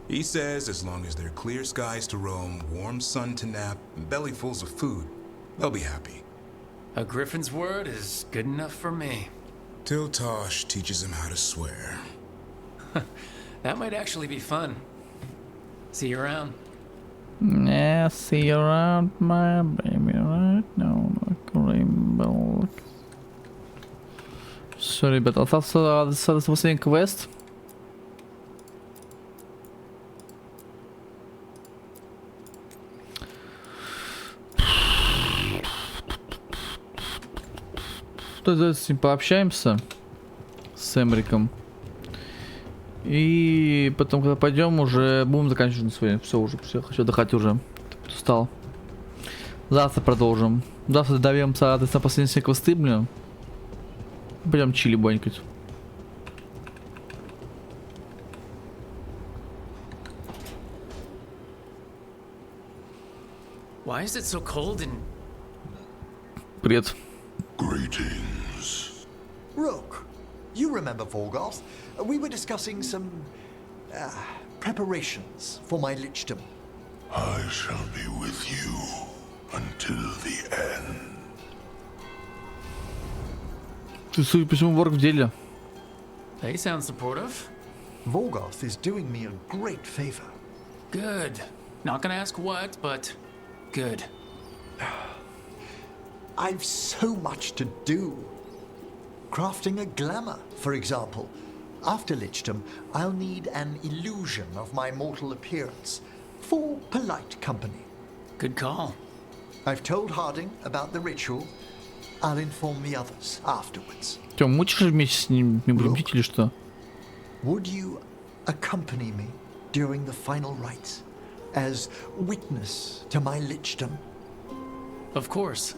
He says as long as there are clear skies to roam, warm sun to nap, and bellyfuls of food, they'll be happy. A Griffin's word is good enough for me. Till Tosh teaches him how to swear. That might actually be fun. See you around. Yeah, see you around, my baby, right now, like rainbow. Все, ребят, остался последний квест. С ним пообщаемся, с Эмриком. И потом, когда пойдем, уже будем заканчивать на свои. Все, хочу отдыхать уже. Устал. Завтра продолжим. Завтра добьемся, соответственно, последние квесты, блин. Пойдем чили банькать. Why is it so cold in... Привет. Greetings. Rook, you remember Veilguard? We were discussing some preparations for my lichdom. I shall be with you until the end. Ты, судя по всему, ворк в деле. They sound supportive. Veilguard is doing me a great favor. Good. Not gonna ask what, but good. I've so much to do. Crafting a glamour, for example. After lichdom, I'll need an illusion of my mortal appearance for polite company. Good call. I've told Harding about the ritual. I'll inform the others afterwards. Ты мучишь вместе с ним, или что? Would you accompany me during the final rites as witness to my lichdom? Of course.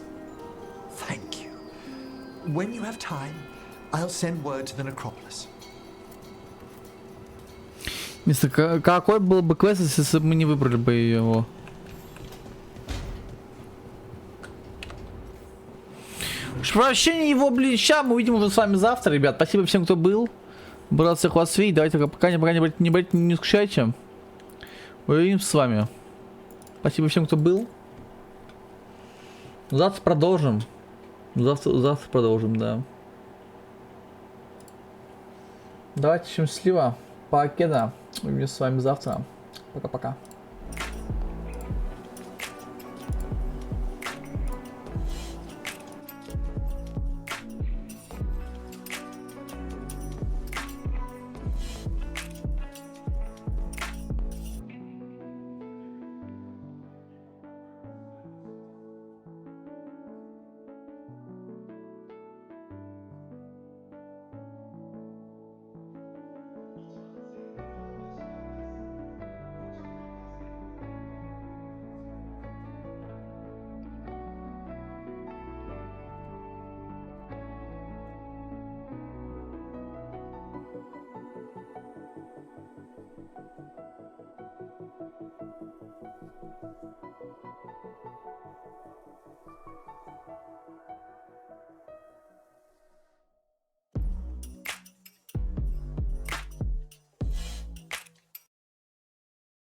Thank you. When you have time, I'll send word to the necropolis. Мистер, какой был бы квест, если бы мы не выбрали бы его? Прощение его, блин, ща мы увидим уже с вами завтра, ребят. Спасибо всем, кто был. Был рад всех вас видеть. Давайте пока не скучайте. Увидимся с вами. Спасибо всем, кто был. Завтра продолжим. Завтра продолжим, да. Давайте, всем счастливо. Покеда. Увидимся с вами завтра. Пока-пока.